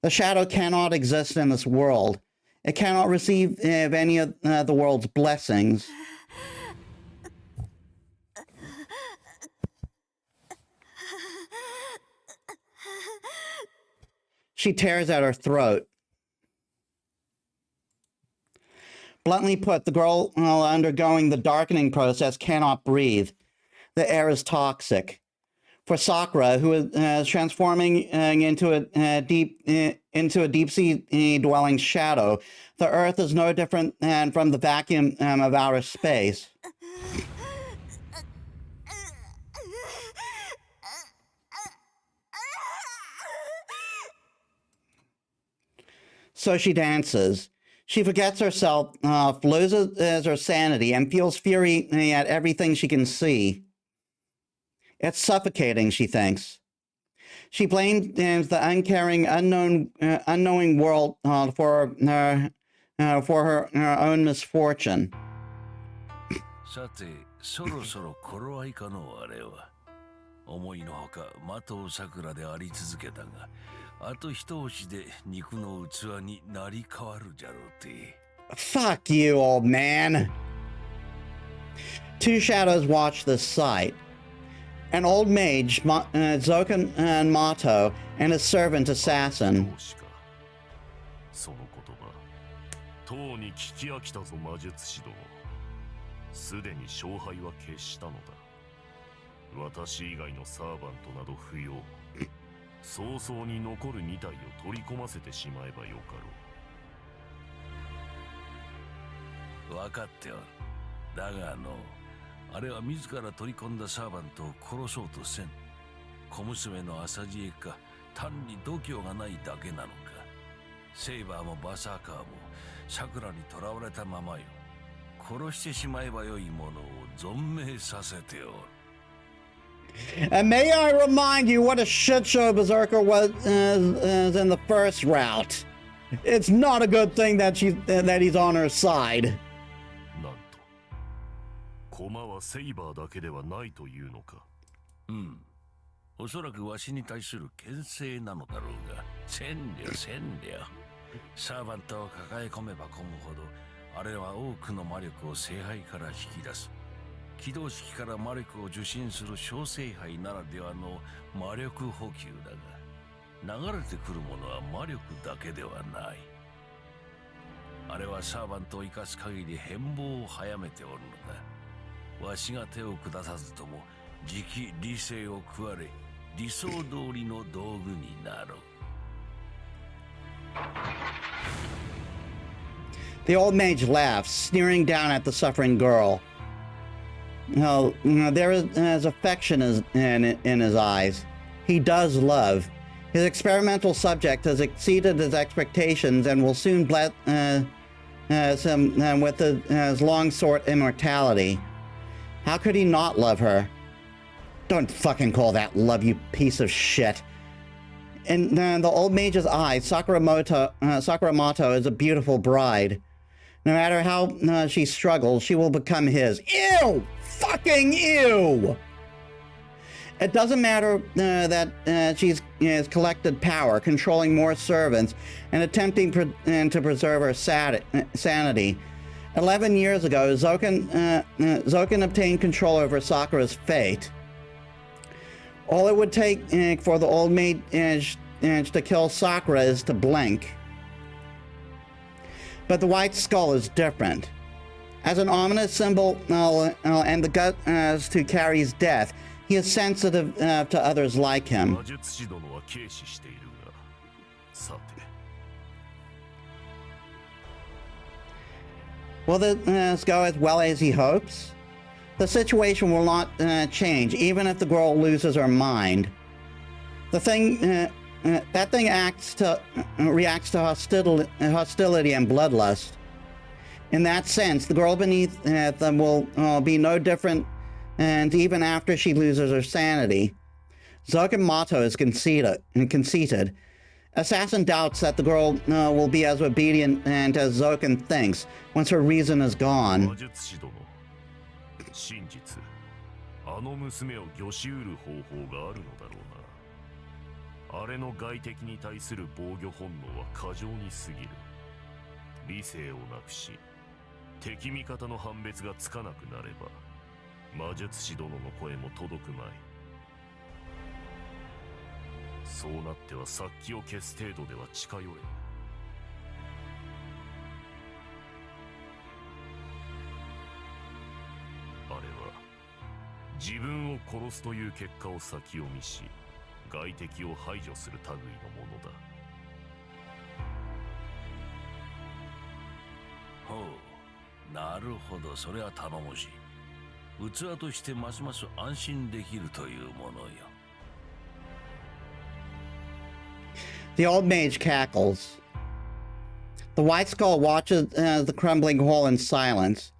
The shadow cannot exist in this world. It cannot receive any of the world's blessings. She tears at her throat. Bluntly put, the girl undergoing the darkening process cannot breathe. The air is toxic. For Sakura, who is transforming into a deep sea dwelling shadow, the earth is no different from the vacuum of outer space. So she dances. She forgets herself, loses her sanity, and feels fury at everything she can see. It's suffocating, she thinks. She blames the uncaring, unknowing world for her own misfortune. さて、そろそろ頃合いかのあれは。思いのほか、的を桜であり続けたが、あと一押しで肉の器になり変わるじゃろうて。Fuck you, old man. Two shadows watch this sight. An old mage, Zokan Mato, and his servant assassin. その言葉、とうに聞き飽きたぞ魔術師ども。すでに勝敗は決したのだ。私以外のサーバントなど不要。早々に残る2体を取り込ませてしまえばよかろう。分かっておる。だがあれは自ら取り込んだサーバントを殺そうとせん。小娘の浅知恵か、単に度胸がないだけなのか。セイバーもバサーカーも桜に囚われたままよ。殺してしまえばよいものを存命させておる。And may I remind you what a shit show Berserker was in the first route. It's not a good thing that he's on her side. なんと、駒はセイバーだけではないというのか。うん。おそらくわしに対する牽制なのだろうが、千両。サーバントを抱え込めば込むほど、あれは多くの魔力を聖杯から引き出す。起動式から魔力を受信する小聖杯ならではの魔力補給だが、流れてくるものは魔力だけではない。あれはサーバントを生かす限り変貌を早めておるのだ。わしが手を下さずとも、じき理性を食われ、理想通りの道具になろう。The old mage laughs, sneering down at the suffering girl. There is affection in his eyes. He does love. His experimental subject has exceeded his expectations and will soon bless him with his long-sought immortality. How could he not love her? Don't fucking call that love, you piece of shit. In the old mage's eyes, Sakuramoto is a beautiful bride. No matter how she struggles, she will become his. Ew! Fucking ew! It doesn't matter that she's collected power, controlling more servants, and attempting to preserve her sanity. 11 years ago, Zokan obtained control over Sakura's fate. All it would take for the old maid to kill Sakura is to blink. But the white skull is different. As an ominous symbol and the gut to carry's death, he is sensitive to others like him. 魔術師殿は軽視しているが、さて。 Will this go as well as he hopes? The situation will not change, even if the girl loses her mind. The thing, that thing reacts to hostility and bloodlust. In that sense, the girl beneath them will be no different, and even after she loses her sanity. Zoken Mato is conceited. Assassin doubts that the girl will be as obedient and as Zoken thinks once her reason is gone. 魔術師殿、真実、あの娘を御しうる方法があるのだろうな。あれの外敵に対する防御本能は過剰に過ぎる。理性をなくし、敵味方の判別がつかなくなれば、魔術師殿の声も届くまい。そうなっては殺気を消す程度では近寄れん。あれは自分を殺すという結果を先読みし、外敵を排除する類のものだ。ほう、なるほど、それは頼もしい。器としてますます安心できるというものよ。The old mage cackles. The white skull watches the crumbling hole in silence.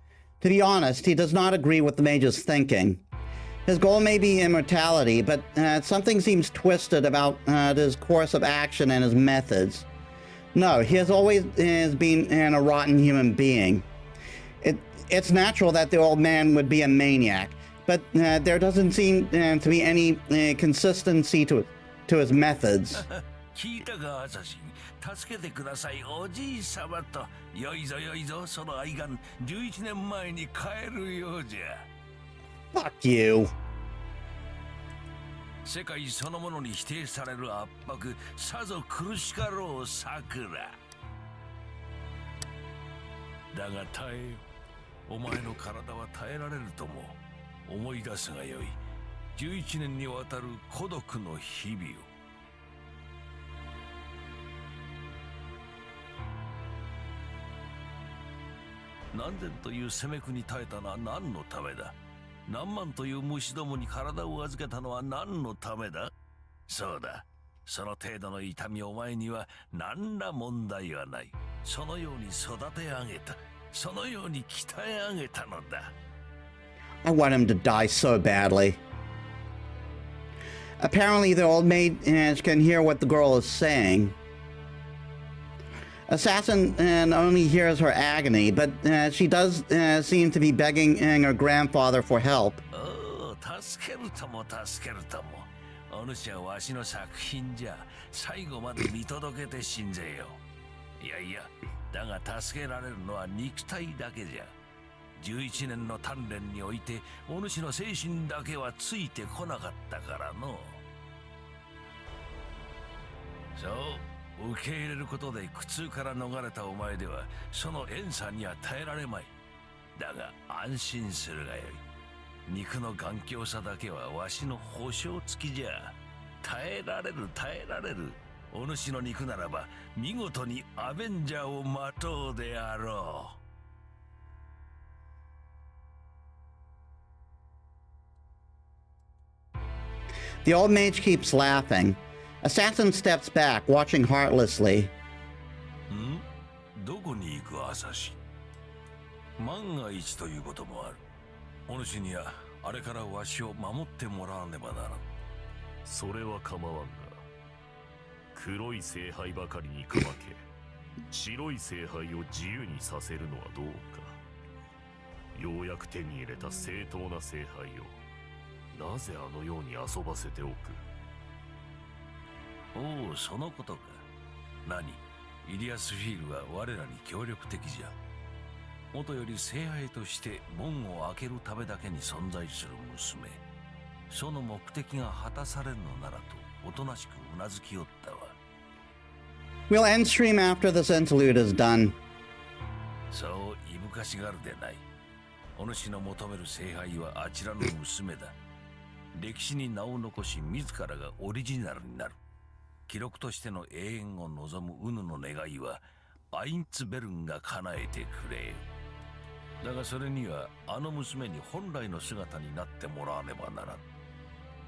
To be honest, he does not agree with the mage's thinking. His goal may be immortality, but something seems twisted about his course of action and his methods. No, he has always been a rotten human being. It's natural that the old man would be a maniac, but there doesn't seem to be any consistency to his methods. 聞いたか、アサシン。助けてください、おじいさまと。よいぞよいぞ、その愛願、11年前に帰るようじゃ。Fuck you. 世界そのものに否定される圧迫、さぞ苦しかろう、さくら。だが耐えよ。お前の体は耐えられるとも。思い出すがよい。11年にわたる孤独の日々を。何千という攻めくに耐えたのは何のためだ。何万という虫どもに体を預けたのは何のためだ。そうだ、その程度の痛みお前には何ら問題はない。そのように育て上げた、そのように鍛え上げたのだ。I want him to die so badly. Apparently the old maid can hear what the girl is saying. Assassin only hears her agony, but she does seem to be begging her grandfather for help. おお、助けるとも助けるとも。お主はわしの作品じゃ。最後まで見届けて死んぜよ。いやいや、だが助けられるのは肉体だけじゃ。11年の鍛錬において、お主の精神だけはついてこなかったからの。そう。受け入れることで苦痛から逃れたお前ではその怨嗟には耐えられまい。だが安心するがよい。肉の頑強さだけはわしの保証付きじゃ。耐えられる耐えられる。お主の肉ならば見事にアベンジャーを待とうであろう。The old mage keeps laughing. Assassin steps back, watching heartlessly. どこに行く朝日。万が一ということもある。お主にはあれからわしを守ってもらわねばならん。それは構わんが、黒い聖杯ばかりにかまけ、白い聖杯を自由にさせるのはどうか。ようやく手に入れた正当な聖杯を、なぜあのように遊ばせておく。おお、そのことか。何、イリアスフィールは我らに協力的じゃ。もとより聖杯として門を開けるためだけに存在する娘。その目的が果たされるのならとおとなしくうなずきよったわ。We'll end stream after this interlude is done. そういぶかしがるでない。お主の求める聖杯はあちらの娘だ。歴史に名を残し自らがオリジナルになる。記録としての永遠を望むウヌの願いはアインツベルンが叶えてくれ。だがそれにはあの娘に本来の姿になってもらわねばならん。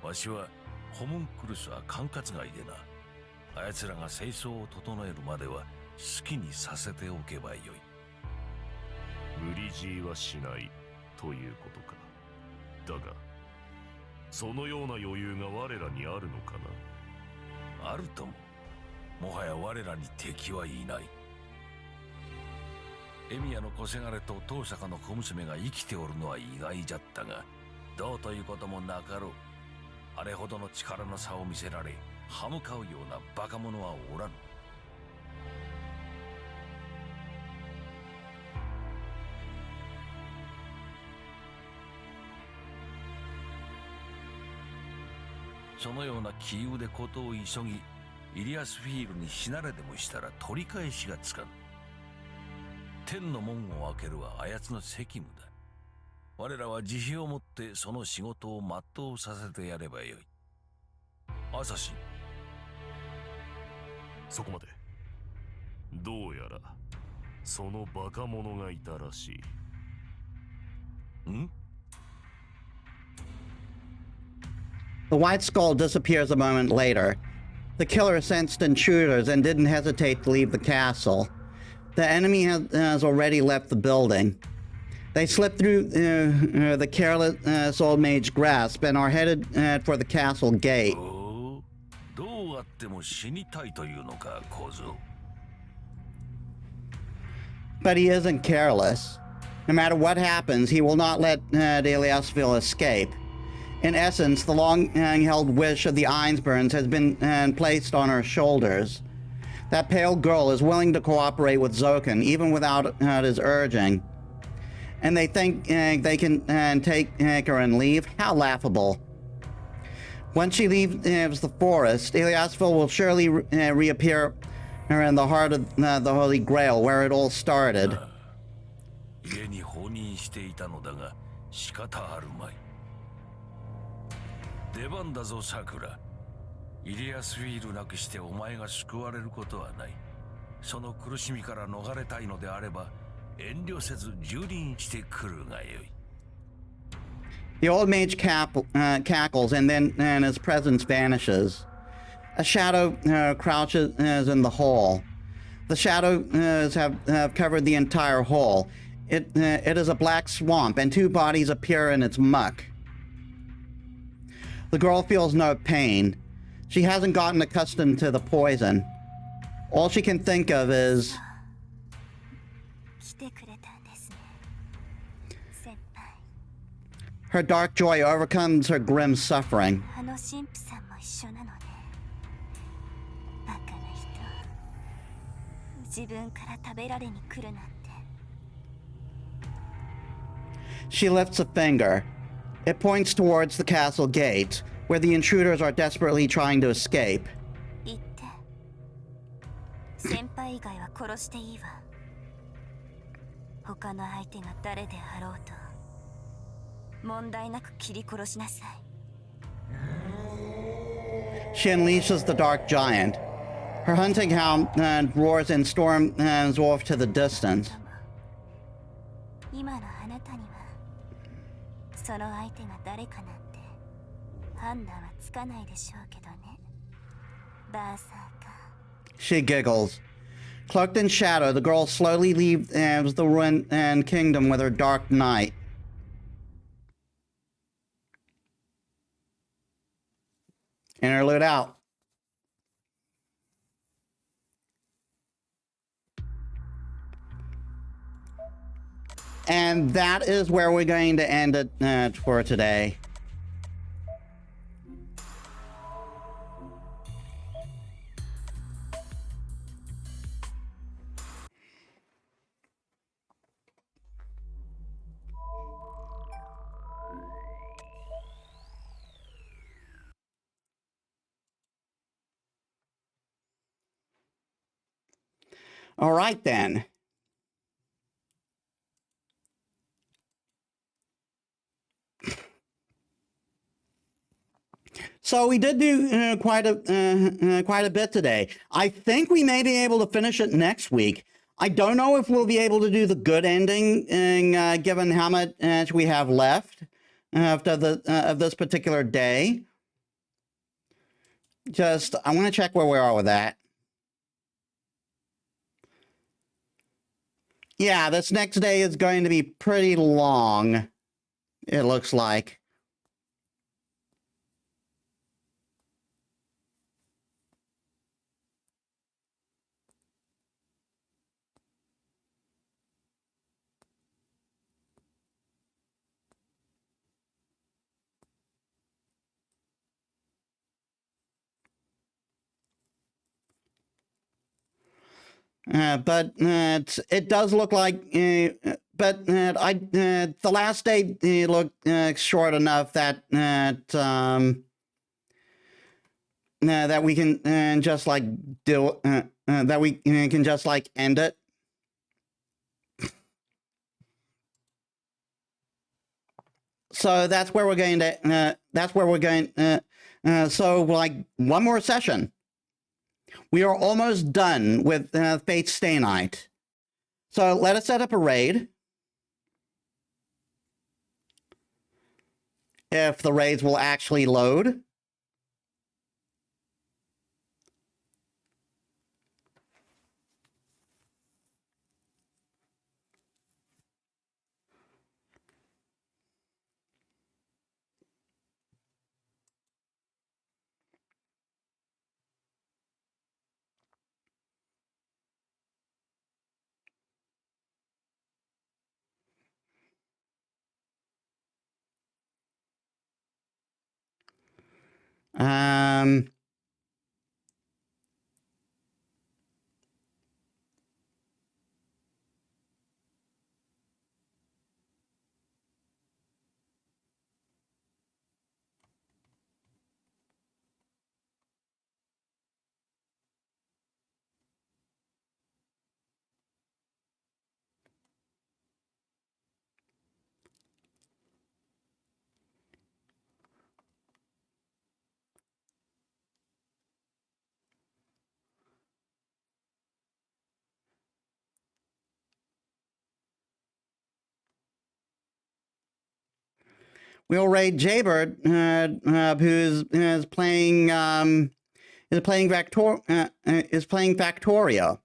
わしはホムンクルスは管轄外でな。あやつらが清掃を整えるまでは好きにさせておけばよい。無理強いはしないということか。だがそのような余裕が我らにあるのかな。あるとも。もはや我らに敵はいない。エミヤの小せがれと遠坂の小娘が生きておるのは意外じゃったが、どうということもなかろう。あれほどの力の差を見せられ歯向かうようなバカ者はおらぬ。そのような杞憂で事を急ぎ、イリアスフィールに死なれでもしたら取り返しがつかん。天の門を開けるはあやつの責務だ。我らは慈悲をもってその仕事を全うさせてやればよい。アサシン。そこまで。どうやらそのバカ者がいたらしい。ん？ The White Skull disappears a moment later. The killer sensed intruders and didn't hesitate to leave the castle. The enemy has already left the building. They slip through the careless old mage's grasp and are headed for the castle gate. どうあっても死にたいというのか、小僧。But he isn't careless. No matter what happens, he will not let Eliasville escape. In essence, the long-held wish of the Einsburns has been placed on her shoulders. That pale girl is willing to cooperate with Zokin, even without his urging. And they think they can take her and leave? How laughable. Once she leaves the forest, Eliasville will surely reappear in the heart of the Holy Grail, where it all started. 家に放任していたのだが仕方あるまい。出番だぞさくら。イリアスフィールなくしてお前が救われることはない。その苦しみから逃れたいのであれば遠慮せず蹂躙してくるがよい。The old mage cackles and then his presence vanishes. A shadow crouches in the hole. The shadows have covered the entire hole. It is a black swamp, and two bodies appear in its muck. The girl feels no pain. She hasn't gotten accustomed to the poison. All she can think of is... 来てくれたんですね、先輩。 Her dark joy overcomes her grim suffering. あの神父さんも一緒なのね。バカな人。自分から食べられに来るなんて。 She lifts a finger. It points towards the castle gate, where the intruders are desperately trying to escape. 言って。先輩以外は殺していいわ。他の相手が誰であろうと問題なく切り殺しなさい。 She unleashes the dark giant. Her hunting hound roars and storms off to the distance. 今のあなたにはその相手が誰かなんて判断はつかないでしょうけどね。バーサーカー。 She giggles. Cloaked in shadow, the girl slowly leaves the ruined kingdom with her dark night. Interlude out. And that is where we're going to end it for today. All right, then. So we did do quite a bit today. I think we may be able to finish it next week. I don't know if we'll be able to do the good ending, given how much we have left after of this particular day. I want to check where we are with that. Yeah, this next day is going to be pretty long, it looks like. But it does look like, the last day looked short enough that that we can just like that we can just like end it. So that's where we're going to. So like one more session. We are almost done with Fate's Stay Night. So let us set up a raid. If the raids will actually load. We'll raid Jaybird, who's playing Factorio.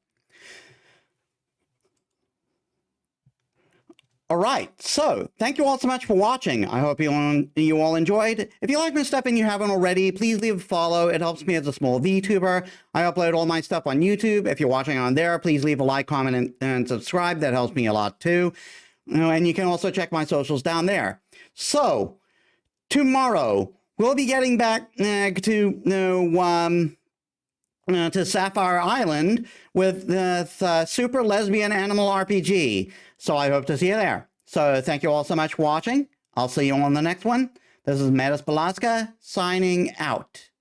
All right, so thank you all so much for watching. I hope you all enjoyed. If you like my stuff and you haven't already, please leave a follow. It helps me as a small VTuber. I upload all my stuff on YouTube. If you're watching on there, please leave a like, comment, and subscribe. That helps me a lot too. And you can also check my socials down there. So tomorrow we'll be getting back to Sapphire Island with the Super Lesbian Animal RPG. So I hope to see you there. So thank you all so much for watching. I'll see you on the next one. This is Metis Balaska signing out.